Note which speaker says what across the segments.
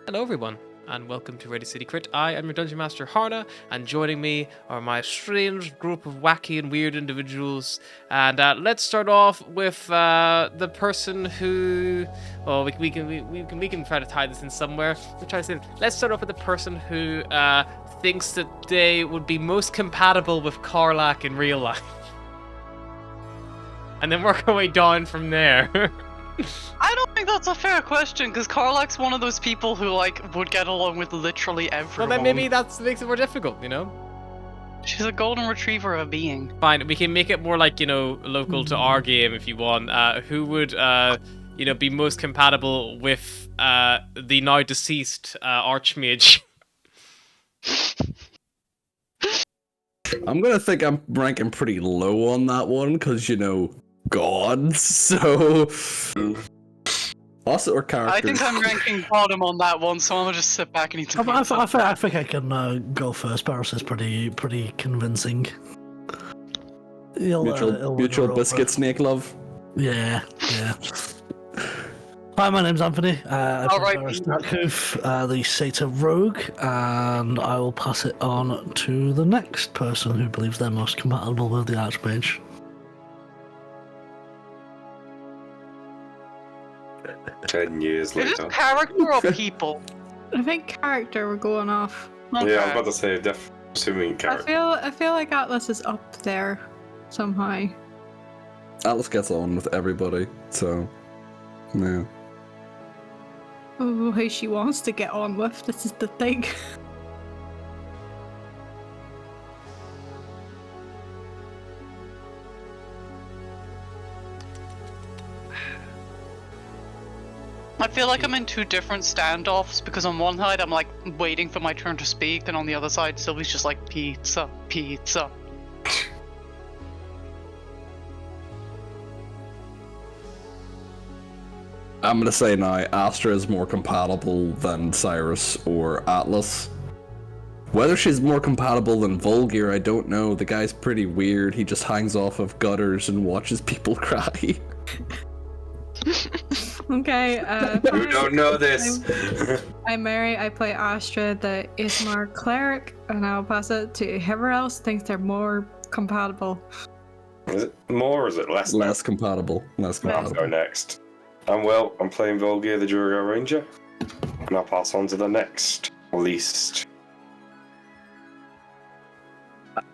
Speaker 1: Hello everyone, and welcome to Radio City Crit. I am your Dungeon Master Harna, and joining me are my strange group of wacky and weird individuals. And let's start off with the person who... Oh, we can try to tie this in somewhere. Let's start off with the person who thinks that they would be most compatible with Karlach in real life. And then work our way down from there.
Speaker 2: I don't think that's a fair question, because Karlach's one of those people who, would get along with literally everyone.
Speaker 1: Well, then maybe that makes it more difficult, you know?
Speaker 2: She's a golden retriever of a being.
Speaker 1: Fine, we can make it more local to our game if you want. Who would, be most compatible with the now deceased Archmage?
Speaker 3: I'm gonna think I'm ranking pretty low on that one, because, gods, so... Also, or characters.
Speaker 2: I think I'm ranking bottom on that one, so I'm gonna just sit back and eat some pizza.
Speaker 4: I think I can go first. Paris is pretty convincing.
Speaker 3: Mutual biscuit snake love.
Speaker 4: Yeah. Hi, my name's Anthony. I play
Speaker 2: Alright.
Speaker 4: the Satyr Rogue, and I will pass it on to the next person who believes they're most compatible with the Archmage.
Speaker 5: 10 years
Speaker 2: Is
Speaker 5: later.
Speaker 2: this character or people?
Speaker 6: I think character we're going off.
Speaker 5: Yeah, I'm about to say, assuming character.
Speaker 6: I feel like Atlas is up there somehow.
Speaker 3: Atlas gets on with everybody, so... Yeah.
Speaker 6: Oh, who she wants to get on with, this is the thing.
Speaker 2: I feel like I'm in two different standoffs, because on one side I'm waiting for my turn to speak, and on the other side Sylvie's just like, pizza.
Speaker 3: I'm gonna say now, Astra is more compatible than Cyrus or Atlas. Whether she's more compatible than Volgir, I don't know. The guy's pretty weird. He just hangs off of gutters and watches people cry.
Speaker 6: Okay,
Speaker 5: Who don't know this?
Speaker 6: I'm Mary, I play Astra, the Ismar cleric, and I'll pass it to whoever else thinks they're more compatible.
Speaker 5: Is it more or is it less?
Speaker 3: Less compatible.
Speaker 5: I'll go next. I'm playing Volgir the Duergar Ranger. And I'll pass on to the next least.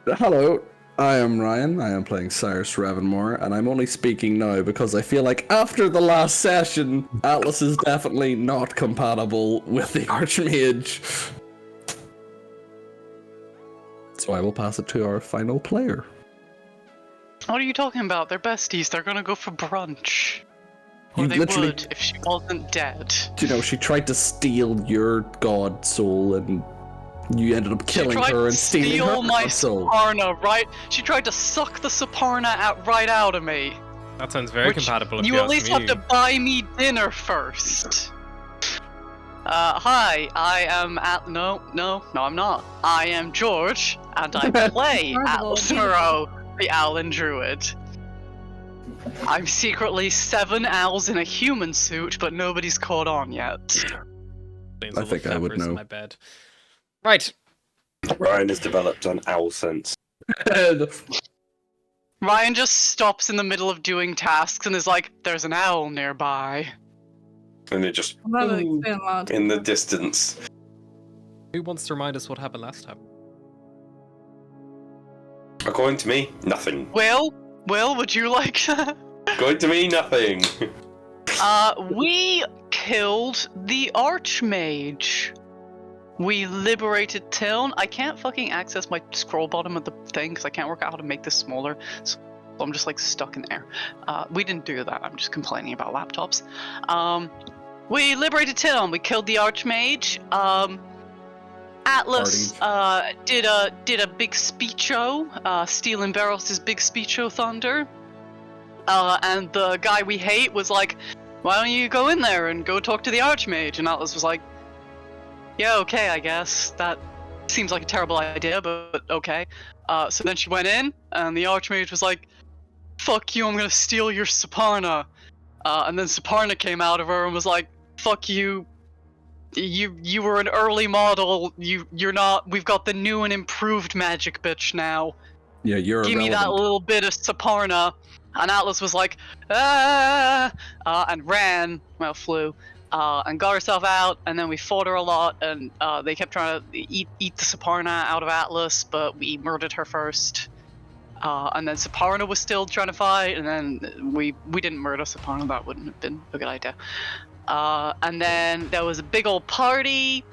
Speaker 3: Hello, I am Ryan. I am playing Cyrus Ravenmore, and I'm only speaking now because I feel like after the last session, Atlas is definitely not compatible with the Archmage. So I will pass it to our final player.
Speaker 2: What are you talking about? They're besties, they're gonna go for brunch. Or
Speaker 3: You
Speaker 2: they
Speaker 3: literally-
Speaker 2: would if she wasn't dead.
Speaker 3: She tried to steal your god soul, and you ended up killing
Speaker 2: she tried
Speaker 3: her and
Speaker 2: to
Speaker 3: stealing
Speaker 2: steal
Speaker 3: her
Speaker 2: my
Speaker 3: soul.
Speaker 2: Saparna, right? She tried to suck the Saparna right out of me.
Speaker 1: That sounds very compatible. If
Speaker 2: You
Speaker 1: you
Speaker 2: at
Speaker 1: ask
Speaker 2: least
Speaker 1: me.
Speaker 2: have to buy me dinner first. Hi, I am No, I'm not. I am George, and I play Atlas Moreau, the Owlin Druid. I'm secretly 7 owls in a human suit, but nobody's caught on yet.
Speaker 3: I think I would know.
Speaker 1: My bed. Right.
Speaker 5: Ryan has developed an owl sense.
Speaker 2: Ryan just stops in the middle of doing tasks and is like, there's an owl nearby.
Speaker 5: And it just
Speaker 6: I'm not explain loud.
Speaker 5: in the distance.
Speaker 1: Who wants to remind us what happened last time?
Speaker 5: According to me, nothing.
Speaker 2: Will, would you like to?
Speaker 5: According to me, nothing.
Speaker 2: We killed the Archmage. We liberated Tiln. I can't fucking access my scroll bottom of the thing because I can't work out how to make this smaller. So I'm just stuck in there. We didn't do that. I'm just complaining about laptops. We liberated Tiln. We killed the Archmage. Atlas did a big speecho, stealing Barros' big speecho thunder. And the guy we hate was like, why don't you go in there and go talk to the Archmage? And Atlas was like, yeah, okay, I guess. That seems like a terrible idea, but okay. So then she went in, and the Archmage was like, fuck you, I'm gonna steal your Saparna. And then Saparna came out of her and was like, fuck you, I'm gonna steal your Saparna. And then Saparna came out of her and was like, fuck you, I'm gonna steal your Saparna. And then Saparna came out of her and was like, fuck you, I'm gonna steal your Saparna. And then Saparna came out of her and was like, fuck you, I'm gonna steal your Saparna. And then Saparna came out of her and was like, fuck you, You were an early model. You're not. We've got the new and improved magic bitch now.
Speaker 3: Yeah, you're
Speaker 2: Give me that
Speaker 3: irrelevant.
Speaker 2: little bit of Saparna. And Atlas was like, ah, and ran, well, flew, and got herself out. And then we fought her a lot, and they kept trying to eat the Saparna out of Atlas, but we murdered her first. And then Saparna was still trying to fight, and then we didn't murder Saparna. That wouldn't have been a good idea. And then there was a big old party.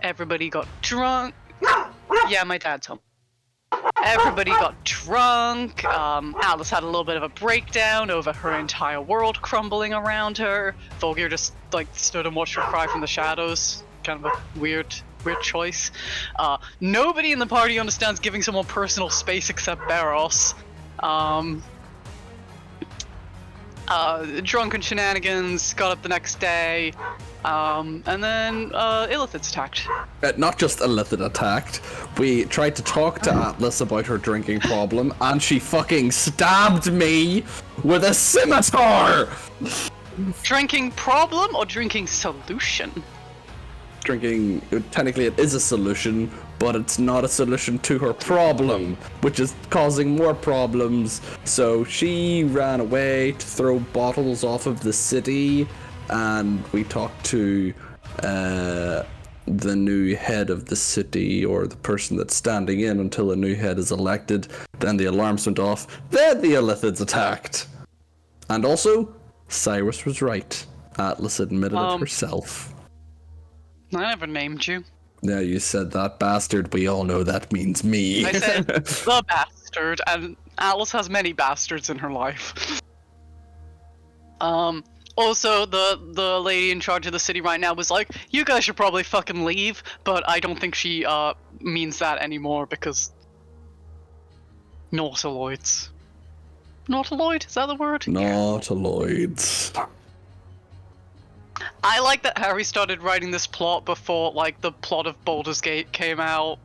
Speaker 2: Everybody got drunk. Yeah, my dad's home. Everybody got drunk. Atlas had a little bit of a breakdown over her entire world crumbling around her. Volgir just like stood and watched her cry from the shadows. Kind of a weird choice. Nobody in the party understands giving someone personal space except Barros. Drunken shenanigans, got up the next day, and then Illithid's attacked.
Speaker 3: Not just Illithid attacked. We tried to talk to Atlas about her drinking problem, and she fucking stabbed me with a scimitar!
Speaker 2: Drinking problem or drinking solution?
Speaker 3: Drinking, technically it is a solution, but it's not a solution to her problem, which is causing more problems. So she ran away to throw bottles off of the city, and we talked to the new head of the city, or the person that's standing in until a new head is elected. Then the alarms went off. Then the Illithids attacked. And also, Cyrus was right. Atlas admitted it herself.
Speaker 2: I never named you.
Speaker 3: Yeah, you said that, bastard. We all know that means me.
Speaker 2: I said the bastard, and Atlas has many bastards in her life. Also, the lady in charge of the city right now was like, you guys should probably fucking leave, but I don't think she means that anymore because Nautiloids. Nautiloid? Is that the word?
Speaker 3: Nautiloids.
Speaker 2: I like that Harry started writing this plot before, like, the plot of Baldur's Gate came out.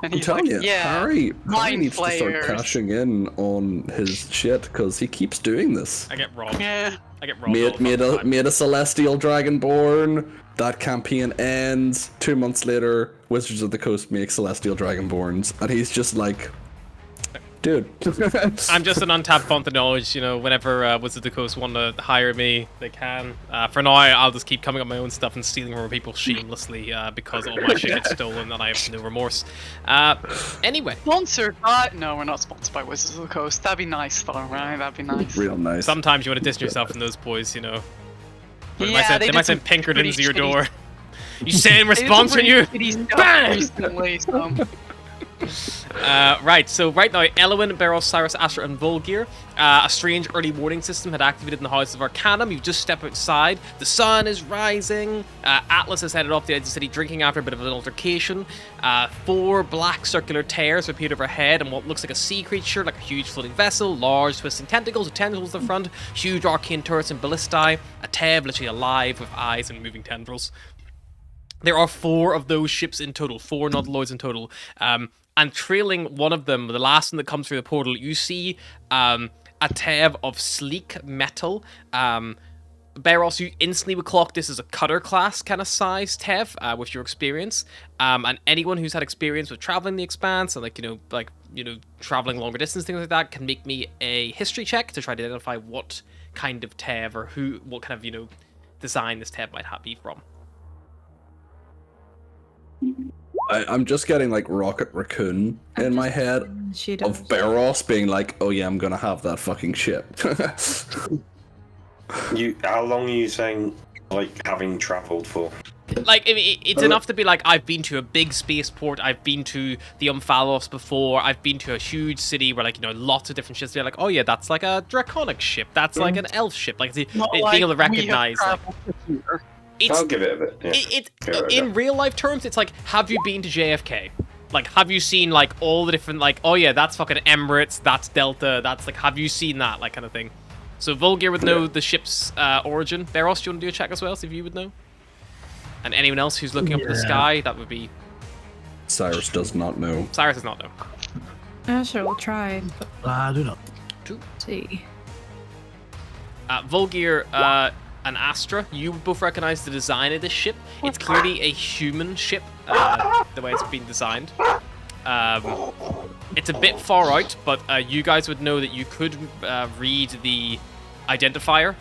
Speaker 2: And he's
Speaker 3: I'm telling
Speaker 2: like,
Speaker 3: you,
Speaker 2: yeah,
Speaker 3: Harry
Speaker 2: mind
Speaker 3: needs to start
Speaker 2: flayers.
Speaker 3: cashing in on his shit, because he keeps doing this.
Speaker 1: I get robbed.
Speaker 2: Yeah.
Speaker 1: I get robbed. all the fucking time.
Speaker 3: Made a Celestial Dragonborn. That campaign ends. 2 months later, Wizards of the Coast make Celestial Dragonborns. And he's just like, dude.
Speaker 1: I'm just an untapped font of knowledge, you know, whenever Wizards of the Coast want to hire me, they can. For now, I'll just keep coming up with my own stuff and stealing from people shamelessly because all my shit gets stolen and I have no remorse. Anyway.
Speaker 2: Sponsored by... No, we're not sponsored by Wizards of the Coast. That'd be nice, though, right? That'd be nice.
Speaker 3: Real nice.
Speaker 1: Sometimes you want to distance yourself from those boys, you know. They
Speaker 2: Yeah,
Speaker 1: might send
Speaker 2: did some
Speaker 1: Pinkertons to your
Speaker 2: pretty
Speaker 1: door. You saying we're
Speaker 2: They did some
Speaker 1: sponsoring you?
Speaker 2: pretty shitty stuff
Speaker 1: Bang!
Speaker 2: recently, so...
Speaker 1: Right, so right now, Elwyn, Barros, Cyrus, Astra, and Volgir, a strange early warning system had activated in the House of Arcanum. You just step outside, the sun is rising, Atlas is headed off the edge of the city drinking after a bit of an altercation. 4 black circular tears appeared overhead, and what looks like a sea creature, like a huge floating vessel, large twisting tentacles with tentacles in the front, huge arcane turrets and ballistae, a Tev literally alive with eyes and moving tendrils. There are 4 of those ships in total, 4 Nautiloids in total. And trailing one of them, the last one that comes through the portal, you see a Tev of sleek metal. Barros, you instantly would clock this as a cutter class kind of size Tev with your experience. And anyone who's had experience with traveling the Expanse and traveling longer distance, things like that, can make me a history check to try to identify what kind of Tev or what kind of design this Tev might be from.
Speaker 3: I'm just getting like Rocket Raccoon in my head
Speaker 6: She does.
Speaker 3: of Barros being like, oh yeah, I'm gonna have that fucking shit.
Speaker 5: How long are you saying, like, having travelled for?
Speaker 1: Like, it's enough to be like, I've been to a big spaceport, I've been to the Umphalos before, I've been to a huge city where, lots of different ships. They're like, oh yeah, that's like a draconic ship, that's like an elf ship. Like, it's being able to recognize,
Speaker 5: I'll give it a bit. Yeah.
Speaker 1: In real life terms, it's like, have you been to JFK? Like, have you seen, like, all the different, like, oh yeah, that's fucking Emirates, that's Delta, that's, like, have you seen that, like, kind of thing. So Volgir would know the ship's origin. Barros, do you want to do a check as well, see if you would know? And anyone else who's looking up at the sky, that would be...
Speaker 3: Cyrus does not know.
Speaker 1: Cyrus does not know.
Speaker 6: Sure, we'll try.
Speaker 4: I do not.
Speaker 6: See.
Speaker 1: Volgir, and Astra, you both recognize the design of this ship. It's clearly a human ship, the way it's been designed. It's a bit far out, but you guys would know that you could read the identifier.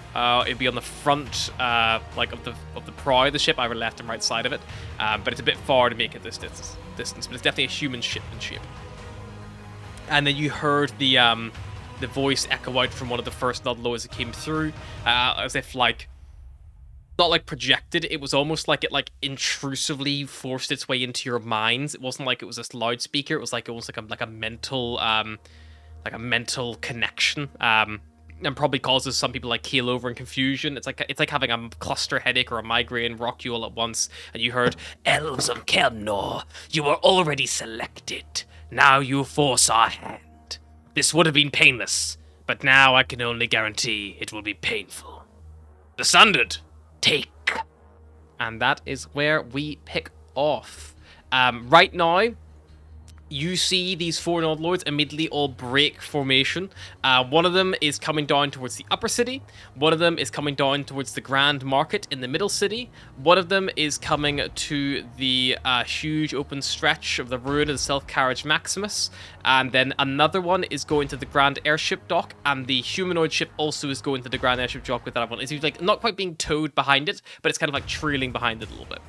Speaker 1: It'd be on the front, like of the prow of the ship, either left and right side of it. But it's a bit far to make it this distance. But it's definitely a human shipmanship. And then you heard the voice echo out from one of the first Nodlo as it came through, as if like. Not like projected, it was almost like it like intrusively forced its way into your minds. It wasn't like it was a loudspeaker, it was like almost like a mental connection. And probably causes some people like keel over in confusion. It's like having a cluster headache or a migraine rock you all at once, and you heard, "Elves of Kelnor, you are already selected. Now you force our hand. This would have been painless, but now I can only guarantee it will be painful. The Sundered, take." And that is where we pick off. Right now, you see these four Nod Lords immediately all break formation. One of them is coming down towards the upper city. One of them is coming down towards the Grand Market in the middle city. One of them is coming to the huge open stretch of the ruin of the Self-Carriage Maximus. And then another one is going to the Grand Airship Dock. And the humanoid ship also is going to the Grand Airship Dock with that one. It's like not quite being towed behind it, but it's kind of like trailing behind it a little bit.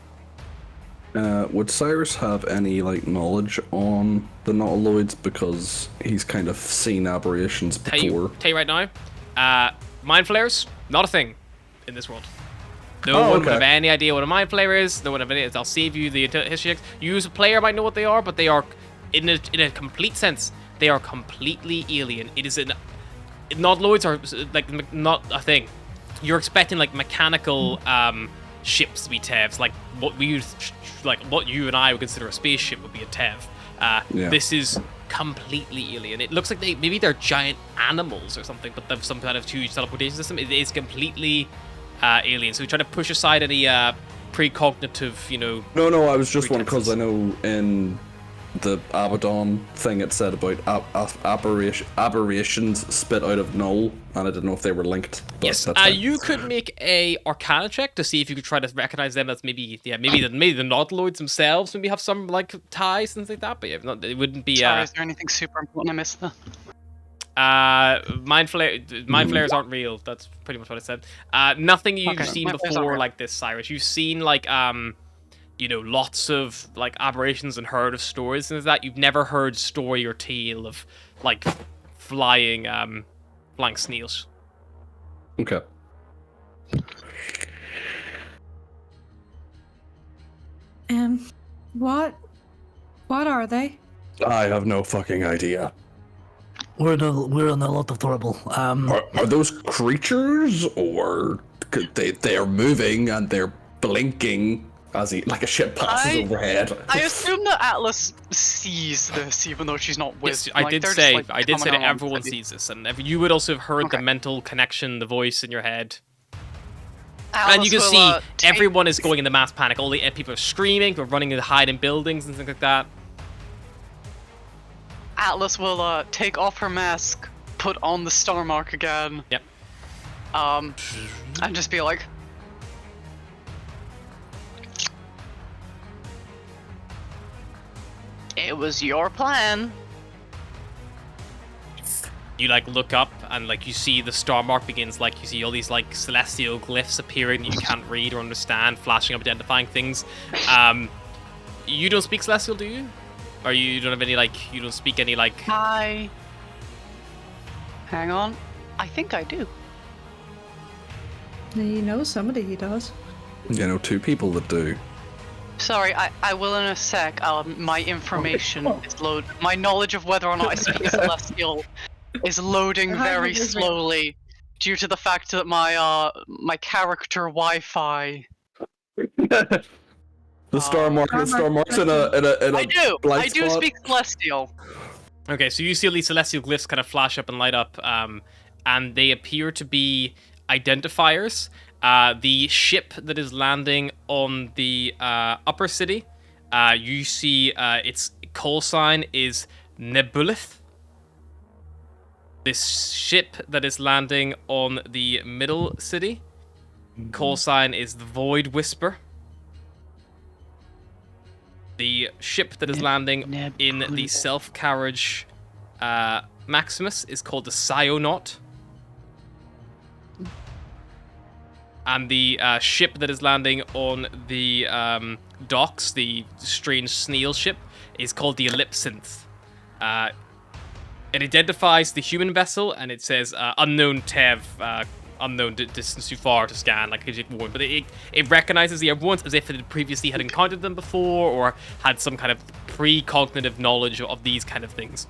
Speaker 3: Would Cyrus have any like knowledge on the Nautiloids, because he's kind of seen aberrations before?
Speaker 1: Tell you right now, mind flares, not a thing in this world. No one would have any idea what a mind flare is. No one would have any. I'll save you the history checks. You as a player might know what they are, but they are, in a complete sense, they are completely alien. It is Nautiloids are like not a thing. You're expecting like mechanical ships to be TEVs, like what you and I would consider a spaceship would be a TEV. This is completely alien. It looks like maybe they're giant animals or something, but they have some kind of huge teleportation system. It is completely alien. So we try to push aside any precognitive,
Speaker 3: No, I was just wondering because I know in the Abaddon thing it said about aberrations spit out of null, and I didn't know if they were linked.
Speaker 1: Yes, you could make a Arcana check to see if you could try to recognize them as maybe the Nautiloids themselves maybe have some like ties and things like that. But yeah, it wouldn't be.
Speaker 2: Sorry, is there anything super important I missed there?
Speaker 1: Mind flares aren't real. That's pretty much what I said. Nothing you've seen before like this, Cyrus. You've seen like lots of like aberrations and heard of stories and that. You've never heard story or tale of like flying snails.
Speaker 3: Okay.
Speaker 6: What are they?
Speaker 3: I have no fucking idea.
Speaker 4: We're in a lot of trouble.
Speaker 3: Are those creatures, or they're moving and they're blinking as like a ship passes overhead?
Speaker 2: I assume that Atlas sees this, even though she's not with.
Speaker 1: Yes, I did say that everyone sees this, and you would also have heard the mental connection, the voice in your head.
Speaker 2: Atlas
Speaker 1: and you can see everyone is going into mass panic. All the people are screaming, they're running to hide in buildings and things like that.
Speaker 2: Atlas will take off her mask, put on the star mark again.
Speaker 1: Yep.
Speaker 2: And just be like, "It was your plan."
Speaker 1: You like look up and like you see the star mark begins, like you see all these like celestial glyphs appearing that you can't read or understand, flashing up, identifying things. You don't speak Celestial, do you? Or you don't have any like, you don't speak any like...
Speaker 2: Hang on. I think I do.
Speaker 6: Somebody he does.
Speaker 3: Two people that do.
Speaker 2: Sorry, I will in a sec. My information is loaded. My knowledge of whether or not I speak Celestial is loading very slowly due to the fact that my character Wi-Fi.
Speaker 3: The star mark's in a
Speaker 2: I do speak Celestial.
Speaker 1: Okay, so you see all these celestial glyphs kind of flash up and light up, and they appear to be identifiers. The ship that is landing on the upper city, you see its call sign is Nebulith. This ship that is landing on the middle city, call sign is the Void Whisper. The ship that is landing in the self-carriage Maximus is called the Psyonaut. And the ship that is landing on the docks, the strange snail ship, is called the Ellipsynth. It identifies the human vessel, and it says unknown Tev, unknown distance too far to scan, like but it recognizes the everyone's as if it had previously had encountered them before, or had some kind of precognitive knowledge of these kind of things.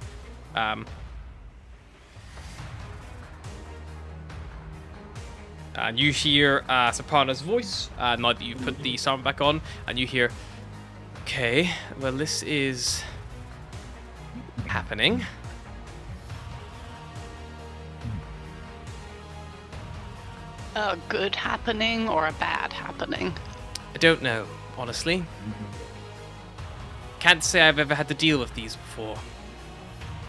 Speaker 1: And you hear Soprano's voice, now that you've put the sound back on, and you hear, okay, well, this is happening.
Speaker 2: A good happening or a bad happening?
Speaker 1: I don't know, honestly. Can't say I've ever had to deal with these before.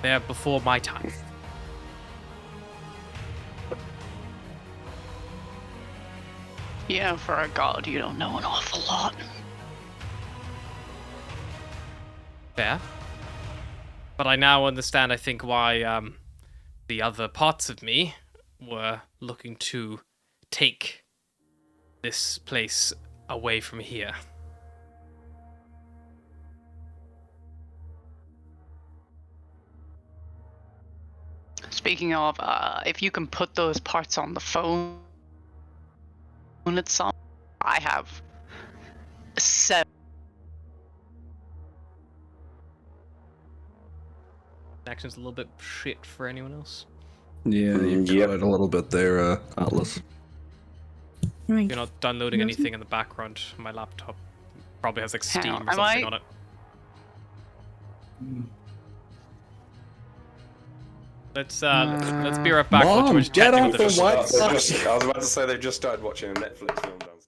Speaker 1: They're before my time.
Speaker 2: Yeah, for a god, you don't know an awful lot.
Speaker 1: Fair. But I now understand, I think, why the other parts of me were looking to take this place away from here.
Speaker 2: Speaking of, if you can put those parts on the phone itself, I have 7.
Speaker 1: Action's a little bit shit for anyone else.
Speaker 3: Yeah, you
Speaker 5: Yep.
Speaker 3: cut out a little bit there, Atlas.
Speaker 1: You're not downloading anything in the background. My laptop probably has like
Speaker 2: Hang
Speaker 1: Steam
Speaker 2: on,
Speaker 1: or
Speaker 2: am
Speaker 1: something
Speaker 2: I-
Speaker 1: on it. Let's be right back.
Speaker 3: Mom,
Speaker 1: George
Speaker 3: get
Speaker 1: checking
Speaker 3: off
Speaker 1: with
Speaker 3: the
Speaker 1: the
Speaker 3: Wi-Fi.
Speaker 5: I was about to say they've just started watching a Netflix film downstairs.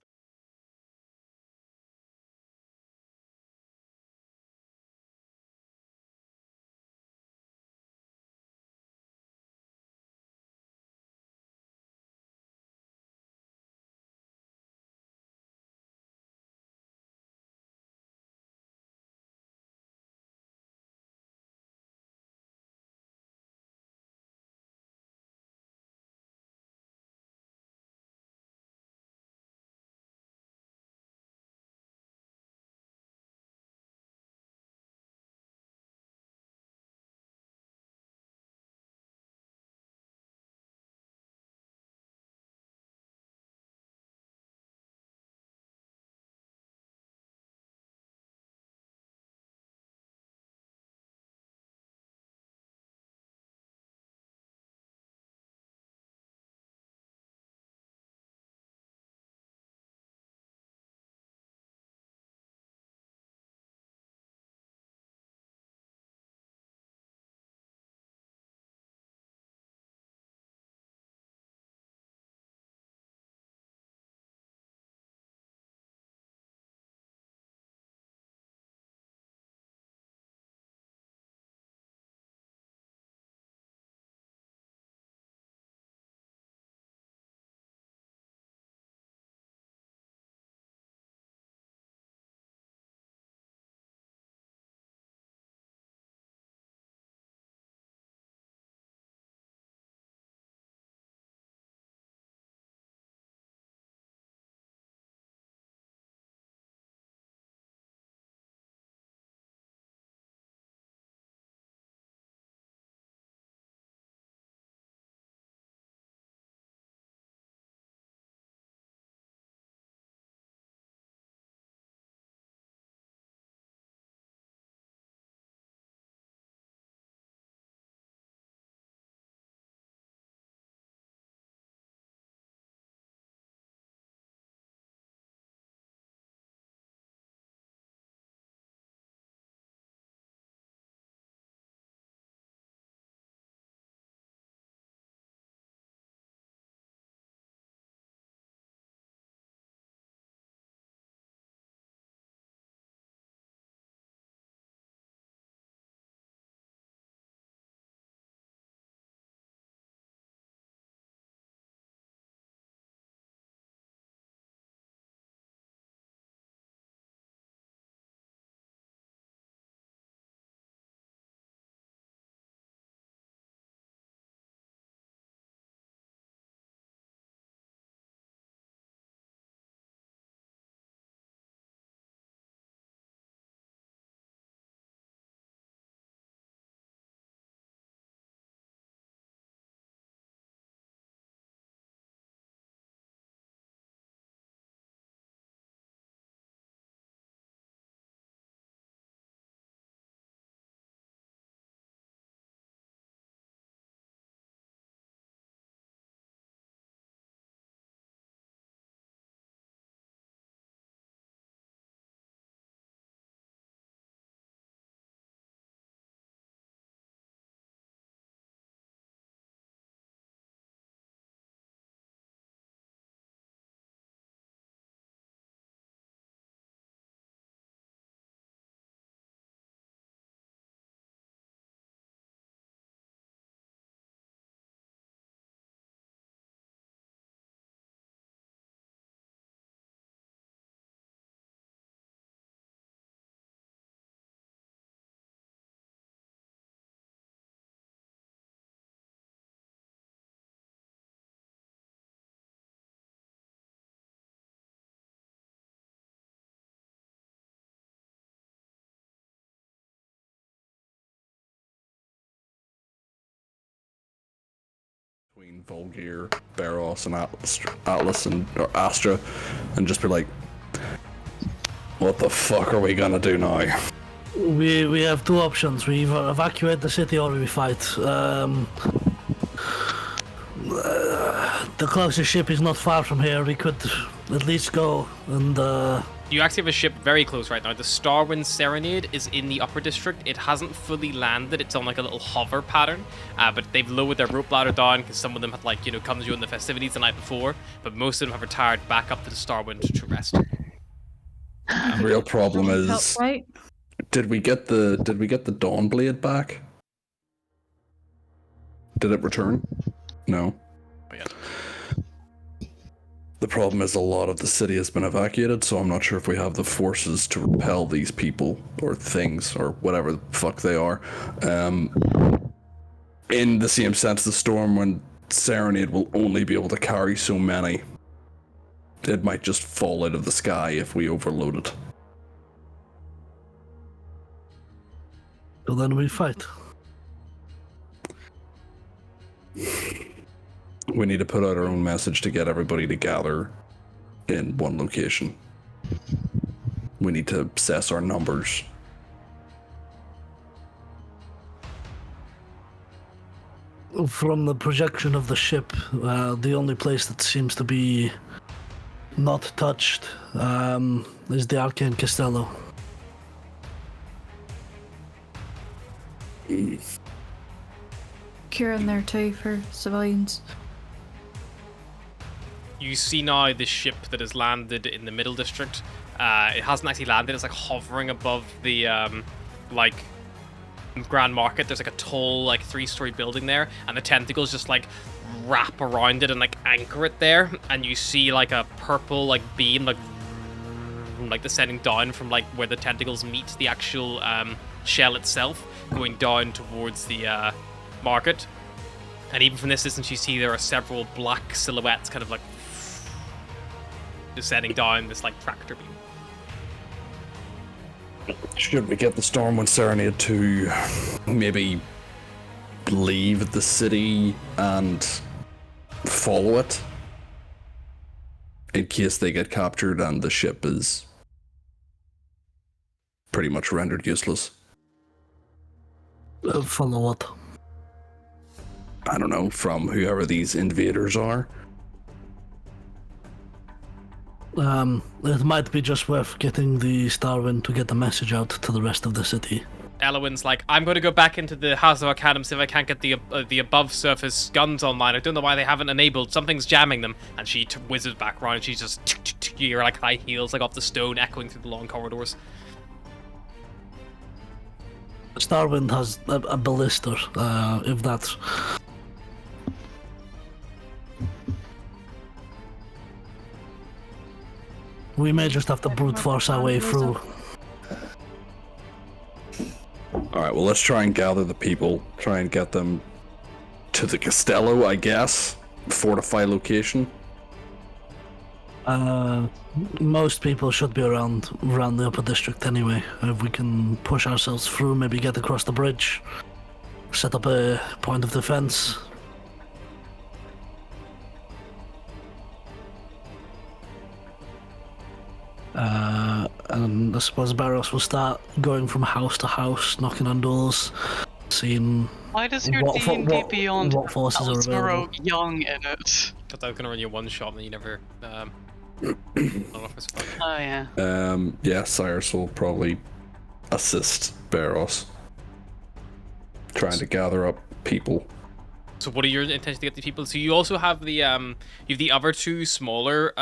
Speaker 3: between Volgir, Beros, and Atlas and or Astra, and just be like, "What the fuck are we gonna do now?"
Speaker 4: We have two options. We either evacuate the city or we fight. The closest ship is not far from here. We could at least go and.
Speaker 1: You actually have a ship very close right now. The Starwind Serenade is in the upper district. It hasn't fully landed. It's on like a little hover pattern, but they've lowered their rope ladder down because some of them had like come to join the festivities the night before. But most of them have retired back up to the Starwind to rest.
Speaker 3: The real problem is,
Speaker 6: Right?
Speaker 3: did we get the Dawnblade back? Did it return? No.
Speaker 1: Oh, yeah.
Speaker 3: The problem is a lot of the city has been evacuated, so I'm not sure if we have the forces to repel these people or things or whatever the fuck they are. In the same sense, the Stormwind Serenade will only be able to carry so many. It might just fall out of the sky if we overload it.
Speaker 4: So then we fight.
Speaker 3: We need to put out our own message to get everybody to gather in one location. We need to assess our numbers.
Speaker 4: From the projection of the ship, the only place that seems to be not touched is the Arcane Castello.
Speaker 6: Kieran there too for civilians.
Speaker 1: You see now the ship that has landed in the middle district. It hasn't actually landed. It's like hovering above the like Grand Market. There's like a tall like 3-story building there, and the tentacles just like wrap around it and like anchor it there. And you see like a purple like beam like descending down from like where the tentacles meet the actual shell itself, going down towards the market. And even from this distance, you see there are several black silhouettes kind of like descending down this like tractor beam.
Speaker 3: Should we get the Stormwind Serenade to maybe leave the city and follow it in case they get captured and the ship is pretty much rendered useless?
Speaker 4: Follow what?
Speaker 3: I don't know, from whoever these invaders are.
Speaker 4: It might be just worth getting the Starwind to get the message out to the rest of the city.
Speaker 1: Elowin's like, I'm going to go back into the House of Arcanum, see if I can't get the above surface guns online. I don't know why they haven't enabled. Something's jamming them. And she whizzes back around and she's just you're like high heels like off the stone echoing through the long corridors.
Speaker 4: Starwind has a ballista, if that's... We may just have to brute force our way through.
Speaker 3: Alright, well, let's try and gather the people, try and get them to the Castello, I guess. Fortify location.
Speaker 4: Most people should be around the upper district anyway. If we can push ourselves through, maybe get across the bridge, set up a point of defense. And I suppose Barros will start going from house to house, knocking on doors, seeing
Speaker 2: Why does your
Speaker 4: what
Speaker 2: D&D Beyond
Speaker 4: what forces are available.
Speaker 2: Rogue Young in it?
Speaker 1: Thought that was going to run you one shot and then you never... I don't know if it's fun.
Speaker 2: Oh yeah.
Speaker 3: Yeah, Cyrus will probably assist Barros. Trying to gather up people.
Speaker 1: So what are your intentions to get the people? So you also have the you have the other two smaller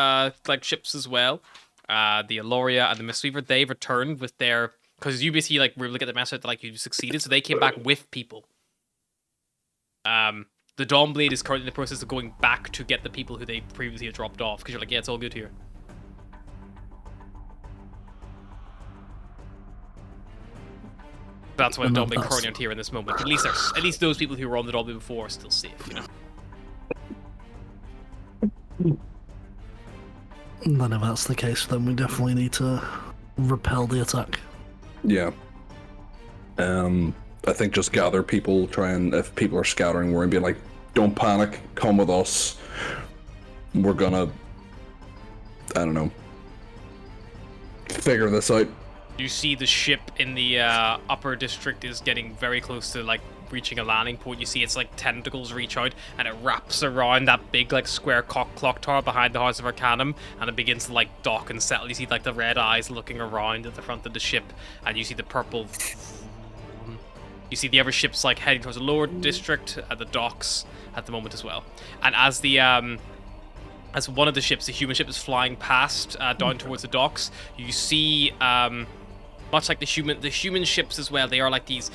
Speaker 1: like ships as well. The Aloria and the Mistweaver, they returned with their, because you basically like were able to get the message that like you succeeded, so they came back with people. The Dawnblade is currently in the process of going back to get the people who they previously had dropped off, because you're like, yeah, it's all good here. That's why the Dawnblade currently aren't here in this moment. At least those people who were on the Dawnblade before are still safe, you know.
Speaker 4: Then if that's the case, then we definitely need to repel the attack.
Speaker 3: Yeah. I think just gather people, try and, if people are scattering, we're gonna be like, don't panic. Come with us. We're gonna, I don't know, figure this out.
Speaker 1: You see the ship in the upper district is getting very close to like reaching a landing point. You see its like tentacles reach out and it wraps around that big like square clock tower behind the House of Arcanum, and it begins to like dock and settle. You see like the red eyes looking around at the front of the ship, and you see the purple. You see the other ships like heading towards the lower district at the docks at the moment as well. And as the as one of the ships, the human ship, is flying past down towards the docks, you see much like the human ships as well, they are like these.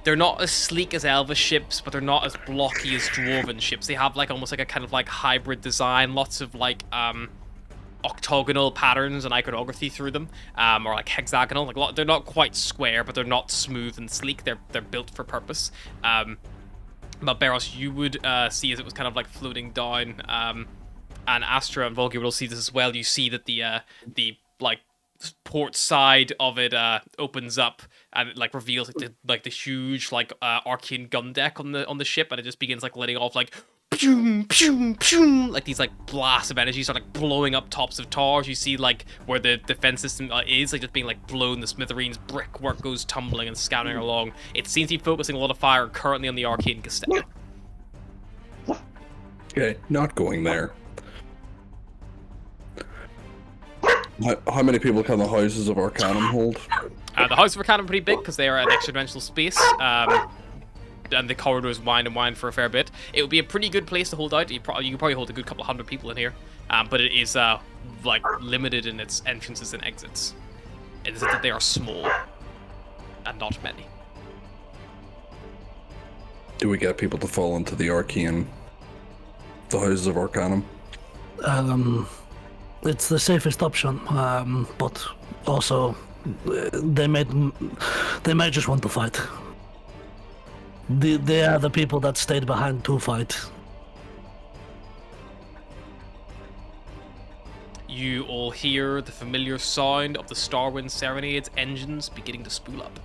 Speaker 1: They're not as sleek as Elvish ships, but they're not as blocky as Dwarven ships. They have like almost like a kind of like hybrid design, lots of like octagonal patterns and iconography through them, or like hexagonal. Like they're not quite square, but they're not smooth and sleek. They're built for purpose. But Barros, you would see as it was kind of like floating down, and Astra and Volgi will see this as well. You see that the like port side of it opens up, and it like reveals like the huge like arcane gun deck on the ship, and it just begins like letting off like pew, pew, pew, like these like blasts of energy start like blowing up tops of towers. You see like where the defense system is like just being like blown. The smithereens brickwork goes tumbling and scattering along. It seems to be focusing a lot of fire currently on the arcane castell.
Speaker 3: Okay, not going there. How many people can the Houses of Arcanum hold?
Speaker 1: The House of Arcanum are pretty big because they are an extra-dimensional space, and the corridors wind and wind for a fair bit. It would be a pretty good place to hold out. You could probably hold a good couple hundred people in here, but it is like limited in its entrances and exits. It is that they are small and not many.
Speaker 3: Do we get people to fall into the Houses of Arcanum?
Speaker 4: It's the safest option, but also they might just want to fight. They are the people that stayed behind to fight.
Speaker 1: You all hear the familiar sound of the Starwind Serenade's engines beginning to spool up.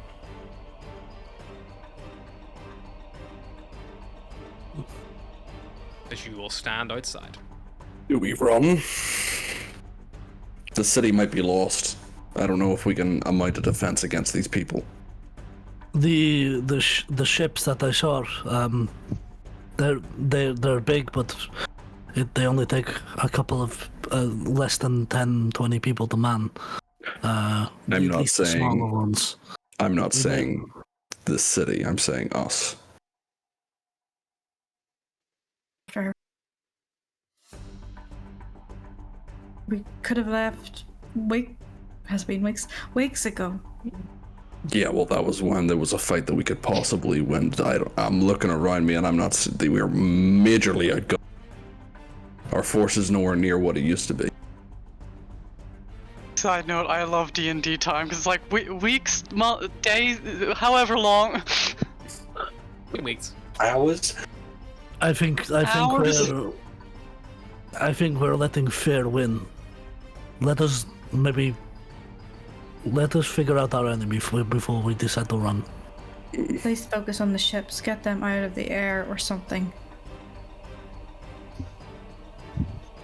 Speaker 1: As you all stand outside.
Speaker 3: Do we run? The city might be lost. I don't know if we can mount a defense against these people.
Speaker 4: The ships that I saw, they're big, but they only take a couple of less than 10-20 people to man.
Speaker 3: I'm not saying
Speaker 4: smaller ones.
Speaker 3: I'm not saying the city. I'm saying us.
Speaker 6: Sure. We could have left weeks ago.
Speaker 3: Yeah, well, that was when there was a fight that we could possibly win. I'm looking around me, and I'm not. We are majorly outgunned. Our force is nowhere near what it used to be.
Speaker 2: Side note: I love D&D time because it's like weeks, days, however long.
Speaker 1: Weeks.
Speaker 5: Hours.
Speaker 4: I think we're letting fear win. Let us figure out our enemy before we decide to run.
Speaker 6: Please focus on the ships. Get them out of the air or something.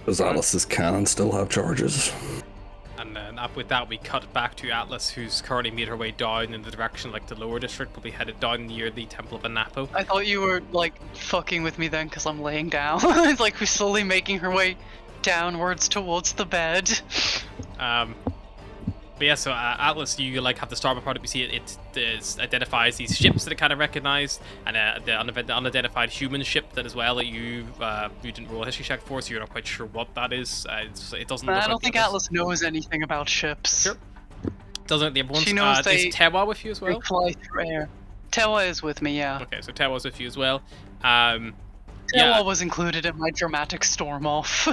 Speaker 3: Does Alice's cannon still have charges?
Speaker 1: And then with that, we cut back to Atlas, who's currently made her way down in the direction like the lower district, probably headed down near the Temple of Anapo.
Speaker 2: I thought you were like fucking with me then because I'm laying down. It's like we're slowly making her way downwards towards the bed.
Speaker 1: But yeah, so Atlas, you like have the starboard part. We see it identifies these ships that it kind of recognized, and the unidentified human ship that as well that you didn't roll a history check for, so you're not quite sure what that is. It doesn't.
Speaker 2: I don't think Atlas knows anything about ships.
Speaker 1: Sure. Doesn't the everyone's
Speaker 2: She knows
Speaker 1: is Tewa with you as well?
Speaker 2: They fly through air. Tewa is with me, yeah.
Speaker 1: Okay, so Tewa's with you as well.
Speaker 2: Tewa
Speaker 1: Yeah.
Speaker 2: was included in my dramatic storm off.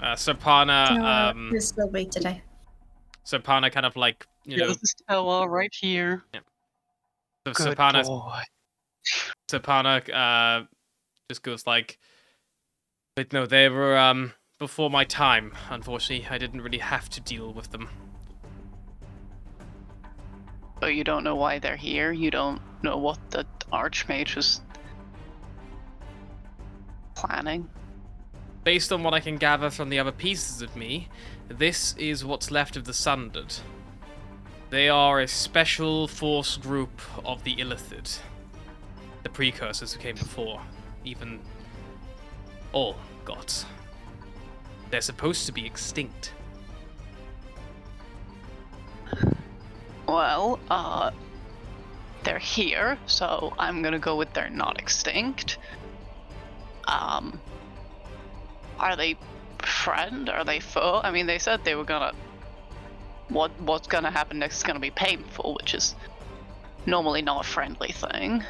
Speaker 1: Serpana.
Speaker 6: He's still awake today.
Speaker 1: Serpana kind of like
Speaker 2: This is Tewa right here.
Speaker 1: Yeah. So
Speaker 2: Good
Speaker 1: Serpana.
Speaker 2: boy.
Speaker 1: Serpana just goes like, but no, they were before my time. Unfortunately, I didn't really have to deal with them.
Speaker 2: So you don't know why they're here? You don't know what the Archmage was... planning.
Speaker 1: Based on what I can gather from the other pieces of me, this is what's left of the Sundered. They are a special force group of the Illithid. The precursors who came before. Even all gods. They're supposed to be extinct.
Speaker 2: Well, they're here, so I'm gonna go with they're not extinct. Are they friend? Are they foe? I mean, they said they were gonna... What's gonna happen next is gonna be painful, which is normally not a friendly thing.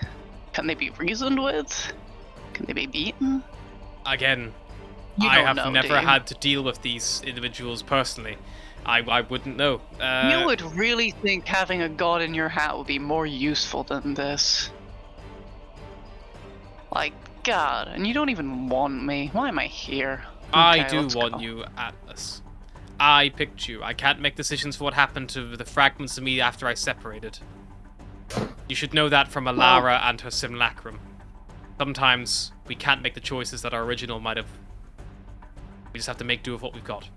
Speaker 2: Can they be reasoned with? Can they be beaten?
Speaker 1: Again,
Speaker 2: You
Speaker 1: I
Speaker 2: don't
Speaker 1: have
Speaker 2: know,
Speaker 1: never
Speaker 2: do you?
Speaker 1: had to deal with these individuals personally. I wouldn't know.
Speaker 2: You would really think having a god in your hat would be more useful than this. Like, God, and you don't even want me. Why am I here?
Speaker 1: I
Speaker 2: Okay,
Speaker 1: do
Speaker 2: let's
Speaker 1: want
Speaker 2: go.
Speaker 1: you, Atlas. I picked you. I can't make decisions for what happened to the fragments of me after I separated. You should know that from Alara and her simulacrum. Sometimes we can't make the choices that our original might have. We just have to make do with what we've got.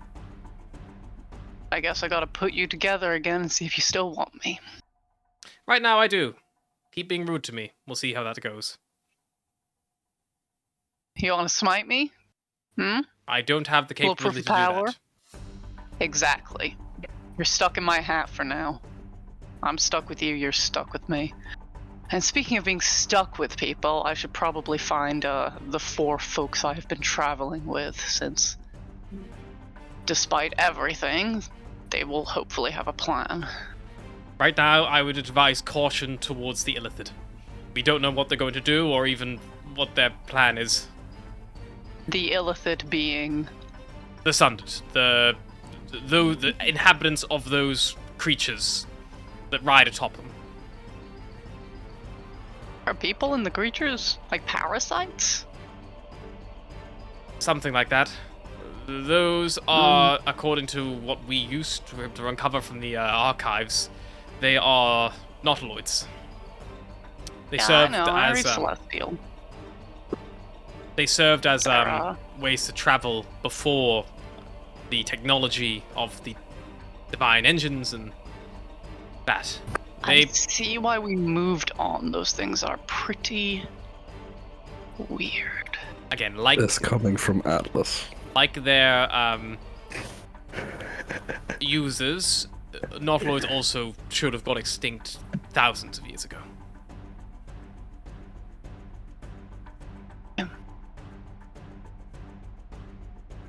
Speaker 2: I guess I gotta put you together again and see if you still want me.
Speaker 1: Right now, I do. Keep being rude to me. We'll see how that goes.
Speaker 2: You wanna smite me? Hmm?
Speaker 1: I don't have the
Speaker 2: Little proof
Speaker 1: capability
Speaker 2: of
Speaker 1: to do
Speaker 2: power?
Speaker 1: that.
Speaker 2: Exactly. You're stuck in my hat for now. I'm stuck with you, you're stuck with me. And speaking of being stuck with people, I should probably find the 4 folks I have been traveling with, since despite everything, they will hopefully have a plan.
Speaker 1: Right now, I would advise caution towards the Illithid. We don't know what they're going to do, or even what their plan is.
Speaker 2: The Illithid being...
Speaker 1: The Sundered, the inhabitants of those creatures that ride atop them.
Speaker 2: Are people in the creatures like parasites?
Speaker 1: Something like that. Those are, according to what we used to uncover from the archives, they are nautiloids. They
Speaker 2: Yeah,
Speaker 1: served
Speaker 2: I know. I read
Speaker 1: as
Speaker 2: Celestial.
Speaker 1: they served as
Speaker 2: They're,
Speaker 1: ways to travel before the technology of the divine engines and that.
Speaker 2: I
Speaker 1: They
Speaker 2: see why we moved on. Those things are pretty weird.
Speaker 1: again, like
Speaker 3: This coming from Atlas.
Speaker 1: their users, nautiloids also should have got extinct thousands of years ago.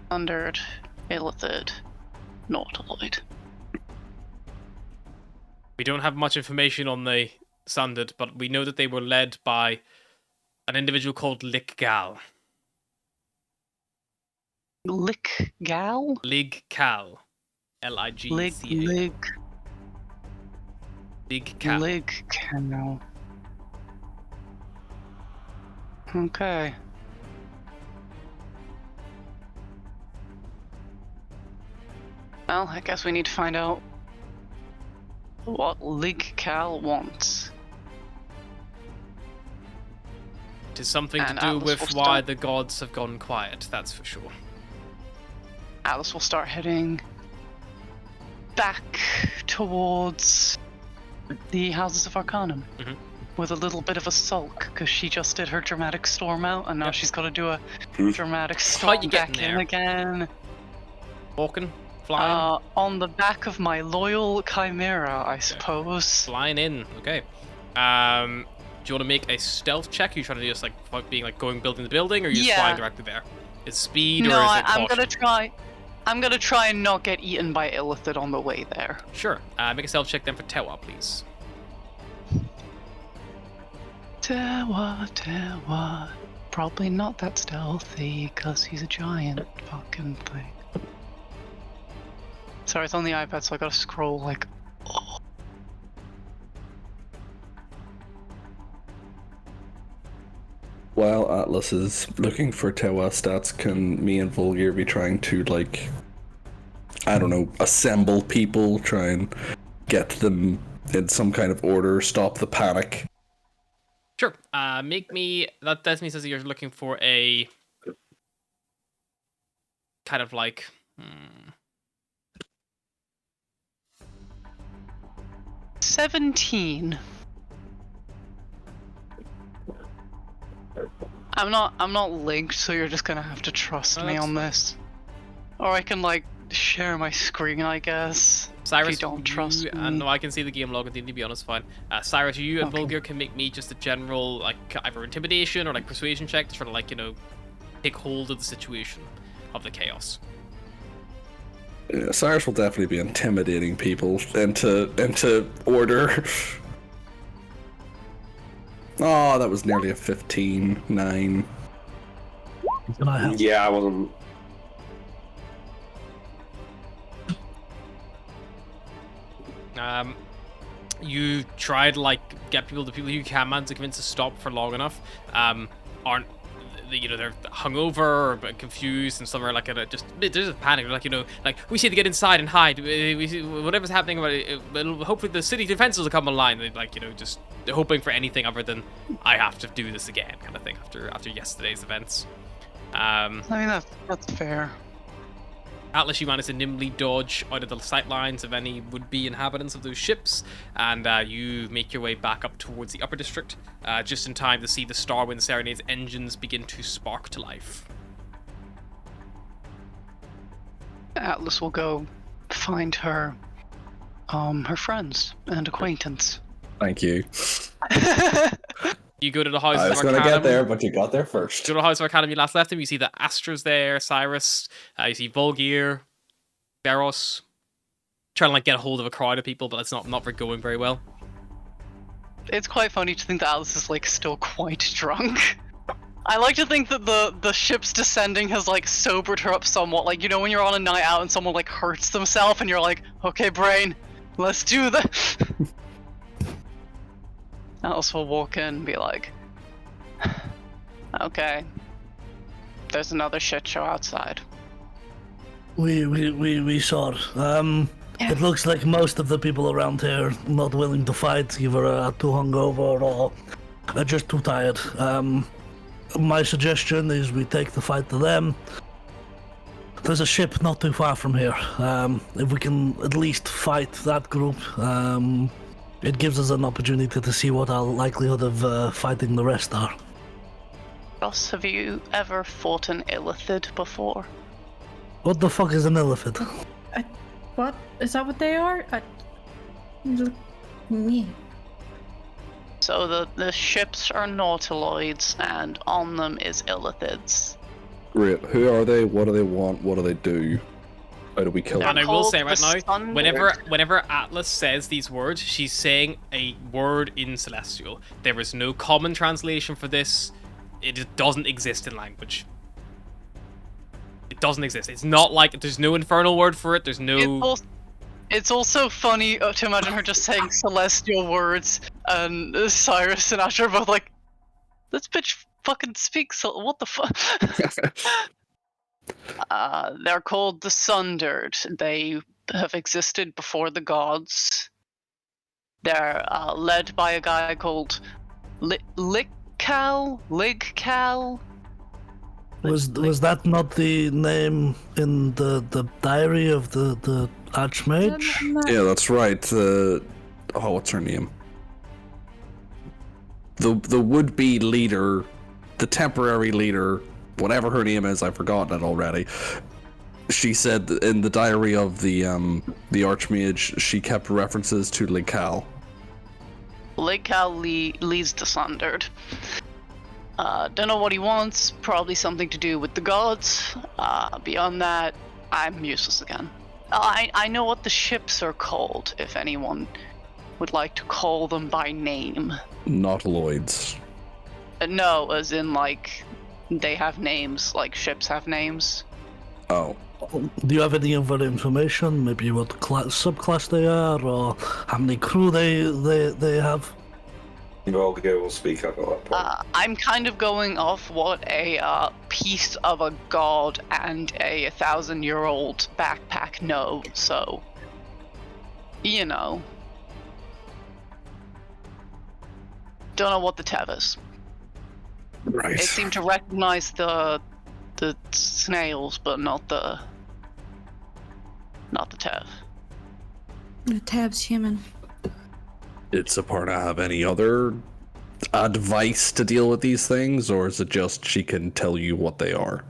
Speaker 2: Sundered, Illithid, Nautiloid.
Speaker 1: We don't have much information on the Sundered, but we know that they were led by an individual called Lik-Gal.
Speaker 2: Lik-Gal?
Speaker 1: Lig-Cal. L-I-G-C-A. Lig-Cal.
Speaker 2: Lig-Cal. Okay. Well, I guess we need to find out what Lig-Cal wants.
Speaker 1: It is something to
Speaker 2: And
Speaker 1: do
Speaker 2: Atlas
Speaker 1: with
Speaker 2: will
Speaker 1: why
Speaker 2: start-
Speaker 1: the gods have gone quiet, that's for sure.
Speaker 2: Alice will start heading back towards the Houses of Arcanum
Speaker 1: Mhm.
Speaker 2: with a little bit of a sulk because she just did her dramatic storm out and now
Speaker 1: Yep.
Speaker 2: she's got to do a
Speaker 5: Hmm.
Speaker 2: dramatic
Speaker 1: How
Speaker 2: storm
Speaker 1: you
Speaker 2: back
Speaker 1: getting
Speaker 2: in
Speaker 1: there?
Speaker 2: again.
Speaker 1: Walking? Flying?
Speaker 2: On the back of my loyal chimera, I suppose.
Speaker 1: Flying in, okay. Do you want to make a stealth check? Are you trying to do just like being like building the building, or are you just
Speaker 2: Yeah.
Speaker 1: flying directly there? Is speed
Speaker 2: No,
Speaker 1: or is it
Speaker 2: I'm
Speaker 1: caution?
Speaker 2: gonna try. I'm gonna try and not get eaten by Illithid on the way there.
Speaker 1: Sure. Make a stealth check then for Tewa, please.
Speaker 2: Tewa. Probably not that stealthy, because he's a giant fucking thing. Sorry, it's on the iPad, so I gotta scroll like. Oh.
Speaker 3: While Atlas is looking for Tewa stats, can me and Volgir be trying to, like, I don't know, assemble people, try and get them in some kind of order, stop the panic?
Speaker 1: Sure. Make me. That me says that you're looking for a kind of like,
Speaker 2: 17. I'm not linked, so you're just gonna have to trust
Speaker 1: No,
Speaker 2: me
Speaker 1: that's
Speaker 2: on this. Or I can like share my screen, I guess.
Speaker 1: Cyrus,
Speaker 2: if you don't trust me.
Speaker 1: no, I can see the game log and to be honest, fine. Cyrus, you and
Speaker 2: Okay.
Speaker 1: Vulgar can make me just a general, like, either intimidation or, like, persuasion check to try to, like, take hold of the situation of the chaos.
Speaker 3: Yeah, Cyrus will definitely be intimidating people into order. Oh, that was nearly a 15, 9.
Speaker 4: Can I help?
Speaker 5: Yeah, I wasn't.
Speaker 1: You try to, like, get the people you can man to convince to stop for long enough, aren't, they're hungover or a bit confused, and some are like there's a panic, like, like, we need to get inside and hide. We see whatever's happening about it, hopefully the city defenses will come online. They, like, just hoping for anything other than I have to do this again kind of thing after yesterday's events.
Speaker 2: I mean that's fair.
Speaker 1: Atlas, you manage to nimbly dodge out of the sight lines of any would-be inhabitants of those ships, and you make your way back up towards the upper district, just in time to see the Starwind Serenade's engines begin to spark to life.
Speaker 2: Atlas will go find her friends and acquaintance.
Speaker 3: Thank you.
Speaker 1: You go to the House
Speaker 3: I
Speaker 1: of
Speaker 3: was going to
Speaker 1: Arcanum.
Speaker 3: get there, but you got there first.
Speaker 1: Go to the House of Arcanum, you last left him. You see that Astra's there, Cyrus, you see Volgir, Beros, trying to, like, get a hold of a crowd of people, but it's not going very well.
Speaker 2: It's quite funny to think that Alice is like still quite drunk. I like to think that the ship's descending has like sobered her up somewhat. Like, when you're on a night out and someone like hurts themselves and you're like, okay, brain, let's do this. Alice will walk in and be like, okay, there's another shit show outside.
Speaker 4: We saw it. It looks like most of the people around here not willing to fight, either too hungover or are just too tired. My suggestion is we take the fight to them. There's a ship not too far from here. If we can at least fight that group, it gives us an opportunity to see what our likelihood of fighting the rest are.
Speaker 2: Ross, have you ever fought an illithid before?
Speaker 4: What the fuck is an elephant?
Speaker 6: What? Is that what they are? Me.
Speaker 2: So the ships are nautiloids, and on them is illithids.
Speaker 3: Great. Who are they? What do they want? What do they do? How do we kill them?
Speaker 1: And I will say right
Speaker 2: called the
Speaker 1: now,
Speaker 2: Sundered.
Speaker 1: whenever Atlas says these words, she's saying a word in Celestial. There is no common translation for this. It just doesn't exist in language. It doesn't exist. It's not like there's no infernal word for it. There's no.
Speaker 2: It's also funny to imagine her just saying celestial words, and Cyrus and Asher are both like, this bitch fucking speaks, what the fuck? They're called the Sundered. They have existed before the gods. They're led by a guy called Ligcal?
Speaker 4: Was that not the name in the diary of the Archmage?
Speaker 3: Yeah, that's right. What's her name? The would-be leader, the temporary leader, whatever her name is, I've forgotten it already. She said in the diary of the Archmage, she kept references to Ligcal.
Speaker 2: Ligcal leads the Sundered. Don't know what he wants, probably something to do with the gods. Beyond that, I'm useless again. I know what the ships are called, if anyone would like to call them by name.
Speaker 3: Nautiloids.
Speaker 2: No, as in, like, they have names, like ships have names.
Speaker 3: Oh.
Speaker 4: Do you have any other information? Maybe what subclass they are, or how many crew they have?
Speaker 5: Volga will speak up at that point.
Speaker 2: I'm kind of going off what a piece of a god and a 1,000-year-old backpack know, so, Don't know what the Tev is.
Speaker 3: Right.
Speaker 2: They seem to recognize the the snails, but not the Tev.
Speaker 6: The tab's human.
Speaker 3: Did Saparna have any other advice to deal with these things, or is it just she can tell you what they are?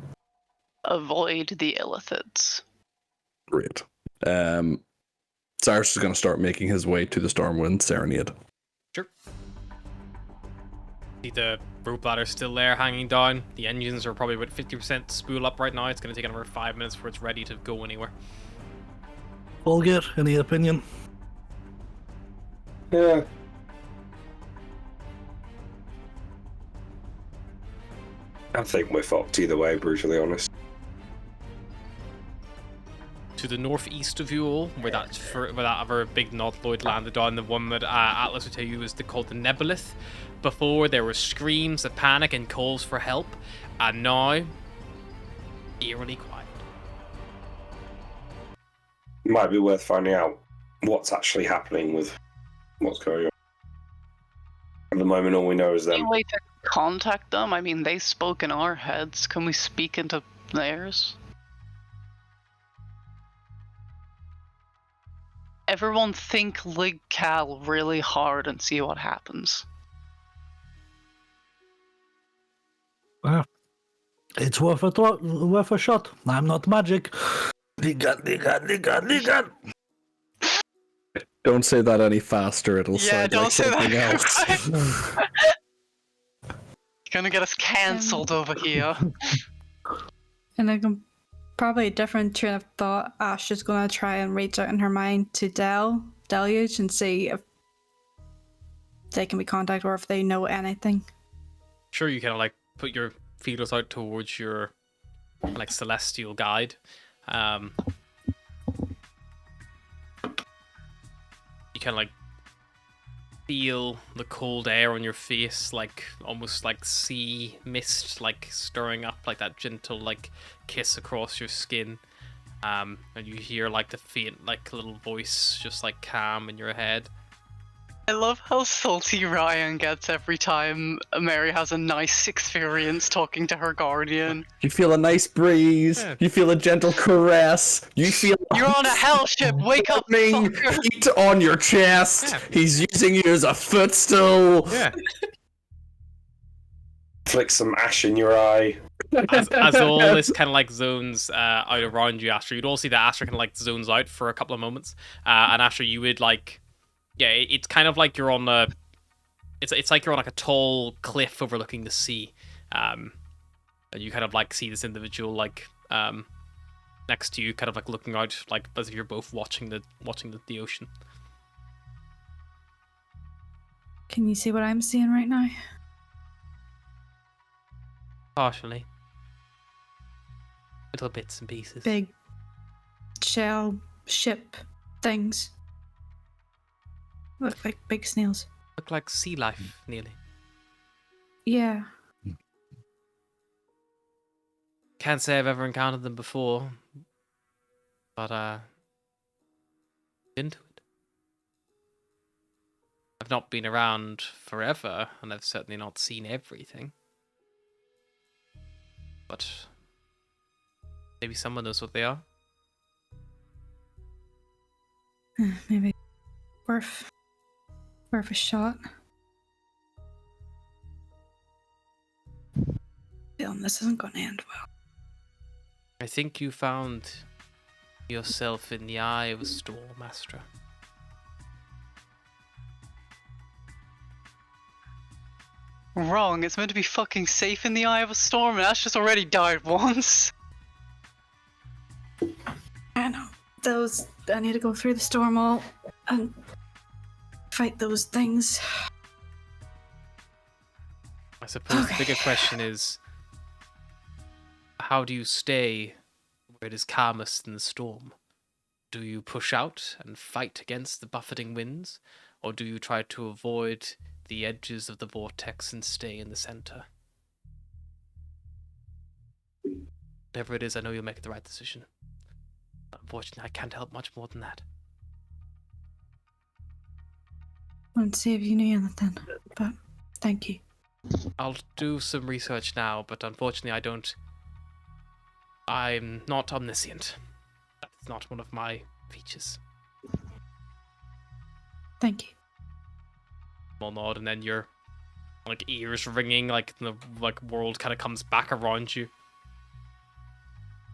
Speaker 2: Avoid the illithids.
Speaker 3: Great. Cyrus is going to start making his way to the Stormwind Serenade.
Speaker 1: Sure. See the rope ladder still there hanging down. The engines are probably about 50% spool up right now. It's going to take another 5 minutes before it's ready to go anywhere.
Speaker 4: Volgir, any opinion?
Speaker 5: Yeah. I think we're fucked either way, brutally honest.
Speaker 1: To the northeast of you all, where that other big nautiloid landed on, the one that Atlas would tell you is called the Nebulith. Before, there were screams of panic and calls for help, and now, eerily quiet.
Speaker 5: Might be worth finding out what's actually happening with what's going on. At the moment, all we know is
Speaker 2: Any
Speaker 5: them.
Speaker 2: way to contact them? I mean, they spoke in our heads. Can we speak into theirs? Everyone think Lig Cal really hard and see what happens.
Speaker 4: It's worth a shot. I'm not magic. Ligan.
Speaker 3: Don't say that any faster, it'll sound like something else.
Speaker 2: Gonna get us cancelled over here.
Speaker 6: And like a probably different train of thought, Ash is gonna try and reach out in her mind to Deluge and see if they can be contacted or if they know anything.
Speaker 1: Sure, you kind of like put your feelers out towards your like celestial guide. You kind of like feel the cold air on your face, like almost like sea mist, like stirring up, like that gentle like kiss across your skin. And you hear like the faint like little voice just like calm in your head.
Speaker 2: I love how salty Ryan gets every time Mary has a nice experience talking to her guardian.
Speaker 3: You feel a nice breeze.
Speaker 1: Yeah.
Speaker 3: You feel a gentle caress. You feel
Speaker 2: You're on a hell ship! Wake up,
Speaker 3: warming
Speaker 2: fucker!
Speaker 3: heat on your chest.
Speaker 1: Yeah.
Speaker 3: He's using you as a footstool.
Speaker 1: Yeah.
Speaker 5: Flick some ash in your eye.
Speaker 1: As all this kind of like zones out around you, Astra, you'd all see that Astra kind of like zones out for a couple of moments, and Astra, you would like, yeah, it's kind of like you're on a, it's like you're on like a tall cliff overlooking the sea, and you kind of like see this individual like next to you, kind of like looking out, like as if you're both watching the ocean.
Speaker 6: Can you see what I'm seeing right now?
Speaker 1: Partially. Little bits and pieces.
Speaker 6: Big shell ship things. Look like big snails.
Speaker 1: Look like sea life, nearly.
Speaker 6: Yeah.
Speaker 1: Can't say I've ever encountered them before, but into it. I've not been around forever, and I've certainly not seen everything. But maybe someone knows what they are.
Speaker 6: Maybe worth a shot. Feeling this isn't going to end well.
Speaker 1: I think you found yourself in the eye of a storm, Astra.
Speaker 2: Wrong, it's meant to be fucking safe in the eye of a storm, and Ash just already died once.
Speaker 6: I know. I need to go through the storm all and fight those things.
Speaker 1: I suppose the bigger question is, how do you stay where it is calmest in the storm? Do you push out and fight against the buffeting winds, or do you try to avoid the edges of the vortex and stay in the center? Whatever it is, I know you'll make the right decision. But unfortunately, I can't help much more than that.
Speaker 6: I wanted to see if you knew anything, but thank you.
Speaker 1: I'll do some research now, but unfortunately, I don't I'm not omniscient. That's not one of my features.
Speaker 6: Thank you.
Speaker 1: Small nod, and then your like ears ringing, like the like world kind of comes back around you.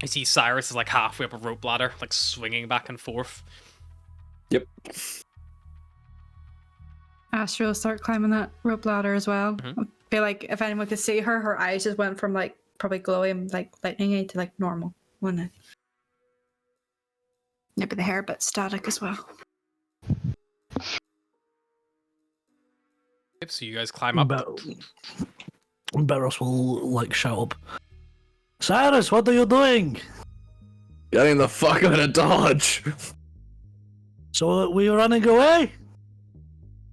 Speaker 1: You see Cyrus is like halfway up a rope ladder, like swinging back and forth.
Speaker 3: Yep.
Speaker 6: Astra will start climbing that rope ladder as well.
Speaker 1: Mhm.
Speaker 6: I feel like if anyone could see her, her eyes just went from like probably glowing like lightning to like normal, wouldn't it? Maybe the hair a bit static as well.
Speaker 1: Yep, so you guys climb up.
Speaker 4: Barros will like shout up. Cyrus, what are you doing?
Speaker 3: Getting the fuck out of Dodge!
Speaker 4: So were you running away?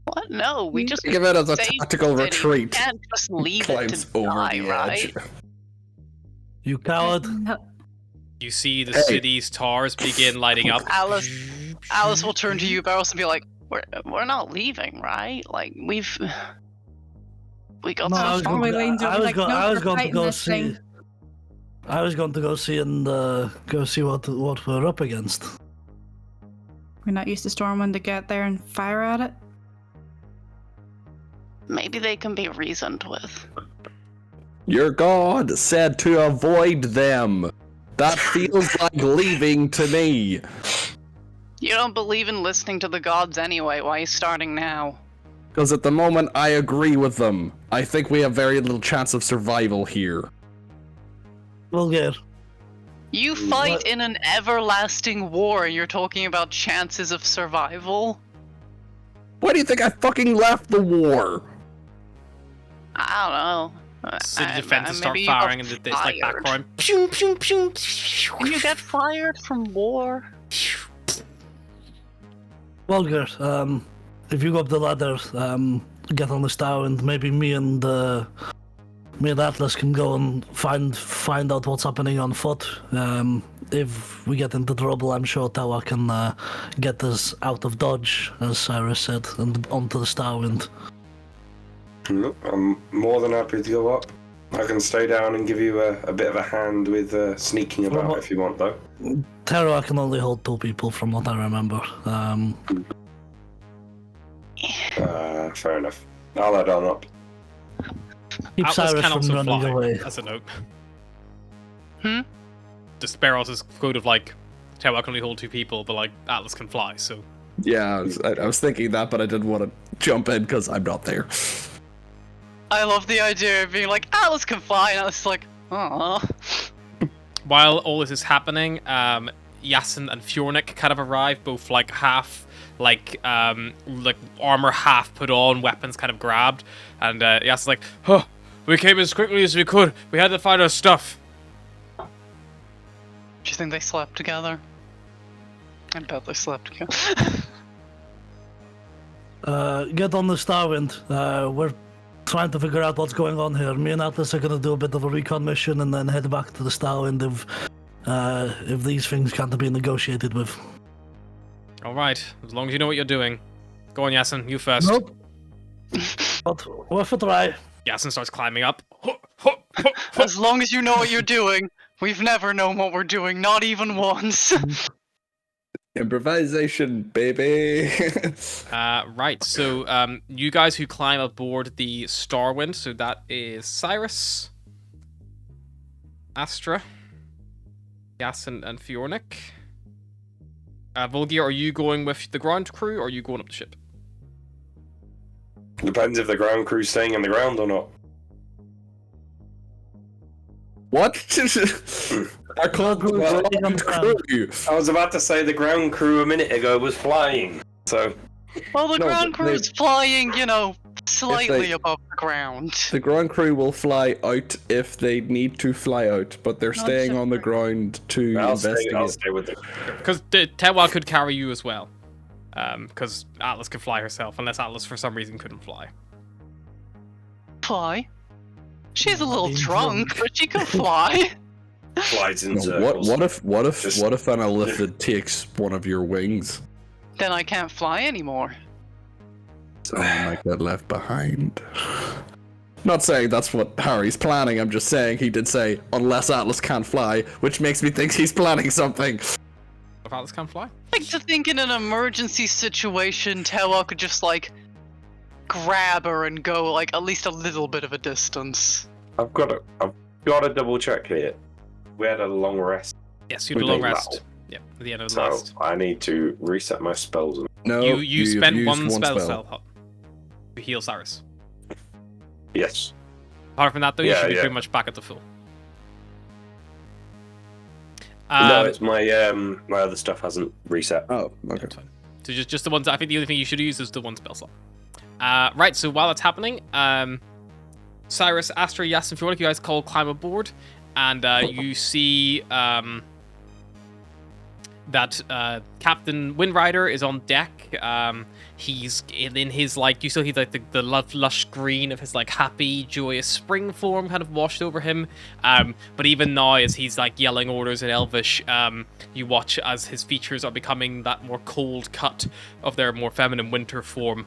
Speaker 2: What? No, we just
Speaker 3: Think of it as a
Speaker 2: saved
Speaker 3: tactical
Speaker 2: the city.
Speaker 3: retreat.
Speaker 2: We can't just leave it
Speaker 3: Climbs
Speaker 2: to
Speaker 3: over
Speaker 2: die,
Speaker 3: the
Speaker 2: right?
Speaker 3: edge.
Speaker 4: You coward.
Speaker 6: No,
Speaker 1: You see the
Speaker 3: Hey.
Speaker 1: city's towers begin lighting up.
Speaker 2: Alice will turn to you, Barros, and be like, "We're not leaving, right? Like we got
Speaker 4: No,
Speaker 2: some
Speaker 4: I was
Speaker 6: Probably
Speaker 4: going
Speaker 6: leans
Speaker 4: to,
Speaker 6: over
Speaker 4: I was
Speaker 6: like,
Speaker 4: go,
Speaker 6: "No,
Speaker 4: I was
Speaker 6: we're
Speaker 4: going to
Speaker 6: fighting
Speaker 4: go
Speaker 6: this
Speaker 4: see.
Speaker 6: thing."
Speaker 4: I was going to go see and go see what we're up against.
Speaker 6: We're not used to Stormwind to get there and fire at it.
Speaker 2: maybe they can be reasoned with."
Speaker 3: Your god said to avoid them. That feels like leaving to me.
Speaker 2: You don't believe in listening to the gods anyway. Why are you starting now?
Speaker 3: Because at the moment, I agree with them. I think we have very little chance of survival here.
Speaker 4: Vulgar.
Speaker 2: You fight
Speaker 4: What?
Speaker 2: in an everlasting war, and you're talking about chances of survival?
Speaker 3: Why do you think I fucking left the war?
Speaker 2: I don't know.
Speaker 1: City defenses start
Speaker 2: maybe you got
Speaker 1: firing in this like
Speaker 2: fired.
Speaker 1: background. Pew, pew, pew.
Speaker 2: You get fired from war?
Speaker 4: Vulgar. If you go up the ladder, get on the star, and maybe me and Atlas can go and find out what's happening on foot. If we get into trouble, I'm sure Tawa can get us out of Dodge, as Cyrus said, and onto the Starwind.
Speaker 5: I'm more than happy to go up. I can stay down and give you a bit of a hand with sneaking about
Speaker 4: Well,
Speaker 5: if you want, though.
Speaker 4: Terra can only hold 2 people, from what I remember.
Speaker 5: Fair enough. I'll add on up.
Speaker 4: Keep
Speaker 1: Atlas
Speaker 4: Cyrus
Speaker 1: can
Speaker 4: from
Speaker 1: also
Speaker 4: running
Speaker 1: fly.
Speaker 4: away.
Speaker 1: That's a note.
Speaker 2: Hmm?
Speaker 1: The Barros' quote of like, "Tell I can only hold 2 people," but like Atlas can fly. So
Speaker 3: Yeah, I was thinking that, but I didn't want to jump in because I'm not there.
Speaker 2: I love the idea of being like, Alice can fly, and I was like, oh.
Speaker 1: while all this is happening, Yasin and Fjornik kind of arrive, both like half like armor half put on, weapons kind of grabbed, and Yasin's like, "Huh, we came as quickly as we could. We had to find our stuff."
Speaker 2: Do you think they slept together? I bet they slept together.
Speaker 4: Get on the Starwind. We're trying to figure out what's going on here. Me and Atlas are going to do a bit of a recon mission and then head back to the Starwind if these things can't be negotiated with.
Speaker 1: All right, as long as you know what you're doing. Go on, Yasin, you first.
Speaker 4: Nope. But worth a try.
Speaker 1: Yasin starts climbing up.
Speaker 2: As long as you know what you're doing, we've never known what we're doing, not even once.
Speaker 3: Improvisation, baby.
Speaker 1: Right, so you guys who climb aboard the Starwind, so that is Cyrus, Astra, Yasin, and Fjornik. Volgir, are you going with the ground crew, or are you going up the ship?
Speaker 5: Depends if the ground crew's staying on the ground or not.
Speaker 3: What? I called the ground crew.
Speaker 5: I was about to say the ground crew a minute ago was flying, so...
Speaker 2: Well, the
Speaker 3: No,
Speaker 2: ground
Speaker 3: but
Speaker 2: crew's flying, slightly above the ground.
Speaker 3: The ground crew will fly out if they need to fly out, but they're
Speaker 6: Not
Speaker 3: staying
Speaker 6: ship
Speaker 3: on the
Speaker 6: crew.
Speaker 3: ground to
Speaker 5: I'll
Speaker 3: investigate.
Speaker 5: stay with it.
Speaker 1: Because Tewa could carry you as well. Because Atlas could fly herself, unless Atlas for some reason couldn't fly.
Speaker 2: Fly? She's a little
Speaker 4: Being
Speaker 2: drunk,
Speaker 4: drunk.
Speaker 2: but she can fly.
Speaker 5: Flies in
Speaker 3: No,
Speaker 5: circles.
Speaker 3: what if
Speaker 5: Just-
Speaker 3: what if an Elithid takes one of your wings?
Speaker 2: Then I can't fly anymore.
Speaker 3: So you might get left behind. Not saying that's what Harry's planning, I'm just saying he did say, unless Atlas can't fly, which makes me think he's planning something.
Speaker 1: If Atlas can't fly?
Speaker 2: I like to think in an emergency situation, Tewa could just, like, grab her and go, like, at least a little bit of a distance.
Speaker 5: I've got to double check here. We had a long rest.
Speaker 1: Yes, you had a long rest. Yeah, at the end of the
Speaker 5: So
Speaker 1: last.
Speaker 5: I need to reset my spells.
Speaker 3: No,
Speaker 1: You spent
Speaker 3: used
Speaker 1: one spell slot to heal Cyrus.
Speaker 5: Yes.
Speaker 1: Apart from that, though, you
Speaker 5: Yeah,
Speaker 1: should be
Speaker 5: yeah.
Speaker 1: pretty much back at the full.
Speaker 5: No, it's my my other stuff hasn't reset.
Speaker 3: Oh, okay.
Speaker 1: That's fine. So just the ones. I think the only thing you should use is the one spell slot. Right. So while that's happening, Cyrus, Astra, Yasin, if you want, you guys climb aboard, and you see that Captain Windrider is on deck. He's in his, like, you still see like the lush green of his, like, happy, joyous spring form kind of washed over him. But even now, as he's like yelling orders in Elvish, you watch as his features are becoming that more cold cut of their more feminine winter form.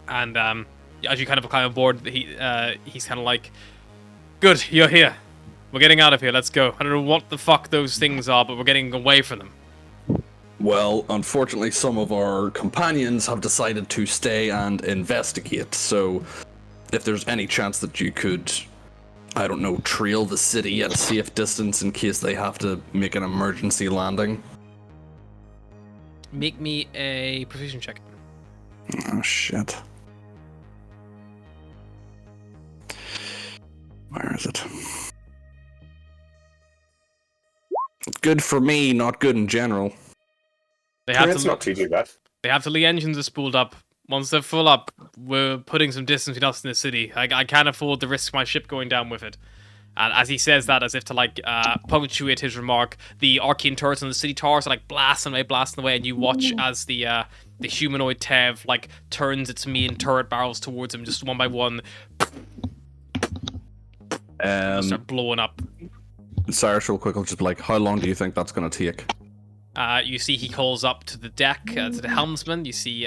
Speaker 1: And as you kind of climb aboard, he's kind of like, "Good, you're here. We're getting out of here. Let's go. I don't know what the fuck those things are, but we're getting away from them."
Speaker 3: Well, unfortunately, some of our companions have decided to stay and investigate, so if there's any chance that you could, I don't know, trail the city at a safe distance in case they have to make an emergency landing.
Speaker 1: Make me a precision check.
Speaker 3: Oh, shit. Where is it? Good for me, not good in general.
Speaker 1: They have
Speaker 5: It's not too bad.
Speaker 1: They have till the engines are spooled up. Once they're full up, we're putting some distance between us and the city. I can't afford to risk my ship going down with it. And as he says that, as if to, like, punctuate his remark, the arcane turrets on the city towers are, like, blasting away, and you watch as the humanoid Tev, like, turns its main turret barrels towards him, just one by one. Start blowing up.
Speaker 3: Cyrus, real quick, I'll just be like, how long do you think that's going to take?
Speaker 1: You see he calls up to the deck, to the helmsman. You see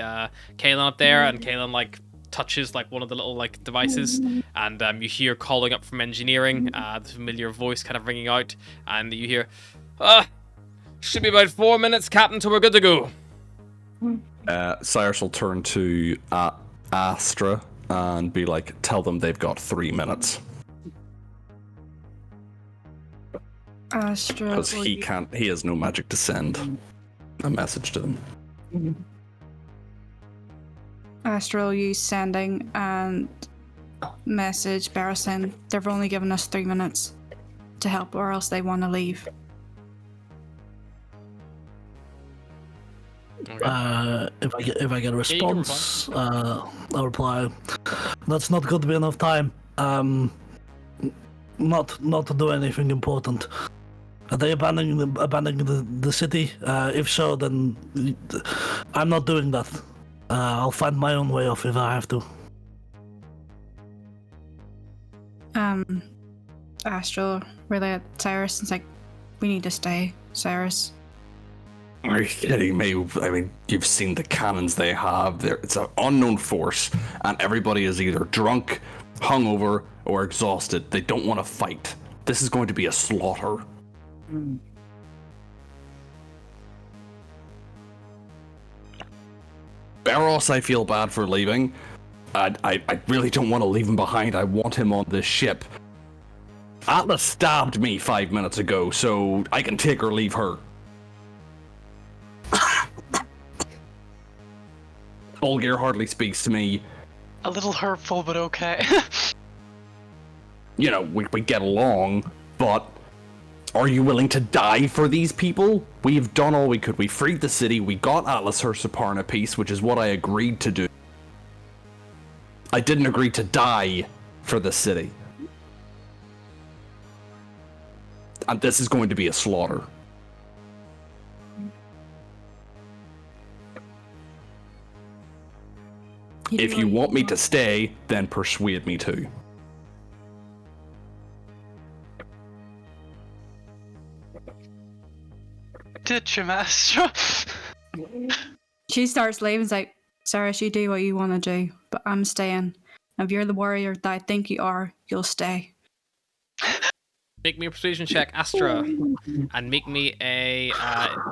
Speaker 1: Kaelin up there, and Kaelin, like, touches, like, one of the little, like, devices, and you hear calling up from engineering, the familiar voice kind of ringing out, and you hear, should be about 4 minutes, Captain, till we're good to go.
Speaker 3: Cyrus will turn to Astra and be like, tell them they've got 3 minutes.
Speaker 6: Astra.
Speaker 3: Because he has no magic to send a message to them.
Speaker 6: Astra will use sending and message Barrison. They've only given us 3 minutes to help, or else they want to leave.
Speaker 4: If I get a response, I'll reply. That's not going to be enough time. Not to do anything important. Are they abandoning the city? If so, then I'm not doing that. I'll find my own way off if I have to.
Speaker 6: Astral relay at Cyrus and it's like, we need to stay, Cyrus.
Speaker 3: Are you kidding me? I mean, you've seen the cannons they have. It's an unknown force, and everybody is either drunk, hungover, or exhausted. They don't want to fight. This is going to be a slaughter. Barros, I feel bad for leaving. I really don't want to leave him behind. I want him on this ship. Atlas stabbed me 5 minutes ago, so I can take or leave her. Olgir hardly speaks to me.
Speaker 2: A little hurtful, but okay.
Speaker 3: You know, we get along, but are you willing to die for these people? We've done all we could. We freed the city. We got Atlas her Suparna piece, which is what I agreed to do. I didn't agree to die for the city. And this is going to be a slaughter. If you want me to stay, then persuade me to.
Speaker 2: Ditch him, Astra.
Speaker 6: She starts leaving. It's like, Cyrus, you do what you want to do, but I'm staying. If you're the warrior that I think you are, you'll stay.
Speaker 1: Make me a persuasion check, Astra, and make me a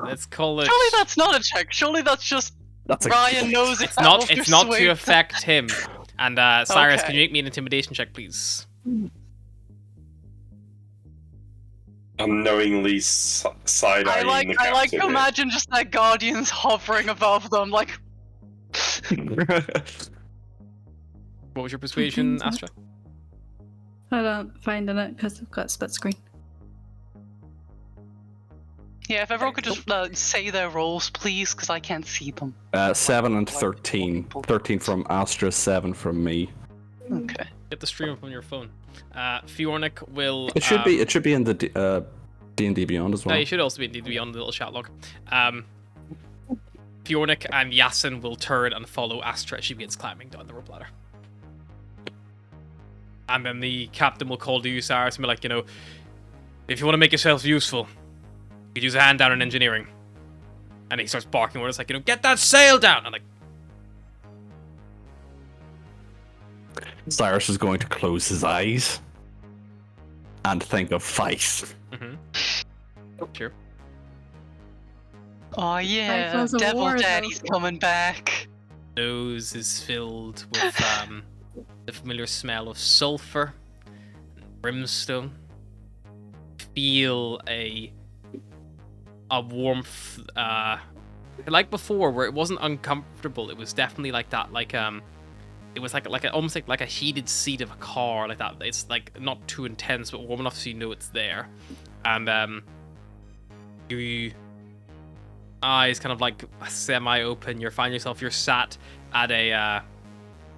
Speaker 1: let's call it.
Speaker 2: Surely that's not a check. Surely that's just
Speaker 3: That's a
Speaker 2: Ryan knows
Speaker 1: It's not.
Speaker 2: after
Speaker 1: It's not to
Speaker 2: swing.
Speaker 1: affect him. And Cyrus,
Speaker 2: Okay.
Speaker 1: can you make me an intimidation check, please?
Speaker 5: Unknowingly side-eyeing
Speaker 2: I
Speaker 5: the
Speaker 2: like to
Speaker 5: captain.
Speaker 2: imagine just that guardians hovering above them, like.
Speaker 1: What was your persuasion,
Speaker 6: Okay,
Speaker 1: Astra?
Speaker 6: I don't find it because I've got split screen.
Speaker 2: Yeah, if everyone could just say their rolls, please, because I can't see them.
Speaker 3: 7 and 13. 13 from Astra, 7 from me.
Speaker 2: Okay.
Speaker 1: Get the stream up on your phone. Fiornik will.
Speaker 3: It should be. It should be in the D&D Beyond as well.
Speaker 1: No, you should also be on the little chat log. Fiornik and Yasin will turn and follow Astra as she begins climbing down the rope ladder. And then the captain will call to you, Cyrus, and be like, if you want to make yourself useful, you could use a hand down in engineering. And he starts barking orders like, get that sail down! And like,
Speaker 3: Cyrus is going to close his eyes and think of Fife.
Speaker 1: sure.
Speaker 2: Oh yeah,
Speaker 6: Rifles of
Speaker 2: Devil
Speaker 6: War,
Speaker 2: Daddy's
Speaker 6: though.
Speaker 2: coming back.
Speaker 1: Nose is filled with the familiar smell of sulfur and brimstone. Feel a warmth, like before, where it wasn't uncomfortable. It was definitely like that, it was almost like a heated seat of a car, like that. It's like not too intense, but warm enough so you know it's there. And your eyes kind of like semi-open. You find yourself you're sat at a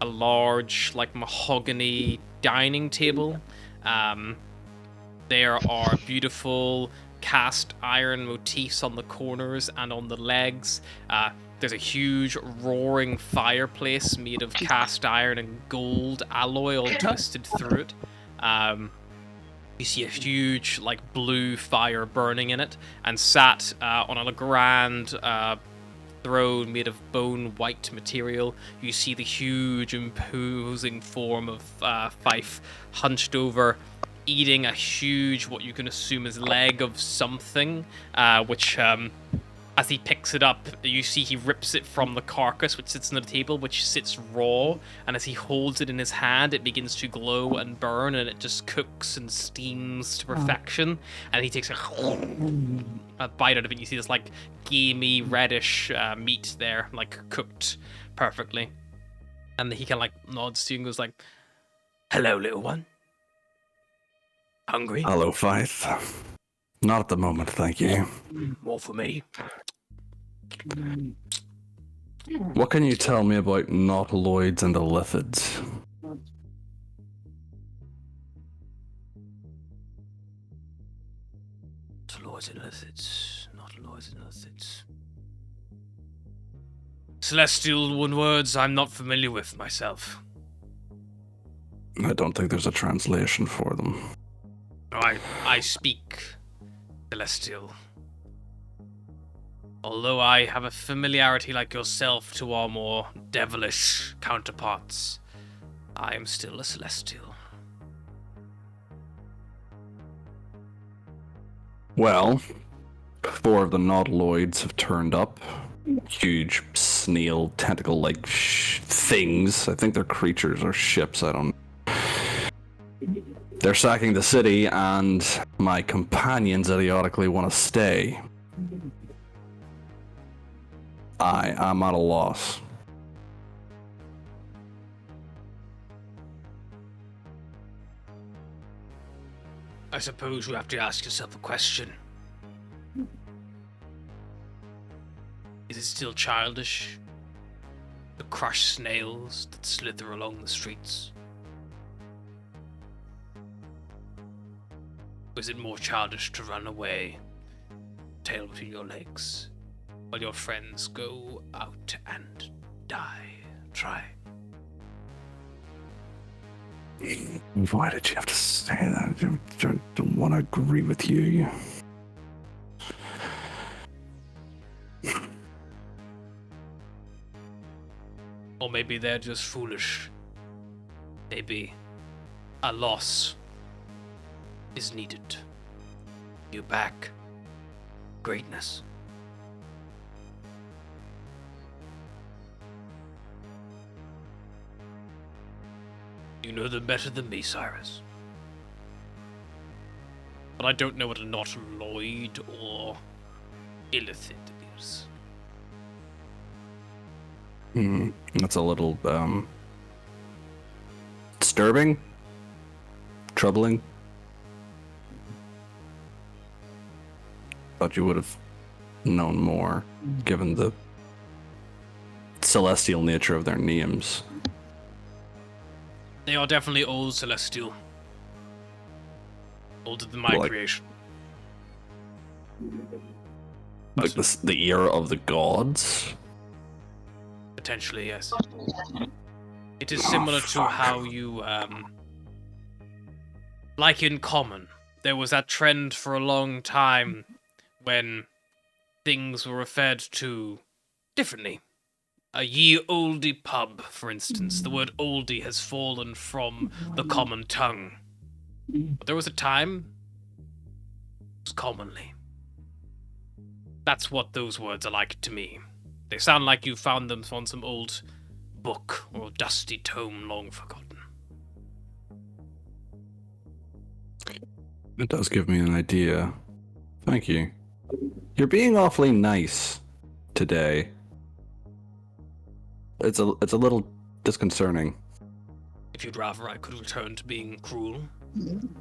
Speaker 1: large like mahogany dining table. There are beautiful cast iron motifs on the corners and on the legs. There's a huge roaring fireplace made of cast iron and gold alloy all twisted through it. You see a huge like blue fire burning in it, and sat on a grand throne made of bone white material. You see the huge imposing form of Fife hunched over, eating a huge, what you can assume is leg of something, which as he picks it up, you see he rips it from the carcass which sits on the table, which sits raw, and as he holds it in his hand, it begins to glow and burn, and it just cooks and steams to perfection. And he takes a bite out of it. You see this like gamey reddish meat there, like cooked perfectly. And he kind of like nods to you and goes like, "Hello, little one. Hungry?
Speaker 3: Hello, Fife. Not at the moment, thank you.
Speaker 1: More for me."
Speaker 3: What can you tell me about nautiloids and illithids?
Speaker 1: Nautiloids and illithids. Nautiloids and illithids. Celestial words I'm not familiar with myself.
Speaker 3: I don't think there's a translation for them.
Speaker 1: I speak Celestial. Although I have a familiarity like yourself to our more devilish counterparts, I am still a Celestial.
Speaker 3: Well, 4 of the nautiloids have turned up. Huge snail tentacle-like things. I think they're creatures or ships, I don't know. They're sacking the city, and my companions idiotically want to stay. I am at a loss.
Speaker 1: I suppose you have to ask yourself a question. Is it still childish to crush snails that slither along the streets? Or is it more childish to run away, tail between your legs, while your friends go out and die? Try.
Speaker 3: Why did you have to say that? I don't want to agree with you.
Speaker 1: Or maybe they're just foolish. maybe a loss is needed. You back greatness. You know them better than me, Cyrus. But I don't know what a nautiloid or illithid is.
Speaker 3: That's a little, disturbing? Troubling? Thought you would have known more, given the celestial nature of their names.
Speaker 1: They are definitely old celestial. Older than my
Speaker 3: Like-
Speaker 1: creation.
Speaker 3: Like the era of the gods?
Speaker 1: Potentially, yes. It is similar to how you, like in Common, there was that trend for a long time when things were referred to differently. A ye olde pub, for instance. The word oldie has fallen from the common tongue. But there was a time it was commonly. That's what those words are like to me. They sound like you found them on some old book or dusty tome long forgotten.
Speaker 3: It does give me an idea. Thank you. You're being awfully nice today. It's a little disconcerting.
Speaker 1: If you'd rather, I could return to being cruel.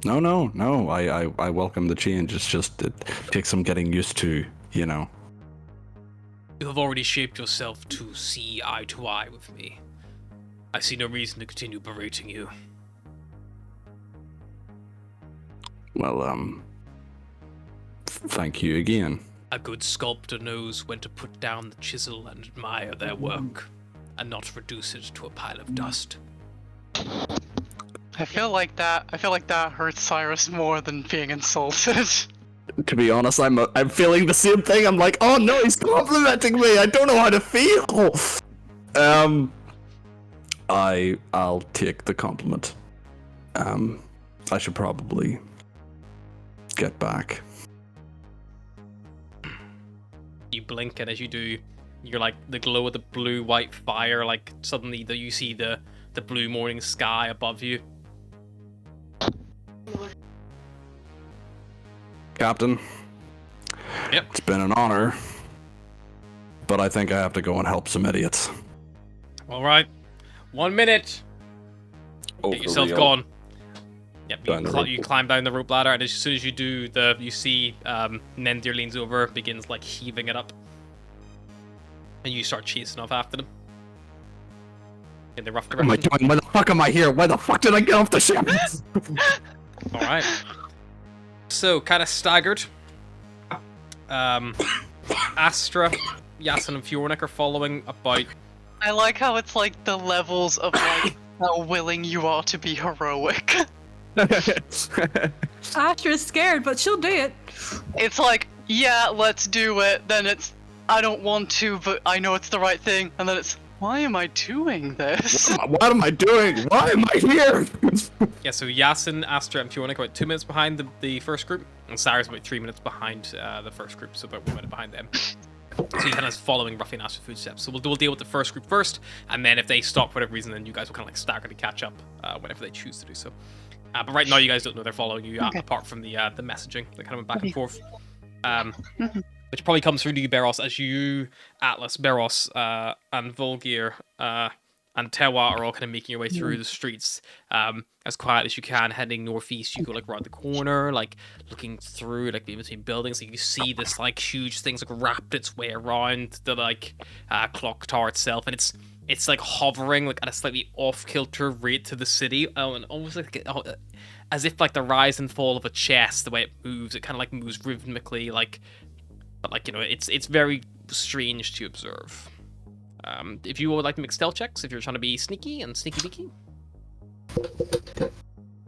Speaker 3: No. I welcome the change. It's just it takes some getting used to, you know.
Speaker 1: You have already shaped yourself to see eye to eye with me. I see no reason to continue berating you.
Speaker 3: Well, thank you again.
Speaker 1: A good sculptor knows when to put down the chisel and admire their work, and not reduce it to a pile of dust.
Speaker 2: I feel like that hurts Cyrus more than being insulted.
Speaker 3: To be honest, I'm feeling the same thing. I'm like, oh no, he's complimenting me. I don't know how to feel. I'll take the compliment. I should probably get back.
Speaker 1: You blink, and as you do, you're like the glow of the blue-white fire. Like suddenly, you see the blue morning sky above you.
Speaker 3: Captain.
Speaker 1: Yep.
Speaker 3: It's been an honor, but I think I have to go and help some idiots.
Speaker 1: All right, 1 minute.
Speaker 3: Over
Speaker 1: Get yourself
Speaker 3: real.
Speaker 1: gone. Yep,
Speaker 3: Down the rope.
Speaker 1: you climb down the rope ladder, and as soon as you do, you see Nendir leans over, begins like heaving it up, and you start chasing off after them. In the rough
Speaker 3: What am I
Speaker 1: direction.
Speaker 3: doing? Why the fuck am I here? Why the fuck did I get off the ship?
Speaker 1: All right. So, kind of staggered. Astra, Yasin, and Fjornik are following about.
Speaker 2: I like how it's like the levels of like how willing you are to be heroic.
Speaker 6: Astra's scared, but she'll do it.
Speaker 2: It's like, yeah, let's do it. Then it's, I don't want to, but I know it's the right thing. And then it's, why am I doing this?
Speaker 3: What am I doing? Why am I here?
Speaker 1: Yeah, so Yasin, Astra, and Fjornik about 2 minutes behind the first group, and Cyrus about 3 minutes behind the first group, so about 1 minute behind them. So he kind of following roughly in Astra's footsteps. So we'll deal with the first group first, and then if they stop for whatever reason, then you guys will kind of like stagger to catch up whenever they choose to do so. But right now, you guys don't know they're following you,
Speaker 2: Okay.
Speaker 1: apart from the messaging that kind of went back and forth. Which probably comes through to you, Beros, as you, Atlas, Beros, and Volgir, and Tewa are all kind of making your way through the streets as quiet as you can, heading northeast. You go like around the corner, like looking through like in between buildings. Like you see this like huge thing's like wrapped its way around the like clock tower itself, and it's like hovering like at a slightly off kilter rate to the city, and almost like as if like the rise and fall of a chess. The way it moves, it kind of like moves rhythmically, like. But like, you know, it's very strange to observe. If you would like to make stealth checks, if you're trying to be sneaky and sneaky beaky.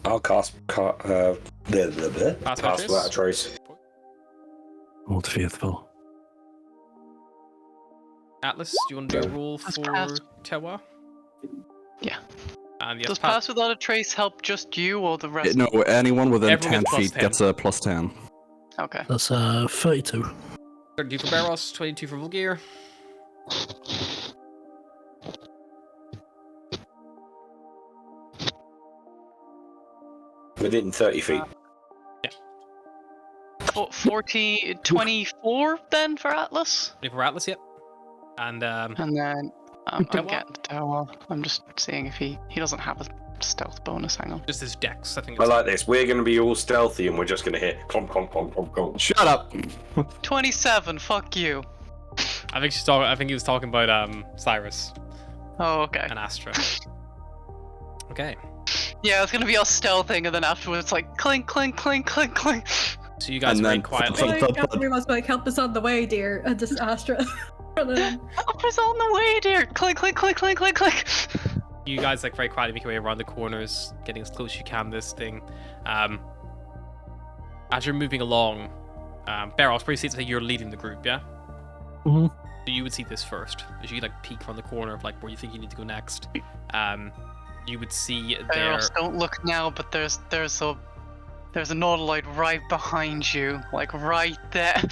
Speaker 5: I'll cast
Speaker 1: Pass
Speaker 5: without a trace.
Speaker 3: Old faithful.
Speaker 1: Atlas, do you want to do a roll
Speaker 2: That's
Speaker 1: for
Speaker 2: passed.
Speaker 1: Tewa?
Speaker 2: Yeah.
Speaker 1: And yes,
Speaker 2: Does Pass Without a Trace help just you or the rest?
Speaker 3: No, anyone within
Speaker 1: Everyone
Speaker 3: 10
Speaker 1: gets
Speaker 3: feet
Speaker 1: +10.
Speaker 3: gets a +10.
Speaker 2: Okay.
Speaker 4: That's 32.
Speaker 1: 32 for Barros, 22 for Vulgir.
Speaker 5: Within 30 feet.
Speaker 2: 24 then for Atlas?
Speaker 1: 20 for Atlas, yep. And
Speaker 2: And then I'm
Speaker 1: Tower?
Speaker 2: getting the tower. I'm just seeing if he doesn't have a stealth bonus. Hang on.
Speaker 1: just his dex, I think.
Speaker 5: I
Speaker 1: It's
Speaker 5: like this. We're going to be all stealthy and we're just going to hit clomp, clomp, clomp, clomp, clomp.
Speaker 3: Shut up!
Speaker 2: 27. Fuck you.
Speaker 1: I think she's talking. I think he was talking about Cyrus
Speaker 2: Oh, okay.
Speaker 1: and Astra. Okay.
Speaker 2: Yeah, it's gonna be us stealthing, and then afterwards, like clink, clink, clink, clink, clink.
Speaker 1: So you guys
Speaker 3: And
Speaker 1: very
Speaker 3: then-
Speaker 1: quietly.
Speaker 6: Like, everyone's like, help us on the way, dear. And just Astra.
Speaker 2: Help us on the way, dear. Clink, clink, clink, clink, clink, clink.
Speaker 1: You guys like very quietly make your way around the corners, getting as close as you can. This thing. As you're moving along, Barros, pretty safe to say you're leading the group, yeah.
Speaker 4: Mhm.
Speaker 1: So you would see this first, as you like peek around the corner of like where you think you need to go next. You would see there.
Speaker 2: Barros, don't look now, but there's a Nautiloid right behind you, like right there.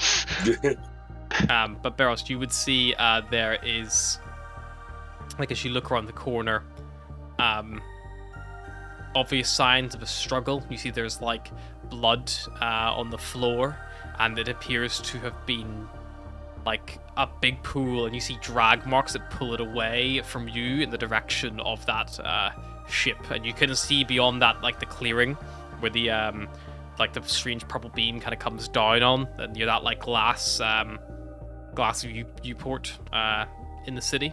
Speaker 1: But Barros, you would see there is, like as you look around the corner, obvious signs of a struggle. You see there's like blood on the floor, and it appears to have been like a big pool, and you see drag marks that pull it away from you in the direction of that ship, and you can see beyond that like the clearing where the like the strange purple beam kind of comes down on, and near that like glass viewport in the city.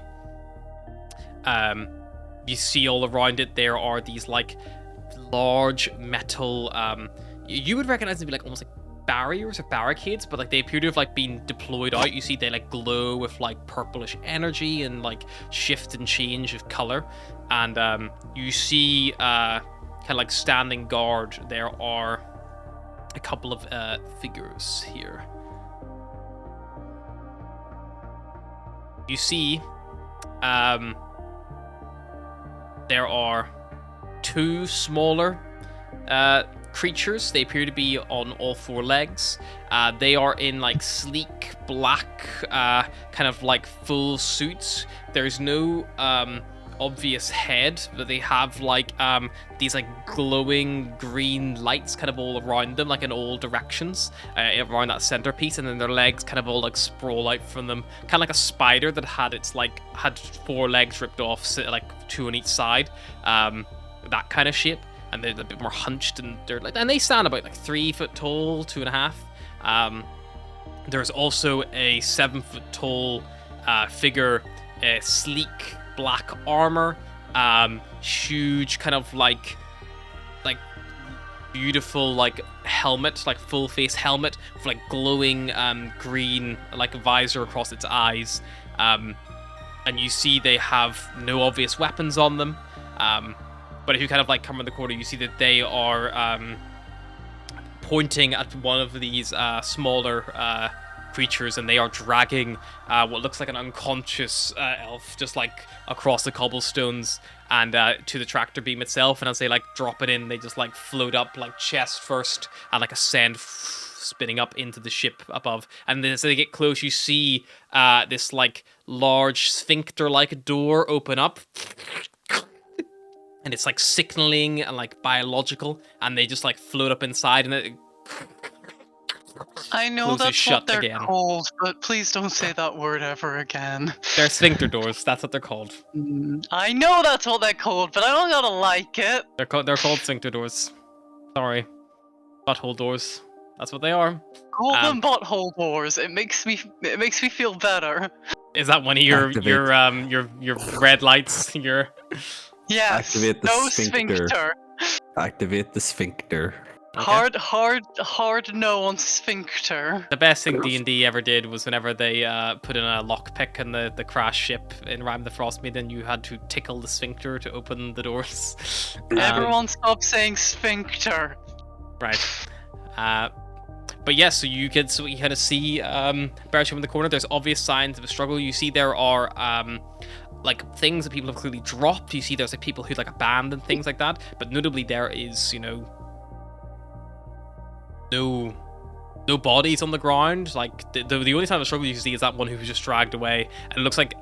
Speaker 1: You see all around it there are these like large metal you would recognize them to be like almost like barriers or barricades, but like they appear to have like been deployed out. You see they like glow with like purplish energy and like shift and change of color, and you see kind of like standing guard there are a couple of figures here. You see there are two smaller creatures. They appear to be on all four legs. They are in like sleek black kind of like full suits. There's no obvious head, but they have like these like glowing green lights kind of all around them, like in all directions around that centerpiece, and then their legs kind of all like sprawl out from them, kind of like a spider that had four legs ripped off, like two on each side, that kind of shape. And they're a bit more hunched, and they stand about like 3 foot tall, 2.5. There's also a 7 foot tall figure, sleek black armor, huge kind of like beautiful like helmet, like full face helmet with like glowing green like visor across its eyes, and you see they have no obvious weapons on them. But if you kind of like come around the corner, you see that they are pointing at one of these smaller creatures, and they are dragging what looks like an unconscious elf just like across the cobblestones and to the tractor beam itself. And as they like drop it in, they just like float up like chest first and like ascend spinning up into the ship above. And then as they get close, you see this like large sphincter-like door open up. And it's like signaling and like biological, and they just like float up inside, and it
Speaker 2: I know
Speaker 1: closes
Speaker 2: that's
Speaker 1: shut
Speaker 2: what they're
Speaker 1: again.
Speaker 2: called, but please don't say that word ever again.
Speaker 1: They're sphincter doors. That's what they're called.
Speaker 2: I know that's what they're called, but I don't gotta like it.
Speaker 1: They're called sphincter doors. Sorry, butthole doors. That's what they are.
Speaker 2: Call them butthole doors. It makes me feel better.
Speaker 1: Is that one of your red lights? Your
Speaker 2: Yes.
Speaker 3: Activate the
Speaker 2: no
Speaker 3: sphincter. Activate the sphincter.
Speaker 1: Okay.
Speaker 2: Hard no on sphincter.
Speaker 1: The best thing D&D ever did was whenever they put in a lockpick in the crash ship in Rime the Frostmaiden, you had to tickle the sphincter to open the doors.
Speaker 2: Everyone stop saying sphincter.
Speaker 1: Right. But yes, so you kind of see Barrett in the corner. There's obvious signs of a struggle. You see there are like things that people have clearly dropped. You see there's like people who like abandoned things like that, but notably there is, you know, no bodies on the ground. Like the only time of struggle you see is that one who was just dragged away, and it looks like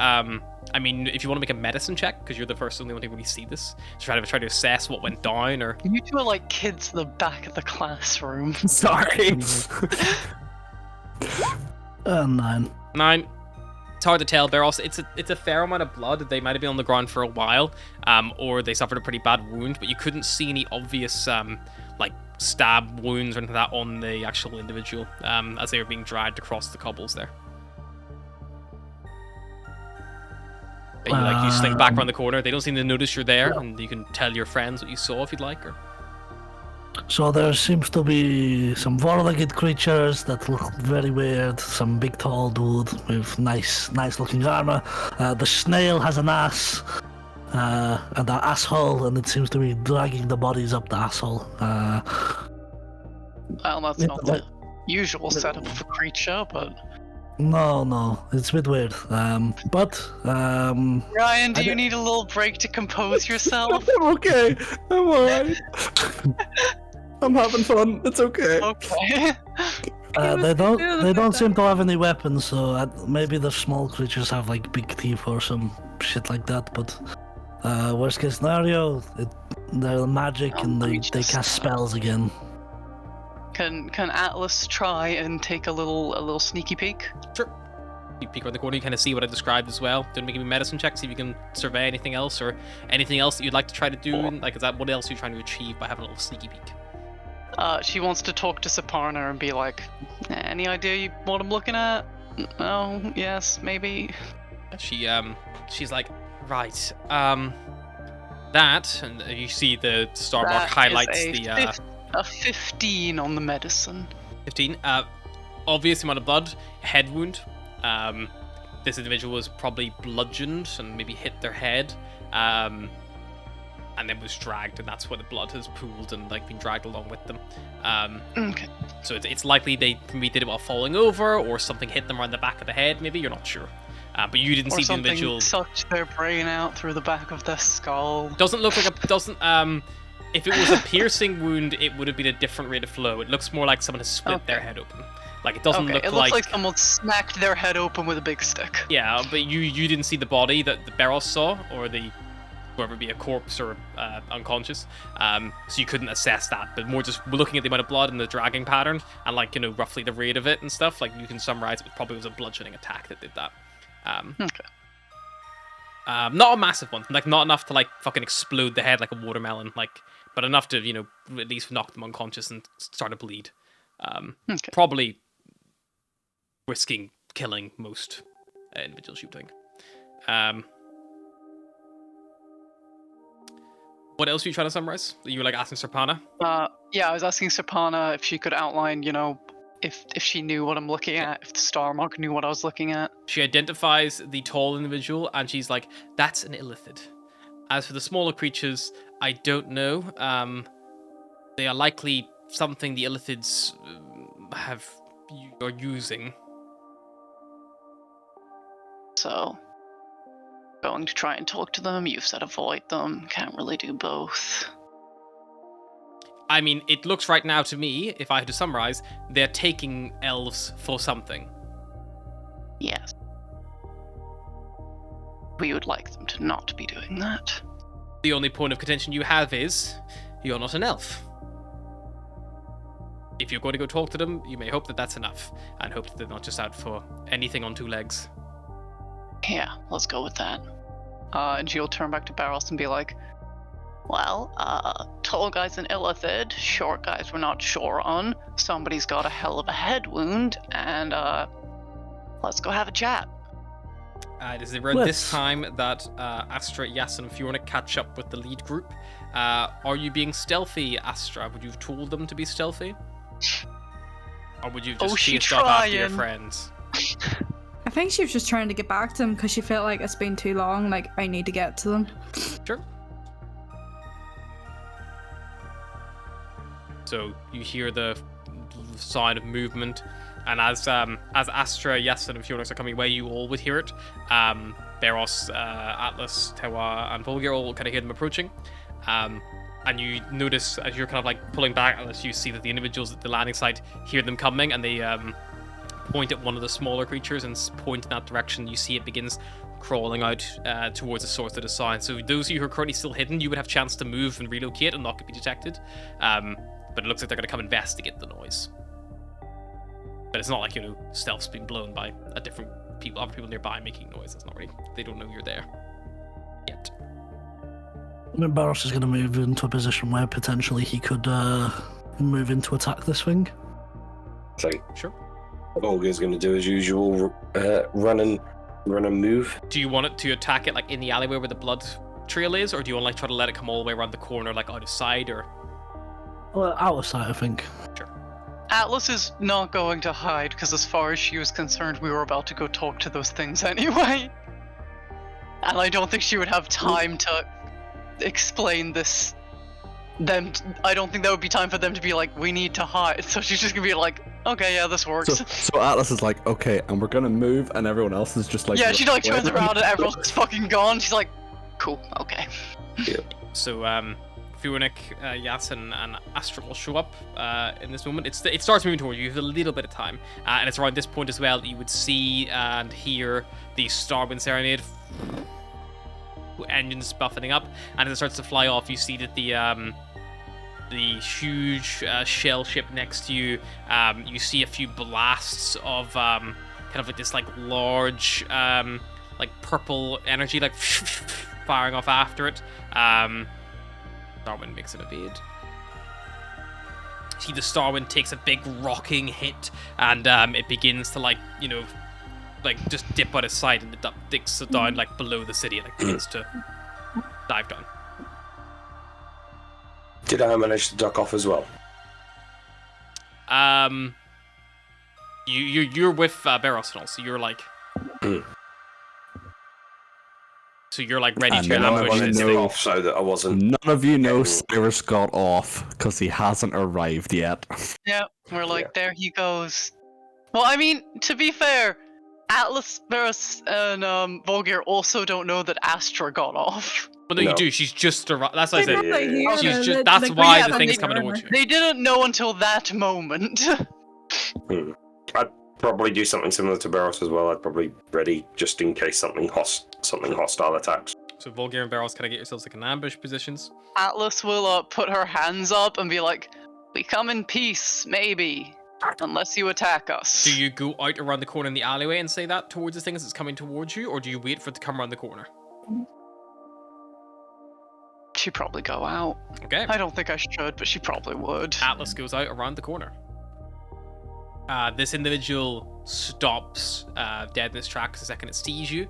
Speaker 1: I mean, if you want to make a medicine check, because you're the first and the only one who really see this, to try to assess what went down, or
Speaker 2: You two are like kids in the back of the classroom.
Speaker 3: Sorry.
Speaker 4: 9.
Speaker 1: 9. It's hard to tell. They're also it's a fair amount of blood. They might have been on the ground for a while, or they suffered a pretty bad wound, but you couldn't see any obvious like stab wounds or anything like that on the actual individual as they were being dragged across the cobbles there. But you slink back around the corner. They don't seem to notice you're there, and you can tell your friends what you saw if you'd like. Or
Speaker 4: So there seems to be some four-legged creatures that look very weird. Some big tall dude with nice looking armor. The snail has an ass and an asshole, and it seems to be dragging the bodies up the asshole.
Speaker 2: Well, that's not the usual setup of a creature, but...
Speaker 4: No, it's a bit weird.
Speaker 2: Ryan, do you need a little break to compose yourself?
Speaker 3: I'm okay. I'm alright. I'm having fun. It's okay.
Speaker 2: Okay.
Speaker 4: They don't seem to have any weapons, so maybe the small creatures have like big teeth or some shit like that. But worst case scenario, they're magic and they cast spells again.
Speaker 2: Can Atlas try and take a little sneaky peek?
Speaker 1: sure, you peek around the corner. You kind of see what I described as well. Don't make a medicine check. See if you can survey anything else or anything else that you'd like to try to do. Like, is that what else you're trying to achieve by having a little sneaky peek?
Speaker 2: She wants to talk to Saparna and be like, any idea what I'm looking at? No, yes, maybe.
Speaker 1: She's like, right, that, and you see the star mark
Speaker 2: That
Speaker 1: highlights
Speaker 2: is
Speaker 1: the
Speaker 2: a 15 on the medicine.
Speaker 1: 15. Obvious amount of blood, head wound. This individual was probably bludgeoned and maybe hit their head, and then was dragged, and that's where the blood has pooled and like been dragged along with them.
Speaker 2: Okay.
Speaker 1: So it's likely they maybe did it while falling over, or something hit them around the back of the head. Maybe you're not sure, but you didn't
Speaker 2: Or
Speaker 1: see the
Speaker 2: something
Speaker 1: individual.
Speaker 2: sucked their brain out through the back of their skull.
Speaker 1: Doesn't look like a doesn't. If it was a piercing wound, it would have been a different rate of flow. It looks more like someone has split their head open. Like it doesn't
Speaker 2: Okay,
Speaker 1: look
Speaker 2: it looks like someone smacked their head open with a big stick.
Speaker 1: Yeah, but you didn't see the body that the Barrows saw, or the whether it be a corpse or unconscious. So you couldn't assess that, but more just looking at the amount of blood and the dragging pattern and like, you know, roughly the rate of it and stuff. Like you can summarize it probably was a bludgeoning attack that did that.
Speaker 2: Okay.
Speaker 1: Not a massive one, like not enough to like fucking explode the head like a watermelon, like, but enough to, you know, at least knock them unconscious and start to bleed.
Speaker 2: Okay.
Speaker 1: Probably risking killing most individuals, you think. What else are you trying to summarize? You were like asking Serpana?
Speaker 2: Yeah, I was asking Saparna if she could outline, you know, if she knew what I'm looking at, if the star mark knew what I was looking at.
Speaker 1: She identifies the tall individual, and she's like, that's an illithid. As for the smaller creatures, I don't know. They are likely something the illithids are using.
Speaker 2: So, going to try and talk to them. You've said avoid them. Can't really do both.
Speaker 1: I mean, it looks right now to me, if I had to summarize, they're taking elves for something.
Speaker 2: Yes. We would like them to not be doing that.
Speaker 1: The only point of contention you have is, you're not an elf. If you're going to go talk to them, you may hope that that's enough, and hope that they're not just out for anything on two legs.
Speaker 2: Yeah, let's go with that. And she'll turn back to Barros and be like, well, tall guy's an illithid, short guys we're not sure on, somebody's got a hell of a head wound, and let's go have a chat.
Speaker 1: It is around this time that Astra, Yasin, if you want to catch up with the lead group, are you being stealthy, Astra? Would you have told them to be stealthy? Or would you have just chased off after your friends?
Speaker 6: I think she was just trying to get back to them because she felt like it's been too long, like, I need to get to them.
Speaker 1: Sure. So you hear the sound of movement. And as Astra, Yes, and Phoenix are coming away, you all would hear it. Beros, Atlas, Tewa, and Volgir all kind of hear them approaching. And you notice as you're kind of like pulling back, Atlas, you see that the individuals at the landing site hear them coming, and they point at one of the smaller creatures and point in that direction. You see it begins crawling out towards the source of the sound. So those of you who are currently still hidden, you would have a chance to move and relocate and not be detected. But it looks like they're going to come investigate the noise. But it's not like, stealth's been blown by other people nearby making noise. It's not really, they don't know you're there yet.
Speaker 4: I mean, Barros is going to move into a position where potentially he could move in to attack this thing.
Speaker 5: So,
Speaker 1: Sure.
Speaker 5: Volga's going to do his usual run and move.
Speaker 1: Do you want it to attack it like in the alleyway where the blood trail is, or do you want to like try to let it come all the way around the corner, like out of sight, or?
Speaker 4: Well, out of sight, I think.
Speaker 1: Sure.
Speaker 2: Atlas is not going to hide because, as far as she was concerned, we were about to go talk to those things anyway. And I don't think she would have time to explain this. I don't think that would be time for them to be like, we need to hide. So she's just gonna be like, okay, yeah, this works.
Speaker 3: So Atlas is like, okay, and we're gonna move, and everyone else is just like,
Speaker 2: yeah, she like turns around and everyone's fucking gone. She's like, cool, okay.
Speaker 5: Yeah.
Speaker 1: So Fuanik, Yasin, and Astra will show up in this moment. It starts moving towards you. You have a little bit of time, and it's around this point as well that you would see and hear the Starwind Serenade engines buffeting up, and as it starts to fly off, you see that the huge shell ship next to you, you see a few blasts of kind of like this like large like purple energy like firing off after it. Starwind makes it evade. See the Starwind takes a big rocking hit, and it begins to like just dip out of sight, and it digs down like below the city, and like begins to dive down.
Speaker 5: Did I manage to duck off as well?
Speaker 1: You're with Beros and all, so you're like, so you're like ready to
Speaker 3: push
Speaker 5: it off so that I wasn't.
Speaker 3: None of you know Cyrus got off because he hasn't arrived yet.
Speaker 2: Yeah, we're like, there he goes. Well, I mean, to be fair, Atlas, Beros, and Volgir also don't know that Astra got off.
Speaker 1: Well, no, you do. She's just arrived. That's what I said. She's just.
Speaker 6: Like,
Speaker 1: That's why the thing's coming towards you.
Speaker 2: They didn't know until that moment.
Speaker 5: I'd probably do something similar to Barros as well. I'd probably ready just in case something hostile attacks.
Speaker 1: So Volgir and Beros kind of get yourselves like in ambush positions.
Speaker 2: Atlas will put her hands up and be like, "We come in peace, maybe, unless you attack us."
Speaker 1: Do you go out around the corner in the alleyway and say that towards the thing as it's coming towards you, or do you wait for it to come around the corner?
Speaker 2: She'd probably go out.
Speaker 1: Okay.
Speaker 2: I don't think I should, but she probably would.
Speaker 1: Atlas goes out around the corner. This individual stops dead in his tracks the second it sees you.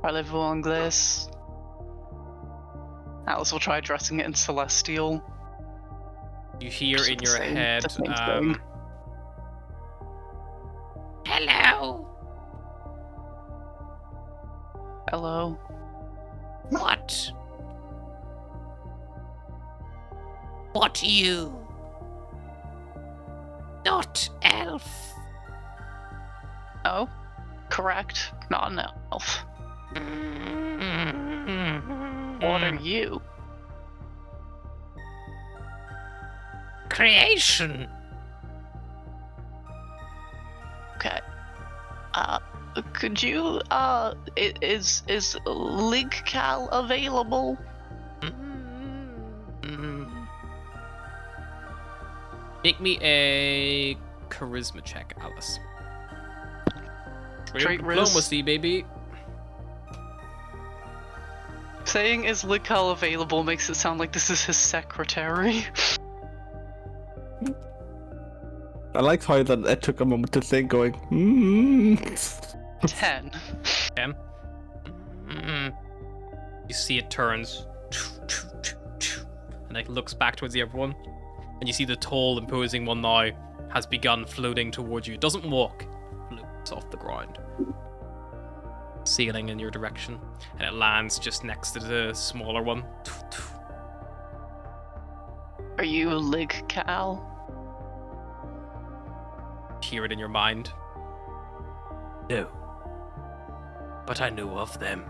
Speaker 2: Parlez-vous anglais? Atlas will try addressing it in Celestial.
Speaker 1: You hear in your
Speaker 2: Same.
Speaker 1: head,
Speaker 2: That's the same.
Speaker 7: Hello.
Speaker 2: Hello.
Speaker 7: What? What you? Not elf.
Speaker 2: Oh, correct. Not an elf. What are you?
Speaker 7: Creation.
Speaker 2: Okay. Could you, is Ligcal available?
Speaker 1: Make me a charisma check, Alice.
Speaker 2: Trait risk.
Speaker 1: Diplomacy, baby.
Speaker 2: Saying is Ligcal available makes it sound like this is his secretary.
Speaker 3: I liked how that it took a moment to think, going,
Speaker 2: 10.
Speaker 1: 10. You see it turns and like looks back towards the other one, and you see the tall, imposing one now has begun floating towards you. It doesn't walk, floats off the ground, sailing in your direction, and it lands just next to the smaller one.
Speaker 2: Are you Lig Cal?
Speaker 1: Hear it in your mind. No. But I know of them.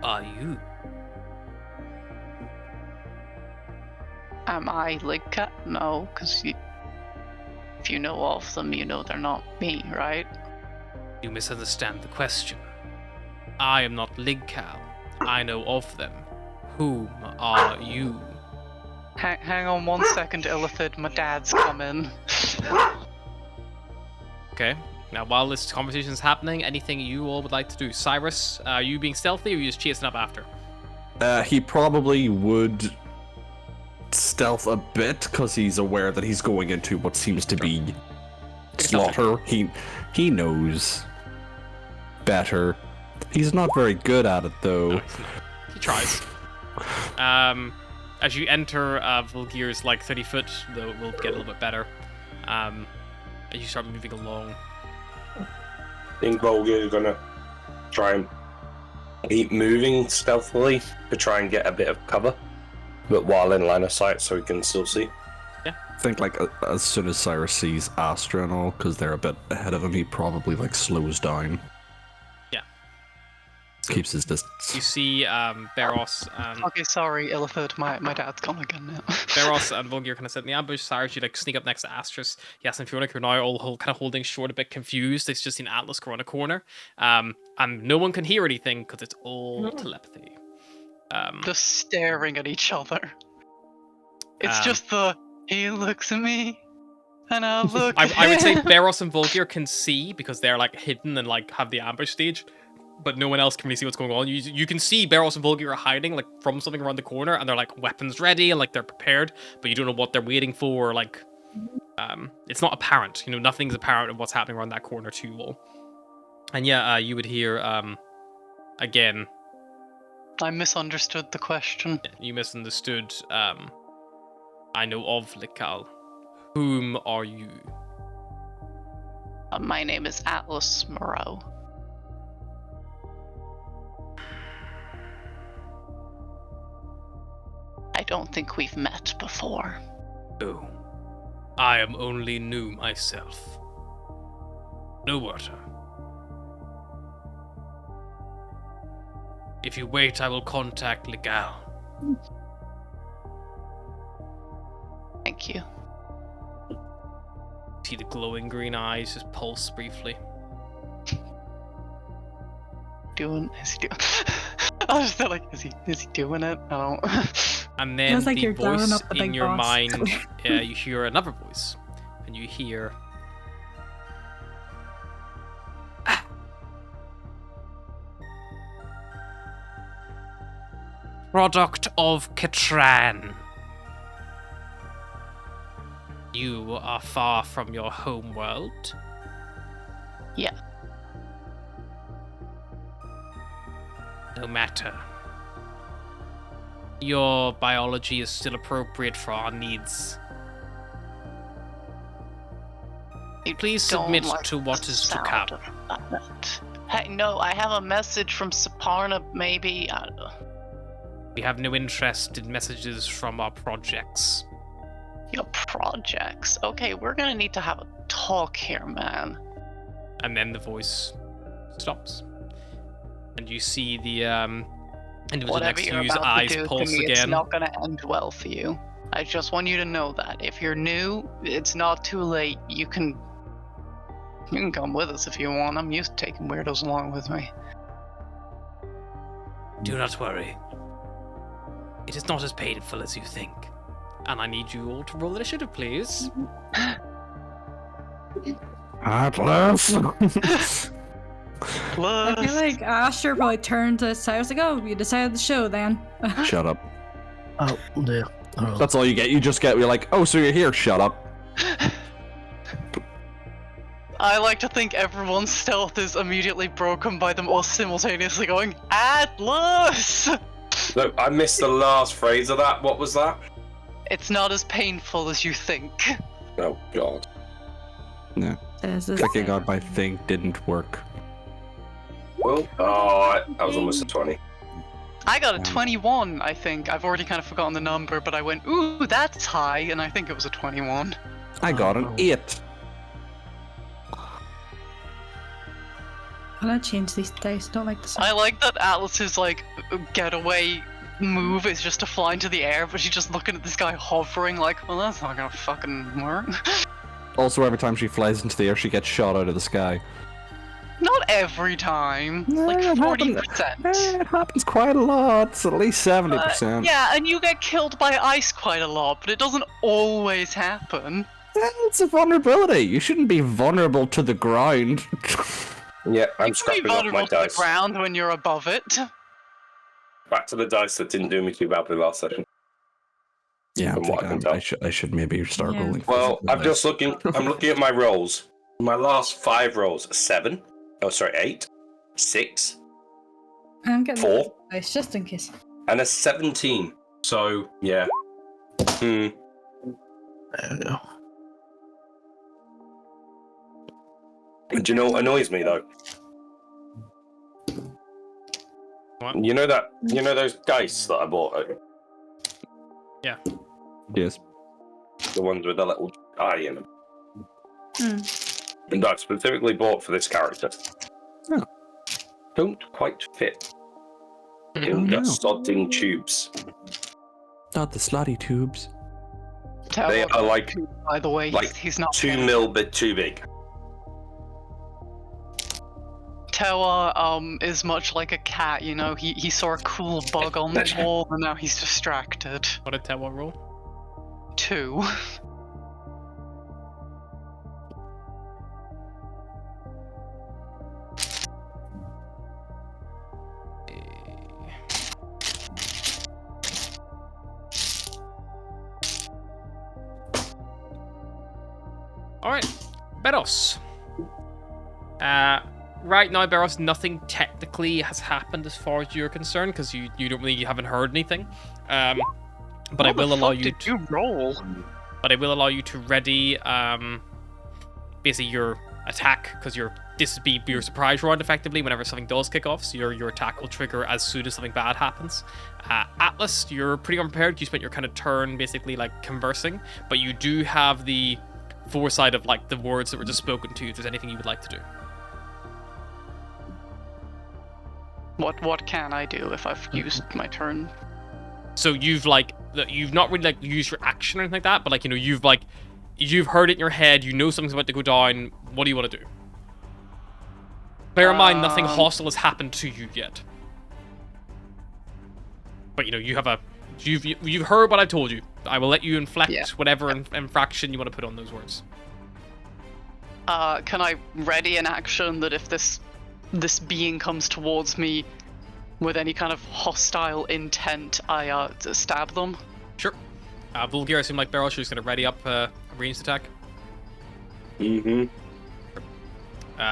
Speaker 1: Are you?
Speaker 2: Am I Lig Cal? No, because if you know of them, you know they're not me, right?
Speaker 1: You misunderstand the question. I am not Ligcal. I know of them. Whom are you?
Speaker 2: Hang on 1 second, Illithid. My dad's coming.
Speaker 1: Okay. Now, while this conversation is happening, anything you all would like to do? Cyrus, are you being stealthy or are you just chasing up after?
Speaker 3: He probably would stealth a bit because he's aware that he's going into what seems to be slaughter. He knows better. He's not very good at it though.
Speaker 1: No, he's not. He tries. As you enter Volgir's like 30 foot, though it will get a little bit better. As you start moving along.
Speaker 5: I think Volgir is gonna try and keep moving stealthily to try and get a bit of cover, but while in line of sight so he can still see.
Speaker 3: I think like as soon as Cyrus sees Astra and all, because they're a bit ahead of him, he probably like slows down.
Speaker 1: Yeah.
Speaker 3: Keeps his distance.
Speaker 1: You see Beros and
Speaker 2: Okay, sorry, Illithid. My dad's coming again now.
Speaker 1: Beros and Volgir kind of sit in the ambush. Cyrus, you like sneak up next to Astris. Yes, and Fiona are now all kind of holding short, a bit confused. They've just seen Atlas go around a corner. And no one can hear anything because it's all telepathy.
Speaker 2: Just staring at each other. It's just he looks at me, and I look at
Speaker 1: I would say
Speaker 2: him.
Speaker 1: Beros and Volgir can see because they're like hidden and like have the ambush stage, but no one else can really see what's going on. You can see Beros and Volgir are hiding like from something around the corner, and they're like weapons ready and like they're prepared, but you don't know what they're waiting for. Like, it's not apparent. You know, nothing's apparent of what's happening around that corner to you all. And yeah, you would hear again.
Speaker 2: I misunderstood the question.
Speaker 1: You misunderstood. I know of Likal. Whom are you?
Speaker 2: My name is Atlas Moreau. I don't think we've met before.
Speaker 1: Oh, I am only new myself. No water. If you wait, I will contact Legal.
Speaker 2: Thank you.
Speaker 1: See the glowing green eyes just pulse briefly.
Speaker 2: Is he doing? I was just like, is he doing it? I don't.
Speaker 1: And then
Speaker 6: Feels like
Speaker 1: the
Speaker 6: you're blowing
Speaker 1: voice
Speaker 6: up the
Speaker 1: in
Speaker 6: big
Speaker 1: your
Speaker 6: boss.
Speaker 1: mind, you hear another voice, and you hear. Product of Katran. You are far from your home world.
Speaker 2: Yeah.
Speaker 1: No matter. Your biology is still appropriate for our needs.
Speaker 2: You
Speaker 1: Please
Speaker 2: don't
Speaker 1: submit
Speaker 2: like
Speaker 1: to what
Speaker 2: the
Speaker 1: is to
Speaker 2: sound
Speaker 1: come.
Speaker 2: of that. Hey, no, I have a message from Saparna, maybe.
Speaker 1: We have no interest in messages from our projects.
Speaker 2: Your projects. Okay, we're gonna need to have a talk here, man.
Speaker 1: And then the voice stops. And you see the individual
Speaker 2: Whatever
Speaker 1: next to
Speaker 2: you're
Speaker 1: you's
Speaker 2: about
Speaker 1: eyes
Speaker 2: to do to
Speaker 1: pulse
Speaker 2: me, it's
Speaker 1: again.
Speaker 2: not gonna end well for you. I just want you to know that. If you're new, it's not too late. You can come with us if you want. I'm used to taking weirdos along with me.
Speaker 1: Do not worry. It is not as painful as you think. And I need you all to roll initiative, please.
Speaker 3: Atlas.
Speaker 6: I feel like Asher probably turned to Cyrus like, oh, you decided the show then.
Speaker 3: Shut up.
Speaker 4: Oh, dear. Oh.
Speaker 3: That's all you get. You're like, oh, so you're here. Shut up.
Speaker 2: I like to think everyone's stealth is immediately broken by them all simultaneously going, Atlas!
Speaker 5: Look, I missed the last phrase of that. What was that?
Speaker 2: It's not as painful as you think.
Speaker 5: Oh, God.
Speaker 3: Yeah. Clicking on my thing didn't work.
Speaker 5: Well, oh, that was almost a 20.
Speaker 2: I got a 21, I think. I've already kind of forgotten the number, but I went, ooh, that's high, and I think it was a 21.
Speaker 3: I got an 8.
Speaker 6: I'm gonna change these dice. Don't like the sound.
Speaker 2: I like that Atlas's, like, getaway move is just to fly into the air, but she's just looking at this guy hovering like, well, that's not gonna fucking work.
Speaker 3: Also, every time she flies into the air, she gets shot out of the sky.
Speaker 2: Not every time. Like
Speaker 3: it
Speaker 2: 40%.
Speaker 3: It happens quite a lot. It's at least 70%.
Speaker 2: Yeah, and you get killed by ice quite a lot, but it doesn't always happen.
Speaker 3: It's a vulnerability. You shouldn't be vulnerable to the ground.
Speaker 5: Yeah, I'm
Speaker 2: You can be
Speaker 5: scrapping off
Speaker 2: vulnerable
Speaker 5: my
Speaker 2: to the
Speaker 5: dice.
Speaker 2: ground when you're above it.
Speaker 5: Back to the dice that didn't do me too badly last session.
Speaker 3: Yeah,
Speaker 5: From what I can tell.
Speaker 3: I should maybe start
Speaker 6: Yeah.
Speaker 3: rolling.
Speaker 5: Well,
Speaker 3: physical
Speaker 5: I'm
Speaker 3: dice.
Speaker 5: just looking. I'm looking at my rolls. My last 5 rolls: 7. Oh, sorry, 8, 6,
Speaker 6: I'm getting
Speaker 5: 4,
Speaker 6: dice just in case.
Speaker 5: and a 17. So yeah.
Speaker 4: There we go.
Speaker 5: Do you know what annoys me though?
Speaker 1: What?
Speaker 5: You know those dice that I bought?
Speaker 3: Yes.
Speaker 5: The ones with the little eye in them.
Speaker 6: Hmm.
Speaker 5: And I specifically bought for this character.
Speaker 3: Oh.
Speaker 5: Don't quite fit
Speaker 3: Oh,
Speaker 5: in the
Speaker 3: no.
Speaker 5: sodding tubes.
Speaker 3: Not the slotty tubes.
Speaker 5: They are like
Speaker 2: By the way,
Speaker 5: like
Speaker 2: he's not
Speaker 5: 2 mil bit too big.
Speaker 2: Tewa is much like a cat, you know. He saw a cool bug on the wall and now he's distracted.
Speaker 1: What did Tewa roll?
Speaker 2: 2.
Speaker 1: Alright, Beros. Right now, Beros, nothing technically has happened as far as you're concerned, because you haven't heard anything. But I will allow you to
Speaker 2: roll.
Speaker 1: But I will allow you to ready basically your attack, because this would be your surprise round effectively whenever something does kick off, so your attack will trigger as soon as something bad happens. Atlas, you're pretty unprepared. You spent your kind of turn basically like conversing, but you do have the foresight of like the words that were just spoken to you if there's anything you would like to do.
Speaker 2: What can I do if I've used my turn?
Speaker 1: So you've not really like used your action or anything like that, but like, you know, you've heard it in your head, you know something's about to go down. What do you want to do? Bear in mind, nothing hostile has happened to you yet. But you know, you've heard what I've told you. I will let you inflect whatever infraction you want to put on those words.
Speaker 2: Can I ready an action that if this being comes towards me with any kind of hostile intent, I stab them?
Speaker 1: Sure. Vulgar, I assume like Beryl, she's going to ready up a ranged attack.
Speaker 5: Mm-hmm.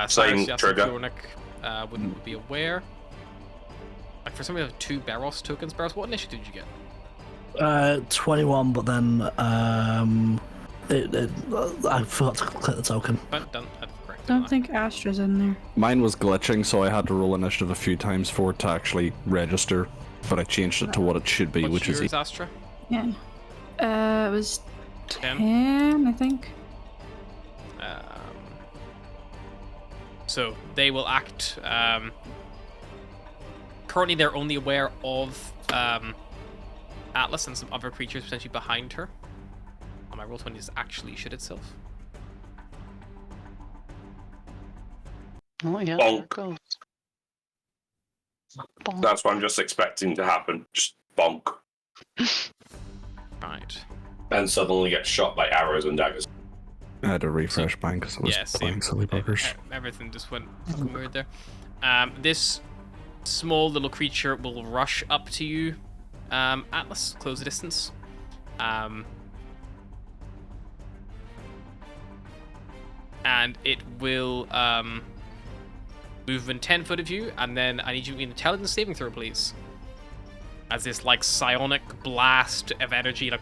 Speaker 1: Same
Speaker 5: trigger.
Speaker 1: Wouldn't be aware. Like for some reason, 2 Beros tokens. Beros, what initiative did you get?
Speaker 4: 21, but then I forgot to click the token.
Speaker 1: But done. Correct.
Speaker 6: Don't think Astra's in there.
Speaker 3: Mine was glitching, so I had to roll initiative a few times for it to actually register. But I changed it to what it should be,
Speaker 1: What's
Speaker 3: which is
Speaker 1: yours, Astra?
Speaker 6: Yeah. It was
Speaker 1: 10.
Speaker 6: 10, I think.
Speaker 1: So they will act. Currently, they're only aware of Atlas and some other creatures potentially behind her. My roll 20 is actually shit itself.
Speaker 2: Oh yeah,
Speaker 5: Bonk.
Speaker 2: there it goes. Bonk.
Speaker 5: That's what I'm just expecting to happen. Just bonk.
Speaker 1: Right.
Speaker 5: And suddenly get shot by arrows and daggers.
Speaker 3: I had to refresh mine because I was
Speaker 1: Yeah,
Speaker 3: playing silly buggers.
Speaker 1: Everything just went fucking weird there. This small little creature will rush up to you, Atlas, close the distance. And it will move within 10 foot of you, and then I need you to make an intelligence saving throw, please. As this like psionic blast of energy like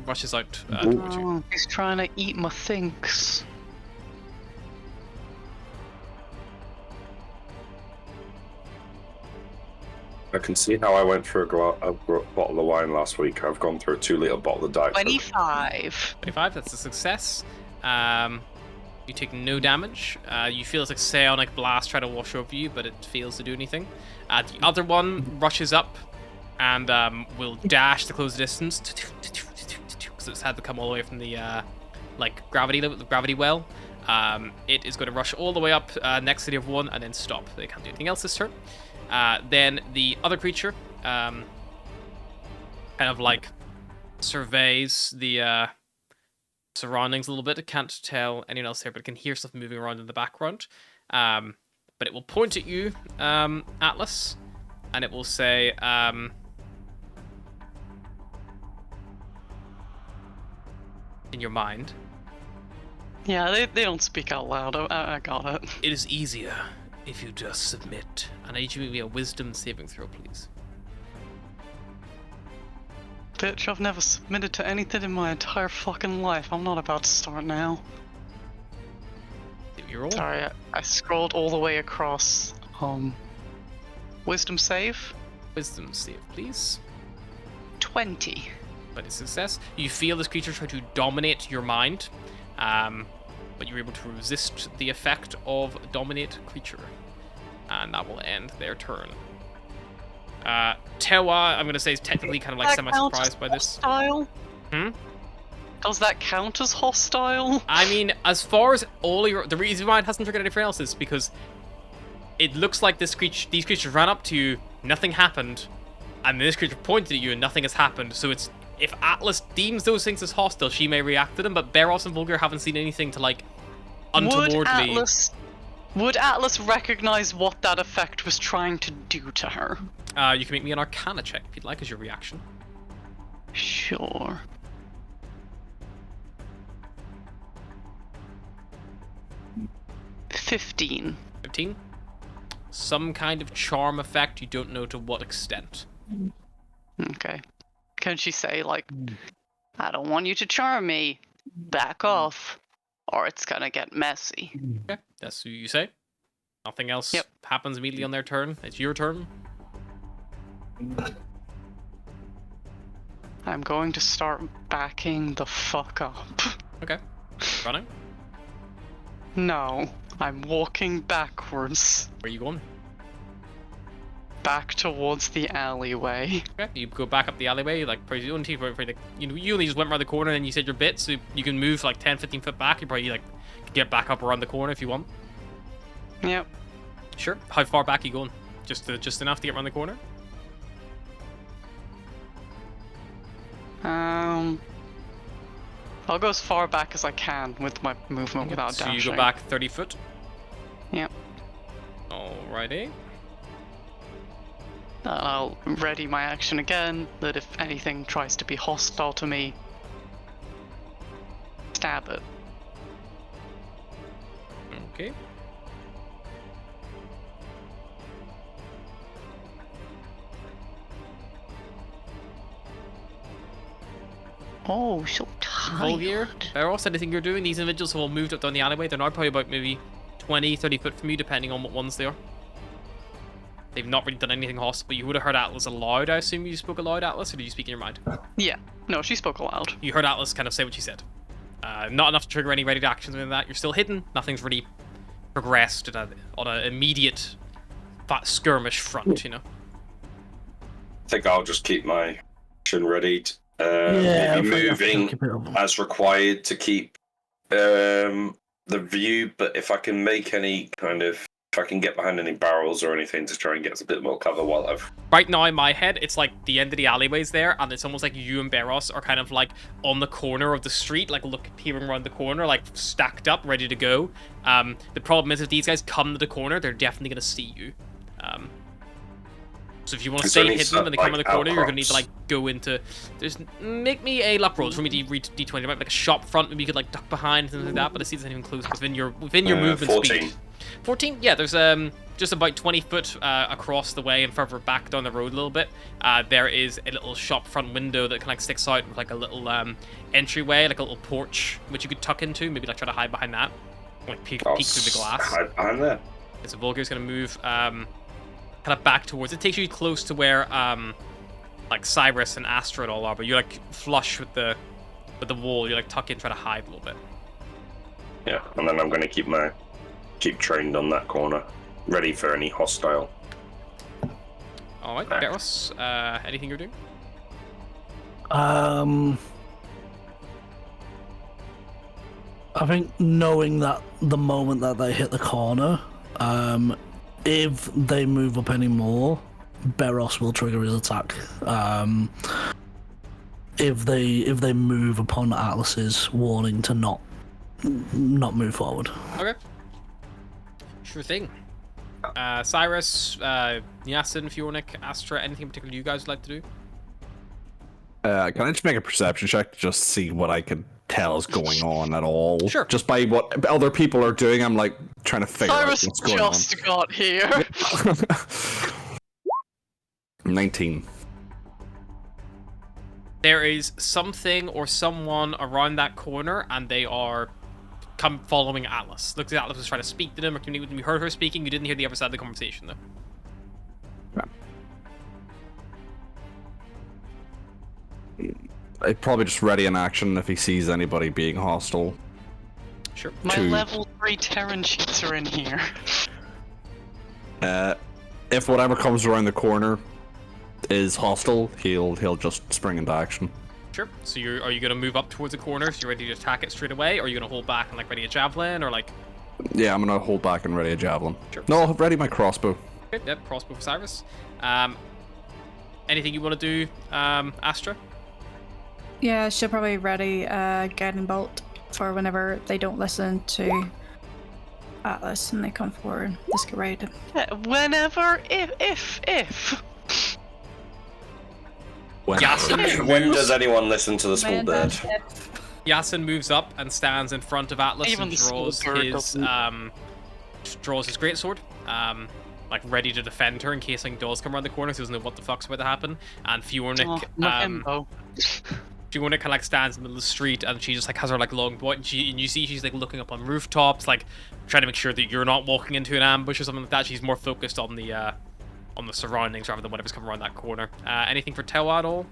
Speaker 1: rushes out towards you.
Speaker 2: Oh, he's trying to eat my thinks.
Speaker 5: I can see how I went through a bottle of wine last week. I've gone through a 2-liter bottle of Diet Coke.
Speaker 2: 25.
Speaker 1: 25, that's a success. You take no damage. You feel it's like psionic blast try to wash over you, but it fails to do anything. The other one rushes up and will dash to close the distance because it's had to come all the way from the gravity well. It is going to rush all the way up next to the other one and then stop. They can't do anything else this turn. Then the other creature kind of like surveys the surroundings a little bit. It can't tell anyone else there, but it can hear stuff moving around in the background. But it will point at you, Atlas, and it will say, in your mind,
Speaker 2: Yeah, they don't speak out loud. I got it.
Speaker 1: it is easier if you just submit. And I need you to give me a wisdom saving throw, please.
Speaker 2: Bitch, I've never submitted to anything in my entire fucking life. I'm not about to start now.
Speaker 1: Give me your roll.
Speaker 2: Sorry, I scrolled all the way across. Wisdom save?
Speaker 1: Wisdom save, please.
Speaker 2: 20.
Speaker 1: But it's success. You feel this creature try to dominate your mind, but you're able to resist the effect of dominate creature, and that will end their turn. Tewa, I'm gonna say, is technically kind of like semi-surprised by this.
Speaker 2: Hostile?
Speaker 1: Hmm?
Speaker 2: Does that count as hostile?
Speaker 1: I mean, as far as the reason why it hasn't triggered anything else is because it looks like these creatures ran up to you, nothing happened, and this creature pointed at you and nothing has happened. So it's, if Atlas deems those things as hostile, she may react to them, but Beros and Vulgar haven't seen anything to like untowardly.
Speaker 2: Would Atlas recognize what that effect was trying to do to her?
Speaker 1: You can make me an Arcana check if you'd like as your reaction.
Speaker 2: Sure. $15.
Speaker 1: 15. Some kind of charm effect, you don't know to what extent.
Speaker 2: Okay. Can she say, like, I don't want you to charm me, back off, or it's gonna get messy?
Speaker 1: Okay, that's who you say. Nothing else
Speaker 2: Yep.
Speaker 1: happens immediately on their turn. It's your turn.
Speaker 2: I'm going to start backing the fuck up.
Speaker 1: Okay. Running.
Speaker 2: No, I'm walking backwards,
Speaker 1: Where are you going?
Speaker 2: back towards the alleyway.
Speaker 1: Okay. You go back up the alleyway, like, probably you only just went around the corner and you said your bit, so you can move like 10, 15 foot back. You probably like get back up around the corner if you want.
Speaker 2: Yep.
Speaker 1: Sure. How far back are you going? Just enough to get around the corner?
Speaker 2: I'll go as far back as I can with my movement without
Speaker 1: So
Speaker 2: dashing.
Speaker 1: you go back 30 foot.
Speaker 2: Yep.
Speaker 1: Alrighty.
Speaker 2: I'll ready my action again, that if anything tries to be hostile to me, stab it.
Speaker 1: Okay.
Speaker 2: Oh, so
Speaker 1: Volgear,
Speaker 2: tired.
Speaker 1: Beros, anything you're doing? These individuals have all moved up down the alleyway. They're now probably about maybe 20, 30 foot from you, depending on what ones they are. They've not really done anything hostile, but you would have heard Atlas aloud. I assume you spoke aloud, Atlas, or did you speak in your mind?
Speaker 2: Yeah. No, she spoke aloud.
Speaker 1: You heard Atlas kind of say what she said. Not enough to trigger any ready actions or anything like that. You're still hidden. Nothing's really progressed on an immediate skirmish front, you know.
Speaker 5: I think I'll just keep my action ready.
Speaker 4: Yeah,
Speaker 5: Maybe
Speaker 4: I think I'll
Speaker 5: moving
Speaker 4: keep it up.
Speaker 5: as required to keep the view, but if I can make any kind of, if I can get behind any barrels or anything to try and get a bit more cover while I've...
Speaker 1: Right now in my head, it's like the end of the alleyway's there, and it's almost like you and Beros are kind of like on the corner of the street, like peering around the corner, like stacked up, ready to go. The problem is if these guys come to the corner, they're definitely going to see you. So if you want to
Speaker 5: Is
Speaker 1: stay
Speaker 5: there any
Speaker 1: hidden when they come in the
Speaker 5: like,
Speaker 1: corner, you're going to need to
Speaker 5: outcrops?
Speaker 1: like go into... Make me a luck roll for me to read D20. There might be like a shop front, maybe you could like duck behind, things like that, but I see there's anything close within your movement
Speaker 5: 14.
Speaker 1: speed. 14? Yeah, there's just about 20 foot across the way and further back down the road a little bit. There is a little shop front window that kind of like sticks out with like a little entryway, like a little porch, which you could tuck into, maybe like try to hide behind that. Like peek through the glass.
Speaker 5: Hide behind there.
Speaker 1: So Volgar's going to move kind of back towards. It takes you close to where like Cyrus and Astra and all are, but you're like flush with the wall. You like tuck in, try to hide a little bit.
Speaker 5: Yeah, and then I'm going to keep trained on that corner, ready for any hostile.
Speaker 1: All right,
Speaker 5: Back.
Speaker 1: Beros, anything you're doing?
Speaker 4: I think knowing that the moment that they hit the corner, if they move up any more, Beros will trigger his attack. If they move upon Atlas's warning to not move forward.
Speaker 1: Okay. Sure thing. Cyrus, Yasin, Fiornik, Astra, anything in particular you guys would like to do?
Speaker 3: Can I just make a perception check to just see what I can tell is going on at all?
Speaker 1: Sure.
Speaker 3: Just by what other people are doing, I'm like trying to figure
Speaker 2: Cyrus
Speaker 3: out what's going on.
Speaker 2: just got here.
Speaker 3: 19.
Speaker 1: There is something or someone around that corner, and they are following Atlas. Looks like Atlas was trying to speak to them, or communicate with them. You heard her speaking, you didn't hear the other side of the conversation, though.
Speaker 3: I'd probably just ready in action if he sees anybody being hostile.
Speaker 1: Sure.
Speaker 2: My
Speaker 3: Two.
Speaker 2: level 3 Terran sheets are in here.
Speaker 3: If whatever comes around the corner is hostile, he'll just spring into action.
Speaker 1: Sure. So are you going to move up towards the corner, so you're ready to attack it straight away, or are you going to hold back and like ready a javelin, or like...
Speaker 3: Yeah, I'm gonna hold back and ready a javelin.
Speaker 1: Sure.
Speaker 3: No, I'll ready my crossbow.
Speaker 1: Okay, yep, crossbow for Cyrus. Anything you want to do, Astra?
Speaker 6: Yeah, she'll probably ready a guiding bolt for whenever they don't listen to Atlas and they come forward. Just get ready to...
Speaker 2: Yeah, whenever, if.
Speaker 1: Yasin
Speaker 5: When
Speaker 1: moves-
Speaker 5: does anyone listen to the small
Speaker 6: When
Speaker 5: bird?
Speaker 6: does it-
Speaker 1: Yasin moves up and stands in front of Atlas
Speaker 2: Even
Speaker 1: and
Speaker 2: the small
Speaker 1: draws
Speaker 2: bird
Speaker 1: his
Speaker 2: doesn't.
Speaker 1: greatsword, like ready to defend her in case something does come around the corner. So he doesn't know what the fuck's about to happen. And Fiornik,
Speaker 2: Not him, though.
Speaker 1: Fiornik kind of like stands in the middle of the street, and she just like has her like long boy, and you see she's like looking up on rooftops, like trying to make sure that you're not walking into an ambush or something like that. She's more focused on the surroundings rather than whatever's coming around that corner. Anything for Tewa at all?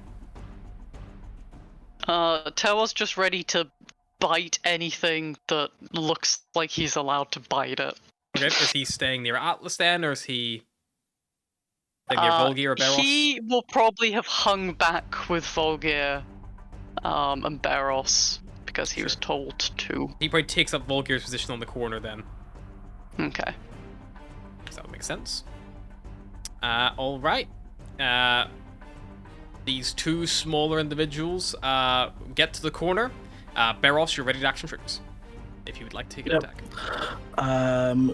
Speaker 2: Tewa's just ready to bite anything that looks like he's allowed to bite it.
Speaker 1: Okay, is he staying near Atlas then, or is he staying near Volgir or Beros?
Speaker 2: He will probably have hung back with Volgir and Beros because he was told to.
Speaker 1: He probably takes up Volgir's position on the corner then.
Speaker 2: Okay.
Speaker 1: So that would make sense. All right. These two smaller individuals get to the corner. Beros, you're ready to action triggers. If you would like to take an attack.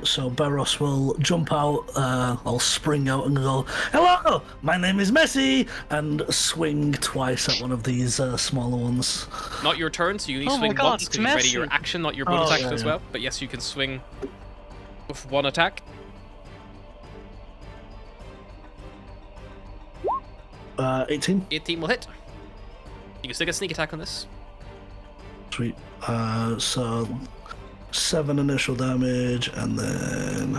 Speaker 4: So Beros will jump out, I'll spring out and go, "Hello, my name is Messi," and swing twice at one of these smaller ones.
Speaker 1: Not your turn, so you need to
Speaker 2: Oh my
Speaker 1: swing
Speaker 2: God,
Speaker 1: once
Speaker 2: it's
Speaker 1: because you ready your
Speaker 2: Messi.
Speaker 1: action, not your bonus
Speaker 4: Oh,
Speaker 1: action
Speaker 4: yeah,
Speaker 1: as
Speaker 4: yeah.
Speaker 1: well. But yes, you can swing with one attack.
Speaker 4: 18.
Speaker 1: 18 will hit. You can still get sneak attack on this.
Speaker 4: Sweet. So 7 initial damage, and then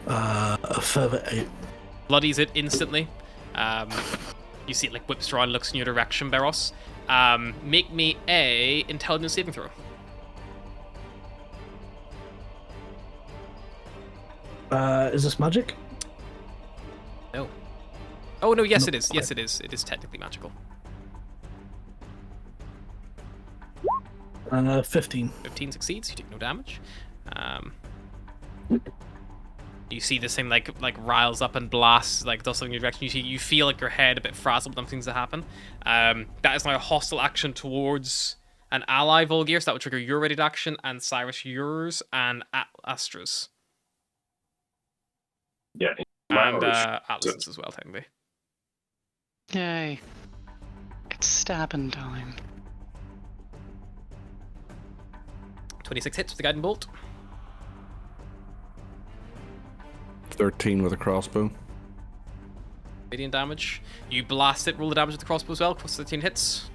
Speaker 4: a further 8.
Speaker 1: Bloodies it instantly. You see it like whips around, looks in your direction, Beros. Make me a intelligence saving throw.
Speaker 4: Is this magic?
Speaker 1: No. Oh no, yes it is. Yes it is. It is technically magical.
Speaker 4: 15.
Speaker 1: 15 succeeds, you take no damage. You see this thing like riles up and blasts, like does something in your direction. You feel like your head a bit frazzled when things that happen. That is now a hostile action towards an ally, Volgir, so that would trigger your ready action, and Cyrus yours, and Astra's.
Speaker 5: Yeah.
Speaker 1: And Atlas's as well, technically.
Speaker 2: Yay. It's stabbing time.
Speaker 1: 26 hits with the guiding bolt.
Speaker 3: 13 with a crossbow.
Speaker 1: Radiant damage. You blast it, roll the damage with the crossbow as well, plus 13 hits.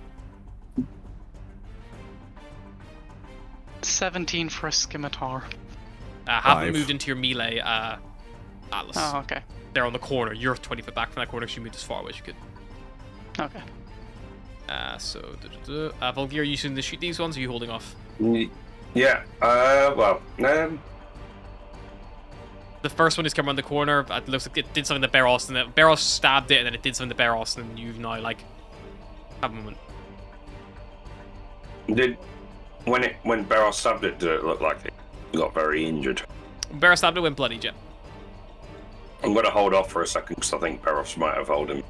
Speaker 2: 17 for a scimitar.
Speaker 1: Haven't
Speaker 3: 5.
Speaker 1: moved into your melee Atlas.
Speaker 2: Oh, okay.
Speaker 1: They're on the corner. You're 20 foot back from that corner, so you moved as far away as you could.
Speaker 2: Okay.
Speaker 1: Volgear, are you using to shoot these ones, or are you holding off?
Speaker 5: Yeah.
Speaker 1: The first one is coming around the corner. It looks like it did something to Barros, and Barros stabbed it, and then it did something to Barros, and you've now, like, have a moment.
Speaker 5: When Barros stabbed it, did it look like it got very injured?
Speaker 1: Barros stabbed it, went bloody, yeah.
Speaker 5: I'm gonna hold off for a second because I think Barros might have held him.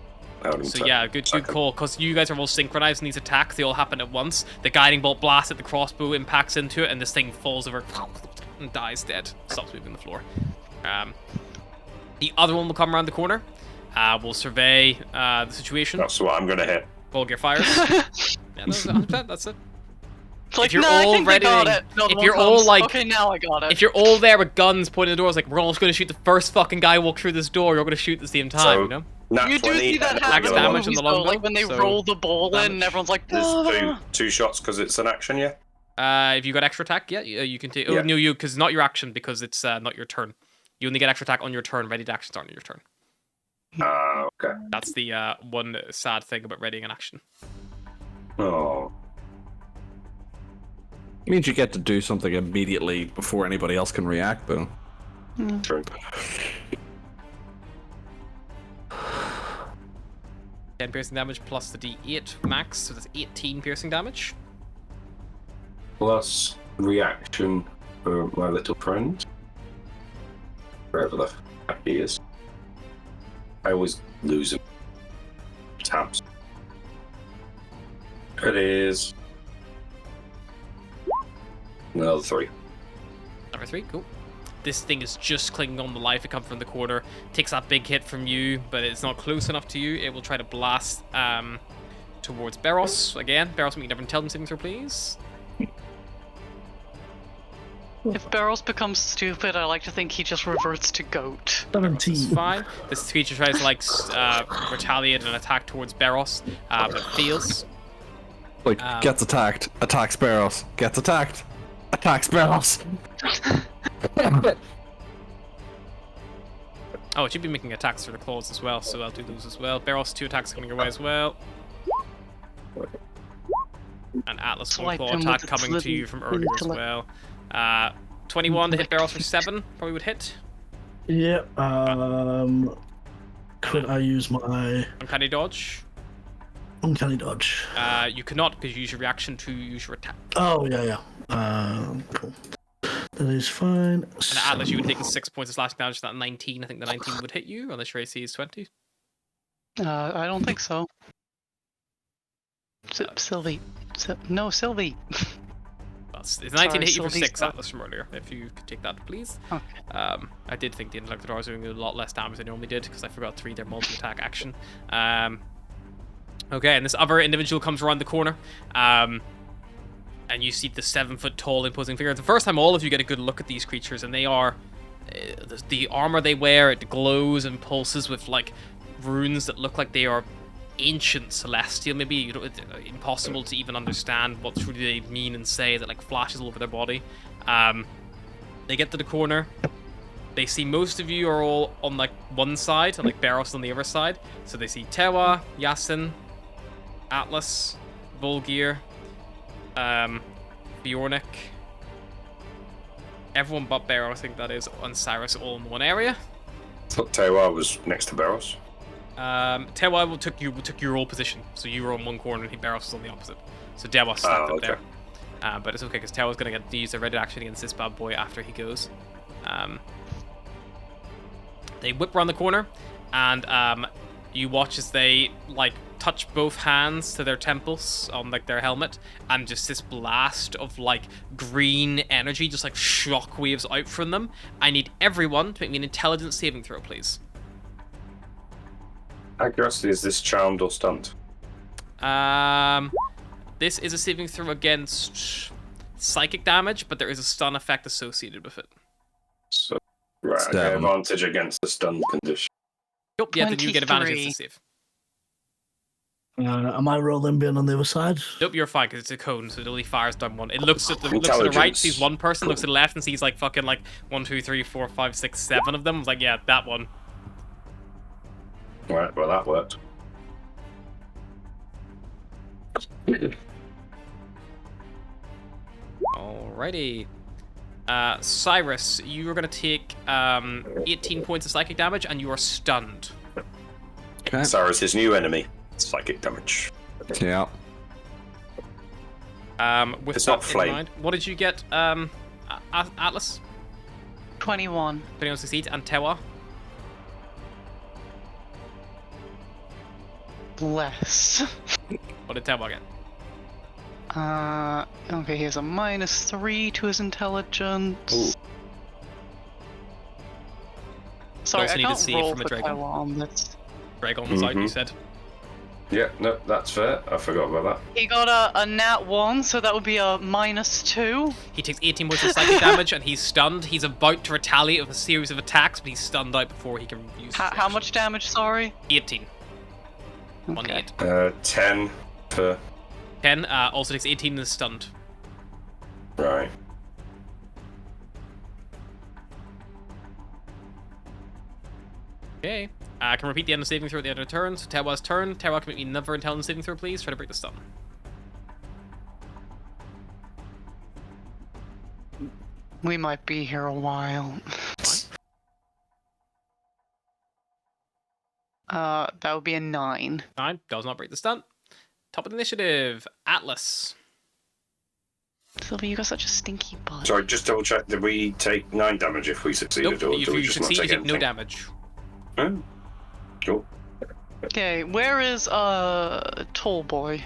Speaker 1: So yeah, good call, because you guys are all synchronized in these attacks. They all happen at once. The guiding bolt blasts at the crossbow, impacts into it, and this thing falls over and dies dead. Stops moving the floor. The other one will come around the corner. We'll survey the situation.
Speaker 5: That's what I'm gonna hit.
Speaker 1: Volgear fires. Yeah, that's 100%, that's it.
Speaker 2: It's like,
Speaker 1: If you're
Speaker 2: nah, I
Speaker 1: all
Speaker 2: think
Speaker 1: ready-
Speaker 2: I got it. Another
Speaker 1: if
Speaker 2: one
Speaker 1: you're all,
Speaker 2: comes.
Speaker 1: like-
Speaker 2: okay, now I got it.
Speaker 1: If you're all there with guns pointing at the doors, like, we're all just going to shoot the first fucking guy walk through this door, you're going to shoot at the same time,
Speaker 5: So-
Speaker 1: you know?
Speaker 2: You do see that happen
Speaker 1: max
Speaker 2: in
Speaker 1: damage on
Speaker 2: movies,
Speaker 1: the
Speaker 2: though,
Speaker 1: longbow,
Speaker 2: like when they
Speaker 1: so
Speaker 2: roll the ball in and everyone's like,
Speaker 5: There's two shots because it's an action, yeah?
Speaker 1: If you got extra attack, yeah, you can take.
Speaker 5: Yeah.
Speaker 1: Oh, no, because not your action, because it's not your turn. You only get extra attack on your turn. Ready to actions aren't on your turn.
Speaker 5: Okay.
Speaker 1: That's the one sad thing about readying an action.
Speaker 5: Oh.
Speaker 3: It means you get to do something immediately before anybody else can react, though.
Speaker 5: True.
Speaker 1: 10 piercing damage plus the D8 max, so that's 18 piercing damage.
Speaker 5: Plus reaction for my little friend. Wherever the fuck he is. I always lose him. Taps. It is another 3.
Speaker 1: Number 3, cool. This thing is just clinging on the life. It comes from the corner, takes that big hit from you, but it's not close enough to you. It will try to blast towards Barros. Again, Barros, make another intelligence saving throw, please.
Speaker 2: if Barrels becomes stupid, I like to think he just reverts to goat.
Speaker 4: 17.
Speaker 1: It's fine. This creature tries to like retaliate and attack towards Barros, but it fails.
Speaker 3: Like, gets attacked, attacks Barros, gets attacked, attacks Barros.
Speaker 1: Oh, it should be making attacks for the claws as well, so I'll do those as well. Barros, 2 attacks coming your way as well. And Atlas, 1
Speaker 2: Swipe
Speaker 1: claw
Speaker 2: him
Speaker 1: attack
Speaker 2: with
Speaker 1: coming
Speaker 2: its
Speaker 1: to you from
Speaker 2: little
Speaker 1: earlier as
Speaker 2: intellect.
Speaker 1: well. 21 to hit Barros for 7, probably would hit.
Speaker 4: Yeah, could I use my
Speaker 1: Uncanny dodge.
Speaker 4: uncanny dodge?
Speaker 1: You cannot because you use your reaction to use your attack.
Speaker 4: Oh, yeah. Cool. That is fine.
Speaker 1: And Atlas, you would take 6 points of slashing damage to that 19. I think the 19 would hit you, unless your AC is 20.
Speaker 2: I don't think so. Sylvie. No, Sylvie.
Speaker 1: It's 19 to hit you for
Speaker 2: Sylvie's
Speaker 1: 6,
Speaker 2: stuff.
Speaker 1: Atlas, from earlier. If you could take that, please.
Speaker 2: Okay.
Speaker 1: I did think the intellect was doing a lot less damage than they normally did, because I forgot to read their multi-attack action. Okay, and this other individual comes around the corner. And you see the 7-foot tall imposing figure. It's the first time all of you get a good look at these creatures, and they are the armor they wear. It glows and pulses with like runes that look like they are ancient celestial. Maybe it's impossible to even understand what truly they mean and say. That like flashes all over their body. They get to the corner. They see most of you are all on like one side, and like Barros on the other side. So they see Tewa, Yasin, Atlas, Volgear, Bjornik, everyone but Barros, I think that is, and Cyrus all in one area.
Speaker 5: Thought Tewa was next to Barros.
Speaker 1: Tewa took your role position, so you were on one corner and Barros was on the opposite. So Dewa stepped up there. But it's okay because Tewa's going to get to use a ready action against this bad boy after he goes. They whip around the corner, and you watch as they like touch both hands to their temples on like their helmet, and just this blast of like green energy just like shockwaves out from them. I need everyone to make me an intelligence saving throw, please.
Speaker 5: Accuracy, is this charmed or stunned?
Speaker 1: This is a saving throw against psychic damage, but there is a stun effect associated with it.
Speaker 5: So, right, I get
Speaker 3: 7.
Speaker 5: advantage against the stun condition.
Speaker 1: Yep, yeah, then you get advantage against the save.
Speaker 4: Am I rolling being on the other side?
Speaker 1: Nope, you're fine because it's a cone, so it only fires down one. It looks at the right,
Speaker 5: Intelligence.
Speaker 1: sees one person, looks to the left, and sees like fucking like 1, 2, 3, 4, 5, 6, 7 of them. It's like, yeah, that one.
Speaker 5: Right, well that worked.
Speaker 1: Alrighty. Cyrus, you are gonna take 18 points of psychic damage, and you are stunned.
Speaker 3: Okay.
Speaker 5: Cyrus, his new enemy. Psychic damage.
Speaker 3: Yeah.
Speaker 1: With
Speaker 5: It's
Speaker 1: that
Speaker 5: not flame.
Speaker 1: in mind, what did you get, Atlas?
Speaker 2: 21.
Speaker 1: 21 succeeds, and Tewa?
Speaker 2: Less.
Speaker 1: What did Tewa get?
Speaker 2: Okay, he has a -3 to his intelligence.
Speaker 5: Ooh.
Speaker 2: Sorry,
Speaker 1: also
Speaker 2: I
Speaker 1: need to
Speaker 2: can't
Speaker 1: see it
Speaker 2: roll
Speaker 1: from a
Speaker 2: for
Speaker 1: dragon.
Speaker 2: Taiwan on this.
Speaker 1: Dragon's out, you said.
Speaker 5: Yeah, no, that's fair. I forgot about that.
Speaker 2: He got a nat 1, so that would be a -2.
Speaker 1: He takes 18 points of psychic damage, and he's stunned. He's about to retaliate with a series of attacks, but he's stunned out before he can use his
Speaker 2: How
Speaker 1: reaction.
Speaker 2: much damage, sorry?
Speaker 1: 18. One
Speaker 2: Okay.
Speaker 1: 8.
Speaker 5: 10 for...
Speaker 1: 10, also takes 18 and is stunned.
Speaker 5: Right.
Speaker 1: Okay. I can repeat the end of saving throw at the end of the turn. So Tewa's turn. Tewa, can make me another intelligence saving throw, please. Try to break the stun.
Speaker 2: We might be here a while. That would be a 9.
Speaker 1: 9 does not break the stun. Top of the initiative, Atlas.
Speaker 2: Sylvie, you got such a stinky butt.
Speaker 5: Sorry, just double check. Did we take 9 damage if we succeeded,
Speaker 1: Nope,
Speaker 5: or
Speaker 1: if
Speaker 5: do we
Speaker 1: you
Speaker 5: just not
Speaker 1: succeed, you
Speaker 5: take
Speaker 1: take no
Speaker 5: anything?
Speaker 1: damage.
Speaker 5: Oh, cool.
Speaker 2: Okay, where is Tall Boy?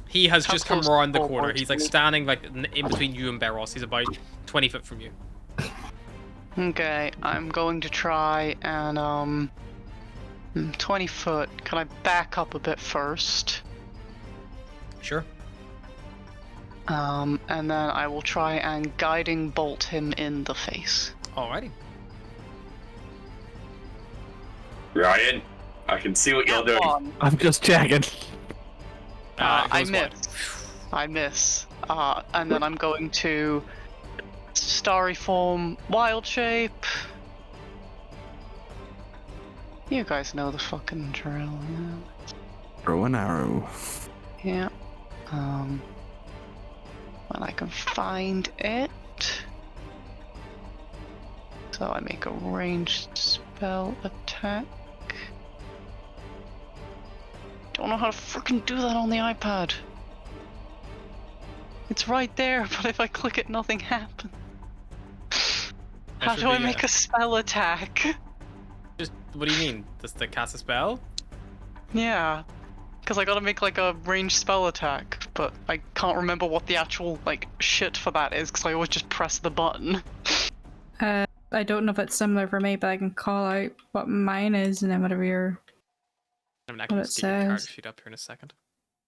Speaker 1: He has
Speaker 2: How
Speaker 1: just come
Speaker 2: close
Speaker 1: around the
Speaker 2: forward
Speaker 1: corner.
Speaker 2: to
Speaker 1: He's like
Speaker 2: me?
Speaker 1: standing like in between you and Beros. He's about 20 foot from you.
Speaker 2: Okay, I'm going to try and 20 foot. Can I back up a bit first?
Speaker 1: Sure.
Speaker 2: And then I will try and guiding bolt him in the face.
Speaker 1: Alrighty.
Speaker 5: Ryan, I can see what you're doing.
Speaker 2: One.
Speaker 4: I'm just checking.
Speaker 1: It
Speaker 2: I
Speaker 1: goes wide.
Speaker 2: miss. I miss. And then I'm going to starry form, wild shape. You guys know the fucking drill.
Speaker 3: Throw an arrow.
Speaker 2: Yeah. When I can find it. So I make a ranged spell attack. Don't know how to freaking do that on the iPad. It's right there, but if I click it, nothing happens. How
Speaker 1: should
Speaker 2: do I
Speaker 1: be,
Speaker 2: make a spell attack?
Speaker 1: Just, what do you mean? Does the cast a spell?
Speaker 2: Yeah. Because I gotta make like a ranged spell attack, but I can't remember what the actual like shit for that is because I always just press the button.
Speaker 6: I don't know if it's similar for me, but I can call out what mine is, and then whatever your
Speaker 1: I mean, I can
Speaker 6: What
Speaker 1: just
Speaker 6: it
Speaker 1: get your card
Speaker 6: says.
Speaker 1: sheet up here in a second.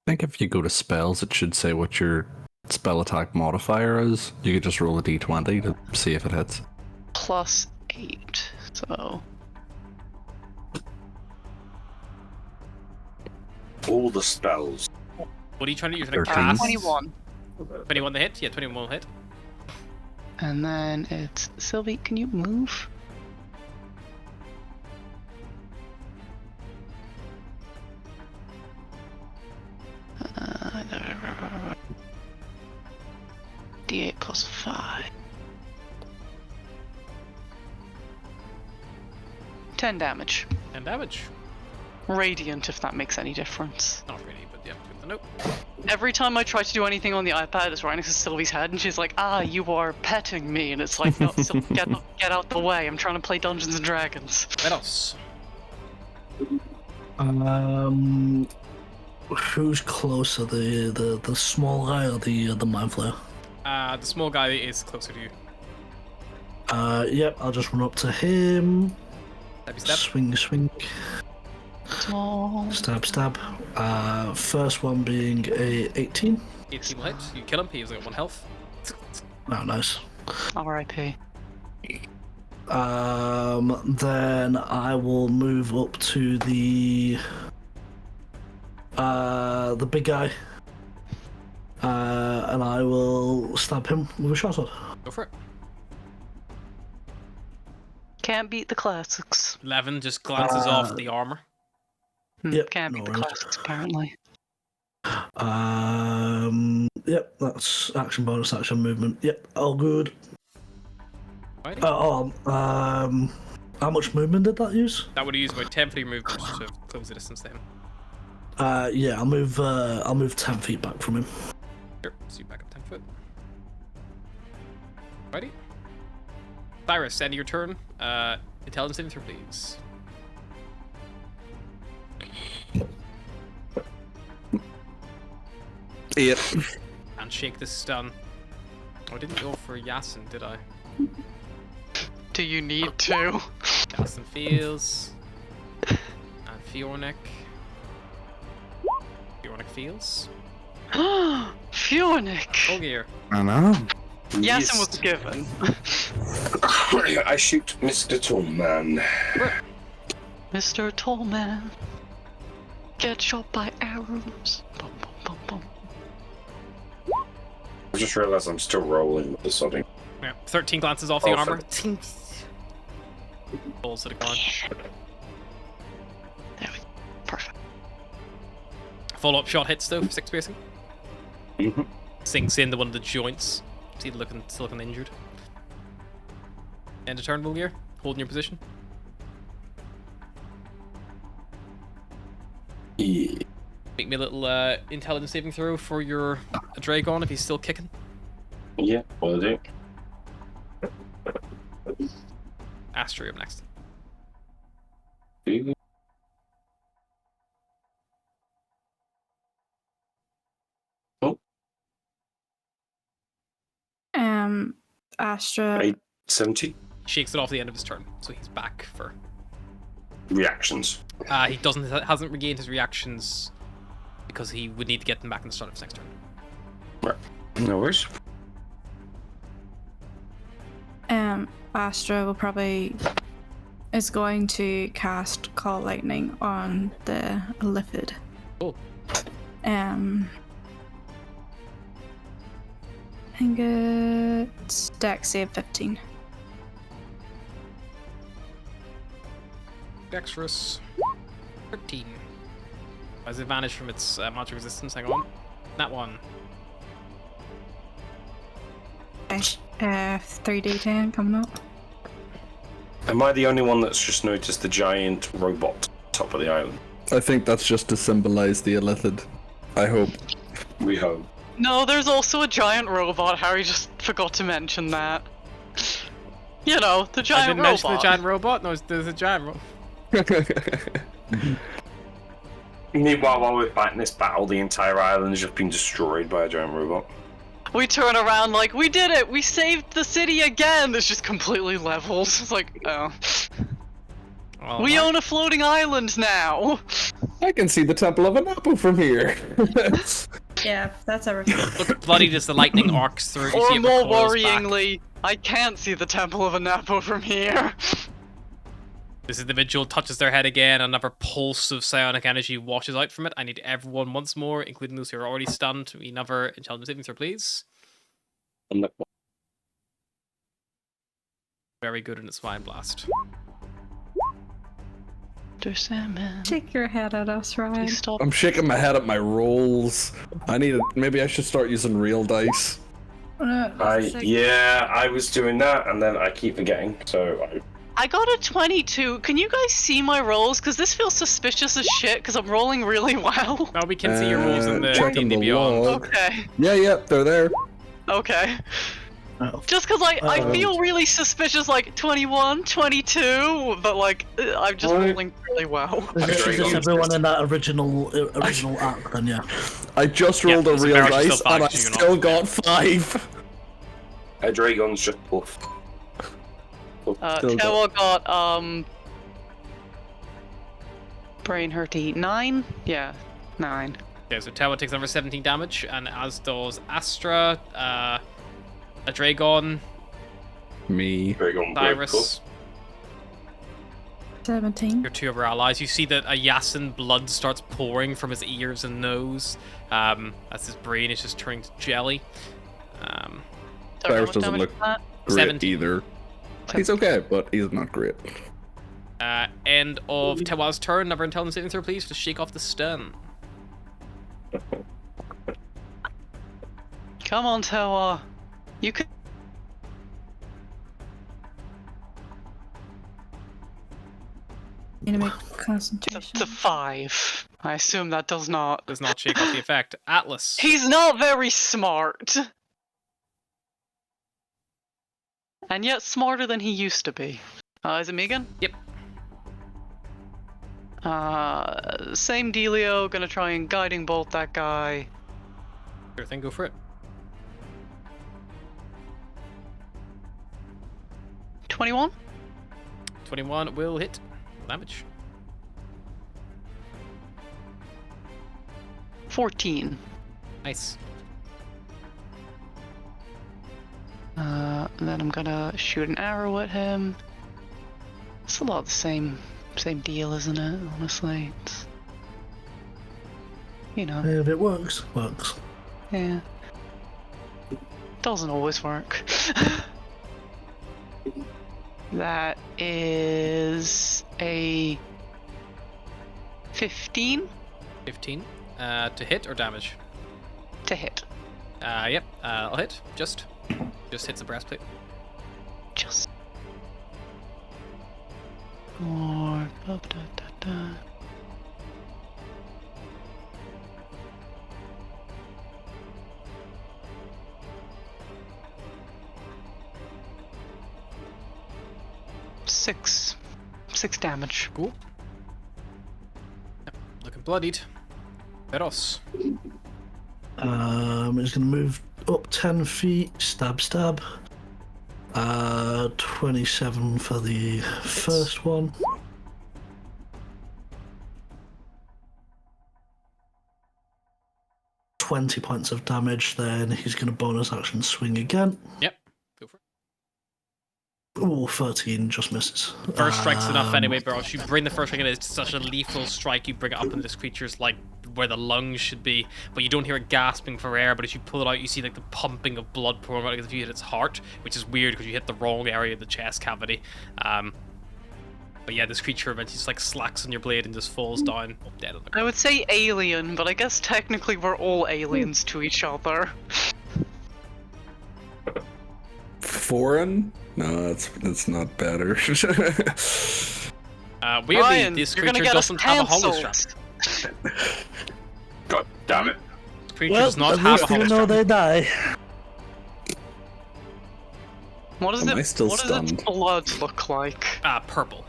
Speaker 3: I think if you go to spells, it should say what your spell attack modifier is. You could just roll a d20 to see if it hits.
Speaker 2: +8. So
Speaker 5: All the spells.
Speaker 1: What are you trying to use? Like
Speaker 3: 13.
Speaker 1: cast?
Speaker 2: 21.
Speaker 1: 21 to hit? Yeah, 21 will hit.
Speaker 2: And then it's Sylvie, can you move? D8 +5. 10 damage.
Speaker 1: And damage.
Speaker 2: Radiant, if that makes any difference.
Speaker 1: Not really, but yeah, good to know.
Speaker 2: Every time I try to do anything on the iPad, it's right next to Sylvie's head, and she's like, "Ah, you are petting me," and it's like, "No, Sylvie, get out the way! I'm trying to play Dungeons and Dragons."
Speaker 1: What else?
Speaker 4: Who's closer, the small guy or the mind flayer?
Speaker 1: The small guy is closer to you.
Speaker 4: Yep, I'll just run up to him.
Speaker 1: Stabby stab.
Speaker 4: Swing.
Speaker 2: Small.
Speaker 4: Stab. First one being a 18.
Speaker 1: 18 will hit. You kill him. He's got 1 health.
Speaker 4: Oh, nice.
Speaker 2: R.I.P.
Speaker 4: Then I will move up to the the big guy. And I will stab him with a short sword.
Speaker 1: Go for it.
Speaker 2: Can't beat the classics.
Speaker 1: 11 just glances off the armor.
Speaker 4: Yep,
Speaker 2: Can't
Speaker 4: no
Speaker 2: beat the
Speaker 4: worries.
Speaker 2: classics, apparently.
Speaker 4: Yep, that's action, bonus action, movement. Yep, all good.
Speaker 1: Righty.
Speaker 4: How much movement did that use?
Speaker 1: That would use about 10 for your movement to close the distance to him.
Speaker 4: Yeah, I'll move 10 feet back from him.
Speaker 1: Sure, so you back up 10 foot. Righty. Cyrus, end of your turn. Intelligence saving throw, please.
Speaker 3: Yep.
Speaker 1: And shake this stun. Oh, I didn't go for Yasin, did I?
Speaker 2: Do you need to?
Speaker 1: Yasin feels. And Fiornik. Fiornik feels.
Speaker 2: Fiornik!
Speaker 1: Olgier.
Speaker 3: I know.
Speaker 2: Yasin was given.
Speaker 5: I shoot Mr. Tallman.
Speaker 2: Mr. Tallman. Get shot by arrows. Bum, bum, bum, bum.
Speaker 5: I just realized I'm still rolling with the sodding.
Speaker 1: Yeah, 13 glances off the
Speaker 5: Oh,
Speaker 1: armor. Pulls it gone.
Speaker 2: There we go. Perfect.
Speaker 1: Follow-up shot hits though for 6 piercing.
Speaker 5: Mm-hmm.
Speaker 1: Sinks into one of the joints. See, still looking injured. End of turn, Bulgier. Holding your position.
Speaker 5: Yeah.
Speaker 1: Make me a little intelligence saving throw for your Dragon if he's still kicking.
Speaker 5: Yeah, will do.
Speaker 1: Astrid up next.
Speaker 6: Astra.
Speaker 5: 870
Speaker 1: Shakes it off the end of his turn, so he's back for.
Speaker 5: reactions.
Speaker 1: He hasn't regained his reactions because he would need to get them back in the start of his next turn.
Speaker 5: Right. No worries.
Speaker 6: Astra will probably is going to cast Call Lightning on the Illithid.
Speaker 1: Cool.
Speaker 6: I think it's Dex save 15.
Speaker 1: Dexterous. 13. Has advantage from its magic resistance. Hang on. That one.
Speaker 6: 3d10 coming up.
Speaker 5: Am I the only one that's just noticed the giant robot top of the island?
Speaker 3: I think that's just to symbolize the Illithid. I hope.
Speaker 5: We hope.
Speaker 2: No, there's also a giant robot. Harry just forgot to mention that. You know, the
Speaker 1: I
Speaker 2: giant
Speaker 1: didn't
Speaker 2: robot.
Speaker 1: mention the giant robot. No, there's a giant robot.
Speaker 5: Meanwhile, while we're fighting this battle, the entire island has just been destroyed by a giant robot.
Speaker 2: We turn around like, we did it! We saved the city again! It's just completely leveled. It's like, oh.
Speaker 1: Well,
Speaker 2: We own a floating island now!
Speaker 3: I can see the Temple of Anapo from here.
Speaker 6: Yeah, that's everything.
Speaker 1: Look, bloody just the lightning arcs through. You see
Speaker 2: Or
Speaker 1: it
Speaker 2: more
Speaker 1: recoils back.
Speaker 2: worryingly, I can't see the Temple of Anapo from here.
Speaker 1: This individual touches their head again, another pulse of psionic energy washes out from it. I need everyone once more, including those who are already stunned, to be another intelligence saving throw, please. Very good in its flying blast.
Speaker 2: Mr. Salmon,
Speaker 6: Shake your head at us, Ryan.
Speaker 2: please stop.
Speaker 3: I'm shaking my head at my rolls. Maybe I should start using real dice.
Speaker 5: I was doing that, and then I keep forgetting, so
Speaker 2: I got a 22. Can you guys see my rolls? Because this feels suspicious as shit, because I'm rolling really well.
Speaker 1: Now we can see your rolls in the
Speaker 3: checking
Speaker 1: D&D
Speaker 3: the
Speaker 1: Beyond.
Speaker 3: log.
Speaker 2: Okay,
Speaker 3: Yeah, they're there.
Speaker 2: okay.
Speaker 4: Oh.
Speaker 2: Just because I feel really suspicious, like 21, 22, but like, I'm just
Speaker 5: What?
Speaker 2: rolling really well.
Speaker 4: This is everyone in that original arc, then yeah.
Speaker 3: I just
Speaker 1: Yeah,
Speaker 3: rolled a
Speaker 1: so
Speaker 3: real
Speaker 1: Barrett's
Speaker 3: dice
Speaker 1: still
Speaker 3: and I
Speaker 1: fine, so you're
Speaker 3: still
Speaker 1: not-
Speaker 3: got 5.
Speaker 5: a Dragon's just puff.
Speaker 3: Still
Speaker 2: Tewa got, brain hurty. 9? Yeah, 9.
Speaker 1: Okay, so Tewa takes over 17 damage, and as does Astra, a Dragon,
Speaker 3: Me.
Speaker 5: Dragon
Speaker 1: Cyrus,
Speaker 6: 17.
Speaker 1: Your two of our allies. You see that a Yasin blood starts pouring from his ears and nose, as his brain is just turning to jelly.
Speaker 2: Don't know
Speaker 3: Cyrus
Speaker 2: what
Speaker 3: doesn't
Speaker 2: damage
Speaker 3: look
Speaker 2: is that.
Speaker 3: great
Speaker 1: 17.
Speaker 3: either. He's okay, but he's not great.
Speaker 1: End of Tewa's turn. Never intelligence saving throw, please, to shake off the stun.
Speaker 2: Come on, Tewa. You can.
Speaker 6: You need to make
Speaker 2: It's
Speaker 6: concentration.
Speaker 2: a 5. I assume that does not.
Speaker 1: Does not shake off the effect. Atlas.
Speaker 2: He's not very smart. And yet smarter than he used to be. Is it Megan?
Speaker 1: Yep.
Speaker 2: Same dealio, gonna try and guiding bolt that guy.
Speaker 1: Sure thing, go for it.
Speaker 2: 21?
Speaker 1: 21 will hit. Damage.
Speaker 2: 14.
Speaker 1: Nice.
Speaker 2: And then I'm gonna shoot an arrow at him. It's a lot of the same deal, isn't it? Honestly, it's, you know,
Speaker 4: If it works, works.
Speaker 2: yeah. Doesn't always work. That is a 15
Speaker 1: 15. To hit or damage?
Speaker 2: to hit.
Speaker 1: Yep. I'll hit. Just hits the breastplate.
Speaker 2: Just. Or. Da, da, da, da. Six damage.
Speaker 1: Cool. Yep. Looking bloodied. Veros.
Speaker 4: He's gonna move up 10 feet, stab. 27 for the first one. $20 points of damage, then he's gonna bonus action swing again.
Speaker 1: Yep. Go for it.
Speaker 4: Oh, 13 just misses.
Speaker 1: First strike's enough anyway, Veros. You bring the first strike in, it's such a lethal strike, you bring it up in this creature's, like, where the lungs should be, but you don't hear it gasping for air, but as you pull it out, you see, like, the pumping of blood pouring out as if you hit its heart, which is weird because you hit the wrong area of the chest cavity. But yeah, this creature eventually just, like, slacks on your blade and just falls down dead on the
Speaker 2: I
Speaker 1: ground.
Speaker 2: would say alien, but I guess technically we're all aliens to each other.
Speaker 3: Foreign? No, that's not better.
Speaker 1: Weirdly,
Speaker 2: Ryan,
Speaker 1: this
Speaker 2: you're gonna
Speaker 1: creature
Speaker 2: get us
Speaker 1: doesn't have a hollow
Speaker 2: cancelled.
Speaker 1: strap.
Speaker 5: God damn it.
Speaker 1: This creature
Speaker 4: Well,
Speaker 1: does not
Speaker 4: at
Speaker 1: have a
Speaker 4: least
Speaker 1: hollow
Speaker 4: you know
Speaker 1: strap.
Speaker 4: they die.
Speaker 2: What does
Speaker 3: Am I still
Speaker 2: what does
Speaker 3: stunned?
Speaker 2: its blood look like?
Speaker 1: Purple.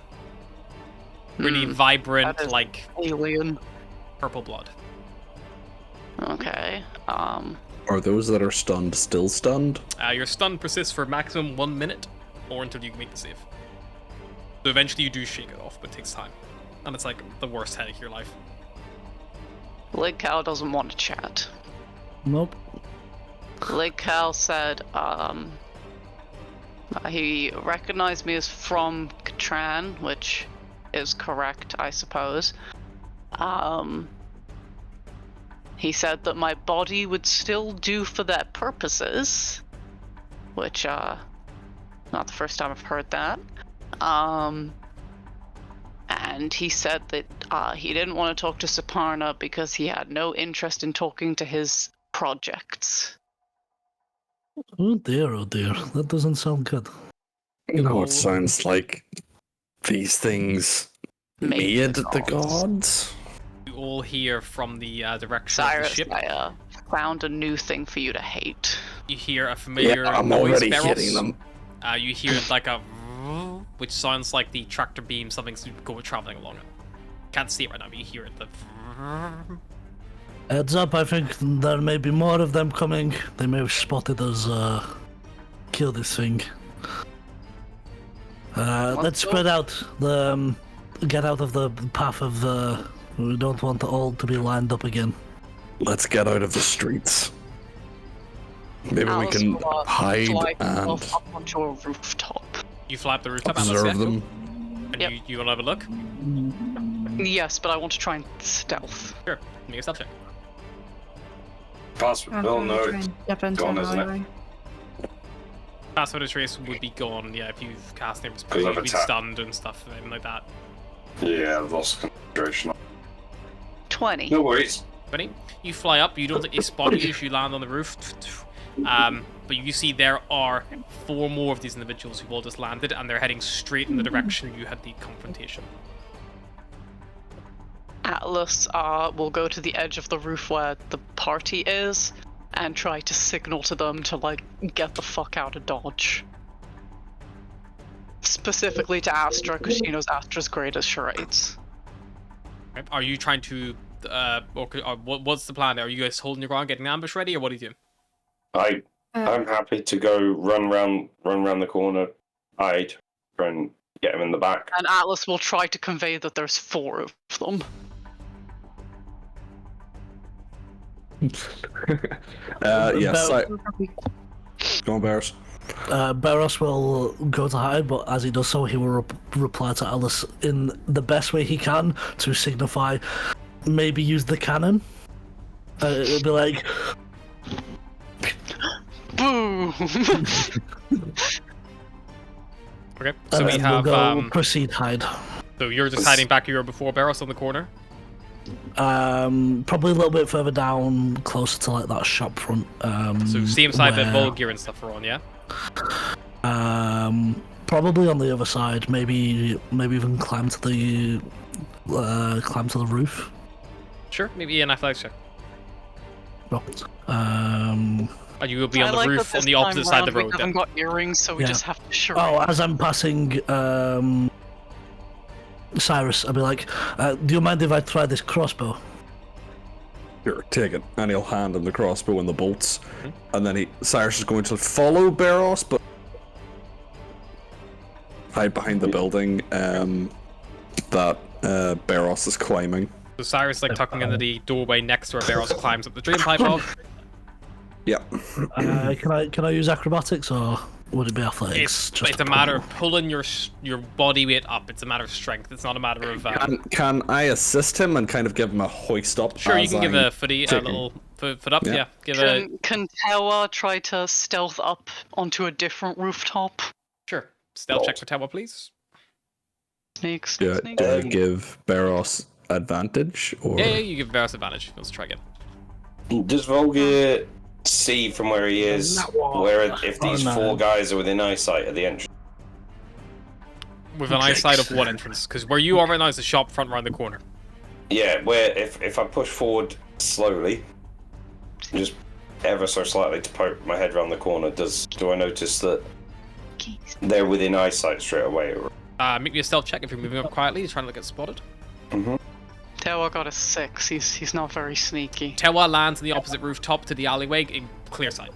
Speaker 1: Really
Speaker 2: Hmm,
Speaker 1: vibrant,
Speaker 2: that is-
Speaker 1: like,
Speaker 2: Alien.
Speaker 1: purple blood.
Speaker 2: Okay.
Speaker 3: Are those that are stunned still stunned?
Speaker 1: Your stun persists for maximum 1 minute, or until you make the save. So eventually you do shake it off, but it takes time. And it's like the worst headache of your life.
Speaker 2: Leg Cow doesn't want to chat.
Speaker 4: Nope.
Speaker 2: Leg Cow said, he recognized me as from Katran, which is correct, I suppose. He said that my body would still do for their purposes, which, not the first time I've heard that. And he said that he didn't want to talk to Saparna because he had no interest in talking to his projects.
Speaker 4: Oh dear, that doesn't sound good.
Speaker 3: You know, it sounds like these things made the gods.
Speaker 1: You all hear from the direction
Speaker 2: Cyrus,
Speaker 1: of the ship.
Speaker 2: I found a new thing for you to hate.
Speaker 1: You hear a familiar
Speaker 3: Yeah, I'm
Speaker 1: noise,
Speaker 3: already
Speaker 1: Beros.
Speaker 3: hitting them.
Speaker 1: You hear like a which sounds like the tractor beam, something's traveling along it. Can't see it right now, but you hear it.
Speaker 4: Heads up, I think there may be more of them coming. They may have spotted us kill this thing. Let's spread out. Get out of the path of the... We don't want all to be lined up again.
Speaker 3: Let's get out of the streets. Maybe we
Speaker 2: Alice
Speaker 3: can
Speaker 2: will,
Speaker 3: hide
Speaker 2: fly
Speaker 3: and
Speaker 2: up onto a rooftop.
Speaker 1: You fly up the rooftop. Atlas,
Speaker 3: observe
Speaker 1: yeah,
Speaker 3: them.
Speaker 1: cool. And
Speaker 2: Yep.
Speaker 1: you want to have a look?
Speaker 2: Yes, but I want to try and stealth.
Speaker 1: Sure. Make a stealth check.
Speaker 5: Pass.
Speaker 6: I'm
Speaker 5: Well,
Speaker 6: gonna
Speaker 5: no,
Speaker 6: try and dip into
Speaker 5: gone,
Speaker 6: an
Speaker 5: isn't it?
Speaker 6: alleyway.
Speaker 1: Pass without a trace would be gone, yeah, if you've cast it.
Speaker 5: I've
Speaker 1: You'd be
Speaker 5: attacked.
Speaker 1: stunned and stuff, anything like that.
Speaker 5: yeah, I've lost concentration.
Speaker 2: 20.
Speaker 5: No worries.
Speaker 1: Ready? You fly up, you don't think they spot you as you land on the roof. But you see there are 4 more of these individuals who've all just landed, and they're heading straight in the direction you had the confrontation.
Speaker 2: Atlas will go to the edge of the roof where the party is and try to signal to them to, like, get the fuck out of Dodge. Specifically to Astra, because she knows Astra's great at charades.
Speaker 1: Okay. Are you trying to, what's the plan? Are you guys holding your ground, getting ambush ready, or what are you doing?
Speaker 5: I'm happy to go run round the corner, hide, try and get him in the back.
Speaker 2: And Atlas will try to convey that there's 4 of them.
Speaker 3: Yes. Go on, Bears.
Speaker 4: Barros will go to hide, but as he does so, he will reply to Alice in the best way he can to signify maybe use the cannon. It'll be like,
Speaker 2: Boo!
Speaker 1: Okay, so we
Speaker 4: and
Speaker 1: have,
Speaker 4: we'll go proceed hide.
Speaker 1: so you're just hiding back here before Barros on the corner?
Speaker 4: Probably a little bit further down, closer to like that shop front.
Speaker 1: So same side that
Speaker 4: where-
Speaker 1: Volgear and stuff are on, yeah?
Speaker 4: Probably on the other side. Maybe even climb to the roof.
Speaker 1: Sure, maybe an athletics check.
Speaker 4: Right.
Speaker 1: And you will be on
Speaker 2: I
Speaker 1: the
Speaker 2: like that
Speaker 1: roof on
Speaker 2: this
Speaker 1: the opposite
Speaker 2: time
Speaker 1: side of the
Speaker 2: round
Speaker 1: road
Speaker 2: We haven't
Speaker 1: then.
Speaker 2: got earrings, so we
Speaker 4: Yeah.
Speaker 2: just have to charade.
Speaker 4: Oh, as I'm passing Cyrus, I'll be like, do you mind if I try this crossbow?
Speaker 3: Here, take it. And he'll hand him the crossbow and the bolts. And then Cyrus is going to follow Barros, but hide behind the building that Barros is climbing.
Speaker 1: So Cyrus is like tucking into the doorway next to where Barros climbs up the drain pipe of.
Speaker 3: Yep.
Speaker 4: Can I use acrobatics or would it be athletics?
Speaker 1: It's a matter of pulling your body weight up. It's a matter of strength. It's not a matter of.
Speaker 3: Can I assist him and kind of give him a hoist up?
Speaker 1: Sure, you
Speaker 3: as
Speaker 1: can give
Speaker 3: I'm
Speaker 1: a footy, a
Speaker 3: taking-
Speaker 1: little foot up.
Speaker 3: Yeah.
Speaker 1: Yeah, give a
Speaker 2: Can Tewa try to stealth up onto a different rooftop?
Speaker 1: sure stealth check for Tewa, please.
Speaker 2: Sneak,
Speaker 3: Do
Speaker 2: sneak,
Speaker 3: I,
Speaker 2: sneak.
Speaker 3: do I give Barros advantage or?
Speaker 1: Yeah, you give Barros advantage. Let's try again.
Speaker 5: Does Volgear see from where he is where if these
Speaker 4: Oh, no.
Speaker 5: 4 guys are within eyesight of the entrance?
Speaker 1: With an eyesight of what entrance? Because where you are right now is the shop front around the corner.
Speaker 5: Yeah, where if I push forward slowly, just ever so slightly to poke my head around the corner, do I notice that they're within eyesight straight away?
Speaker 1: Make me a stealth check if you're moving up quietly. You're trying to get spotted.
Speaker 2: Tewa got a 6. He's not very sneaky.
Speaker 1: Tewa lands on the opposite rooftop to the alleyway in clear sight.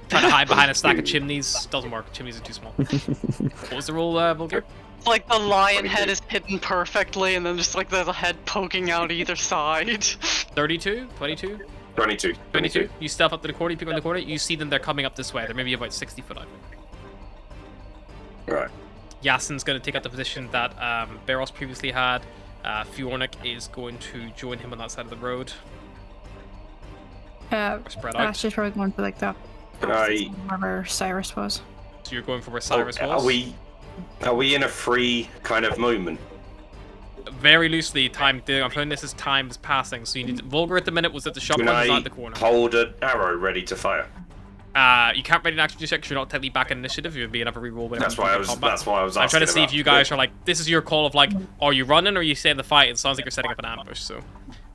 Speaker 1: Trying to hide behind a stack of chimneys. Doesn't work. Chimneys are too small. What was the roll, Volgear?
Speaker 2: Like the lion head is hidden perfectly, and then just like there's a head poking out either side.
Speaker 1: 32? 22?
Speaker 5: 22.
Speaker 1: 22. You stealth up to the corner, you pick on the corner, you see them, they're coming up this way. They're maybe about 60 foot out.
Speaker 5: Right.
Speaker 1: Yasin's going to take out the position that Barros previously had. Fiornik is going to join him on that side of the road. Spread out.
Speaker 6: Ashley's probably going for like that. Wherever Cyrus was.
Speaker 1: So you're going for where Cyrus was?
Speaker 5: Are we in a free kind of moment?
Speaker 1: Very loosely, I'm putting this as time is passing, so you need Volgar at the minute was at the shop
Speaker 5: Can
Speaker 1: front
Speaker 5: I
Speaker 1: beside the corner.
Speaker 5: hold an arrow ready to fire?
Speaker 1: You can't ready an action check because you're not technically back in initiative. It would be another reroll. whenever
Speaker 5: That's
Speaker 1: you
Speaker 5: why I
Speaker 1: pick
Speaker 5: was.
Speaker 1: combat.
Speaker 5: That's why I was.
Speaker 1: I'm trying to see
Speaker 5: asking
Speaker 1: if you
Speaker 5: about.
Speaker 1: guys are like, this is your call of like, are you running or are you staying in the fight? It sounds like you're setting up an ambush. So,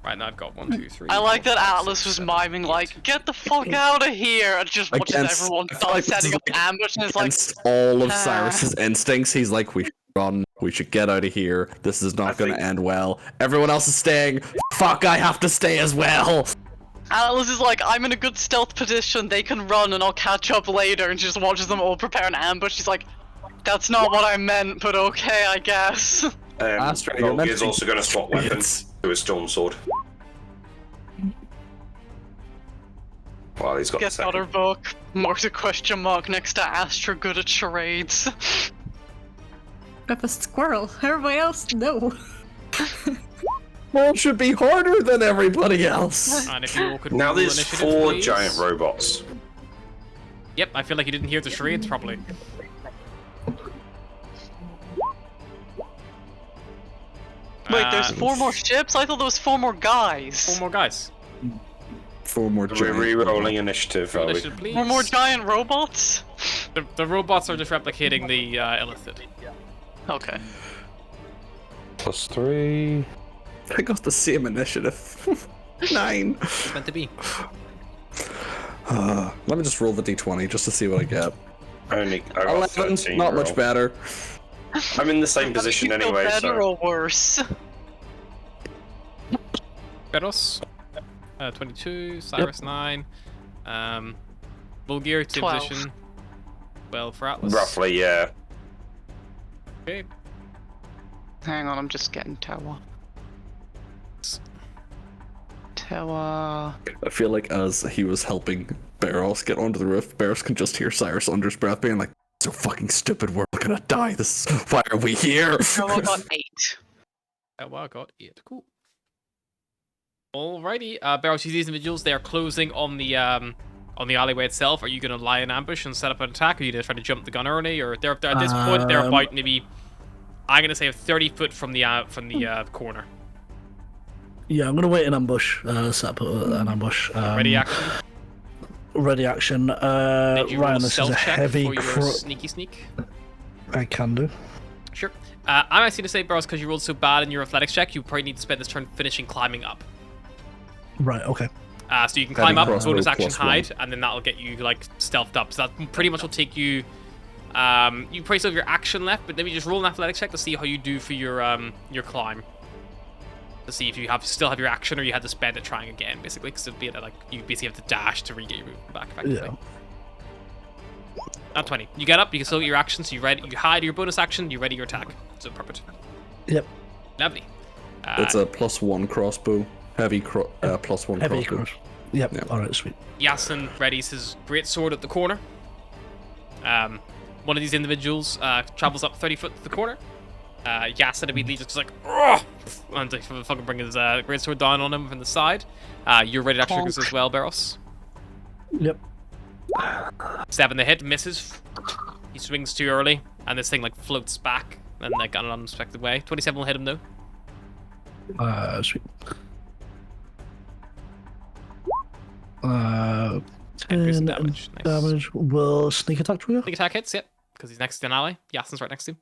Speaker 1: right now I've got 1, 2, 3.
Speaker 2: I like
Speaker 1: 4,
Speaker 2: that
Speaker 1: 5,
Speaker 2: Atlas
Speaker 1: 6,
Speaker 2: was
Speaker 1: 7,
Speaker 2: miming like, get the fuck out of here, and just watches
Speaker 3: Against-
Speaker 2: everyone
Speaker 3: I feel like this
Speaker 2: setting
Speaker 3: is
Speaker 2: up an ambush, and it's like,
Speaker 3: Against all of
Speaker 2: ah.
Speaker 3: Cyrus's instincts, he's like, we should run. We should get out of here. This is not going to end well. Everyone else is staying. Fuck, I have to stay as well.
Speaker 2: Atlas is like, I'm in a good stealth position, they can run and I'll catch up later, and she just watches them all prepare an ambush. She's like, that's not what I meant, but okay, I guess.
Speaker 3: Astra, you're meant
Speaker 5: Volgear's
Speaker 3: to-
Speaker 5: also going to swap weapons to his storm sword. Well, he's got the
Speaker 2: Gets out her
Speaker 5: second.
Speaker 2: book, marks a question mark next to Astra good at charades.
Speaker 6: with a squirrel. Everybody else, no.
Speaker 3: Well, it should be harder than everybody else.
Speaker 1: And if you all could
Speaker 5: Now
Speaker 1: roll
Speaker 5: there's
Speaker 1: initiative,
Speaker 5: 4
Speaker 1: please.
Speaker 5: giant robots.
Speaker 1: Yep, I feel like you didn't hear the charades properly.
Speaker 2: Wait, there's 4 more ships? I thought there was 4 more guys.
Speaker 1: 4 more guys.
Speaker 3: 4 more
Speaker 5: We're
Speaker 3: giant.
Speaker 5: re-rolling initiative, are we?
Speaker 1: Initiative, please.
Speaker 2: 4 more giant robots?
Speaker 1: The robots are just replicating the Illithid.
Speaker 2: Okay.
Speaker 5: +3.
Speaker 3: I got the same initiative. 9.
Speaker 1: It's meant to be.
Speaker 3: Let me just roll the d20 just to see what I get.
Speaker 5: I got
Speaker 3: 11,
Speaker 5: 13.
Speaker 3: not much better.
Speaker 5: I'm in the same position
Speaker 2: You feel
Speaker 5: anyway,
Speaker 2: better
Speaker 5: so...
Speaker 2: or worse?
Speaker 1: Beros, 22, Cyrus 9, Bulgir, same
Speaker 2: 12.
Speaker 1: position. 12 for Atlas.
Speaker 5: Roughly, yeah.
Speaker 1: Okay.
Speaker 2: Hang on, I'm just getting Tower. Tower.
Speaker 3: I feel like as he was helping Barros get onto the roof, Barros can just hear Cyrus under his breath being like, "So fucking stupid, we're gonna die. Why are we here?"
Speaker 2: Tower got 8.
Speaker 1: Oh, wow, got it. Cool. Alrighty, Barros, you see these individuals. They are closing on the alleyway itself. Are you going to lie in ambush and set up an attack? Or are you going to try to jump the gun early? Or they're at this point they're about maybe, I'm going to say 30 foot from the corner.
Speaker 4: Yeah, I'm gonna wait in ambush. Set up an ambush.
Speaker 1: Ready action.
Speaker 4: Ready action.
Speaker 1: Did you roll
Speaker 4: Ryan,
Speaker 1: a
Speaker 4: this is
Speaker 1: stealth
Speaker 4: a
Speaker 1: check
Speaker 4: heavy.
Speaker 1: for your sneaky sneak?
Speaker 4: I can do.
Speaker 1: Sure. I'm actually going to say, Barros, because you rolled so bad in your athletics check, you probably need to spend this turn finishing climbing up.
Speaker 4: Right. Okay.
Speaker 1: So you can climb up,
Speaker 3: crossbow
Speaker 1: bonus action
Speaker 3: +1.
Speaker 1: hide, and then that'll get you like stealthed up. So that pretty much will take you. You probably still have your action left, but maybe just roll an athletics check to see how you do for your climb. To see if you still have your action, or you had to spend it trying again, basically, because it'd be like you basically have to dash to regain your movement back. Effectively.
Speaker 4: Yeah.
Speaker 1: Not 20. You get up, you can still get your action, so you hide your bonus action, you ready your attack. So perfect.
Speaker 4: Yep.
Speaker 1: Lovely.
Speaker 3: It's a +1 crossbow. Heavy +1
Speaker 4: Heavy
Speaker 3: crossbow.
Speaker 4: cross. Yep.
Speaker 3: Yep.
Speaker 4: All right. Sweet.
Speaker 1: Yasin readies his great sword at the corner. One of these individuals travels up 30 foot to the corner. Yasin immediately just like, "Ugh!" and like, fucking bring his great sword down on him from the side. You're ready to action triggers as well, Barros.
Speaker 4: Yep.
Speaker 1: 7 the hit, misses. He swings too early, and this thing like floats back and like in an unexpected way. 27 will hit him though.
Speaker 4: Sweet.
Speaker 1: 10
Speaker 4: 10
Speaker 1: damage. Nice.
Speaker 4: damage. Will sneak attack trigger?
Speaker 1: Sneak attack hits, yep, because he's next to an ally. Yasin's right next to him.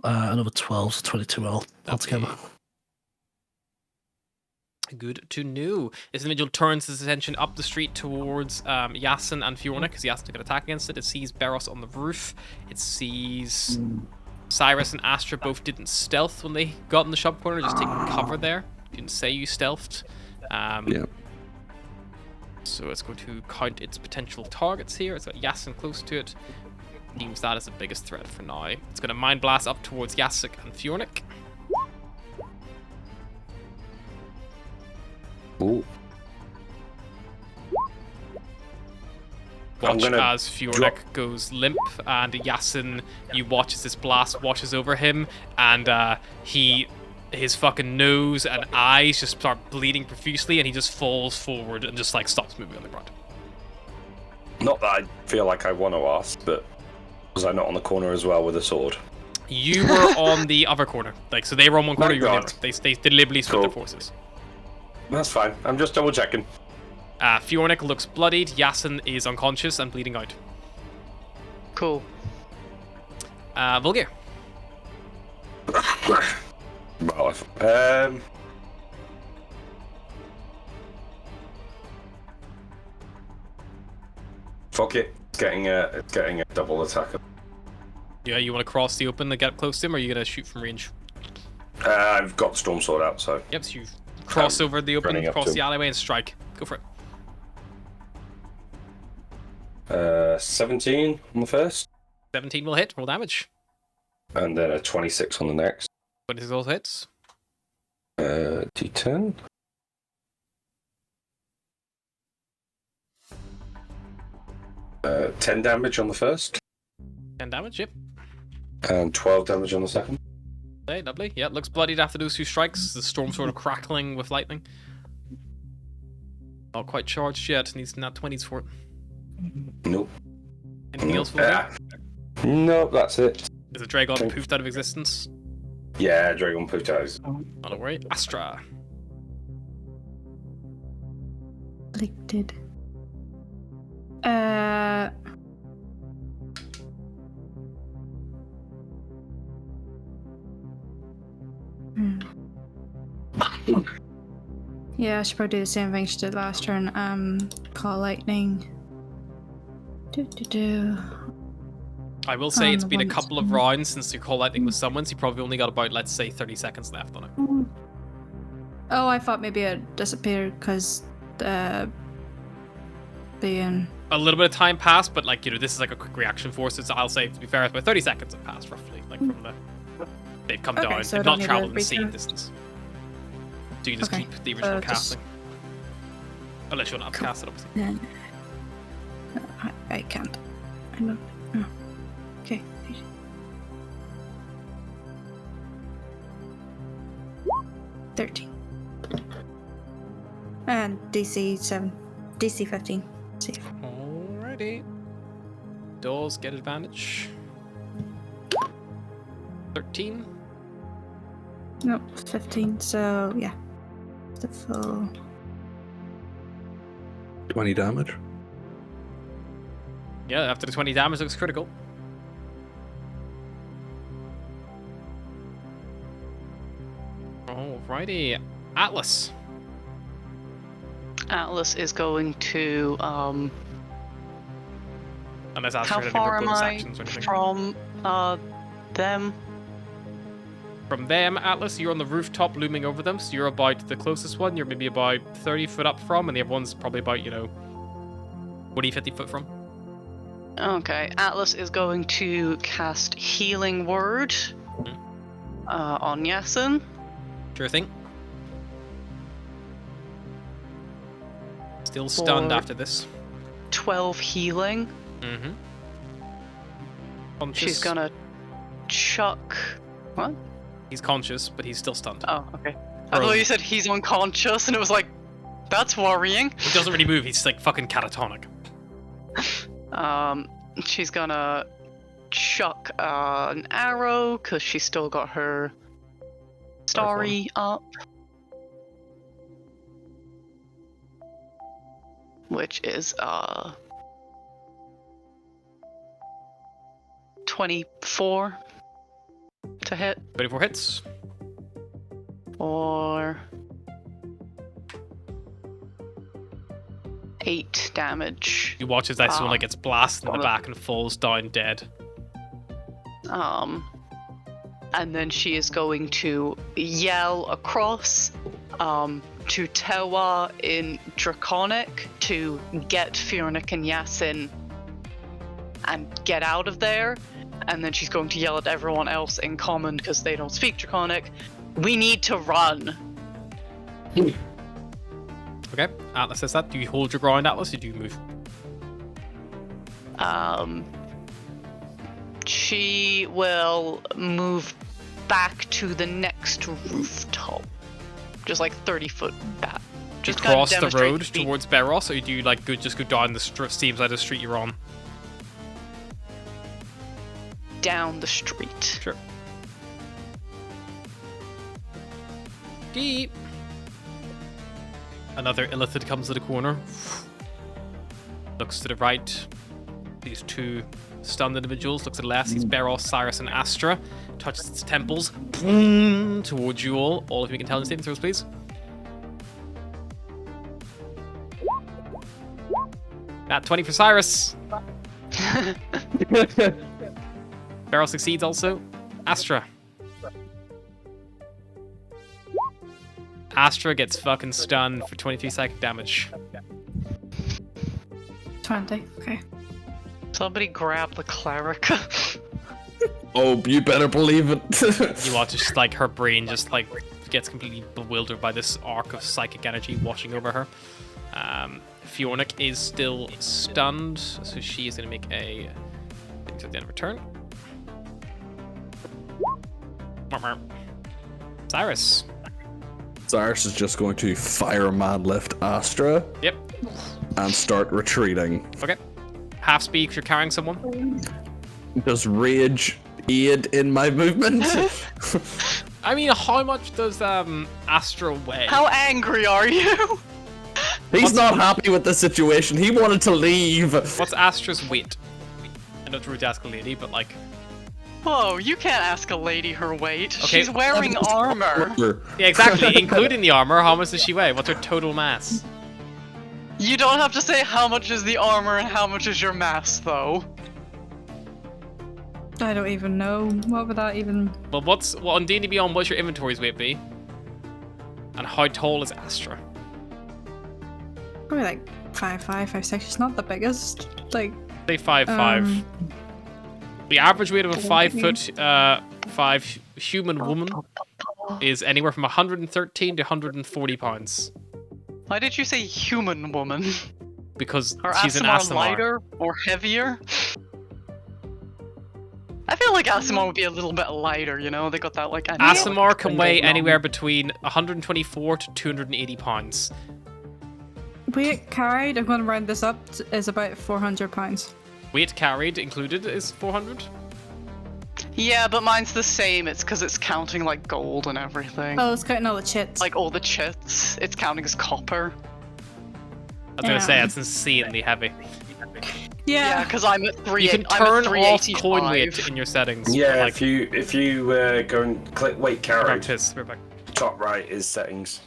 Speaker 4: Another 12, so 22 altogether.
Speaker 1: Good to know. This individual turns his attention up the street towards Yasin and Fiona, because Yasin took an attack against it. It sees Barros on the roof. It sees Cyrus and Astra both didn't stealth when they got in the shop corner, just taking cover there. Didn't say you stealthed.
Speaker 3: Yeah.
Speaker 1: So it's going to count its potential targets here. It's got Yasin close to it. Deems that as the biggest threat for now. It's going to Mind Blast up towards Yasik and Fiornik.
Speaker 3: Ooh.
Speaker 1: Watch
Speaker 5: gonna
Speaker 1: as Fiornik goes limp, and Yasin, you watch as this blast washes over him, and his fucking nose and eyes just start bleeding profusely, and he just falls forward and just like stops moving on the ground.
Speaker 5: Not that I feel like I want to ask, but was I not on the corner as well with a sword?
Speaker 1: You were on the other corner, like so they were on one corner,
Speaker 5: Thank
Speaker 1: you were on
Speaker 5: God.
Speaker 1: the other. They deliberately split their
Speaker 5: Cool.
Speaker 1: forces.
Speaker 5: That's fine. I'm just double checking.
Speaker 1: Fiornik looks bloodied. Yasin is unconscious and bleeding out.
Speaker 2: Cool.
Speaker 1: Vulgar.
Speaker 5: Well, fuck it. It's getting a double attack.
Speaker 1: Yeah, you want to cross the open and get up close to him, or are you gonna shoot from range?
Speaker 5: I've got the storm sword out, so
Speaker 1: Yep, so you cross over the open,
Speaker 5: running up
Speaker 1: cross
Speaker 5: to
Speaker 1: the
Speaker 5: him.
Speaker 1: alleyway, and strike. Go for it.
Speaker 5: 17 on the first,
Speaker 1: 17 will hit. Roll damage.
Speaker 5: and then a 26 on the next.
Speaker 1: 26 also hits.
Speaker 5: D10. Uh, 10 damage on the first.
Speaker 1: 10 damage. Yep.
Speaker 5: And 12 damage on the second.
Speaker 1: Okay, lovely. Yeah, it looks bloodied after those 2 strikes. The storm sort of crackling with lightning. Not quite charged yet. Needs nat 20s for it.
Speaker 5: Nope.
Speaker 1: Anything else for you?
Speaker 5: Nope, that's it.
Speaker 1: Is the Dragon poofed out of existence?
Speaker 5: Yeah, Dragon pooped out.
Speaker 1: Not a worry. Astra.
Speaker 6: Afflicted. Yeah, I should probably do the same thing she did last turn. Call lightning.
Speaker 1: I will say it's
Speaker 6: the
Speaker 1: been a
Speaker 6: one
Speaker 1: couple of rounds since you call lightning with someone, so you probably only got about, let's say, 30 seconds left on it.
Speaker 6: Oh, I thought maybe it disappeared because being.
Speaker 1: A little bit of time passed, but like, you know, this is like a quick reaction force, so I'll say, to be fair, about 30 seconds have passed roughly, like from the. They've come
Speaker 6: Okay,
Speaker 1: down.
Speaker 6: so I
Speaker 1: They've
Speaker 6: don't
Speaker 1: not
Speaker 6: need to
Speaker 1: traveled the
Speaker 6: reach
Speaker 1: same
Speaker 6: out.
Speaker 1: distance. So you can just
Speaker 6: Okay,
Speaker 1: keep the original
Speaker 6: just-
Speaker 1: casting. Unless you want to upcast it, obviously.
Speaker 6: No, I can't. I don't. Oh. Okay. 13. And DC 7. DC 15. Save.
Speaker 1: Alrighty. Does get advantage. 13.
Speaker 6: Nope, 15. So, yeah. The full.
Speaker 3: 20 damage.
Speaker 1: Yeah, after the 20 damage, looks critical. Alrighty. Atlas.
Speaker 2: Atlas is going to
Speaker 1: Unless
Speaker 2: how
Speaker 1: Astra had any
Speaker 2: far am
Speaker 1: bonus
Speaker 2: I
Speaker 1: actions or anything.
Speaker 2: from them?
Speaker 1: From them, Atlas, you're on the rooftop looming over them, so you're about the closest one. You're maybe about 30 foot up from, and the other one's probably about, 40, 50 foot from.
Speaker 2: Okay, Atlas is going to cast Healing Word on Yasin.
Speaker 1: Sure thing. Still stunned
Speaker 2: For-
Speaker 1: after this.
Speaker 2: 12 healing.
Speaker 1: Mm-hmm.
Speaker 2: She's gonna chuck. What?
Speaker 1: He's conscious, but he's still stunned.
Speaker 2: Oh, okay. I thought you said he's unconscious, and it was like, that's worrying.
Speaker 1: He doesn't really move. He's like fucking catatonic.
Speaker 2: She's gonna chuck an arrow because she's still got her starry up, which is 24 to hit
Speaker 1: 24 hits.
Speaker 2: or 8 damage.
Speaker 1: You watch as this one like gets blasted in the back and falls down dead.
Speaker 2: And then she is going to yell across to Tewa in Draconic to get Fionik and Yasin and get out of there. And then she's going to yell at everyone else in common because they don't speak Draconic. We need to run.
Speaker 1: Okay, Atlas says that. Do you hold your ground, Atlas, or do you move?
Speaker 2: She will move back to the next rooftop. Just like 30 foot back.
Speaker 1: Do you
Speaker 2: Just kind of
Speaker 1: cross the
Speaker 2: demonstrate
Speaker 1: road
Speaker 2: speed.
Speaker 1: towards Beros, or do you like just go down the same side of the street you're on?
Speaker 2: Down the street.
Speaker 1: Sure. Deep. Another illithid comes to the corner. Looks to the right. These 2 stunned individuals. Looks to the left. Sees Beros, Cyrus, and Astra. Touches its temples. Boom, towards you all. All of you can tell in saving throws, please. Nat 20 for Cyrus. Beros succeeds also. Astra. Astra gets fucking stunned for 23 psychic damage.
Speaker 6: 20. Okay.
Speaker 2: Somebody grab the cleric.
Speaker 3: Oh, you better believe it.
Speaker 1: You watch just like her brain just like gets completely bewildered by this arc of psychic energy washing over her. Fionik is still stunned, so she is going to make a thing at the end of her turn. Cyrus.
Speaker 3: Cyrus is just going to fireman lift Astra
Speaker 1: Yep.
Speaker 3: and start retreating.
Speaker 1: Okay. Half speed if you're carrying someone.
Speaker 3: Does rage aid in my movement?
Speaker 1: I mean, how much does Astra weigh?
Speaker 2: How angry are you?
Speaker 3: He's not happy with the situation. He wanted to leave.
Speaker 1: What's Astra's weight? I know it's rude to ask a lady, but like...
Speaker 2: Whoa, you can't ask a lady her weight.
Speaker 1: Okay.
Speaker 2: She's wearing armor.
Speaker 1: Yeah, exactly. Including the armor, how much does she weigh? What's her total mass?
Speaker 2: You don't have to say how much is the armor and how much is your mass, though.
Speaker 6: I don't even know. What would that even...
Speaker 1: Well, on D&D Beyond, what's your inventory's weight be? And how tall is Astra?
Speaker 6: Probably like 5'5", 5'6". It's not the biggest. Like...
Speaker 1: Say 5'5". The average weight of a 5'5" human woman is anywhere from 113 to 140 pounds.
Speaker 2: Why did you say human woman?
Speaker 1: Because
Speaker 2: Are
Speaker 1: she's an
Speaker 2: Aasimar
Speaker 1: Aasimar.
Speaker 2: lighter or heavier? I feel like Aasimar would be a little bit lighter, you know? They got that like...
Speaker 1: Aasimar can weigh anywhere between 124 to 280 pounds.
Speaker 6: Weight carried, I'm going to round this up, is about 400 pounds.
Speaker 1: Weight carried included is 400.
Speaker 2: Yeah, but mine's the same. It's because it's counting like gold and everything.
Speaker 6: Oh, it's counting all the chits.
Speaker 2: Like all the chits. It's counting as copper.
Speaker 1: I was gonna say it's insanely heavy.
Speaker 2: Yeah,
Speaker 6: Yeah.
Speaker 2: because I'm at 3.
Speaker 1: You can
Speaker 2: I'm at
Speaker 1: turn off
Speaker 2: 385.
Speaker 1: coin weight in your settings.
Speaker 5: Yeah,
Speaker 1: like,
Speaker 5: if you go and click weight carried,
Speaker 1: we're back.
Speaker 5: top right is settings.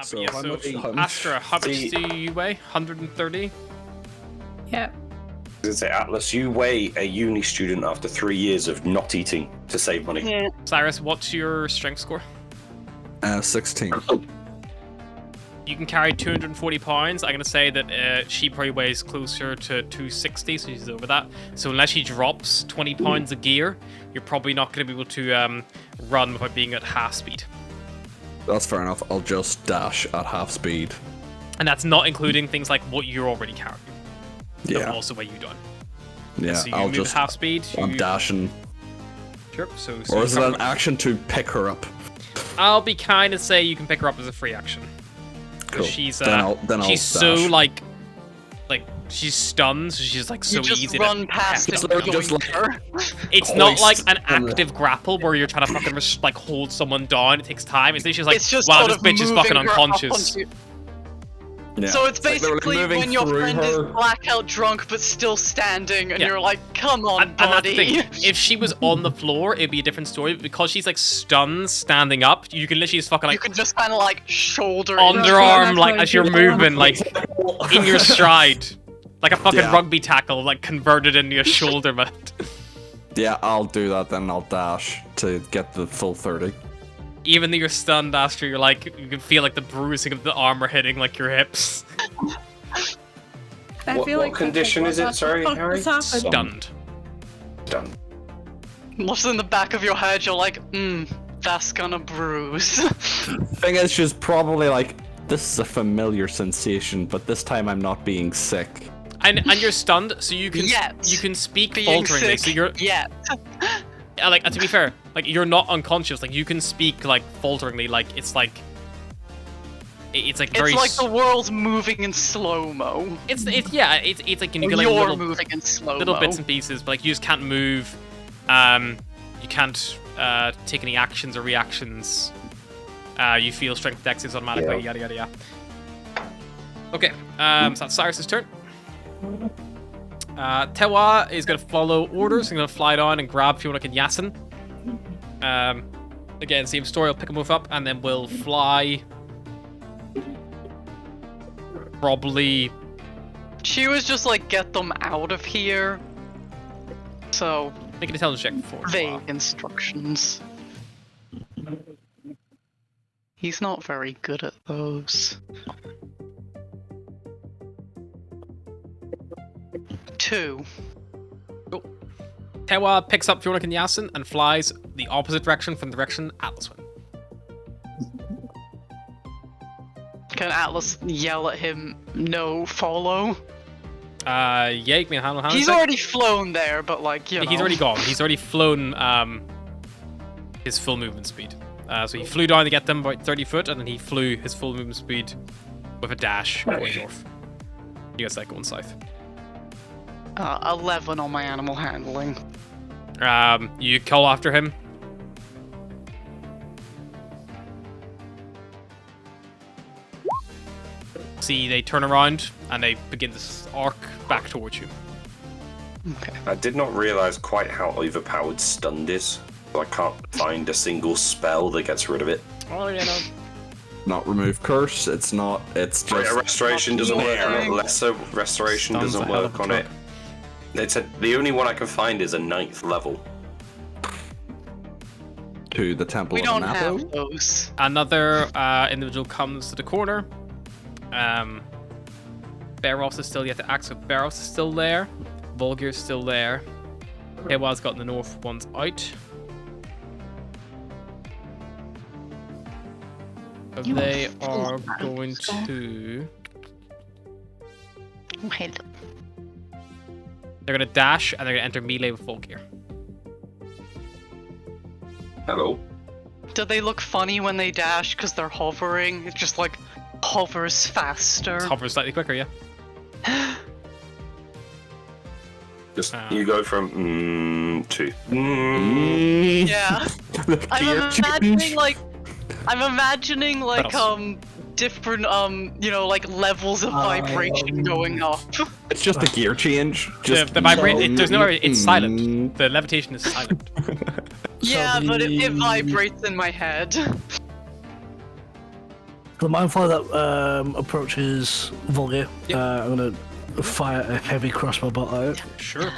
Speaker 3: So
Speaker 1: Yeah,
Speaker 3: how
Speaker 1: so
Speaker 3: much-
Speaker 1: Astra, how much
Speaker 5: See-
Speaker 1: do you weigh? 130?
Speaker 6: Yeah.
Speaker 5: Say, Atlas, you weigh a uni student after 3 years of not eating to save money.
Speaker 2: Yeah.
Speaker 1: Cyrus, what's your strength score?
Speaker 3: 16.
Speaker 1: You can carry 240 pounds. I'm going to say that she probably weighs closer to 260, so she's over that. So unless she drops 20 pounds of gear, you're probably not going to be able to run without being at half speed.
Speaker 3: That's fair enough. I'll just dash at half speed.
Speaker 1: And that's not including things like what you're already carrying. But
Speaker 3: Yeah.
Speaker 1: also what you've done.
Speaker 3: Yeah,
Speaker 1: So you
Speaker 3: I'll
Speaker 1: move
Speaker 3: just.
Speaker 1: half speed.
Speaker 3: I'm dashing.
Speaker 1: Sure. So
Speaker 3: Or is it
Speaker 1: you
Speaker 3: an
Speaker 1: come-
Speaker 3: action to pick her up?
Speaker 1: I'll be kind of say you can pick her up as a free action.
Speaker 3: Cool.
Speaker 1: She's
Speaker 3: Then I'll
Speaker 1: she's so
Speaker 3: dash.
Speaker 1: like she's stunned, so she's like so
Speaker 2: You just
Speaker 1: easy
Speaker 2: run
Speaker 1: to
Speaker 2: past
Speaker 3: Just
Speaker 2: and
Speaker 3: like- just
Speaker 2: yoink her.
Speaker 1: It's not like
Speaker 3: hoist
Speaker 1: an
Speaker 3: on the-
Speaker 1: active grapple where you're trying to fucking like hold someone down. It takes time. It's literally like,
Speaker 2: It's just
Speaker 1: wow,
Speaker 2: sort
Speaker 1: this
Speaker 2: of
Speaker 1: bitch is
Speaker 2: moving
Speaker 1: fucking
Speaker 2: her up
Speaker 1: unconscious.
Speaker 2: onto-
Speaker 3: Yeah.
Speaker 2: So it's
Speaker 3: like they're
Speaker 2: basically
Speaker 3: moving
Speaker 2: when your
Speaker 3: through
Speaker 2: friend is
Speaker 3: her.
Speaker 2: blackout drunk but still standing, and
Speaker 1: Yeah.
Speaker 2: you're like, "Come on,
Speaker 1: And that's the
Speaker 2: buddy."
Speaker 1: thing. If she was on the floor, it'd be a different story. But because she's like stunned, standing up, you can literally just fucking
Speaker 2: You
Speaker 1: like
Speaker 2: can just kind of like shoulder
Speaker 1: underarm,
Speaker 6: That's
Speaker 1: like
Speaker 6: what
Speaker 1: as you're
Speaker 6: I do.
Speaker 1: moving, like in your stride, like a fucking
Speaker 3: Yeah.
Speaker 1: rugby tackle, like converted into a shoulder mat.
Speaker 3: Yeah, I'll do that then. I'll dash to get the full 30.
Speaker 1: Even though you're stunned, Astro, you're like you can feel like the bruising of the armor hitting like your hips.
Speaker 6: I
Speaker 5: What-
Speaker 6: feel
Speaker 5: what
Speaker 6: like
Speaker 5: condition is it? Sorry, Harry?
Speaker 1: Stunned.
Speaker 5: Done.
Speaker 2: What's in the back of your head? You're like, that's gonna bruise.
Speaker 3: Thing is, she's probably like, this is a familiar sensation, but this time I'm not being sick.
Speaker 1: And you're stunned, so you can
Speaker 2: Yet.
Speaker 1: you can speak
Speaker 2: Being
Speaker 1: falteringly.
Speaker 2: sick.
Speaker 1: So you're
Speaker 2: Yeah.
Speaker 1: like to be fair, like you're not unconscious. Like you can speak like falteringly. Like it's like it's like very.
Speaker 2: It's like the world's moving in slow mo.
Speaker 1: It's like you get like
Speaker 2: You're
Speaker 1: little
Speaker 2: moving in slow mo.
Speaker 1: little bits and pieces, but like you just can't move. You can't take any actions or reactions. You feel strength dexes automatically.
Speaker 5: Yeah.
Speaker 1: Yada yada yada. Okay, so that's Cyrus's turn. Tewa is going to follow orders. He's going to fly down and grab Fiona and Yasin. Again, same story. I'll pick them both up and then we'll fly. Probably.
Speaker 2: She was just like, get them out of here. So,
Speaker 1: Make an intelligence check before.
Speaker 2: vague instructions. He's not very good at those. 2.
Speaker 1: Tewa picks up Fiona and Yasin and flies the opposite direction from the direction Atlas went.
Speaker 2: Can Atlas yell at him, no, follow?
Speaker 1: Yeah, you can make a handle
Speaker 2: He's already flown there, but like, you know.
Speaker 1: He's already gone. He's already flown his full movement speed. So he flew down to get them about 30 foot, and then he flew his full movement speed with a dash going north. You guys like going south.
Speaker 2: 11 on my animal handling.
Speaker 1: You call after him. See, they turn around and they begin to arc back towards you.
Speaker 2: Okay.
Speaker 5: I did not realize quite how overpowered stunned is. I can't find a single spell that gets rid of it.
Speaker 1: Oh, yeah, no.
Speaker 3: Not remove curse. It's not. It's just.
Speaker 5: Restoration doesn't work. Lesser restoration
Speaker 1: Stuns
Speaker 5: doesn't
Speaker 1: a hell of
Speaker 5: work
Speaker 1: a
Speaker 5: on it.
Speaker 1: truck.
Speaker 5: It's the only one I can find is a 9th level.
Speaker 3: To the temple
Speaker 2: We
Speaker 3: of
Speaker 2: don't
Speaker 3: Anapo.
Speaker 2: have those.
Speaker 1: Another individual comes to the corner. Beros is still yet to act, so Beros is still there. Volgir's still there. Hewa's gotten the north ones out. So
Speaker 2: You
Speaker 1: they
Speaker 2: are
Speaker 1: are
Speaker 2: full,
Speaker 1: going
Speaker 2: so-
Speaker 1: to.
Speaker 2: Oh, hello.
Speaker 1: They're going to dash and they're going to enter melee with Volgir.
Speaker 5: Hello.
Speaker 2: Do they look funny when they dash because they're hovering? It just like hovers faster.
Speaker 1: It hovers slightly quicker, yeah.
Speaker 5: Just you go from to
Speaker 2: Yeah. I'm imagining like different like levels of vibration going up.
Speaker 3: It's just a gear change. Just
Speaker 1: The vibrate. There's no. It's silent. The levitation is silent.
Speaker 2: Yeah, but it vibrates in my head.
Speaker 4: The mindful that approaches Volgir.
Speaker 1: Yep.
Speaker 4: I'm gonna fire a heavy crossbow bolt at it.
Speaker 1: Sure.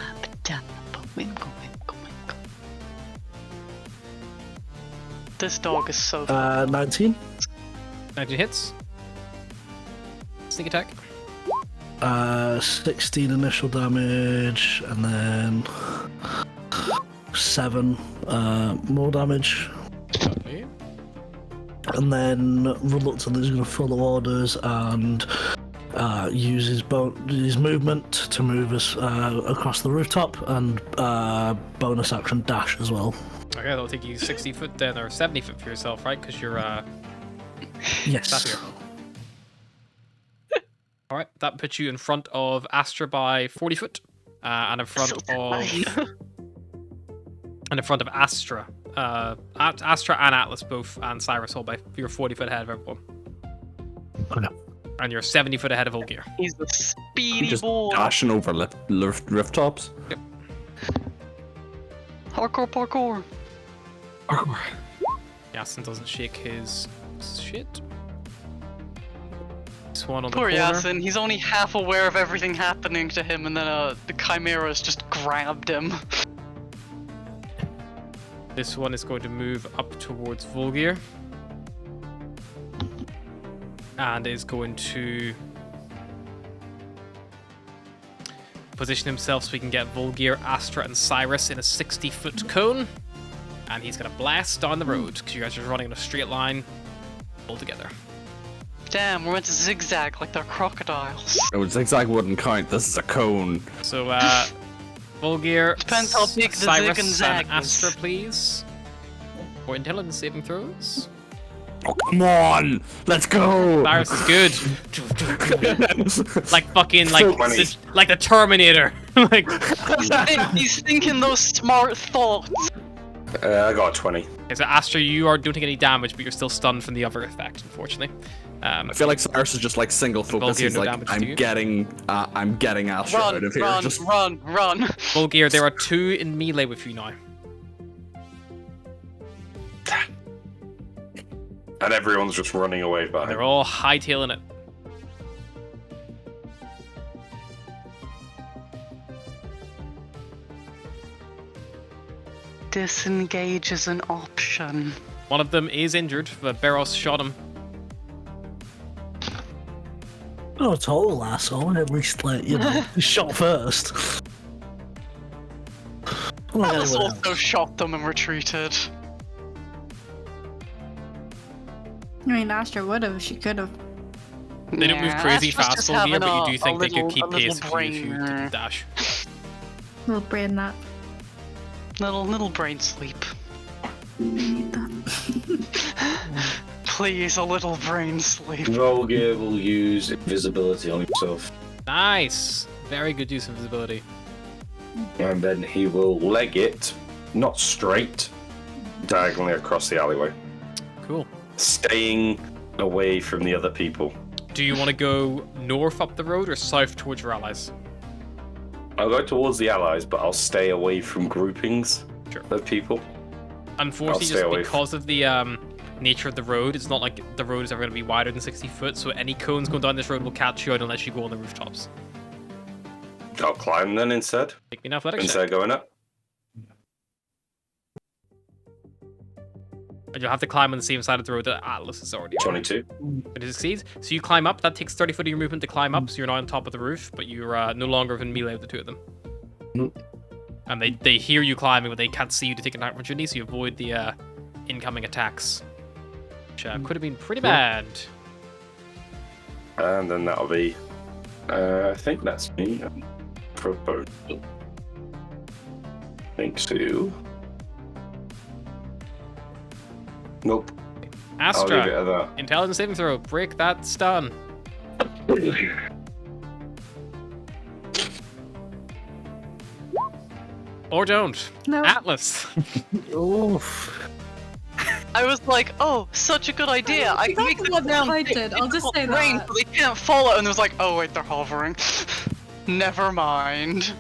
Speaker 2: This dog is so
Speaker 4: 19.
Speaker 1: 19 hits. Sneak attack.
Speaker 4: 16 initial damage, and then 7 more damage.
Speaker 1: Okay.
Speaker 4: And then reluctantly he's going to follow orders and use his movement to move us across the rooftop and bonus action dash as well.
Speaker 1: Okay, that'll take you 60 foot then, or 70 foot for yourself, right? Because you're
Speaker 4: Yes.
Speaker 1: sat here. All right, that puts you in front of Astra by 40 foot, and in front of Astra. Astra and Atlas both, and Cyrus all by you're 40 foot ahead of everyone.
Speaker 4: Okay.
Speaker 1: And you're 70 foot ahead of Volgear.
Speaker 2: He's a speedy
Speaker 3: Just
Speaker 2: boy.
Speaker 3: dashing over rooftops.
Speaker 2: Parkour.
Speaker 1: Yasin doesn't shake his shit. This one on the
Speaker 2: Poor
Speaker 1: corner.
Speaker 2: Yasin, he's only half aware of everything happening to him, and then the chimeras just grabbed him.
Speaker 1: This one is going to move up towards Volgear. And is going to position himself so we can get Volgear, Astra, and Cyrus in a 60-foot cone. And he's going to blast down the road, because you guys are running in a straight line all together.
Speaker 2: Damn, we're meant to zigzag like they're crocodiles.
Speaker 3: Oh, zigzag wouldn't count. This is a cone.
Speaker 1: So, Volgear,
Speaker 2: Depends how big the
Speaker 1: Cyrus,
Speaker 2: zig and zag
Speaker 1: and Astra,
Speaker 2: is.
Speaker 1: please. For intelligence saving throws.
Speaker 3: Oh, come on! Let's go!
Speaker 1: Cyrus is good. Like fucking, like,
Speaker 5: So funny.
Speaker 1: like the Terminator. Like,
Speaker 2: He's thinking those smart thoughts.
Speaker 5: I got a 20.
Speaker 1: okay, so Astra, you don't take any damage, but you're still stunned from the other effect, unfortunately.
Speaker 3: I feel like Cyrus is just like single focus.
Speaker 1: Volgear,
Speaker 3: He's
Speaker 1: no
Speaker 3: like,
Speaker 1: damage to you.
Speaker 3: I'm getting Astra
Speaker 2: Run,
Speaker 3: out of here.
Speaker 2: run,
Speaker 3: Just
Speaker 2: run.
Speaker 1: Volgear, there are 2 in melee with you now.
Speaker 5: And everyone's just running away behind.
Speaker 1: They're all hightailing it.
Speaker 2: Disengage is an option.
Speaker 1: One of them is injured, but Beros shot him.
Speaker 4: Oh, total asshole. At least, like, you know, he shot first. Like
Speaker 2: Alice
Speaker 4: anyone
Speaker 2: also
Speaker 4: else.
Speaker 2: shot them and retreated.
Speaker 6: I mean, Astra would have. She could have.
Speaker 1: They don't move crazy
Speaker 2: Astra's
Speaker 1: fast,
Speaker 2: just
Speaker 1: Volgear,
Speaker 2: having
Speaker 1: but you do
Speaker 2: a
Speaker 1: think they
Speaker 2: little-
Speaker 1: could keep
Speaker 2: a little
Speaker 1: pace for you if you
Speaker 2: brain,
Speaker 1: didn't dash.
Speaker 6: Little brain that.
Speaker 2: Little brain sleep. Please, a little brain sleep.
Speaker 5: Volgear will use invisibility on himself.
Speaker 1: Nice! Very good use of visibility.
Speaker 5: And then he will leg it, not straight, diagonally across the alleyway.
Speaker 1: Cool.
Speaker 5: Staying away from the other people.
Speaker 1: Do you want to go north up the road or south towards your allies?
Speaker 5: I'll go towards the allies, but I'll stay away from groupings
Speaker 1: Sure.
Speaker 5: of people.
Speaker 1: Unfortunately,
Speaker 5: stay
Speaker 1: just
Speaker 5: away
Speaker 1: because of the nature of the road, it's not like the road is ever going to be wider than 60 foot, so any cones going down this road will catch you out unless you go on the rooftops.
Speaker 5: I'll climb then instead,
Speaker 1: Make me an athletics
Speaker 5: instead
Speaker 1: check.
Speaker 5: of going up.
Speaker 1: And you'll have to climb on the same side of the road that Atlas is already on.
Speaker 5: 22.
Speaker 1: It succeeds. So you climb up. That takes 30 foot of your movement to climb up, so you're now on top of the roof, but you're no longer in melee with the 2 of them.
Speaker 5: Nope.
Speaker 1: And they hear you climbing, but they can't see you to take an opportunity, so you avoid the incoming attacks. Which could have been pretty bad.
Speaker 5: And then that'll be, I think that's me. Proposal. Think so. Nope. I'll leave it
Speaker 1: Astra,
Speaker 5: at that.
Speaker 1: intelligence saving throw. Break that stun. Or don't.
Speaker 6: No.
Speaker 1: Atlas.
Speaker 4: Oof.
Speaker 2: I was like, oh, such a good idea. I can
Speaker 6: That's
Speaker 2: make the
Speaker 6: what
Speaker 2: ground
Speaker 6: I
Speaker 2: take
Speaker 6: did. I'll just
Speaker 2: difficult
Speaker 6: say
Speaker 2: terrain
Speaker 6: that.
Speaker 2: so they can't follow. And it was like, oh wait, they're hovering. Never mind.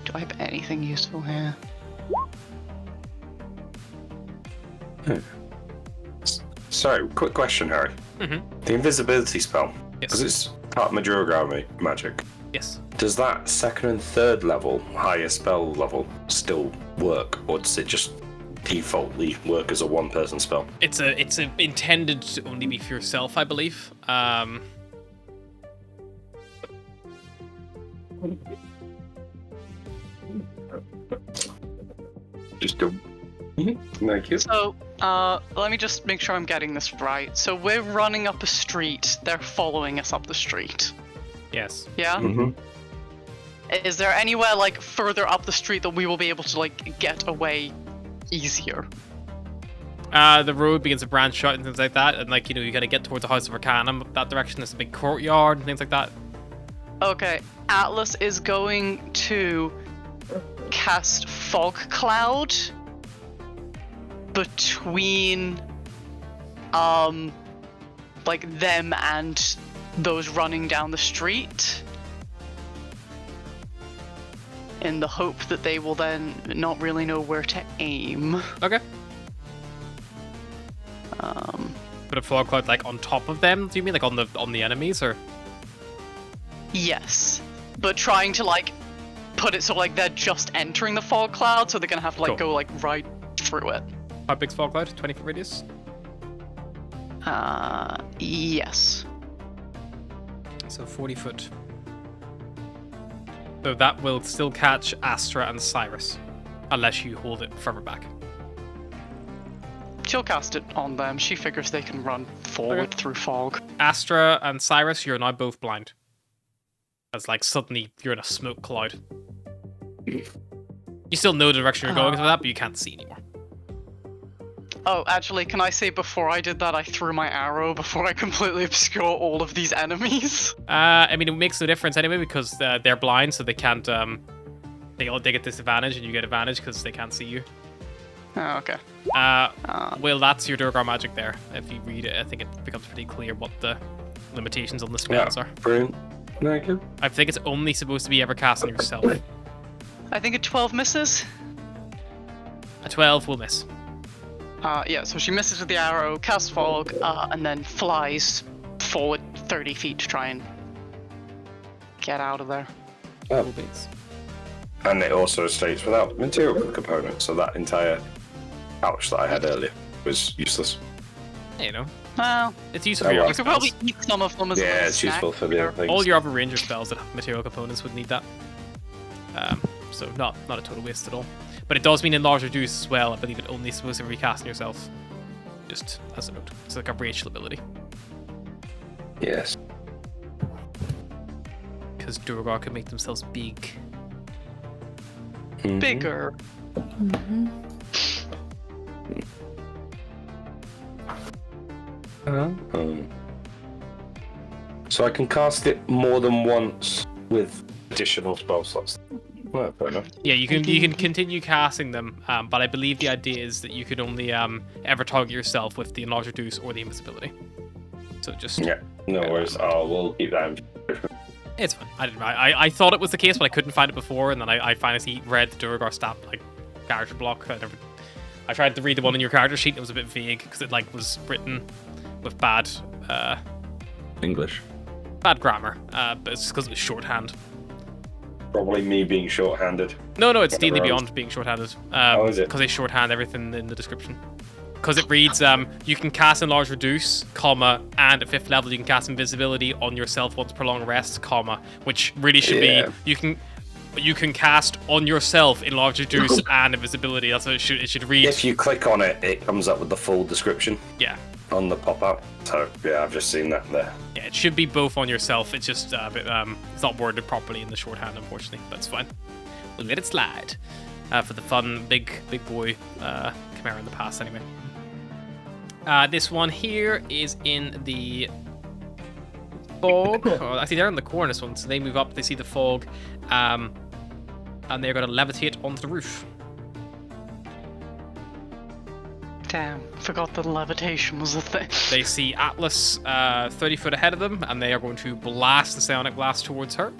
Speaker 2: Do I have anything useful here?
Speaker 5: Sorry, quick question, Harry.
Speaker 1: Mm-hmm.
Speaker 5: The invisibility spell,
Speaker 1: Yes.
Speaker 5: because it's part Majora magic,
Speaker 1: Yes.
Speaker 5: does that second and third level, higher spell level, still work, or does it just defaultly work as a one-person spell?
Speaker 1: It's intended to only be for yourself, I believe.
Speaker 5: Just go. Thank you.
Speaker 2: So, let me just make sure I'm getting this right. So we're running up a street. They're following us up the street.
Speaker 1: Yes.
Speaker 2: Yeah?
Speaker 5: Mm-hmm.
Speaker 2: Is there anywhere, like, further up the street that we will be able to, like, get away easier?
Speaker 1: The road begins to branch out and things like that, and like you gotta get towards the House of Arcanum. That direction is a big courtyard and things like that.
Speaker 2: Okay, Atlas is going to cast Fog Cloud between, like them and those running down the street, in the hope that they will then not really know where to aim.
Speaker 1: Okay. Put a fog cloud like on top of them. Do you mean like on the enemies or?
Speaker 2: Yes, but trying to like put it so like they're just entering the fog cloud, so they're gonna have to like
Speaker 1: Cool.
Speaker 2: go like right through it.
Speaker 1: How big's fog cloud? 20-foot radius.
Speaker 2: Yes.
Speaker 1: So 40 foot. So that will still catch Astra and Cyrus, unless you hold it further back.
Speaker 2: She'll cast it on them. She figures they can run forward through fog.
Speaker 1: Astra and Cyrus, you're now both blind. As like suddenly you're in a smoke cloud. You still know the direction you're going with that, but you can't see anymore.
Speaker 2: Oh, actually, can I say before I did that, I threw my arrow before I completely obscure all of these enemies?
Speaker 1: I mean, it makes no difference anyway because they're blind, so they can't. They get disadvantage, and you get advantage because they can't see you.
Speaker 2: Oh, okay.
Speaker 1: Well, that's your Durgar magic there. If you read it, I think it becomes pretty clear what the limitations on the spells are.
Speaker 5: Brilliant. Thank you.
Speaker 1: I think it's only supposed to be ever cast on yourself.
Speaker 2: I think a 12 misses.
Speaker 1: A 12 will miss.
Speaker 2: Yeah, so she misses with the arrow, casts fog, and then flies forward 30 feet to try and get out of there.
Speaker 5: Oh. And it also states without material components, so that entire pouch that I had earlier was useless.
Speaker 1: You know,
Speaker 2: Well,
Speaker 1: it's useful for your
Speaker 2: you
Speaker 1: other
Speaker 2: could probably
Speaker 1: spells.
Speaker 2: eat some of them as a
Speaker 5: Yeah,
Speaker 2: little
Speaker 5: it's
Speaker 2: snack.
Speaker 5: useful for the other things.
Speaker 1: All your other ranger spells that have material components would need that. So not a total waste at all. But it does mean enlarge reduce as well. I believe it only supposed to be recasting yourself. Just as a note. It's like a racial ability.
Speaker 5: Yes.
Speaker 1: Because Durgar can make themselves big.
Speaker 5: Mhm.
Speaker 2: Bigger.
Speaker 5: So I can cast it more than once with additional spell slots. Well, fair enough.
Speaker 1: Yeah, you can continue casting them, but I believe the idea is that you can only ever target yourself with the enlarge reduce or the invisibility. So just
Speaker 5: Yeah, no worries. Oh, we'll keep that in.
Speaker 1: it's fine. I thought it was the case, but I couldn't find it before, and then I finally read the Durgar stat like character block. I tried to read the one in your character sheet. It was a bit vague because it like was written with bad
Speaker 3: English.
Speaker 1: bad grammar, but it's because it was shorthand.
Speaker 5: Probably me being short-handed.
Speaker 1: No, it's D&D
Speaker 5: Whatever.
Speaker 1: Beyond being shorthanded.
Speaker 5: Is it?
Speaker 1: Because they shorthand everything in the description. Because it reads, you can cast enlarge reduce, comma, and at 5th level you can cast invisibility on yourself once per long rest, comma, which really should
Speaker 5: Yeah.
Speaker 1: be you can cast on yourself enlarge reduce and invisibility. That's what it should read.
Speaker 5: If you click on it, it comes up with the full description
Speaker 1: Yeah.
Speaker 5: on the pop-up. So, yeah, I've just seen that there.
Speaker 1: Yeah, it should be both on yourself. It's just a bit, it's not worded properly in the shorthand, unfortunately. That's fine. We'll let it slide for the fun big boy Chimera in the past, anyway. This one here is in the fog. Oh, I see they're in the corner. This one, so they move up. They see the fog, and they're going to levitate onto the roof.
Speaker 2: Damn, forgot that levitation was a thing.
Speaker 1: They see Atlas 30 foot ahead of them, and they are going to blast the psionic blast towards her.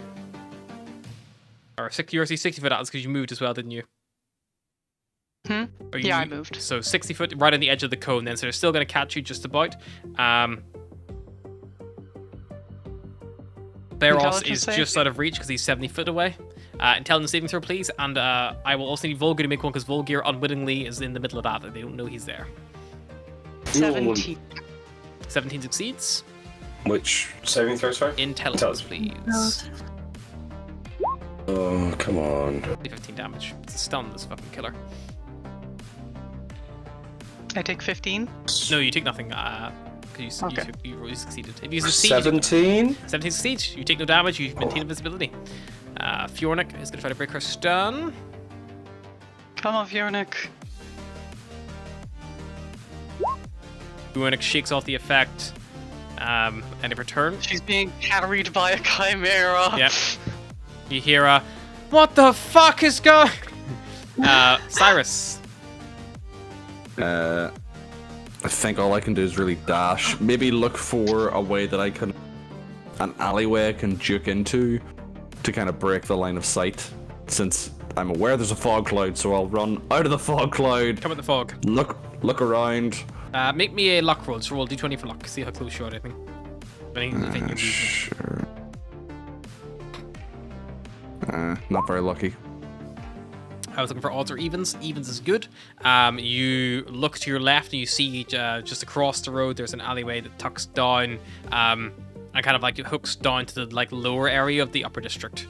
Speaker 1: Or 60 foot Atlas, because you moved as well, didn't you? Or
Speaker 2: Yeah, I moved.
Speaker 1: So 60 foot right on the edge of the cone then, so they're still going to catch you just about. Beros
Speaker 2: Intelligence
Speaker 1: is
Speaker 2: save?
Speaker 1: just out of reach because he's 70 foot away. Intelligence saving throw, please. And I will also need Volgir to make one because Volgir unwittingly is in the middle of that. They don't know he's there.
Speaker 2: 17.
Speaker 1: 17 succeeds.
Speaker 5: Which saving throw, sorry?
Speaker 1: Intelligence, please.
Speaker 5: Oh, come on.
Speaker 1: 15 damage. It's a stun, this fucking killer.
Speaker 2: I take 15.
Speaker 1: No, you take nothing. Because
Speaker 2: Okay.
Speaker 1: you succeeded. If you succeed, you take
Speaker 5: 17?
Speaker 1: 17 succeeds. You take no damage. You maintain invisibility. Fjornik is going to try to break her stun.
Speaker 2: Come on, Fjornik.
Speaker 1: Fjornik shakes off the effect. End of her turn.
Speaker 2: She's being carried by a chimera.
Speaker 1: Yep. You hear a, what the fuck is going? Cyrus.
Speaker 3: I think all I can do is really dash. Maybe look for a way that I can, an alleyway I can juke into to kind of break the line of sight. Since I'm aware there's a fog cloud, so I'll run out of the fog cloud.
Speaker 1: Come at the fog.
Speaker 3: Look around.
Speaker 1: Make me a luck roll. So roll d20 for luck. See how close you are, I think.
Speaker 3: Sure. Not very lucky.
Speaker 1: I was looking for odds or evens. Evens is good. You look to your left and you see just across the road there's an alleyway that tucks down and kind of like it hooks down to the like lower area of the upper district.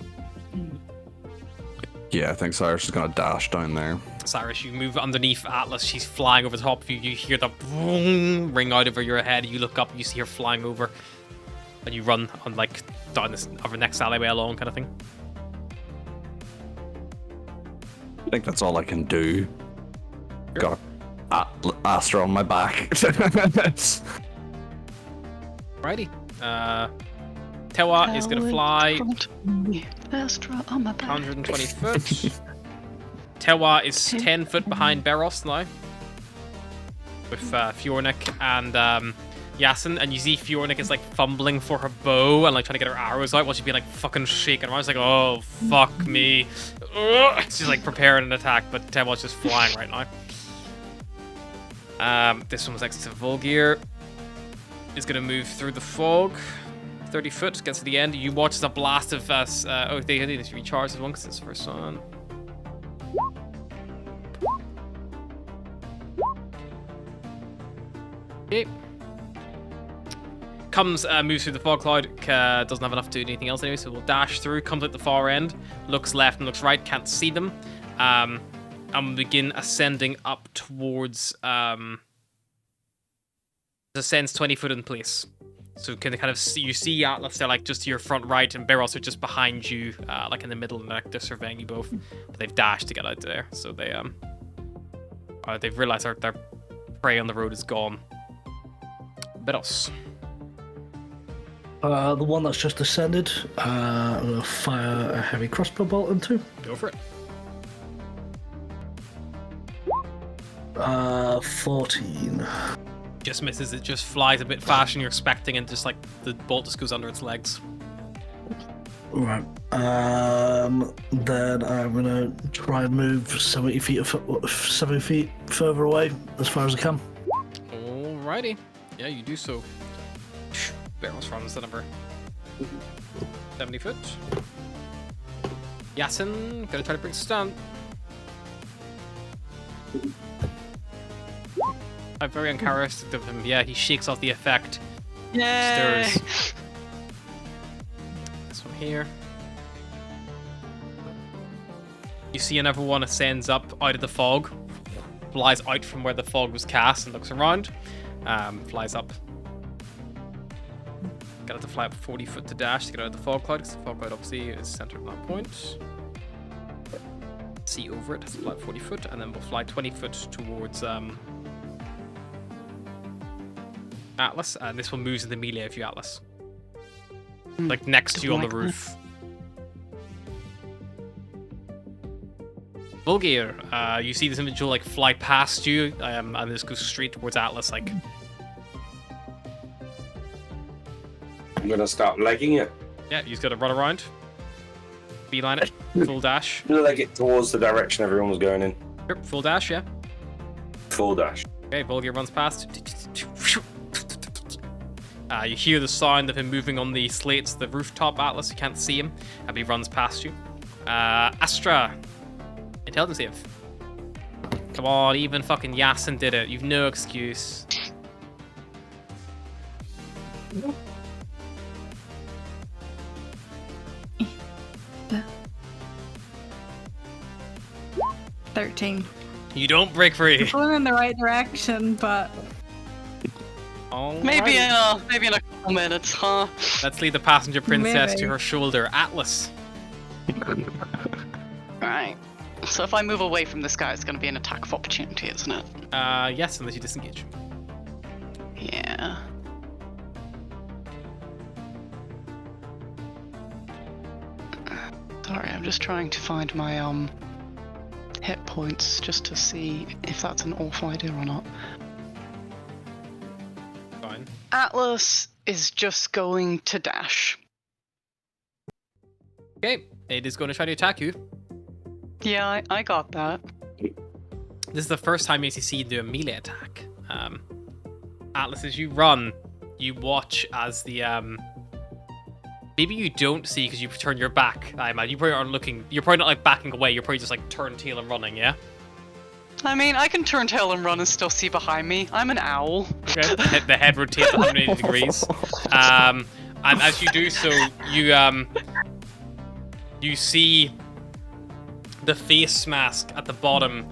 Speaker 3: Yeah, I think Cyrus is gonna dash down there.
Speaker 1: Cyrus, you move underneath Atlas. She's flying over the top of you. You hear the boom ring out over your head. You look up, you see her flying over, and you run on like down this over next alleyway along, kind of thing.
Speaker 3: I think that's all I can do. Got Astra on my back.
Speaker 1: Alrighty. Tewa is gonna fly
Speaker 2: Astra on my back.
Speaker 1: 120 foot. Tewa is 10 foot behind Beros now. With Fjornik and Yasin, and you see Fjornik is like fumbling for her bow and like trying to get her arrows out while she's being like fucking shaking around. It's like, oh fuck me. Ugh. She's like preparing an attack, but Tewa's just flying right now. This one was next to Volgir. Is gonna move through the fog. 30 foot, gets to the end. You watch as a blast of oh, they need to recharge this one because it's the first one. Okay. Comes, moves through the fog cloud, doesn't have enough to do anything else anyway, so we'll dash through, comes at the far end, looks left and looks right, can't see them, and begin ascending up towards, ascends 20 foot in place. So can kind of see, you see Atlas, they're like just to your front right, and Beros are just behind you, like in the middle, and like they're surveying you both. But they've dashed to get out there, so they've realized their prey on the road is gone. Beros.
Speaker 4: The one that's just ascended, I'm gonna fire a heavy crossbow bolt into.
Speaker 1: Go for it.
Speaker 4: 14.
Speaker 1: Just misses, it just flies a bit faster than you're expecting, and just like the bolt just goes under its legs.
Speaker 4: Right. Then I'm gonna try and move 70 feet further away as far as I can.
Speaker 1: Alrighty. Yeah, you do so. Beros runs the number 70 foot. Yasin, gonna try to break stun. I'm very uncharacteristic of him. Yeah, he shakes off the effect.
Speaker 2: Yay!
Speaker 1: Stirs. This one here. You see another one ascends up out of the fog. Flies out from where the fog was cast and looks around. Flies up. Got it to fly up 40 foot to dash to get out of the fog cloud, because the fog cloud obviously is centered on that point. See over it, has to fly up 40 foot, and then we'll fly 20 foot towards Atlas, and this one moves into melee of you, Atlas. Like next to you on the roof. Volgir, you see this individual like fly past you, and this goes straight towards Atlas, like.
Speaker 5: I'm gonna start legging it.
Speaker 1: Yeah, you just gotta run around. Beeline it, full dash.
Speaker 5: Leg it towards the direction everyone was going in.
Speaker 1: Yep, full dash, yeah.
Speaker 5: Full dash.
Speaker 1: Okay, Volgir runs past. You hear the sound of him moving on the slates, the rooftop, Atlas. You can't see him, and he runs past you. Astra, intelligence save. Come on, even fucking Yasin did it. You've no excuse.
Speaker 6: 13.
Speaker 1: You don't break free.
Speaker 6: Going in the right direction, but
Speaker 2: Maybe
Speaker 1: Alright.
Speaker 2: in a couple minutes, huh?
Speaker 1: Let's lead the passenger princess to
Speaker 6: Maybe.
Speaker 1: her shoulder. Atlas.
Speaker 2: Alright. So if I move away from this guy, it's going to be an attack of opportunity, isn't it?
Speaker 1: Yes, unless you disengage.
Speaker 2: Yeah. Sorry, I'm just trying to find my hit points just to see if that's an awful idea or not.
Speaker 1: Fine.
Speaker 2: Atlas is just going to dash.
Speaker 1: Okay, it is going to try to attack you.
Speaker 2: Yeah, I got that.
Speaker 1: This is the first time you see it do a melee attack. Atlas, as you run, you watch as the maybe you don't see because you turn your back. I imagine you probably aren't looking. You're probably not like backing away. You're probably just like turn tail and running. Yeah.
Speaker 2: I mean, I can turn tail and run and still see behind me. I'm an owl.
Speaker 1: Okay. The head rotates 180 degrees. And as you do so, you see the face mask at the bottom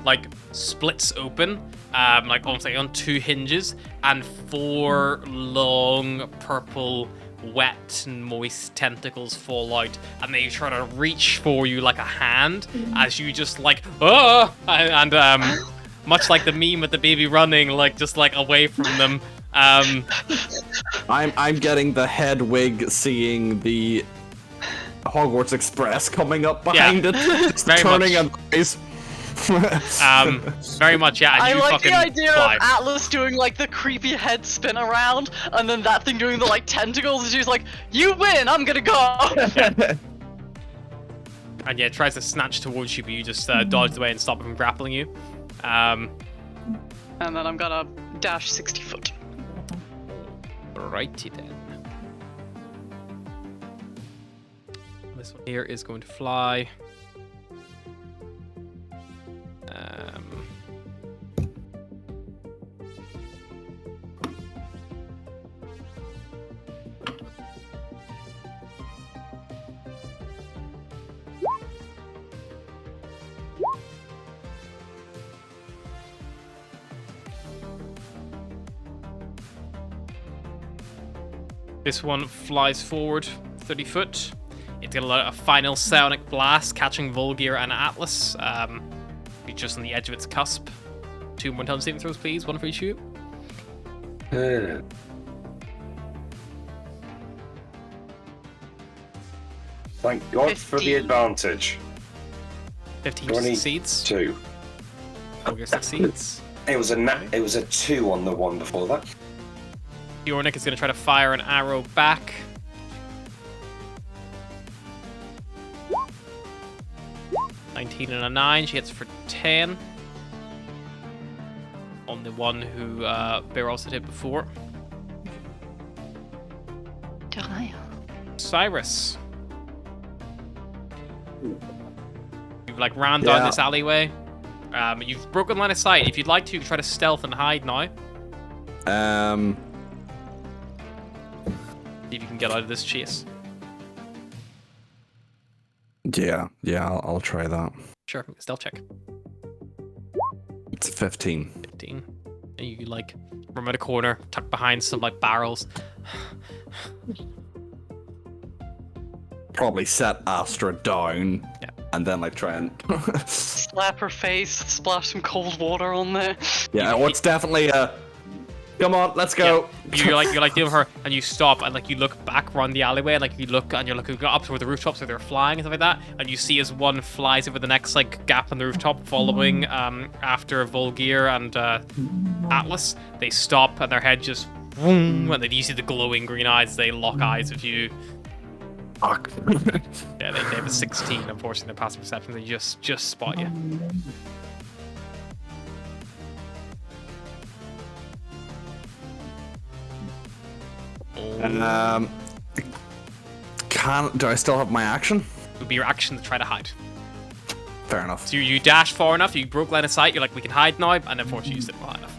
Speaker 1: like splits open, like almost like on two hinges, and four long purple wet and moist tentacles fall out, and they try to reach for you like a hand as you just like and much like the meme with the baby running like just like away from them.
Speaker 3: I'm getting the head wig seeing the Hogwarts Express coming up behind it, just
Speaker 1: Very
Speaker 3: turning
Speaker 1: much.
Speaker 3: and eyes.
Speaker 1: Very much, yeah. And
Speaker 2: I
Speaker 1: you
Speaker 2: like
Speaker 1: fucking
Speaker 2: the idea
Speaker 1: fly.
Speaker 2: of Atlas doing like the creepy head spin around, and then that thing doing the like tentacles, and she's like, "You win, I'm gonna go."
Speaker 1: And yeah, it tries to snatch towards you, but you just dodge away and stop it from grappling you.
Speaker 2: And then I'm gonna dash 60 foot.
Speaker 1: Righty then. This one here is going to fly. This one flies forward 30 foot. It's got a final sonic blast catching Volgear and Atlas. Be just on the edge of its cusp. 2 more intelligence saving throws, please. One for each of you.
Speaker 5: Thank God for the
Speaker 2: 15.
Speaker 5: advantage.
Speaker 1: 15
Speaker 5: 20.
Speaker 1: succeeds.
Speaker 5: 2.
Speaker 1: Volgear succeeds.
Speaker 5: It was a 2 on the one before that.
Speaker 1: Bjornik is going to try to fire an arrow back. (19 and a 9). She hits for 10. On the one who Beros had hit before. Cyrus. You've like ran down this alleyway. You've broken line of sight. If you'd like to, you can try to stealth and hide now. See if you can get out of this chase.
Speaker 3: Yeah, I'll try that.
Speaker 1: Sure, stealth check.
Speaker 3: It's 15.
Speaker 1: 15. And you like from out a corner, tucked behind some like barrels.
Speaker 3: Probably set Astra down,
Speaker 1: Yeah.
Speaker 3: and then like try and.
Speaker 2: Slap her face, splash some cold water on there.
Speaker 3: Yeah, it's definitely a. Come on, let's go.
Speaker 1: Yeah. You're like dealing with her, and you stop, and like you look back around the alleyway, and like you look, and you're looking up toward the rooftops where they're flying and stuff like that, and you see as one flies over the next like gap on the rooftop, following after Volgear and Atlas. They stop, and their head just boom, and then you see the glowing green eyes. They lock eyes with you.
Speaker 3: Fuck.
Speaker 1: Yeah, they have a 16. Unfortunately, their passive perception, they just spot you.
Speaker 3: Do I still have my action?
Speaker 1: It would be your action to try to hide.
Speaker 3: Fair enough.
Speaker 1: So you dash far enough, you broke line of sight, you're like, we can hide now, and unfortunately you didn't high enough.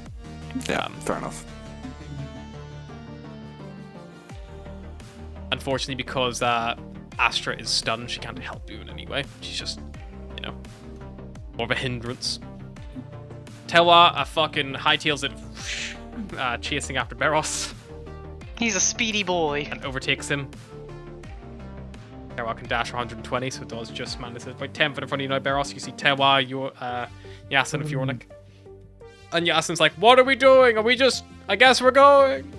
Speaker 3: Yeah, fair enough.
Speaker 1: Unfortunately, because Astra is stunned, she can't help you in any way. She's just, more of a hindrance. Tewa fucking hightails it, chasing after Beros,
Speaker 2: He's a speedy boy.
Speaker 1: and overtakes him. Tewa can dash 120, so it does just manage it. About 10 foot in front of you now, Beros. You see Tewa, Yasin, and Fjornik. And Yasin's like, what are we doing? Are we just... I guess we're going.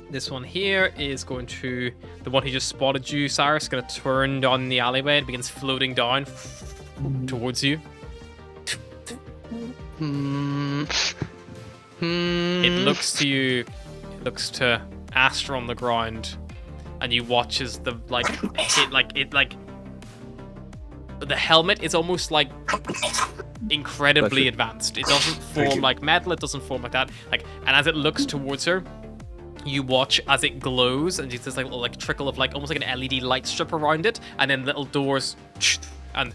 Speaker 1: This one here is going to... The one he just spotted you, Cyrus, going to turn down the alleyway and begins floating down towards you. It looks to you... It looks to Astra on the ground, and you watch as the, the helmet is almost like incredibly advanced. It doesn't form like metal, it doesn't form like that. And as it looks towards her, you watch as it glows, and there's like a little trickle of almost like an LED light strip around it, and then little doors and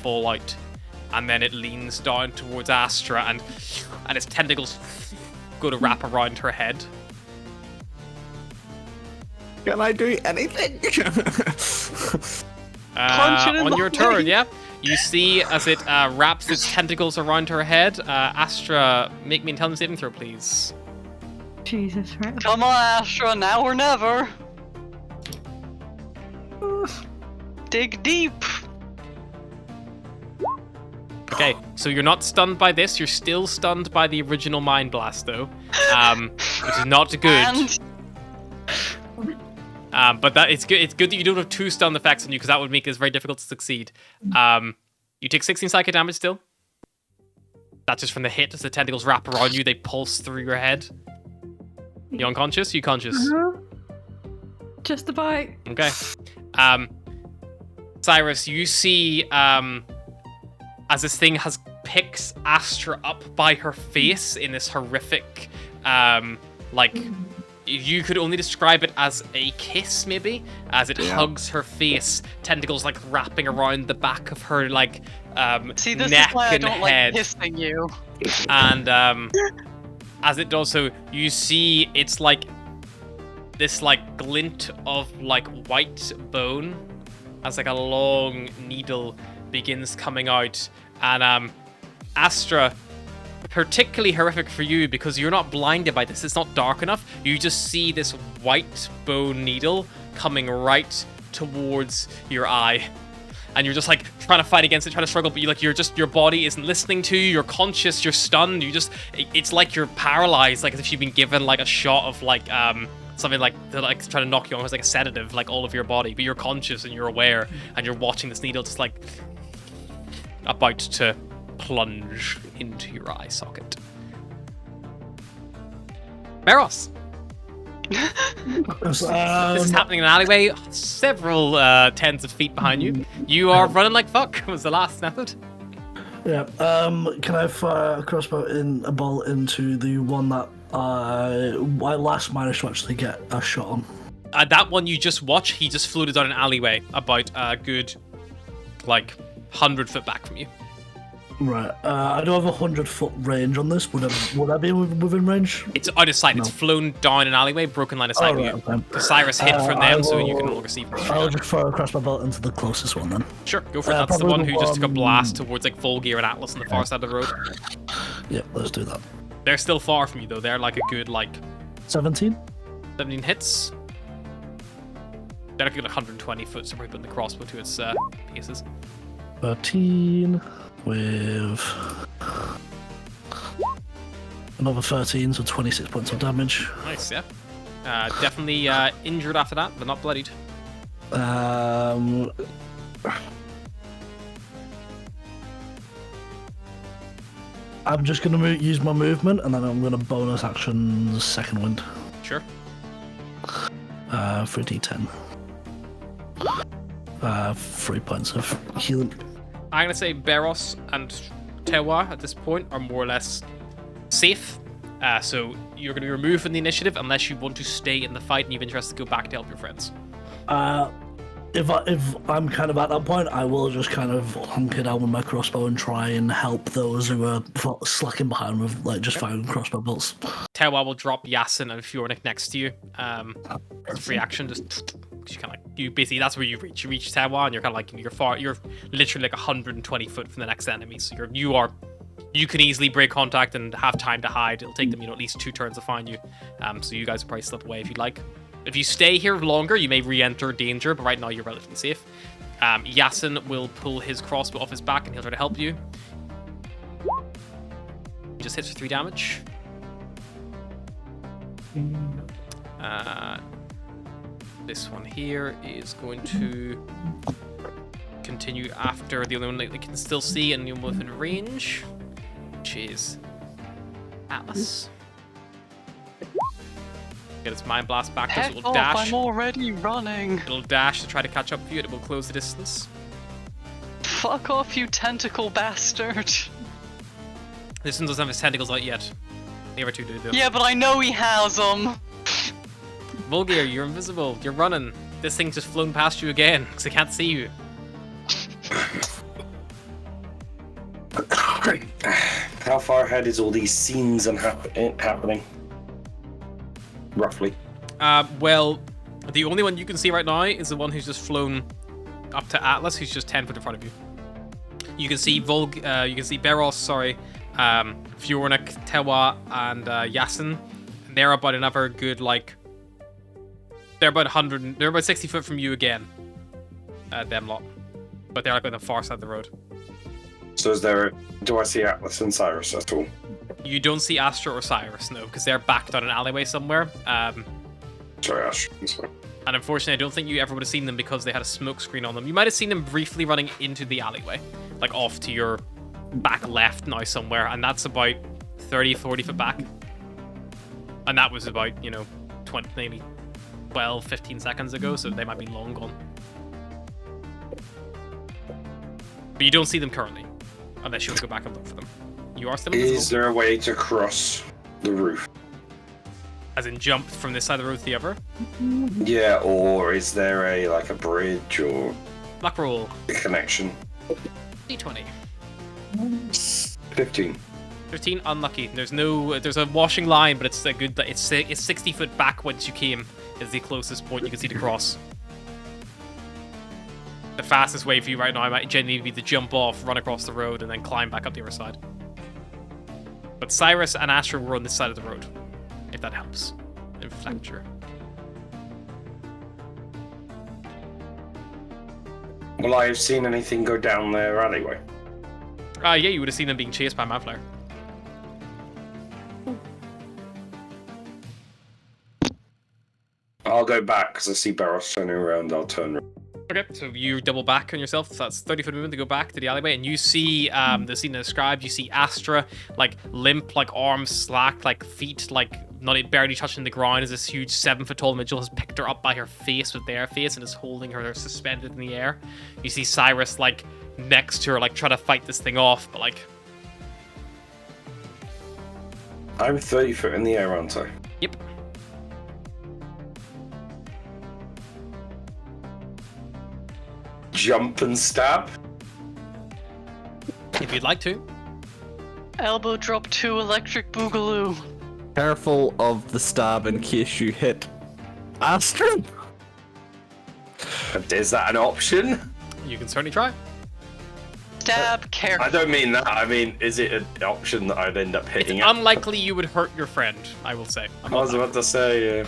Speaker 1: fall out. And then it leans down towards Astra, and its tentacles go to wrap around her head.
Speaker 3: Can I do anything?
Speaker 1: On your turn, yeah. You see as it wraps its tentacles around her head. Astra, make me an intelligence saving throw, please.
Speaker 6: Jesus, right?
Speaker 2: Come on, Astra, now or never. Dig deep.
Speaker 1: Okay, so you're not stunned by this. You're still stunned by the original Mind Blast, though, which is not good. But that it's good. It's good that you don't have 2 stun effects on you, because that would make this very difficult to succeed. You take 16 psychic damage still. That's just from the hit. As the tentacles wrap around you, they pulse through your head. You unconscious? You conscious?
Speaker 6: Just about.
Speaker 1: Okay. Cyrus, you see as this thing picks Astra up by her face in this horrific, you could only describe it as a kiss, maybe, as it hugs her face, tentacles wrapping around the back of her
Speaker 2: See, this
Speaker 1: neck
Speaker 2: is why I
Speaker 1: and
Speaker 2: don't
Speaker 1: head.
Speaker 2: like kissing you.
Speaker 1: And as it does so, you see it's this glint of white bone as a long needle begins coming out. And Astra, particularly horrific for you because you're not blinded by this. It's not dark enough. You just see this white bone needle coming right towards your eye. And you're just trying to fight against it, trying to struggle, but your body isn't listening to you. You're conscious, you're stunned. It's like you're paralyzed, as if you've been given a shot of something to try to knock you on. It's like a sedative, all of your body, but you're conscious and you're aware, and you're watching this needle just about to plunge into your eye socket. Meros! This is happening in an alleyway several tens of feet behind you. You are running like fuck, was the last method.
Speaker 4: Yeah. Can I fire a crossbow in a ball into the one that I last managed to actually get a shot on?
Speaker 1: That one you just watch, he just floated down an alleyway about a good 100 foot back from you.
Speaker 4: Right. I do have 100-foot range on this. Would I be within range?
Speaker 1: It's out of sight. No. It's flown down an alleyway, broken line of sight with you. Okay. Cyrus hit from them, so you can all receive them.
Speaker 4: I'll just fire across my belt into the closest one then.
Speaker 1: Sure, go for it. That's the one who just took a blast towards Volgear and Atlas on the far side of the road.
Speaker 4: Yeah, let's do that.
Speaker 1: They're still far from you though. They're a good
Speaker 4: 17?
Speaker 1: 17 hits. They're a good 120 foot, so we're putting the crossbow to its pieces.
Speaker 4: 13 with another 13, so 26 points of damage.
Speaker 1: Nice, yeah. Definitely injured after that, but not bloodied.
Speaker 4: I'm just going to use my movement, and then I'm going to bonus action second wind.
Speaker 1: Sure.
Speaker 4: 3d10. 3 points of healing.
Speaker 1: I'm going to say Beros and Tewa at this point are more or less safe. So you're going to be removed from the initiative unless you want to stay in the fight and you've interest to go back to help your friends.
Speaker 4: If I'm kind of at that point, I will just kind of hunker down with my crossbow and try and help those who are slacking behind with just firing crossbow bolts.
Speaker 1: Tewa will drop Yasin and Fjornik next to you. It's a free action, just because you kind of like you basically that's where you reach. You reach Tawa, and you're kind of like you're literally like 120 foot from the next enemy. So you can easily break contact and have time to hide. It'll take them at least 2 turns to find you. So you guys will probably slip away if you'd like. If you stay here longer, you may re-enter danger, but right now you're relatively safe. Yasin will pull his crossbow off his back and he'll try to help you. He just hits for 3 damage. This one here is going to continue after the only one that they can still see and you're within range, which is Atlas. Get its mind blast back.
Speaker 2: Heck
Speaker 1: It'll
Speaker 2: off,
Speaker 1: dash.
Speaker 2: I'm already running.
Speaker 1: It'll dash to try to catch up with you. It will close the distance.
Speaker 2: Fuck off, you tentacle bastard.
Speaker 1: This one doesn't have his tentacles out yet. The other two do though.
Speaker 2: Yeah, but I know he has them.
Speaker 1: Volgear, you're invisible. You're running. This thing's just flown past you again because it can't see you.
Speaker 5: How far ahead is all these scenes and happening? Roughly.
Speaker 1: Well, the only one you can see right now is the one who's just flown up to Atlas, who's just 10 foot in front of you. You can see you can see Beros, Fjornik, Tewa, and Yasin. They're about another good they're about 100. They're about 60 foot from you again. Them lot, but they're on the far side of the road.
Speaker 5: So do I see Atlas and Cyrus at all?
Speaker 1: You don't see Astra or Cyrus, no, because they're backed on an alleyway somewhere.
Speaker 5: Sorry, Ash. I'm sorry.
Speaker 1: And unfortunately, I don't think you ever would have seen them because they had a smoke screen on them. You might have seen them briefly running into the alleyway, like off to your back left now somewhere, and that's about 30, 40 foot back. And that was about, 20, maybe 12, 15 seconds ago, so they might be long gone. But you don't see them currently, unless you want to go back and look for them. You are still invisible.
Speaker 5: Is there a way to cross the roof?
Speaker 1: As in jump from this side of the road to the other?
Speaker 5: Yeah, or is there a bridge or
Speaker 1: Luck roll.
Speaker 5: a connection?
Speaker 1: D20.
Speaker 5: 15.
Speaker 1: 15, unlucky. There's a washing line, but it's a good. It's 60 foot back whence you came is the closest point you can see to cross. The fastest way for you right now might genuinely be to jump off, run across the road, and then climb back up the other side. But Cyrus and Astra were on this side of the road, if that helps. In Fletcher.
Speaker 5: Will I have seen anything go down their alleyway?
Speaker 1: Yeah, you would have seen them being chased by Mavflyer.
Speaker 5: I'll go back because I see Barros turning around. I'll turn around.
Speaker 1: Okay, so you double back on yourself. So that's 30 foot movement to go back to the alleyway, and you see the scene described. You see Astra limp, arms slack, feet not barely touching the ground. As this huge 7 foot tall individual has picked her up by her face with their face and is holding her suspended in the air. You see Cyrus next to her, trying to fight this thing off, but
Speaker 5: I'm 30 foot in the air, aren't I?
Speaker 1: Yep.
Speaker 5: Jump and stab?
Speaker 1: If you'd like to.
Speaker 2: Elbow drop 2 electric boogaloo.
Speaker 3: Careful of the stab in case you hit Astra.
Speaker 5: Is that an option?
Speaker 1: You can certainly try.
Speaker 2: Stab careful.
Speaker 5: I don't mean that. I mean, is it an option that I'd end up
Speaker 1: It's
Speaker 5: hitting?
Speaker 1: unlikely you would hurt your friend, I will say.
Speaker 5: I was about to say.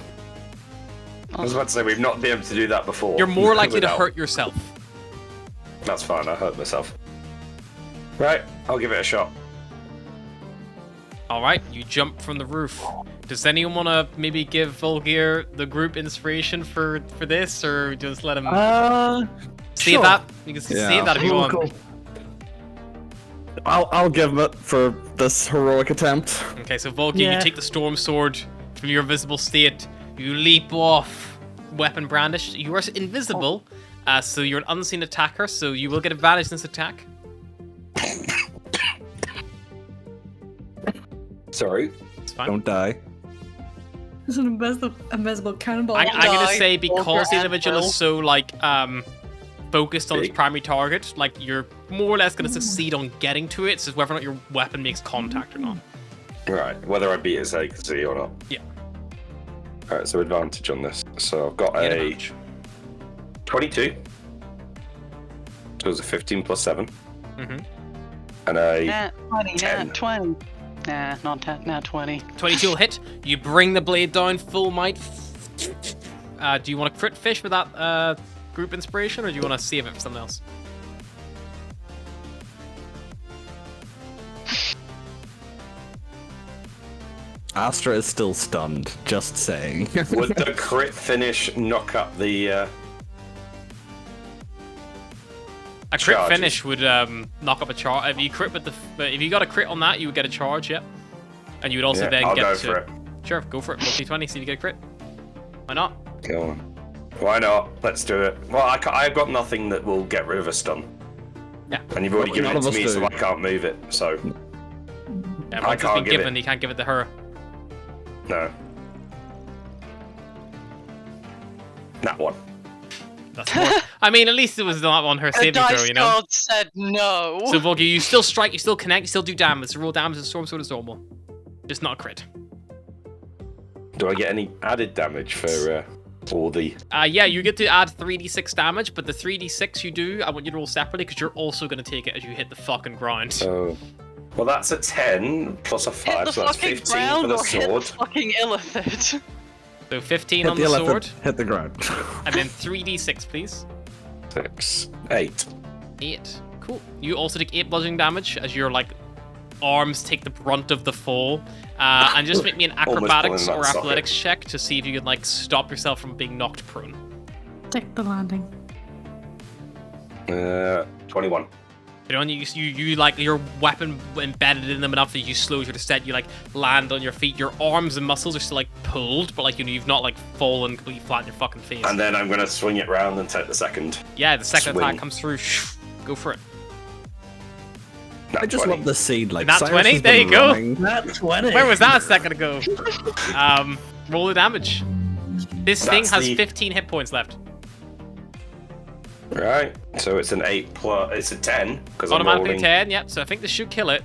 Speaker 5: We've not been able to do that before.
Speaker 1: You're more likely to
Speaker 5: without-
Speaker 1: hurt yourself.
Speaker 5: That's fine. I hurt myself. Right, I'll give it a shot.
Speaker 1: All right, you jump from the roof. Does anyone want to maybe give Volgear the group inspiration for this, or just let him save
Speaker 4: sure.
Speaker 1: that? You can
Speaker 3: Yeah.
Speaker 1: save that if you want.
Speaker 4: Cool.
Speaker 3: I'll give it for this heroic attempt.
Speaker 1: Okay, so Volgear,
Speaker 4: Yeah.
Speaker 1: you take the storm sword from your visible state. You leap off, weapon brandished. You are invisible, so you're an unseen attacker. So you will get advantage in this attack.
Speaker 5: Sorry.
Speaker 1: It's fine.
Speaker 3: Don't die.
Speaker 6: There's an invisible cannonball.
Speaker 1: I'm gonna
Speaker 2: die.
Speaker 1: say because the
Speaker 2: Volgear
Speaker 1: individual
Speaker 2: Admiral.
Speaker 1: is so focused on its
Speaker 5: Big.
Speaker 1: primary target, you're more or less gonna succeed on getting to it. It's just whether or not your weapon makes contact or not.
Speaker 5: Right, whether I beat his AC or not.
Speaker 1: Yeah.
Speaker 5: Alright, so advantage on this. So I've got
Speaker 1: Get
Speaker 5: a
Speaker 1: advantage.
Speaker 5: 22. So it's a 15 plus 7.
Speaker 1: Mm-hmm.
Speaker 5: And a
Speaker 2: Nat 20,
Speaker 5: 10.
Speaker 2: nat 20. Nah, not 10, nat 20.
Speaker 1: 22 will hit. You bring the blade down full might. Do you want to crit fish with that group inspiration, or do you want to save it for something else?
Speaker 3: Astra is still stunned, just saying.
Speaker 5: Would the crit finish knock up the...
Speaker 1: A crit
Speaker 5: Charges.
Speaker 1: finish would knock up a charge. If you got a crit on that, you would get a charge, yeah. And you would also then
Speaker 5: I'll
Speaker 1: get
Speaker 5: go
Speaker 1: to...
Speaker 5: for it.
Speaker 1: Sure, go for it. Roll d20, see if you get a crit. Why not?
Speaker 5: Go on. Why not? Let's do it. Well, I've got nothing that will get rid of a stun.
Speaker 1: Yeah.
Speaker 5: And you've already
Speaker 3: Well,
Speaker 5: given
Speaker 3: none
Speaker 5: it to
Speaker 3: of us
Speaker 5: me,
Speaker 3: do.
Speaker 5: so I can't move it. So,
Speaker 1: Yeah,
Speaker 5: I
Speaker 1: once it's
Speaker 5: can't
Speaker 1: been
Speaker 5: give
Speaker 1: given,
Speaker 5: it.
Speaker 1: you can't give it to her.
Speaker 5: no. That one.
Speaker 1: That's more... I mean, at least it was not on her
Speaker 2: The
Speaker 1: saving throw,
Speaker 2: dice
Speaker 1: you know?
Speaker 2: god said no.
Speaker 1: So, Volgi, you still strike, you still connect, you still do damage. So roll damage as Storm Sword is normal. Just not a crit.
Speaker 5: Do I get any added damage for all the...
Speaker 1: Yeah, you get to add 3d6 damage, but the 3d6 you do, I want you to roll separately because you're also going to take it as you hit the fucking ground.
Speaker 5: Oh. Well, that's a 10 plus a 5,
Speaker 2: hit the
Speaker 5: so that's
Speaker 2: fucking
Speaker 5: 15
Speaker 2: ground
Speaker 5: for the
Speaker 2: or hit the
Speaker 5: sword.
Speaker 2: fucking illithid.
Speaker 1: So 15
Speaker 3: Hit
Speaker 1: on
Speaker 3: the
Speaker 1: the
Speaker 3: elephant,
Speaker 1: sword,
Speaker 3: hit the ground.
Speaker 1: and then 3d6, please.
Speaker 5: 6, 8.
Speaker 1: 8. Cool. You also take 8 bludgeoning damage as your, like, arms take the brunt of the fall. And just make me an acrobatics
Speaker 5: pulling
Speaker 1: or
Speaker 5: that
Speaker 1: athletics check to see if you can, like, stop yourself from being knocked prone.
Speaker 6: Stick the landing.
Speaker 5: 21.
Speaker 1: You know, and you like your weapon embedded in them enough that you slow your descent. You like land on your feet. Your arms and muscles are still like pulled, but like you've not like fallen completely flat on your fucking face.
Speaker 5: And then I'm going to swing it round and take the second.
Speaker 1: Yeah, the second
Speaker 5: swing.
Speaker 1: attack comes through. Go for it.
Speaker 5: Nat
Speaker 3: I just
Speaker 5: 20.
Speaker 3: love the seed. Like
Speaker 1: Nat
Speaker 3: Cyrus
Speaker 1: 20?
Speaker 3: has
Speaker 1: There
Speaker 3: been
Speaker 1: you go.
Speaker 3: running.
Speaker 4: Nat 20.
Speaker 1: Where was that a second ago? Roll the damage. This thing
Speaker 5: That's
Speaker 1: has
Speaker 5: the-
Speaker 1: 15 hit points left.
Speaker 5: Right, so it's an 8 plus... It's a 10, because I'm
Speaker 1: Automatically
Speaker 5: rolling...
Speaker 1: 10. Yep. So I think this should kill it.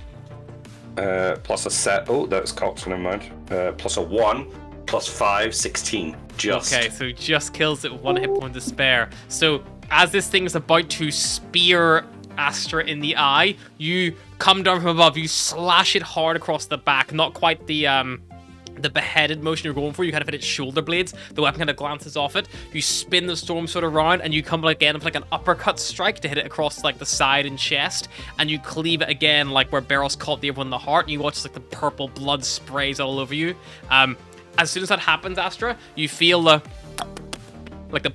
Speaker 5: Plus a set... Oh, that's cocked, never mind. Plus a 1, plus 5, 16. Just.
Speaker 1: Okay, so just kills it with 1 hit point to spare. So as this thing is about to spear Astra in the eye, you come down from above, you slash it hard across the back, not quite the beheaded motion you're going for. You kind of hit its shoulder blades. The weapon kind of glances off it. You spin the storm sword around, and you come again with like an uppercut strike to hit it across like the side and chest, and you cleave it again, like where Barrel's caught the other one in the heart, and you watch like the purple blood sprays all over you. As soon as that happens, Astra, you feel the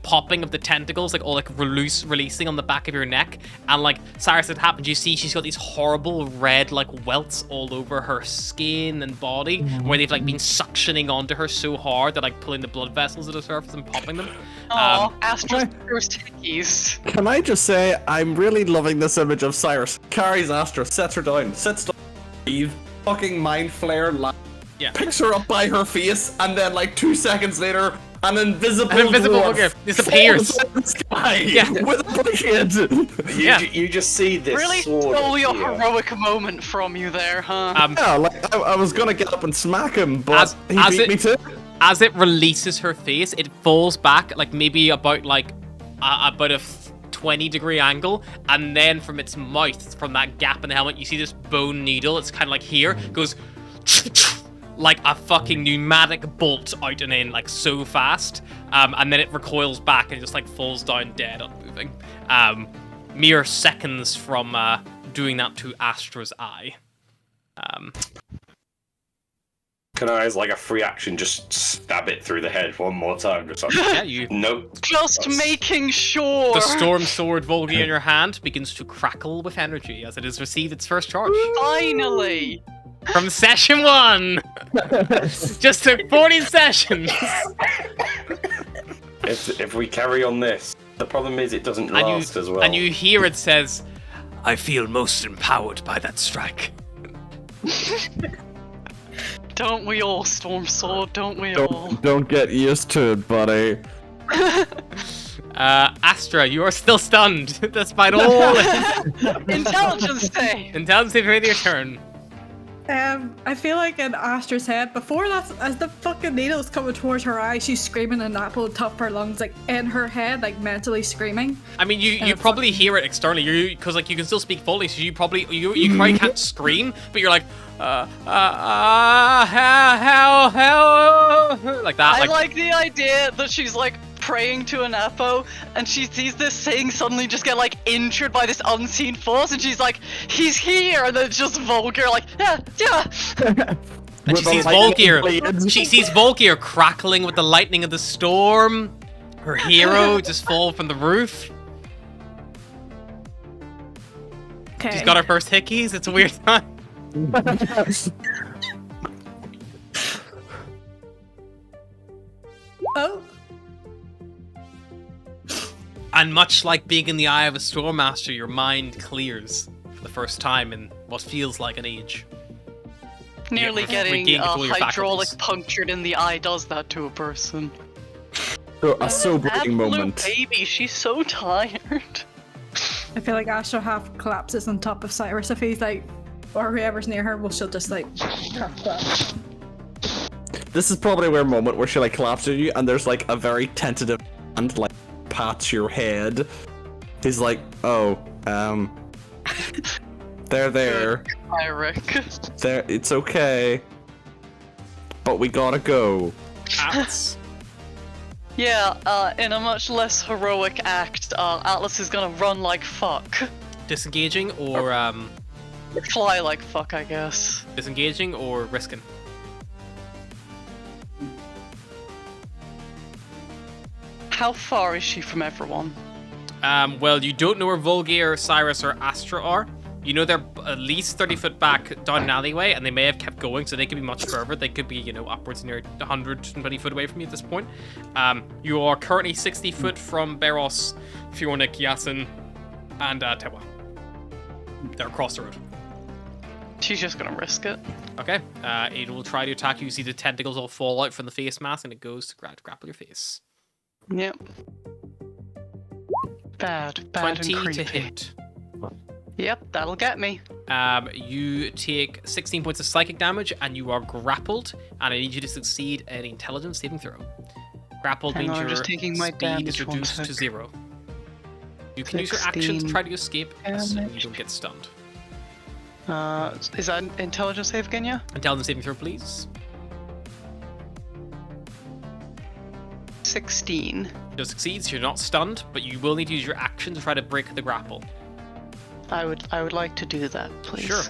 Speaker 1: popping of the tentacles, like all like releasing on the back of your neck. And like Cyrus, it happens, you see she's got these horrible red like welts all over her skin and body, where they've like been suctioning onto her so hard that like pulling the blood vessels to the surface and popping them.
Speaker 2: Oh, Astra's first hickeys.
Speaker 3: Can I just say, I'm really loving this image of Cyrus. Carries Astra, sets her down, sits down, breathe, fucking mind flare,
Speaker 1: Yeah.
Speaker 3: picks her up by her face, and then like 2 seconds later, an invisible
Speaker 1: dwarf
Speaker 3: dwarf
Speaker 1: disappears.
Speaker 3: falls out of the sky
Speaker 1: Yeah.
Speaker 3: with a blade.
Speaker 5: You just see this
Speaker 2: Really
Speaker 5: sword
Speaker 2: stole your
Speaker 5: appear.
Speaker 2: heroic moment from you there, huh?
Speaker 3: Yeah, like I was gonna get up and smack him, but he
Speaker 1: as
Speaker 3: beat me to it.
Speaker 1: As it releases her face, it falls back like maybe about like about a 20-degree angle, and then from its mouth, from that gap in the helmet, you see this bone needle. It's kind of like here, goes like a fucking pneumatic bolt out and in, like so fast, and then it recoils back and just like falls down dead, unmoving. Mere seconds from doing that to Astra's eye.
Speaker 5: Can I, as like a free action, just stab it through the head one more time? Just like,
Speaker 1: Yeah, you.
Speaker 5: nope.
Speaker 2: Just making sure.
Speaker 1: The storm sword Volgi in your hand begins to crackle with energy as it has received its first charge.
Speaker 2: Finally.
Speaker 1: From session 1! Just took 40 sessions!
Speaker 5: If we carry on this, the problem is it doesn't last as well.
Speaker 1: And you hear it says, I feel most empowered by that strike.
Speaker 2: Don't we all, Storm Sword? Don't we all?
Speaker 3: Don't get used to it, buddy.
Speaker 1: Astra, you are still stunned, despite all
Speaker 2: Intelligence day.
Speaker 1: intelligence save for your turn.
Speaker 6: I feel like in Astra's head, before that, as the fucking needle's coming towards her eye, she's screaming in that top of her lungs, like in her head, like mentally screaming.
Speaker 1: I mean, you probably hear it externally, because like you can still speak fully, so you probably you probably can't scream, but you're like, hell, like that.
Speaker 2: I like the idea that she's like praying to an Apo, and she sees this thing suddenly just get like injured by this unseen force, and she's like, he's here, and then it's just Volgir like, yeah.
Speaker 1: And she sees Volgir. She sees Volgir crackling with the lightning of the storm. Her hero just fall from the roof.
Speaker 6: Okay.
Speaker 1: She's got her first hickeys. It's a weird time.
Speaker 6: Oh.
Speaker 1: And much like being in the eye of a storm master, your mind clears for the first time in what feels like an age.
Speaker 2: Nearly getting
Speaker 1: regain control of your
Speaker 2: hydraulic
Speaker 1: faculties.
Speaker 2: punctured in the eye does that to a person.
Speaker 3: So, a sobering
Speaker 2: Absolute
Speaker 3: moment.
Speaker 2: baby, she's so tired.
Speaker 6: I feel like Astra half collapses on top of Cyrus if he's like, or whoever's near her, well, she'll just like half collapse.
Speaker 3: This is probably a moment where she like collapses you, and there's like a very tentative hand like pats your head. He's like, oh, there,
Speaker 2: Eric.
Speaker 3: there, it's okay, but we gotta go.
Speaker 1: Atlas.
Speaker 2: Yeah, in a much less heroic act, Atlas is gonna run like fuck.
Speaker 1: Disengaging or
Speaker 2: Fly like fuck, I guess.
Speaker 1: disengaging or risking.
Speaker 2: How far is she from everyone?
Speaker 1: Well, you don't know where Volgir, Cyrus, or Astra are. You know they're at least 30 foot back down an alleyway, and they may have kept going, so they could be much further. They could be, you know, upwards near 120 foot away from you at this point. You are currently 60 foot from Beros, Fiona, Kiasin, and Tewa. They're across the road.
Speaker 2: She's just gonna risk it.
Speaker 1: Okay, it will try to attack you. You see the tentacles all fall out from the face mask, and it goes to grapple your face.
Speaker 2: Yep. Bad
Speaker 1: 20
Speaker 2: and creepy.
Speaker 1: to hit.
Speaker 2: Yep, that'll get me.
Speaker 1: You take 16 points of psychic damage, and you are grappled, and I need you to succeed an intelligence saving throw. Grappled
Speaker 2: Hang
Speaker 1: means
Speaker 2: on, I'm
Speaker 1: your
Speaker 2: just taking my
Speaker 1: speed is
Speaker 2: damage, one
Speaker 1: reduced to
Speaker 2: sec.
Speaker 1: 0. You can use your action to
Speaker 2: 16
Speaker 1: try to escape, assuming you
Speaker 2: damage.
Speaker 1: don't get stunned.
Speaker 2: Is that an intelligence save again, yeah?
Speaker 1: Intelligence saving throw, please.
Speaker 2: 16.
Speaker 1: It succeeds, you're not stunned, but you will need to use your action to try to break the grapple.
Speaker 2: I would like to do that, please.
Speaker 1: Sure.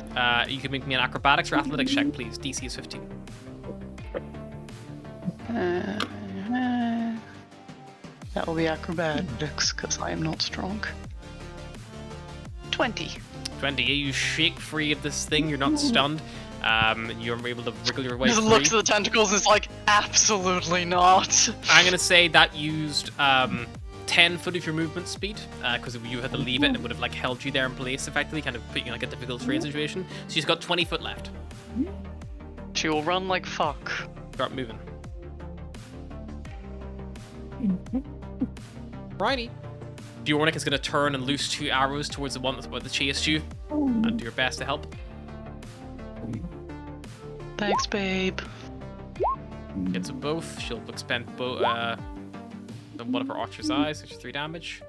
Speaker 1: You can make me an acrobatics or athletics check, please. DC is 15.
Speaker 2: That will be acrobatics, because I am not strong. 20.
Speaker 1: 20. You shake free of this thing, you're not stunned. You're able to wriggle your way
Speaker 2: Just
Speaker 1: free.
Speaker 2: looks at the tentacles and is like, absolutely not.
Speaker 1: I'm going to say that used 10 foot of your movement speed, because if you had to leave it, it would have like held you there in place effectively, kind of put you in like a difficult terrain situation. So she's got 20 foot left.
Speaker 2: She will run like fuck.
Speaker 1: Start moving. Righty. Bjornik is going to turn and loose 2 arrows towards the one that's about to chase you, and do your best to help.
Speaker 2: Thanks, babe.
Speaker 1: Gets them both. She'll expend one of her archer's eyes, which is 3 damage.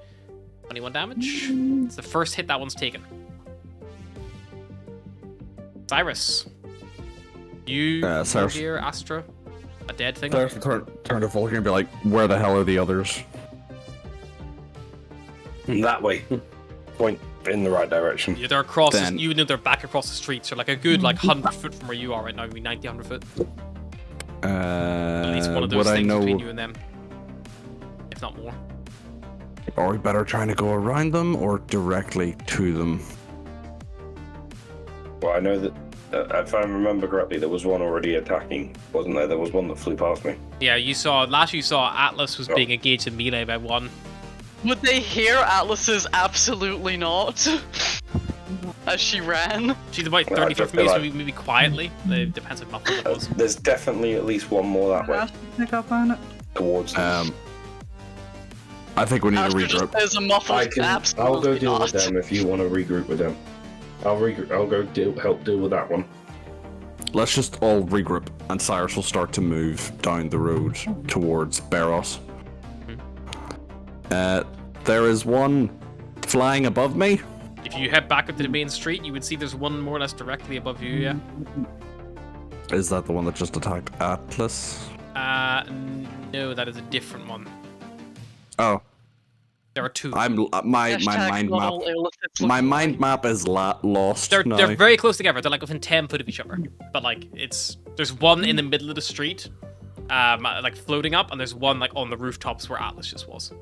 Speaker 1: 21 damage. It's the first hit that one's taken. Cyrus. You,
Speaker 3: Cyrus.
Speaker 1: here, Astra, a dead thing.
Speaker 3: Cyrus will turn to Volker and be like, where the hell are the others?
Speaker 5: That way. Point in the right direction.
Speaker 1: Yeah, they're across.
Speaker 3: Then-
Speaker 1: You know they're back across the street, so like a good 100 foot from where you are right now. Maybe 90, 100 foot. At least one of those
Speaker 3: would I
Speaker 1: things
Speaker 3: know,
Speaker 1: between you and them, if not more.
Speaker 3: are we better trying to go around them or directly to them?
Speaker 5: Well, I know that if I remember correctly, there was one already attacking, wasn't there? There was one that flew past me.
Speaker 1: Yeah, you saw Atlas was
Speaker 5: Oh.
Speaker 1: being engaged in melee by one.
Speaker 2: Would they hear Atlas's absolutely not? As she ran?
Speaker 1: She's about
Speaker 5: Well,
Speaker 1: 30
Speaker 5: I
Speaker 1: foot
Speaker 5: just
Speaker 1: from you,
Speaker 5: feel
Speaker 1: so
Speaker 5: like-
Speaker 1: maybe quietly. It depends how muffled it was.
Speaker 5: There's definitely at least one more that way
Speaker 6: Ash, pick up on it.
Speaker 5: towards them.
Speaker 3: I think we need to
Speaker 2: Astra just
Speaker 3: regroup.
Speaker 2: says a muffled
Speaker 5: I'll go
Speaker 2: absolutely
Speaker 5: deal
Speaker 2: not.
Speaker 5: with them if you want to regroup with them. I'll go help deal with that one.
Speaker 3: let's just all regroup, and Cyrus will start to move down the road towards Barros. There is one flying above me.
Speaker 1: If you head back up to the main street, you would see there's one more or less directly above you, yeah.
Speaker 3: Is that the one that just attacked Atlas?
Speaker 1: No, that is a different one.
Speaker 3: Oh,
Speaker 1: There are two.
Speaker 3: I'm my mind map. My mind map is lost
Speaker 1: They're
Speaker 3: now.
Speaker 1: very close together. They're like within 10 foot of each other. But like there's one in the middle of the street, like floating up, and there's one like on the rooftops where Atlas just was.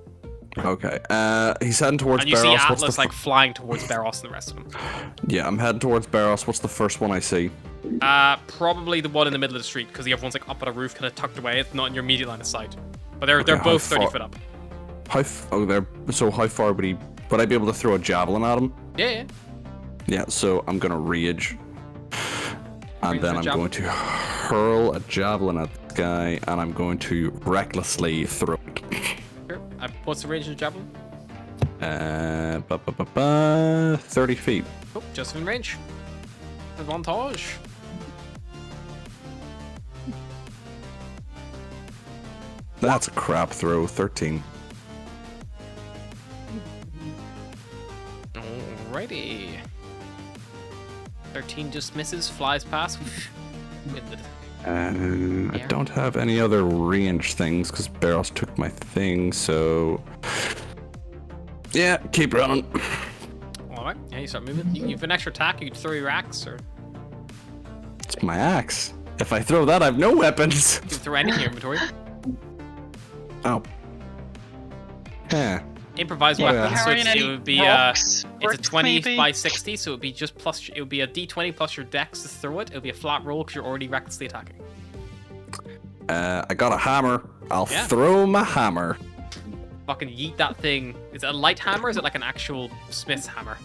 Speaker 3: Okay. He's heading towards
Speaker 1: And you
Speaker 3: Barros.
Speaker 1: see
Speaker 3: What's
Speaker 1: Atlas
Speaker 3: the
Speaker 1: like flying towards Barros and the rest of them.
Speaker 3: Yeah, I'm heading towards Barros. What's the first one I see?
Speaker 1: Probably the one in the middle of the street because the other one's like up on a roof, kind of tucked away. It's not in your immediate line of sight. But they're
Speaker 3: Okay,
Speaker 1: both
Speaker 3: how
Speaker 1: 30
Speaker 3: far-
Speaker 1: foot up.
Speaker 3: So how far would I be able to throw a javelin at him?
Speaker 1: Yeah.
Speaker 3: Yeah, so I'm gonna rage. And
Speaker 1: Range
Speaker 3: then
Speaker 1: of
Speaker 3: I'm
Speaker 1: javelin?
Speaker 3: going to hurl a javelin at the guy, and I'm going to recklessly throw it.
Speaker 1: Sure. What's the range of the javelin?
Speaker 3: 30 feet.
Speaker 1: Oh, just in range. Advantage.
Speaker 3: That's a crap throw, 13.
Speaker 1: Alrighty. 13 just misses, flies past.
Speaker 3: I don't have any other range things because Barros took my thing, so yeah, keep running.
Speaker 1: Alright, yeah, you start moving. You have an extra attack, you could throw your axe, or
Speaker 3: It's my axe. If I throw that, I have no weapons.
Speaker 1: you can throw anything in your inventory.
Speaker 3: Oh. Yeah.
Speaker 1: Improvised
Speaker 3: Yeah.
Speaker 1: weapon, so
Speaker 2: Carrying
Speaker 1: it
Speaker 2: any
Speaker 1: would be
Speaker 2: rocks,
Speaker 1: it's a
Speaker 2: bricks,
Speaker 1: 20
Speaker 2: maybe?
Speaker 1: by 60, so it would be just plus. It would be a d20 plus your dex to throw it. It would be a flat roll because you're already recklessly attacking.
Speaker 3: I got a hammer. I'll
Speaker 1: Yeah.
Speaker 3: throw my hammer.
Speaker 1: Fucking yeet that thing. Is it a light hammer? Or is it like an actual smith's hammer?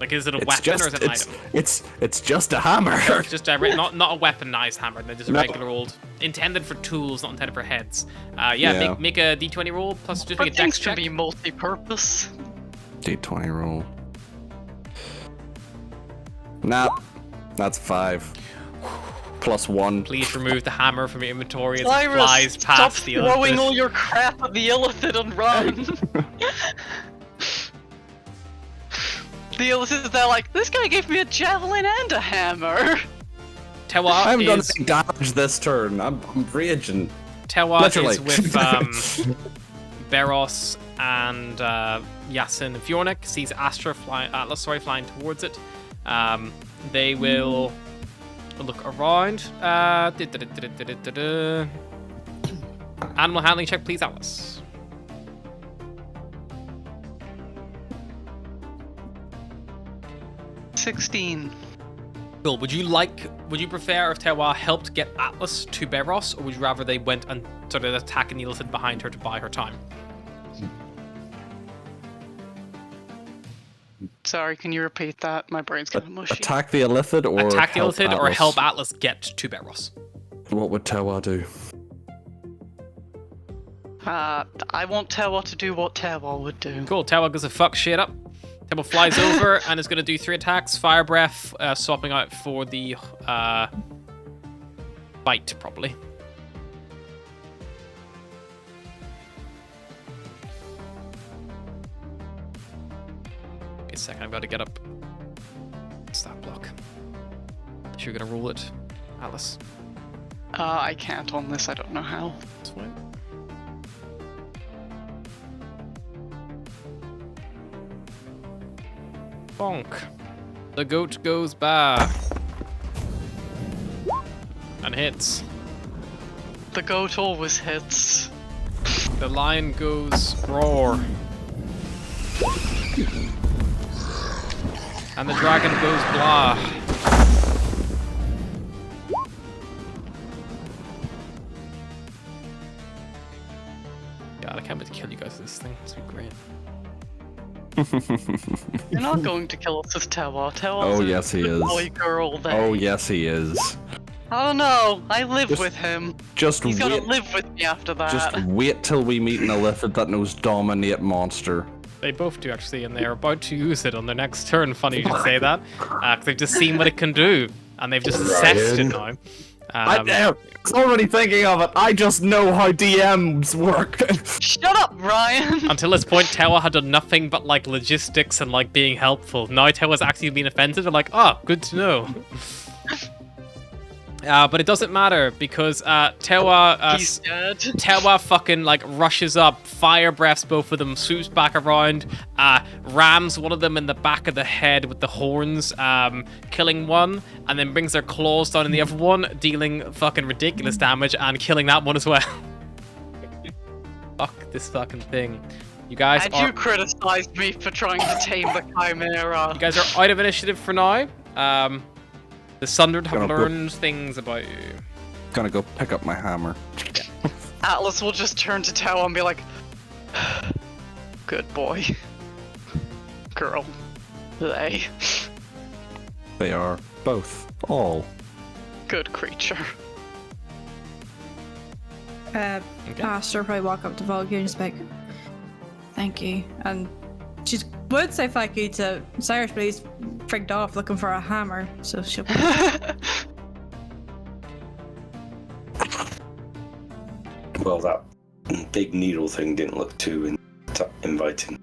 Speaker 1: Like, is it a weapon or is it an item?
Speaker 3: It's just a hammer.
Speaker 1: It's just a not a weaponized hammer. Just a
Speaker 3: No.
Speaker 1: regular old, intended for tools, not intended for heads. Yeah.
Speaker 3: Yeah.
Speaker 1: Make a d20 roll plus just make a
Speaker 2: But
Speaker 1: dex
Speaker 2: things can
Speaker 1: check.
Speaker 2: be multi-purpose.
Speaker 3: D20 roll. Nah, that's 5. Plus 1.
Speaker 1: Please remove the hammer from your inventory as it
Speaker 2: Cyrus,
Speaker 1: flies
Speaker 2: stop
Speaker 1: past the
Speaker 2: throwing
Speaker 1: illithid.
Speaker 2: all your crap at the illithid and run. The illithid, they're like, this guy gave me a javelin and a hammer.
Speaker 1: Tewa
Speaker 3: I haven't done
Speaker 1: is
Speaker 3: any damage this turn. I'm raging.
Speaker 1: Tewa
Speaker 3: Literally.
Speaker 1: is with Barros and Yasin and Fjornik. Sees Atlas flying towards it. They will look around. Animal handling check, please, Atlas.
Speaker 2: $16.
Speaker 1: Cool. Would you prefer if Tewa helped get Atlas to Barros, or would you rather they went and started attacking the illithid behind her to buy her time?
Speaker 2: Sorry, can you repeat that? My brain's kind of mushy.
Speaker 3: Attack the illithid or
Speaker 1: Attack the
Speaker 3: help
Speaker 1: illithid or
Speaker 3: Atlas?
Speaker 1: help Atlas get to Barros?
Speaker 3: What would Tewa do?
Speaker 2: I won't tell what to do what Tewa would do.
Speaker 1: Cool. Tewa goes to fuck shit up. Tewa flies over and is going to do 3 attacks. Fire breath, swapping out for the bite, probably. Wait a second, I've got to get up. Stat block. So you're going to rule it, Atlas.
Speaker 2: I can't on this, I don't know how.
Speaker 1: That's fine. Bonk. The goat goes by. And hits.
Speaker 2: The goat always hits.
Speaker 1: The lion goes roar. And the dragon goes blah. God, I can't wait to kill you guys with this thing. It's gonna be great.
Speaker 2: You're not going to kill us with Tewa.
Speaker 3: Oh, yes, he is.
Speaker 2: Boy, girl, they.
Speaker 3: Oh, yes, he is.
Speaker 2: I don't know. I live
Speaker 3: Just
Speaker 2: with him.
Speaker 3: Just
Speaker 2: He's
Speaker 3: wait.
Speaker 2: gonna live with me after that.
Speaker 3: Just wait till we meet an illithid that knows dominate monster.
Speaker 1: They both do, actually, and they're about to use it on their next turn. Funny you should say that. Because they've just seen what it can do. and they've just assessed it now.
Speaker 3: I was already thinking of it. I just know how DMs work.
Speaker 2: Shut up, Ryan!
Speaker 1: Until this point, Tewa had done nothing but like logistics and like being helpful. Now Tewa's actually been offensive. They're like, oh, good to know. But it doesn't matter because Tewa,
Speaker 2: He's dead.
Speaker 1: Tewa fucking like rushes up, fire breaths both of them, swoops back around, rams one of them in the back of the head with the horns, killing one, and then brings their claws down in the other one, dealing fucking ridiculous damage and killing that one as well. Fuck this fucking thing. You guys
Speaker 2: And
Speaker 1: are
Speaker 2: you criticized me for trying to tame the Chimera.
Speaker 1: you guys are out of initiative for now. The Sundered have
Speaker 3: Gonna go-
Speaker 1: learned things about you.
Speaker 3: Gonna go pick up my hammer.
Speaker 2: Atlas will just turn to Tao and be like, good boy. Girl. They.
Speaker 3: They are both. All.
Speaker 2: Good creature.
Speaker 6: Astra probably walk up to Volga and just be like, thank you. And she would say thank you to Cyrus, but he's freaked off looking for a hammer, so she'll
Speaker 5: Well, that big needle thing didn't look too inviting.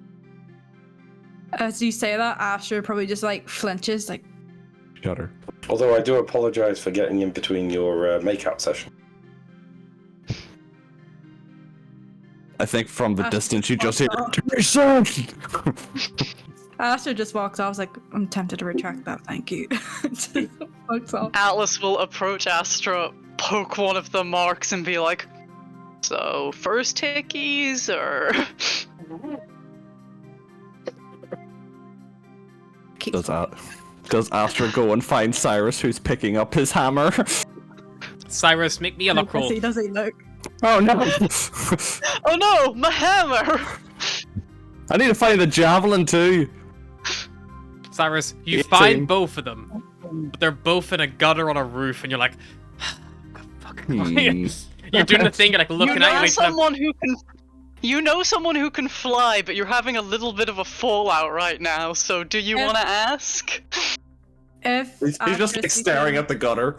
Speaker 6: As you say that, Astra probably just like flinches, like,
Speaker 3: Shudder.
Speaker 5: Although I do apologise for getting in between your make-out session.
Speaker 3: I think from the
Speaker 6: Ah,
Speaker 3: distance you just hear.
Speaker 6: Astra just walks off, like, I'm tempted to retract that, thank you. Just walks off.
Speaker 2: Atlas will approach Astra, poke one of the marks, and be like, so, first hickeys, or...
Speaker 3: Does Astra go and find Cyrus, who's picking up his hammer?
Speaker 1: Cyrus, make me a luck roll.
Speaker 6: Does he look?
Speaker 3: Oh no!
Speaker 2: Oh no, my hammer!
Speaker 3: I need to find the javelin too.
Speaker 1: Cyrus, you
Speaker 3: 18.
Speaker 1: find both of them, but they're both in a gutter on a roof, and you're like, you're doing the thing, you're like looking
Speaker 2: You know
Speaker 1: at you.
Speaker 2: someone who can... You know someone who can fly, but you're having a little bit of a fallout right now, so do you want to ask?
Speaker 6: If
Speaker 3: He's just
Speaker 6: Astra
Speaker 3: like
Speaker 6: sees
Speaker 3: staring
Speaker 6: him-
Speaker 3: at the gutter.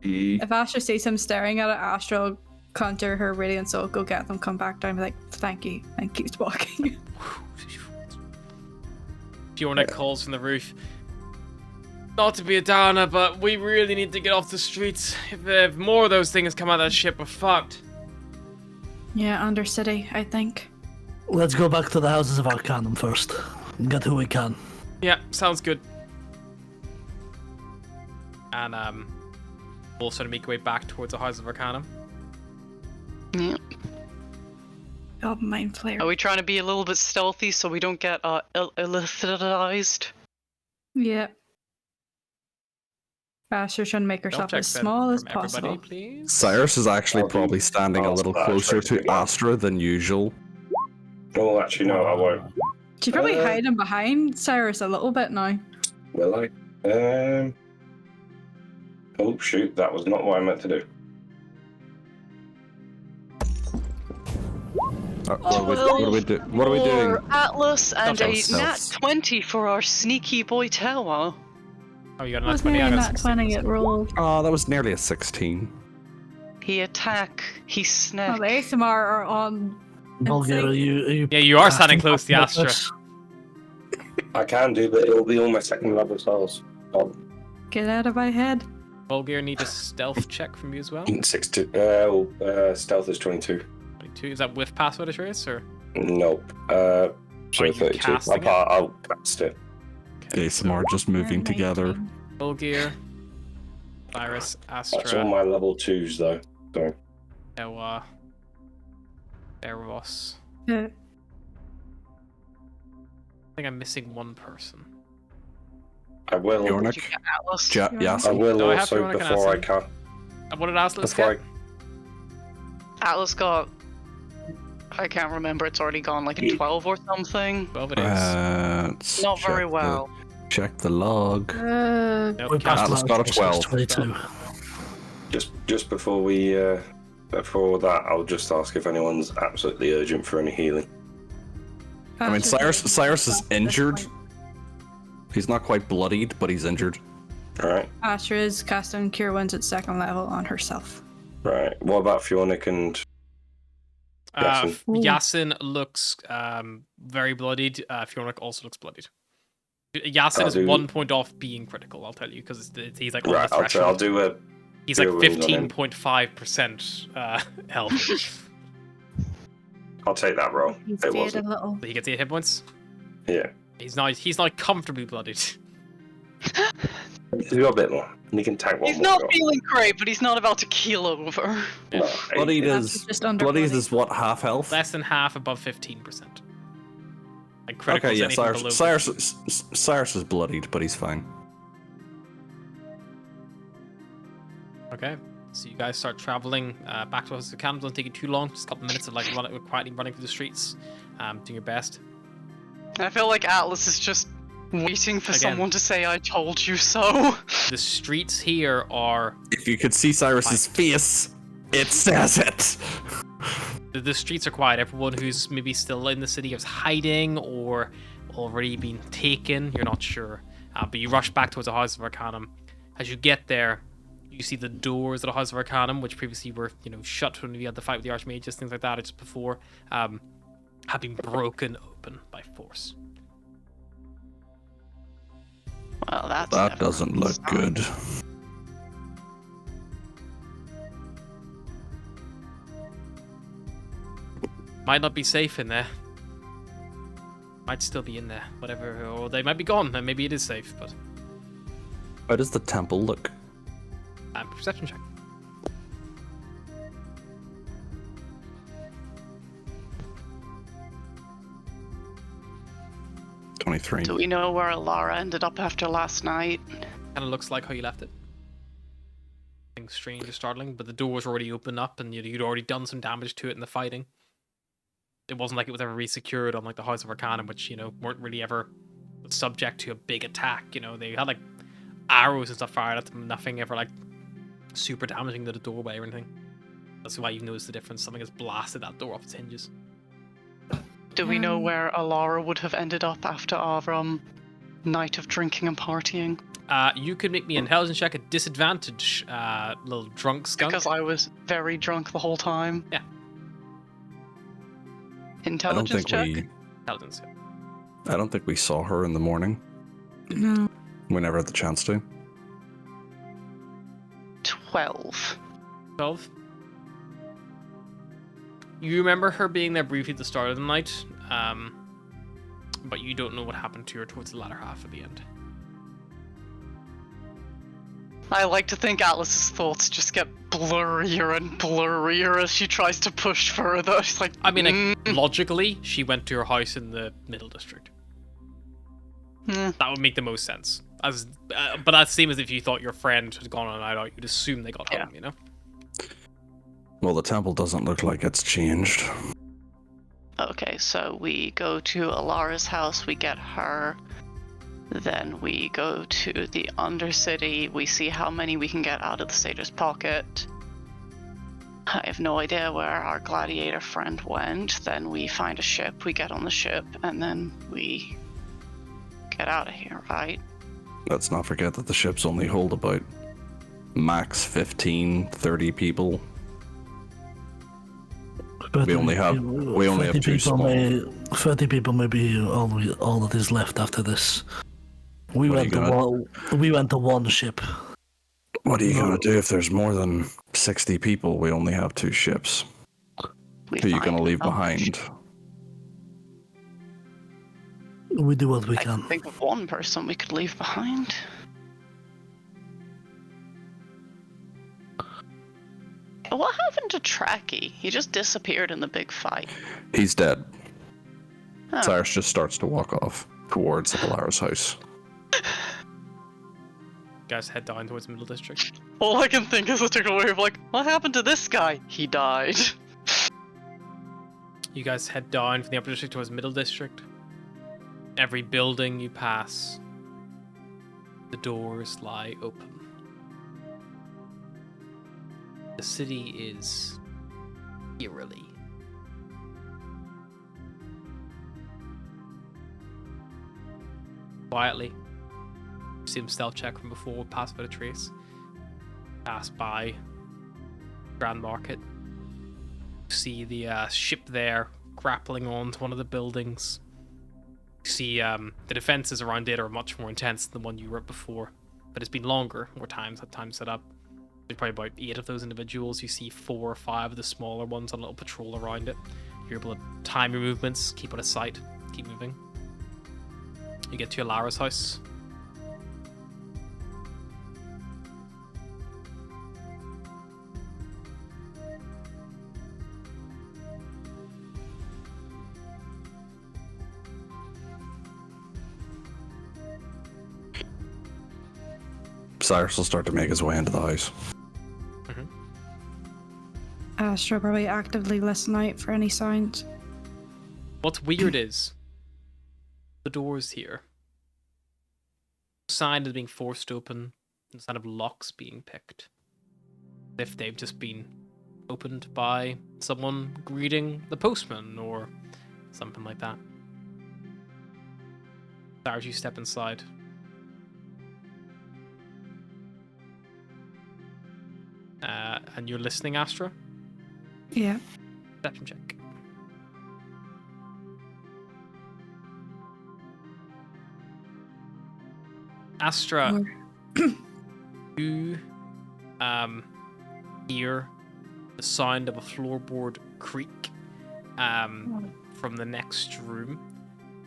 Speaker 6: If Astra sees him staring at it, Astra will conjure her radiant soul, go get them, come back down, be like, thank you, and keeps walking.
Speaker 1: Fiona calls from the roof. Not to be a downer, but we really need to get off the streets. If more of those things come out of that ship, we're fucked.
Speaker 6: Yeah, Undercity, I think.
Speaker 4: Let's go back to the Houses of Arcanum first. And get who we can.
Speaker 1: Yeah, sounds good. And we'll sort of make our way back towards the House of Arcanum.
Speaker 2: Yeah.
Speaker 6: Oh, mind flare.
Speaker 2: Are we trying to be a little bit stealthy so we don't get illithidized?
Speaker 6: Yeah. Astra's trying to make herself
Speaker 1: Check
Speaker 6: as
Speaker 1: that
Speaker 6: small as
Speaker 1: from everybody,
Speaker 6: possible.
Speaker 1: please.
Speaker 3: Cyrus is actually probably standing a little closer to
Speaker 5: Yeah.
Speaker 3: Astra than usual.
Speaker 5: Oh, actually, no, I won't.
Speaker 6: She's probably hiding behind Cyrus a little bit now.
Speaker 5: Will I? Oh, shoot, that was not what I meant to do.
Speaker 3: What are we doing?
Speaker 2: For Atlas and a
Speaker 3: Stealth.
Speaker 2: nat 20 for our sneaky boy Tewa.
Speaker 1: Oh, you got a
Speaker 6: I
Speaker 1: nice
Speaker 6: was
Speaker 1: 20. I
Speaker 6: nearly
Speaker 1: got a
Speaker 6: not
Speaker 1: 16.
Speaker 6: 20 it rolled.
Speaker 3: Oh, that was nearly a 16.
Speaker 2: He attack, he
Speaker 6: Oh,
Speaker 2: snack.
Speaker 6: the ASMR are on.
Speaker 4: Bulgaria, are you
Speaker 1: Yeah, you are standing
Speaker 4: casting
Speaker 1: close to the
Speaker 4: up
Speaker 1: Astra.
Speaker 4: this?
Speaker 5: I can do, but it'll be on my second level spells.
Speaker 6: Get out of my head.
Speaker 1: Vulgar need a stealth check from you as well.
Speaker 5: 6-2. Stealth is 22.
Speaker 1: 22. Is that with password assurance or?
Speaker 5: Nope.
Speaker 1: Are
Speaker 5: So
Speaker 1: you
Speaker 5: 32.
Speaker 1: casting it?
Speaker 5: I'll cast it.
Speaker 3: ASMR just moving together.
Speaker 1: Vulgar, Cyrus,
Speaker 5: That's all
Speaker 1: Astra,
Speaker 5: my level 2s, though. So,
Speaker 1: Ewa, Eros.
Speaker 6: Yeah.
Speaker 1: I think I'm missing one person.
Speaker 5: I will.
Speaker 3: Yornik?
Speaker 2: Did you get Atlas?
Speaker 5: I
Speaker 3: Yasin.
Speaker 5: will
Speaker 1: Do I have
Speaker 5: also,
Speaker 1: Yornik and
Speaker 5: before I
Speaker 1: Asin?
Speaker 5: can.
Speaker 1: What did Aslan
Speaker 5: Before
Speaker 1: get?
Speaker 2: Atlas got... I can't remember, it's already gone like a 12 or something.
Speaker 1: 12 it is.
Speaker 3: Let's
Speaker 2: Not very
Speaker 3: check
Speaker 2: well.
Speaker 3: Check the log.
Speaker 1: Nope,
Speaker 4: We passed
Speaker 3: Atlas
Speaker 4: last
Speaker 3: got a
Speaker 4: year, so it's
Speaker 3: 12.
Speaker 4: 22.
Speaker 5: Just before we, before that, I'll just ask if anyone's absolutely urgent for any healing.
Speaker 3: I mean, Cyrus is injured. He's not quite bloodied, but he's injured.
Speaker 5: Right.
Speaker 6: Astra is casting Cure Wounds at 2nd level on herself.
Speaker 5: Right. What about Fionic and Yasin?
Speaker 1: Yasin looks very bloodied. Fionic also looks bloodied. Yasin
Speaker 5: I'll
Speaker 1: is
Speaker 5: do-
Speaker 1: 1 point off being critical, I'll tell you, because he's like on
Speaker 5: Right.
Speaker 1: the
Speaker 5: I'll
Speaker 1: threshold.
Speaker 5: do a.
Speaker 1: He's like
Speaker 5: Cure Wounds on him.
Speaker 1: 15.5% health.
Speaker 5: I'll take that roll.
Speaker 6: He's
Speaker 5: It
Speaker 6: dead
Speaker 5: wasn't.
Speaker 6: a little.
Speaker 1: He gets 8 hit points.
Speaker 5: Yeah.
Speaker 1: He's not comfortably bloodied.
Speaker 5: He's got a bit more. He can tank one
Speaker 2: He's
Speaker 5: more.
Speaker 2: not
Speaker 5: shot.
Speaker 2: feeling great, but he's not about to keel over.
Speaker 5: No,
Speaker 3: Bloodied
Speaker 6: That's
Speaker 3: is
Speaker 6: just under
Speaker 3: bloodied
Speaker 6: bloody.
Speaker 3: is what, half health?
Speaker 1: Less than half, above 15%. Like critical
Speaker 3: Okay,
Speaker 1: is
Speaker 3: yeah,
Speaker 1: anything below
Speaker 3: Cyrus is bloodied, but he's fine.
Speaker 1: Okay, so you guys start traveling back to us. The camp doesn't take you too long. Just a couple of minutes of like quietly running through the streets, doing your best.
Speaker 2: I feel like Atlas is just waiting for
Speaker 1: Again.
Speaker 2: someone to say, "I told you so."
Speaker 1: The streets here are
Speaker 3: If you could see Cyrus's face, it says it.
Speaker 1: the streets are quiet. Everyone who's maybe still in the city is hiding or already been taken. You're not sure, but you rush back towards the House of Arcanum. As you get there, you see the doors of the House of Arcanum, which previously were, shut when we had the fight with the Archmages, things like that, just before, have been broken open by force.
Speaker 2: Well, that's
Speaker 3: That
Speaker 2: never
Speaker 3: doesn't
Speaker 2: a
Speaker 3: look
Speaker 2: sign.
Speaker 3: good.
Speaker 1: Might not be safe in there. Might still be in there, whatever, or they might be gone, and maybe it is safe, but
Speaker 3: How does the temple look?
Speaker 1: perception check.
Speaker 3: — 23.
Speaker 2: Do we know where Alara ended up after last night?
Speaker 1: Kind of looks like how you left it. Nothing strange or startling, but the door was already opened up, and you'd already done some damage to it in the fighting. It wasn't like it was ever re-secured on like the House of Arcanum, which weren't really ever subject to a big attack. They had like arrows and stuff fired at them, nothing ever like super damaging to the doorway or anything. That's why you noticed the difference. Something has blasted that door off its hinges.
Speaker 2: Do we know where Alara would have ended up after our night of drinking and partying?
Speaker 1: You could make me an intelligence check at disadvantage, little drunk skunk.
Speaker 2: Because I was very drunk the whole time.
Speaker 1: Yeah.
Speaker 3: I don't
Speaker 2: Intelligence
Speaker 3: think
Speaker 2: check?
Speaker 1: Intelligence.
Speaker 3: I don't think we saw her in the morning.
Speaker 6: No.
Speaker 3: We never had the chance to.
Speaker 2: 12.
Speaker 1: 12. You remember her being there briefly at the start of the night, but you don't know what happened to her towards the latter half of the end.
Speaker 2: I like to think Atlas's thoughts just get blurrier and blurrier as she tries to push further. She's like,
Speaker 1: I mean, like, logically, she went to her house in the Middle District.
Speaker 2: Hmm.
Speaker 1: That would make the most sense. But that's the same as if you thought your friend had gone on a night out. You'd assume they got home,
Speaker 3: Well, the temple doesn't look like it's changed.
Speaker 2: Okay, so we go to Alara's house, we get her. Then we go to the Undercity, we see how many we can get out of the Satyr's pocket. I have no idea where our gladiator friend went. Then we find a ship, we get on the ship, and then we get out of here, right?
Speaker 3: Let's not forget that the ships only hold about max 15, 30 people. We only have
Speaker 4: 30
Speaker 3: two
Speaker 4: people
Speaker 3: small.
Speaker 4: 30 people may be all that is left after this. We
Speaker 3: What are
Speaker 4: went
Speaker 3: you
Speaker 4: to
Speaker 3: gonna-
Speaker 4: we went to one ship.
Speaker 3: What are you going to do if there's more than 60 people? We only have 2 ships.
Speaker 2: We
Speaker 3: Who are you going to
Speaker 2: find
Speaker 3: leave
Speaker 2: another
Speaker 3: behind?
Speaker 2: ship.
Speaker 4: We do what we
Speaker 2: I
Speaker 4: can.
Speaker 2: can think of one person we could leave behind. What happened to Tracky? He just disappeared in the big fight.
Speaker 3: He's dead.
Speaker 2: Oh.
Speaker 3: Cyrus just starts to walk off towards Alara's house.
Speaker 1: You guys head down towards the Middle District.
Speaker 2: All I can think is a takeaway of like, what happened to this guy? He died.
Speaker 1: You guys head down from the Upper District towards the Middle District. Every building you pass, the doors lie open. The city is eerily quietly, Same stealth check from before, pass without a trace. Pass by Grand Market. See the ship there grappling onto one of the buildings. See the defenses around it are much more intense than the one you were at before, but it's been longer, more times set up. There's probably about 8 of those individuals. You see 4 or 5 of the smaller ones on a little patrol around it. You're able to time your movements, keep out of sight, keep moving. You get to Alara's house.
Speaker 3: Cyrus will start to make his way into the house.
Speaker 6: Astra probably actively listen out for any sounds.
Speaker 1: What's weird is the doors here. Sign is being forced open instead of locks being picked. As if they've just been opened by someone greeting the postman or something like that. As you step inside. And you're listening, Astra?
Speaker 6: Yeah.
Speaker 1: Perception check. Astra, you hear the sound of a floorboard creak from the next room,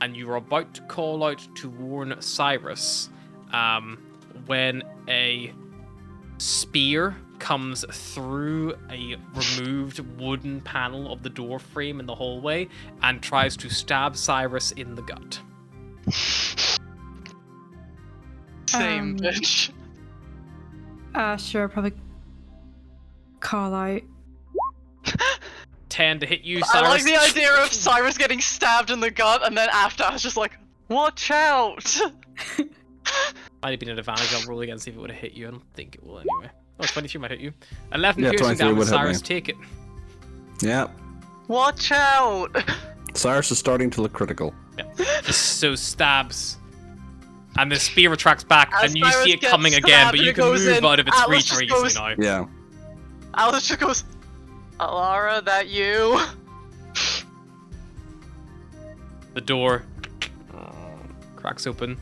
Speaker 1: and you are about to call out to warn Cyrus when a spear comes through a removed wooden panel of the door frame in the hallway and tries to stab Cyrus in the gut.
Speaker 2: Same, bitch.
Speaker 6: Astra probably call out.
Speaker 1: 10 to hit you,
Speaker 2: I
Speaker 1: Cyrus.
Speaker 2: like the idea of Cyrus getting stabbed in the gut, and then after I was just like, watch out!
Speaker 1: Might have been an advantage. I'll roll again, see if it would have hit you. I don't think it will anyway. Oh, 23 might hit you. 11
Speaker 3: Yeah,
Speaker 1: piercing
Speaker 3: 23
Speaker 1: damage,
Speaker 3: would hit
Speaker 1: Cyrus,
Speaker 3: me.
Speaker 1: take it.
Speaker 3: Yeah.
Speaker 2: Watch out!
Speaker 3: Cyrus is starting to look critical.
Speaker 1: Yeah. So stabs. And the spear retracts back,
Speaker 2: As
Speaker 1: and you
Speaker 2: Cyrus
Speaker 1: see it
Speaker 2: gets
Speaker 1: coming again,
Speaker 2: stabbed
Speaker 1: but
Speaker 2: and
Speaker 1: you
Speaker 2: it
Speaker 1: can
Speaker 2: goes
Speaker 1: move
Speaker 2: in,
Speaker 1: out of its
Speaker 2: Atlas
Speaker 1: reach
Speaker 2: just
Speaker 1: very easily
Speaker 2: goes-
Speaker 1: now.
Speaker 3: Yeah.
Speaker 2: Alice just goes, Alara, that you?
Speaker 1: The door cracks open.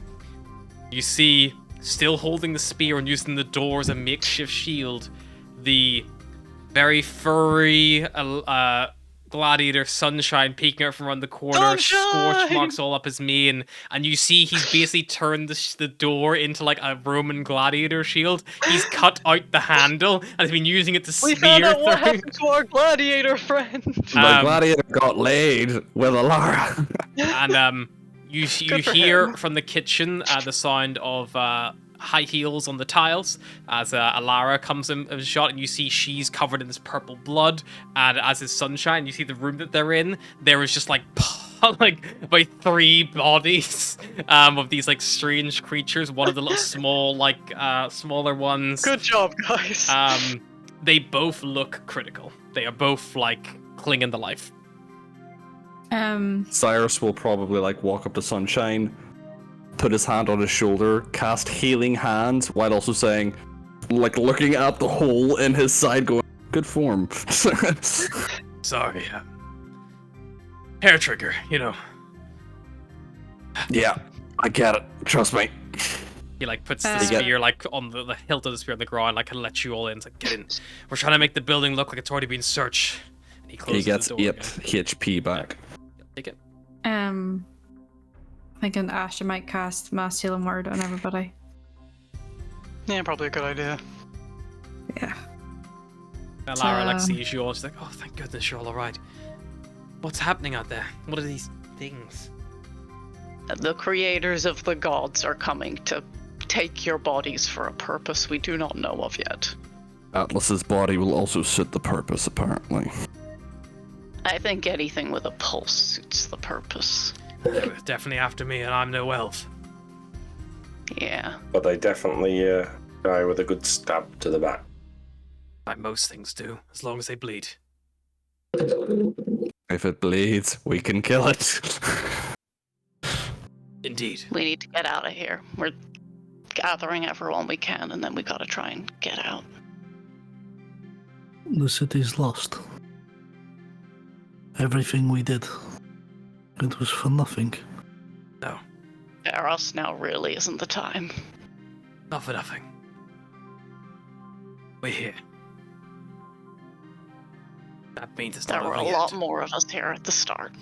Speaker 1: You see, still holding the spear and using the door as a makeshift shield, the very furry gladiator Sunshine peeking out from around the corner, scorch
Speaker 2: Sunshine!
Speaker 1: marks all up his mane, and you see he's basically turned the door into like a Roman gladiator shield. He's cut out the handle and has been using it to
Speaker 2: We
Speaker 1: spear
Speaker 2: found out what
Speaker 1: through.
Speaker 2: happened to our gladiator friend.
Speaker 3: The gladiator got laid with Alara.
Speaker 1: And you
Speaker 2: Good for
Speaker 1: hear
Speaker 2: him.
Speaker 1: from the kitchen the sound of high heels on the tiles as Alara comes in shot, and you see she's covered in this purple blood, and as is Sunshine, you see the room that they're in. There is just like about 3 bodies of these like strange creatures. One of the little small smaller ones.
Speaker 2: Good job, guys.
Speaker 1: They both look critical. They are both like clinging to life.
Speaker 3: Cyrus will probably like walk up to Sunshine, put his hand on his shoulder, cast healing hands, while also saying, like looking at the hole in his side, going, "Good form."
Speaker 1: Sorry. Hair trigger, you know.
Speaker 3: Yeah, I get it. Trust me.
Speaker 1: He like puts the
Speaker 6: You
Speaker 3: get-
Speaker 1: spear like on the hilt of the spear on the ground, like and lets you all in. It's like, get in. We're trying to make the building look like it's already been searched. And he closes
Speaker 3: He gets
Speaker 1: the door
Speaker 3: 8
Speaker 1: again.
Speaker 3: HP back.
Speaker 1: Take it.
Speaker 6: Thinking Astra might cast Mass Healing Word on everybody.
Speaker 2: Yeah, probably a good idea.
Speaker 6: Yeah.
Speaker 1: And Lara like
Speaker 6: So-
Speaker 1: sees you all. She's like, oh, thank goodness you're all alright. What's happening out there? What are these things?
Speaker 2: The creators of the gods are coming to take your bodies for a purpose we do not know of yet.
Speaker 3: Atlas's body will also suit the purpose, apparently.
Speaker 2: I think anything with a pulse suits the purpose.
Speaker 1: They're definitely after me, and I'm no elf.
Speaker 2: Yeah.
Speaker 5: But they definitely die with a good stab to the back.
Speaker 1: Like most things do, as long as they bleed.
Speaker 3: If it bleeds, we can kill it.
Speaker 1: Indeed.
Speaker 2: We need to get out of here. We're gathering everyone we can, and then we gotta try and get out.
Speaker 4: The city's lost. Everything we did, it was for nothing.
Speaker 1: No,
Speaker 2: Eros now really isn't the time.
Speaker 1: not for nothing. We're here. That means it's
Speaker 2: There
Speaker 1: not
Speaker 2: were
Speaker 1: over
Speaker 2: a
Speaker 1: yet.
Speaker 2: lot more of us here at the start.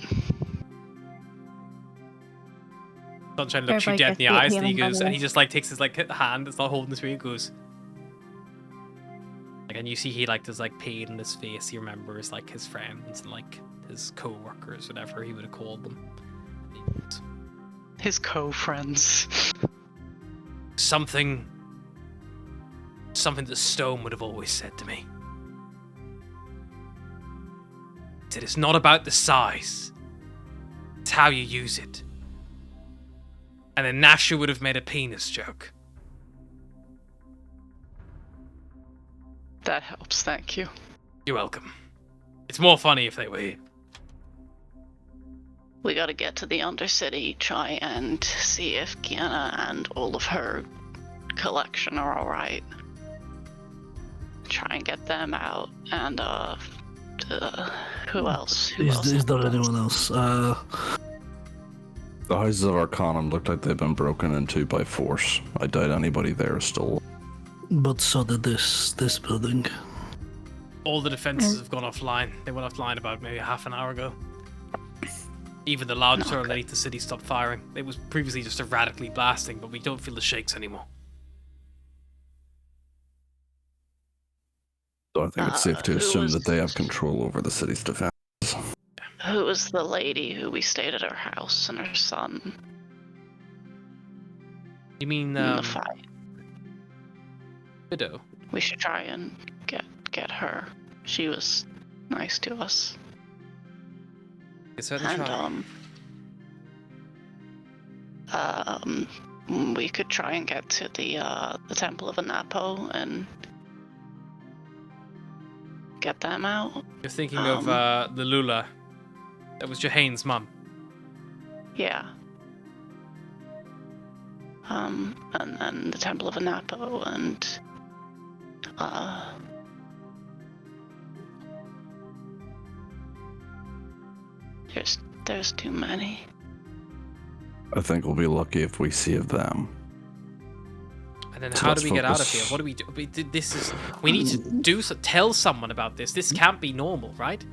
Speaker 1: Sunshine looks you
Speaker 6: Everybody
Speaker 1: dead in the
Speaker 6: gets
Speaker 1: eyes,
Speaker 6: hit
Speaker 1: and he
Speaker 6: healing
Speaker 1: goes,
Speaker 6: bubble.
Speaker 1: and he just like takes his like hand that's not holding the spear, and goes. Like, and you see he like does like pain in his face. He remembers like his friends and like his co-workers, whatever he would have called them.
Speaker 2: His co-friends.
Speaker 1: Something that Stone would have always said to me. He said it's not about the size, it's how you use it. And then Nasha would have made a penis joke.
Speaker 2: That helps, thank you.
Speaker 1: You're welcome. It's more funny if they were here.
Speaker 2: We gotta get to the Undercity, try and see if Gianna and all of her collection are alright. Try and get them out, and who else?
Speaker 4: Is there anyone else?
Speaker 3: The houses of Arcanum looked like they've been broken into by force. I doubt anybody there is still.
Speaker 4: But so did this building.
Speaker 1: All the defenses have gone offline. They went offline about maybe half an hour ago. Even the loud store underneath the city stopped firing. It was previously just erratically blasting, but we don't feel the shakes anymore.
Speaker 3: So I think it's safe to
Speaker 2: who
Speaker 3: assume
Speaker 2: was-
Speaker 3: that they have control over the city's defense.
Speaker 2: Who was the lady who we stayed at her house and her son
Speaker 1: You mean
Speaker 2: in the fight?
Speaker 1: Widow?
Speaker 2: We should try and get her. She was nice to us.
Speaker 1: It's certainly
Speaker 2: And
Speaker 1: try.
Speaker 2: we could try and get to the Temple of Anapo and get them out.
Speaker 1: You're thinking of the Lula. That was Jahane's mum.
Speaker 2: Yeah. And then the Temple of Anapo and there's too many.
Speaker 3: I think we'll be lucky if we see of them.
Speaker 1: And then
Speaker 3: So
Speaker 1: how
Speaker 3: let's
Speaker 1: do we get out of
Speaker 3: focus.
Speaker 1: here? What do we do? We need to do tell someone about this. This can't be normal, right?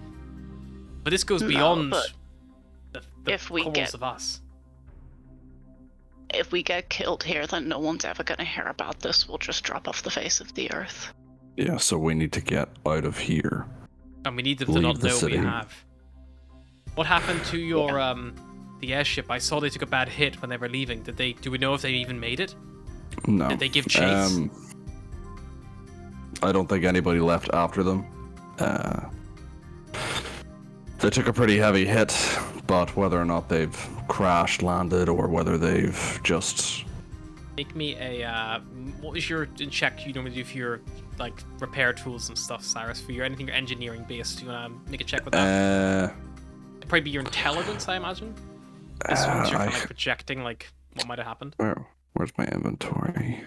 Speaker 1: But this goes
Speaker 2: No,
Speaker 1: beyond
Speaker 2: but
Speaker 1: the
Speaker 2: if we
Speaker 1: calls
Speaker 2: get-
Speaker 1: of us.
Speaker 2: If we get killed here, then no one's ever gonna hear about this. We'll just drop off the face of the earth.
Speaker 3: Yeah, so we need to get out of here.
Speaker 1: And we need them to
Speaker 3: Leave
Speaker 1: not
Speaker 3: the
Speaker 1: know we
Speaker 3: city.
Speaker 1: have. What happened to your the airship? I saw they took a bad hit when they were leaving. Do we know if they even made it?
Speaker 3: No.
Speaker 1: Did they give chase?
Speaker 3: I don't think anybody left after them. They took a pretty heavy hit, but whether or not they've crashed, landed, or whether they've just...
Speaker 1: Make me a what was your check you normally do for your like repair tools and stuff, Cyrus? For your anything engineering based, do you wanna make a check with that? It'd probably be your intelligence, I imagine. This one's you're kind of like projecting like what might have happened.
Speaker 3: Where's my inventory?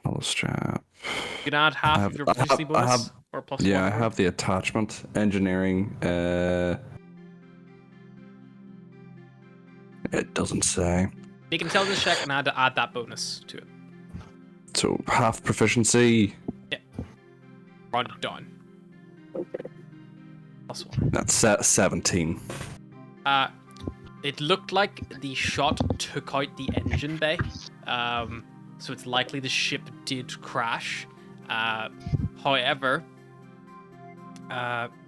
Speaker 3: Hollow strap.
Speaker 1: You can add half of your previously bonus or plus
Speaker 3: Yeah,
Speaker 1: one.
Speaker 3: I have the attachment. Engineering. It doesn't say.
Speaker 1: Make an intelligence check and add that bonus to it.
Speaker 3: So half proficiency.
Speaker 1: Round it down. Plus one.
Speaker 3: That's 17.
Speaker 1: It looked like the shot took out the engine bay, so it's likely the ship did crash. However,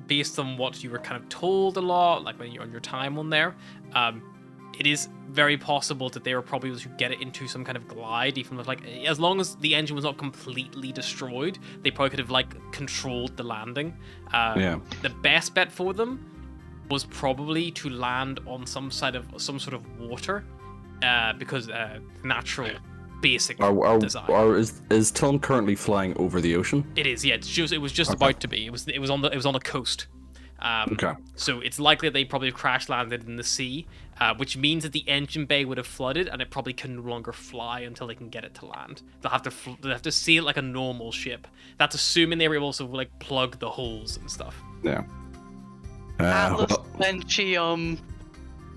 Speaker 1: based on what you were kind of told a lot, like when you're on your time on there, it is very possible that they were probably able to get it into some kind of glide, even with like, as long as the engine was not completely destroyed, they probably could have like controlled the landing.
Speaker 3: Yeah.
Speaker 1: The best bet for them was probably to land on some sort of water, because natural basic design.
Speaker 3: Is Tilm currently flying over the ocean?
Speaker 1: It is, yeah. It was just
Speaker 3: Okay.
Speaker 1: about to be. It was on the coast.
Speaker 3: Okay.
Speaker 1: So it's likely that they probably crash landed in the sea, which means that the engine bay would have flooded, and it probably can no longer fly until they can get it to land. They'll have to see it like a normal ship. That's assuming they were able to like plug the holes and stuff.
Speaker 3: Yeah.
Speaker 2: Atlas,
Speaker 3: Well,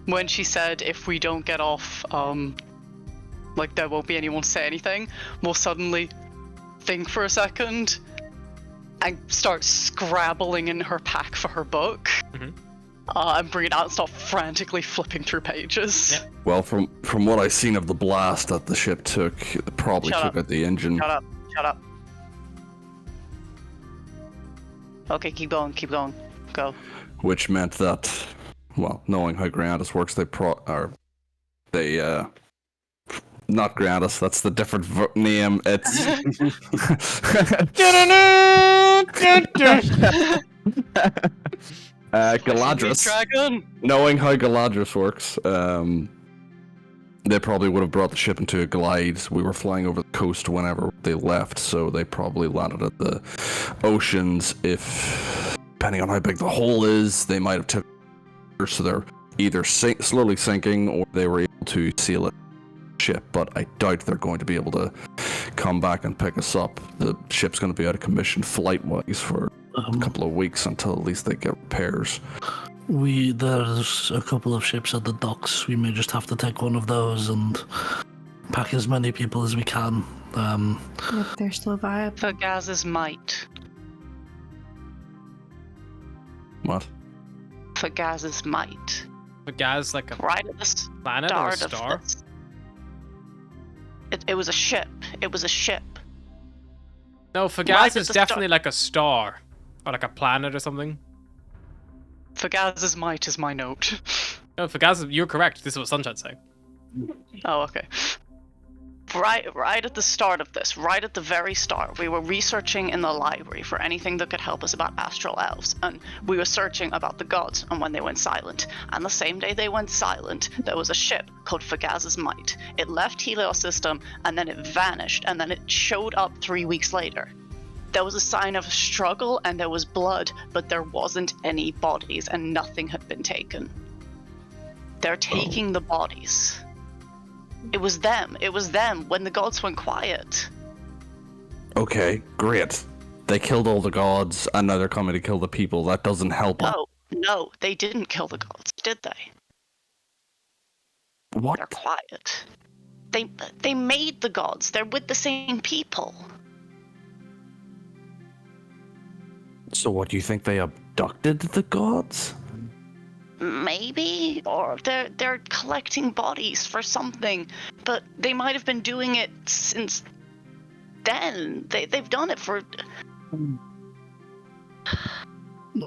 Speaker 2: when she said if we don't get off, like there won't be anyone to say anything, we'll suddenly think for a second and start scrabbling in her pack for her book. And bring it out and start frantically flipping through pages.
Speaker 1: Yep.
Speaker 3: well, from what I've seen of the blast that the ship took, it probably
Speaker 2: Shut
Speaker 3: took
Speaker 2: up.
Speaker 3: out the engine.
Speaker 2: Shut up. Okay, keep going. Go.
Speaker 3: Which meant that, well, knowing how Grandis works, not Grandis, that's the different name. It's Galadrius.
Speaker 2: Dragon.
Speaker 3: Knowing how Galadrius works, they probably would have brought the ship into a glide. We were flying over the coast whenever they left, so they probably landed at the oceans. If, depending on how big the hole is, they might have took, so they're either slowly sinking or they were able to seal it ship. But I doubt they're going to be able to come back and pick us up. The ship's going to be out of commission flight-wise for a couple of weeks until at least they get repairs.
Speaker 4: There's a couple of ships at the docks. We may just have to take one of those and pack as many people as we can.
Speaker 6: If they're still viable.
Speaker 2: For Gaz's might.
Speaker 3: What?
Speaker 2: For Gaz's might.
Speaker 1: But Gaz, like a
Speaker 2: Right at the
Speaker 1: planet or a
Speaker 2: start
Speaker 1: star?
Speaker 2: of this. It was a ship. It was a ship.
Speaker 1: No, Fagaz
Speaker 2: Right
Speaker 1: is
Speaker 2: at the
Speaker 1: definitely like a star. Or like a planet or something.
Speaker 2: For Gaz's might is my note.
Speaker 1: No, Fagaz, you're correct. This is what Sunshine's saying.
Speaker 2: Oh, okay. Right at the start of this, right at the very start, we were researching in the library for anything that could help us about astral elves, and we were searching about the gods and when they went silent. And the same day they went silent, there was a ship called Fagaz's Might. It left Helios system, and then it vanished, and then it showed up 3 weeks later. There was a sign of struggle and there was blood, but there wasn't any bodies and nothing had been taken. They're taking the bodies. It was them when the gods went quiet.
Speaker 3: Okay, great. They killed all the gods, and now they're coming to kill the people. That doesn't help us.
Speaker 2: No, they didn't kill the gods, did they?
Speaker 3: What?
Speaker 2: They're quiet. They made the gods. They're with the same people.
Speaker 3: So what, do you think they abducted the gods?
Speaker 2: Maybe, or they're collecting bodies for something, but they might have been doing it since then. They've done it for.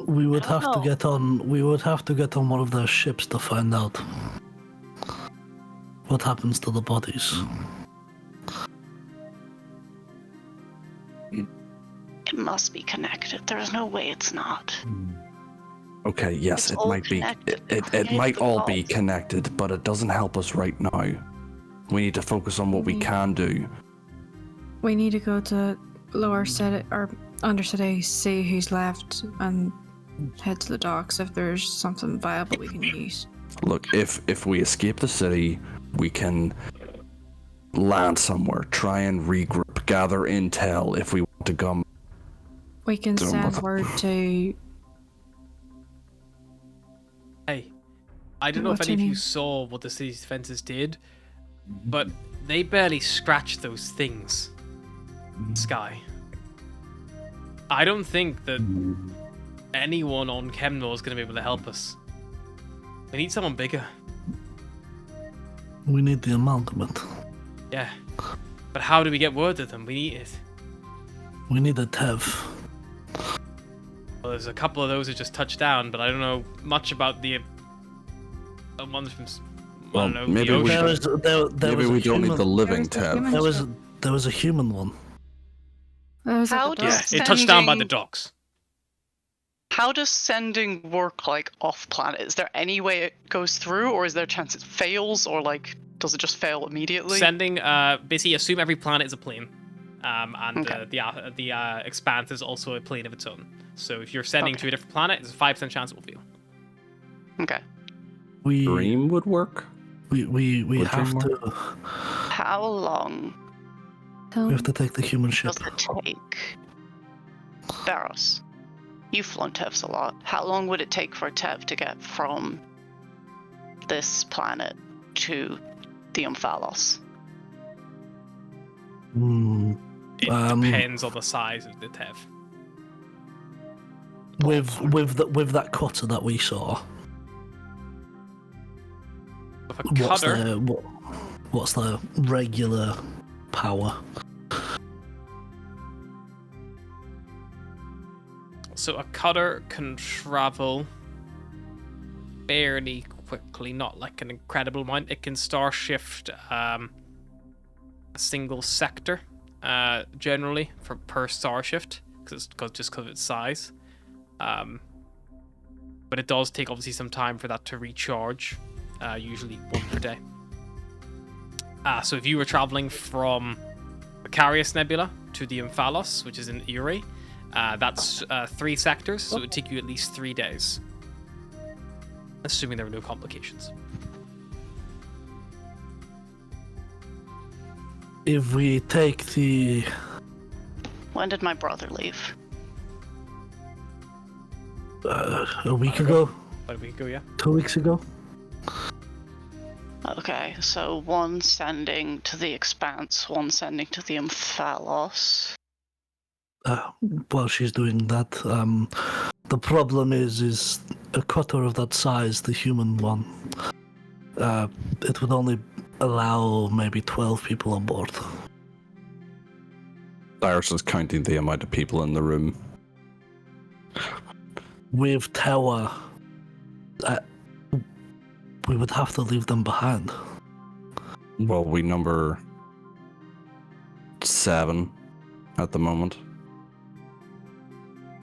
Speaker 4: We would
Speaker 2: I don't
Speaker 4: have to
Speaker 2: know.
Speaker 4: get on. We would have to get on one of those ships to find out what happens to the bodies.
Speaker 2: It must be connected. There's no way it's not.
Speaker 3: Okay, yes,
Speaker 2: It's
Speaker 3: it
Speaker 2: all
Speaker 3: might be.
Speaker 2: connected.
Speaker 3: It
Speaker 2: Create
Speaker 3: might
Speaker 2: the
Speaker 3: all be
Speaker 2: gods.
Speaker 3: connected, but it doesn't help us right now. We need to focus on what we can do.
Speaker 6: We need to go to lower city or undercity, see who's left, and head to the docks if there's something viable we can use.
Speaker 3: Look, if we escape the city, we can land somewhere, try and regroup, gather intel if we want to come.
Speaker 6: We can
Speaker 3: Don't
Speaker 6: send
Speaker 3: bother.
Speaker 6: word to.
Speaker 1: Hey, I don't know if
Speaker 6: What's
Speaker 1: any
Speaker 6: your
Speaker 1: of you
Speaker 6: name?
Speaker 1: saw what the city's defenses did, but they barely scratched those things. Sky. I don't think that anyone on Chemnor is going to be able to help us. We need someone bigger.
Speaker 4: We need the amalgamate.
Speaker 1: Yeah. But how do we get word to them? We need it.
Speaker 4: We need a Tev.
Speaker 1: Well, there's a couple of those that just touched down, but I don't know much about the ones from. I
Speaker 3: Well,
Speaker 1: don't know.
Speaker 3: maybe
Speaker 1: the
Speaker 3: we
Speaker 1: ocean.
Speaker 4: There
Speaker 3: Maybe
Speaker 4: was a
Speaker 3: we don't need
Speaker 4: human,
Speaker 3: the living
Speaker 6: There's the
Speaker 3: tab.
Speaker 6: human
Speaker 4: There was a human one.
Speaker 6: There's
Speaker 2: How
Speaker 6: like a
Speaker 2: does-
Speaker 1: Yeah, it touched down by the
Speaker 2: Sending-
Speaker 1: docks.
Speaker 2: How does sending work like off planet? Is there any way it goes through, or is there a chance it fails, or like does it just fail immediately?
Speaker 1: Sending, basically assume every planet is a plane, and
Speaker 2: Okay.
Speaker 1: the Expanse is also a plane of its own. So if you're sending to a different planet, there's a 5% chance it will fail.
Speaker 2: Okay.
Speaker 4: We
Speaker 3: Dream would work.
Speaker 4: we
Speaker 3: Would
Speaker 4: have
Speaker 3: dream
Speaker 4: to
Speaker 2: How long
Speaker 4: we have to take the human ship.
Speaker 2: does it take? Barros, you've flown TEVs a lot. How long would it take for a TEV to get from this planet to the Umphalos?
Speaker 1: It depends on the size of the TEV.
Speaker 4: With that cutter that we saw.
Speaker 1: With a cutter,
Speaker 4: What's the regular power?
Speaker 1: so a cutter can travel fairly quickly, not like an incredible amount. It can star shift a single sector, generally per star shift, because of its size. But it does take obviously some time for that to recharge, usually 1 per day. So if you were traveling from the Carius Nebula to the Umphalos, which is in Uri, that's 3 sectors, so it would take you at least 3 days. Assuming there were no complications.
Speaker 4: If we take the
Speaker 2: When did my brother leave?
Speaker 4: a week ago,
Speaker 1: About a week ago, yeah.
Speaker 4: 2 weeks ago,
Speaker 2: Okay, so one sending to the Expanse, one sending to the Umphalos.
Speaker 4: while she's doing that, the problem is a cutter of that size, the human one. It would only allow maybe 12 people on board.
Speaker 3: Cyrus is counting the amount of people in the room.
Speaker 4: With Tower, we would have to leave them behind.
Speaker 3: Well, we number 7 at the moment.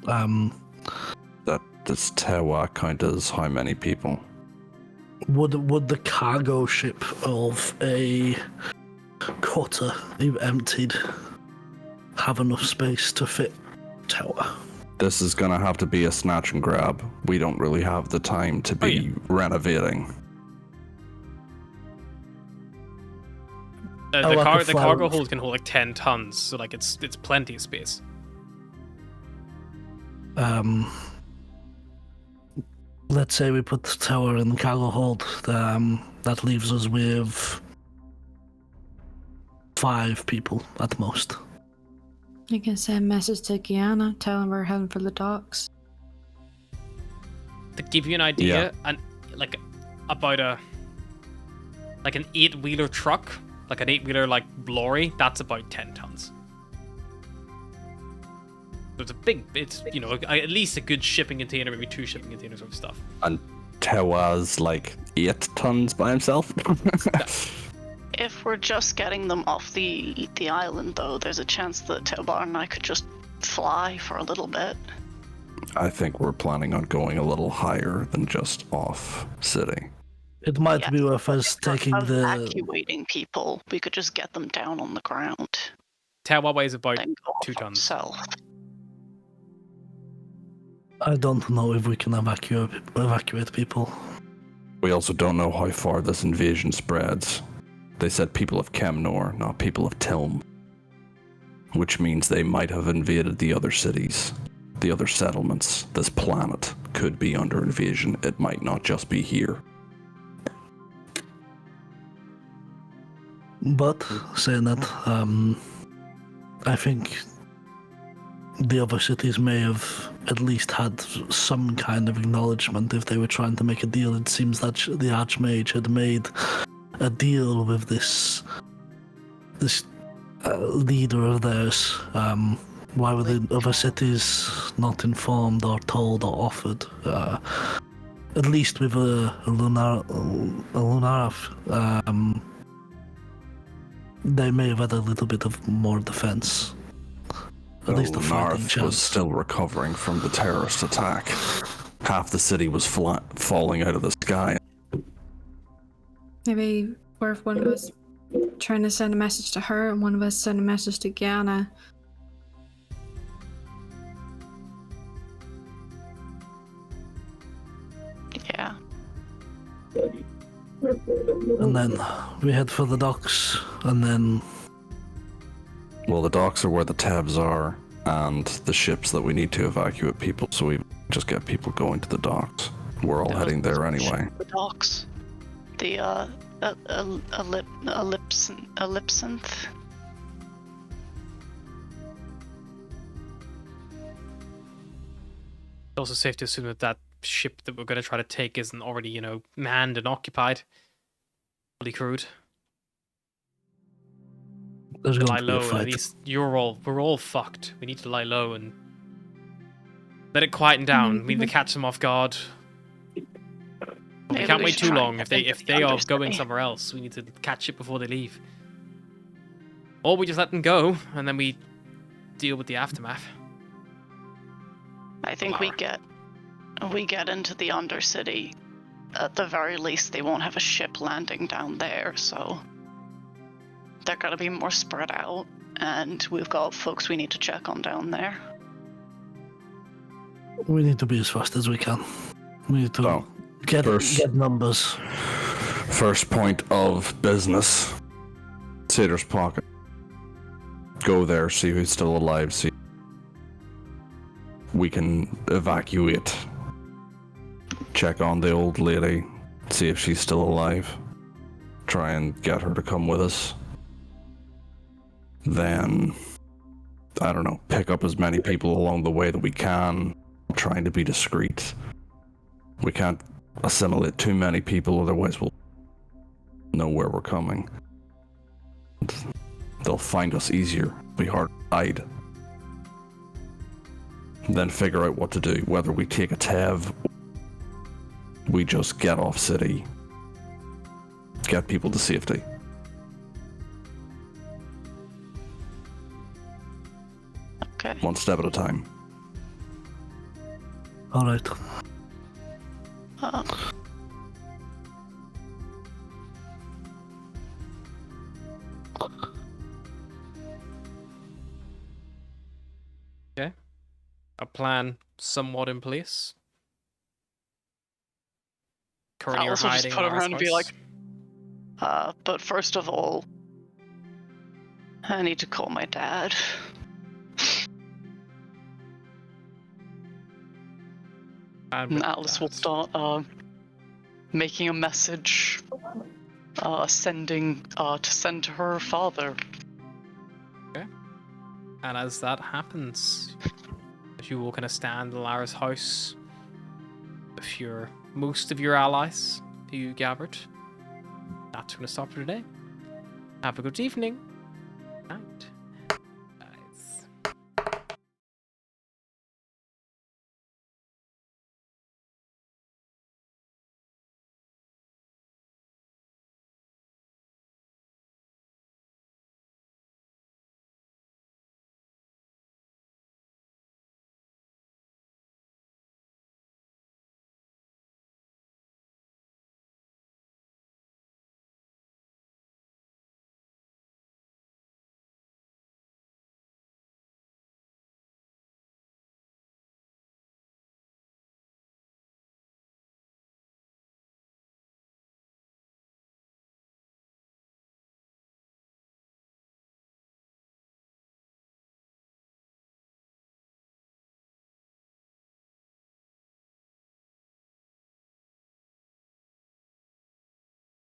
Speaker 3: That does Tewa count as how many people?
Speaker 4: Would the cargo ship of a cutter, if emptied, have enough space to fit Tower?
Speaker 3: This is gonna have to be a snatch and grab. We don't really have the time to be renovating.
Speaker 1: The
Speaker 4: like a
Speaker 1: cargo
Speaker 4: flower.
Speaker 1: hold can hold like 10 tons, so like it's plenty of space.
Speaker 4: Let's say we put the Tower in the cargo hold. That leaves us with 5 people at most.
Speaker 6: You can send a message to Guyana, telling we're heading for the docks.
Speaker 1: To give you an idea, about an 8-wheeler truck, like an 8-wheeler like lorry, that's about 10 tons. So it's at least a good shipping container, maybe 2 shipping containers worth of stuff.
Speaker 3: And Tewa's like 8 tons by himself.
Speaker 2: If we're just getting them off the island, though, there's a chance that Teobar and I could just fly for a little bit.
Speaker 3: I think we're planning on going a little higher than just off city.
Speaker 4: It might
Speaker 2: Yeah.
Speaker 4: be worth us taking the.
Speaker 2: Evacuating people, we could just get them down on the ground.
Speaker 1: Tewa weighs about
Speaker 2: Then go
Speaker 1: 2 tons.
Speaker 2: south.
Speaker 4: I don't know if we can evacuate people.
Speaker 3: We also don't know how far this invasion spreads. They said people of Kemnor, not people of Tilm. Which means they might have invaded the other cities, the other settlements. This planet could be under invasion. It might not just be here.
Speaker 4: But saying that, I think the other cities may have at least had some kind of acknowledgement if they were trying to make a deal. It seems that the Archmage had made a deal with this leader of theirs. Why were the other cities not informed or told or offered? At least with a Lunaraf, they may have had a little bit of more defense. At least a fighting
Speaker 3: Narth
Speaker 4: chance.
Speaker 3: was still recovering from the terrorist attack. Half the city was falling out of the sky.
Speaker 6: Maybe worth one of us trying to send a message to her and one of us send a message to Guyana.
Speaker 4: and then we head for the docks, and then
Speaker 3: Well, the docks are where the tabs are, and the ships that we need to evacuate people, so we just get people going to the docks. We're all heading there anyway.
Speaker 2: The docks. The ellipsynth.
Speaker 1: It's also safe to assume that that ship that we're going to try to take isn't already, manned and occupied. Fully crewed.
Speaker 4: there's
Speaker 1: Lie
Speaker 4: going to be a
Speaker 1: low, and at
Speaker 4: fight.
Speaker 1: least we're all fucked. We need to lie low and let it quieten down. We need to catch them off guard. We
Speaker 2: Maybe
Speaker 1: can't
Speaker 2: we
Speaker 1: wait
Speaker 2: should
Speaker 1: too
Speaker 2: try
Speaker 1: long.
Speaker 2: and
Speaker 1: If
Speaker 2: get
Speaker 1: they
Speaker 2: into
Speaker 1: if
Speaker 2: the
Speaker 1: they are
Speaker 2: Undercity.
Speaker 1: going somewhere else, we need to catch it before they leave. Or we just let them go and then we deal with the aftermath.
Speaker 2: I think we get into the Undercity. At the very least, they won't have a ship landing down there, so they're gonna be more spread out, and we've got folks we need to check on down there.
Speaker 4: We need to be as fast as we can. We need to
Speaker 3: So,
Speaker 4: get numbers.
Speaker 3: First point of business. Satyrs Pocket. Go there, see who's still alive, see we can evacuate. Check on the old lady, see if she's still alive. Try and get her to come with us. Then, I don't know, pick up as many people along the way that we can, trying to be discreet. We can't assimilate too many people, otherwise we'll know where we're coming. They'll find us easier, be hard to hide. Then figure out what to do, whether we take a TEV, we just get off city, get people to safety.
Speaker 2: Okay.
Speaker 3: One step at a time.
Speaker 4: All right.
Speaker 1: Okay. A plan somewhat in place. Currently,
Speaker 2: I'll
Speaker 1: you're
Speaker 2: also just
Speaker 1: hiding
Speaker 2: put
Speaker 1: in Lara's
Speaker 2: around and be
Speaker 1: house.
Speaker 2: like, but first of all, I need to call my dad. And Alice will start making a message, send to her father.
Speaker 1: And as that happens, as you all kind of stand in Lara's house, with most of your allies who you gathered, that's going to stop for today. Have a good evening.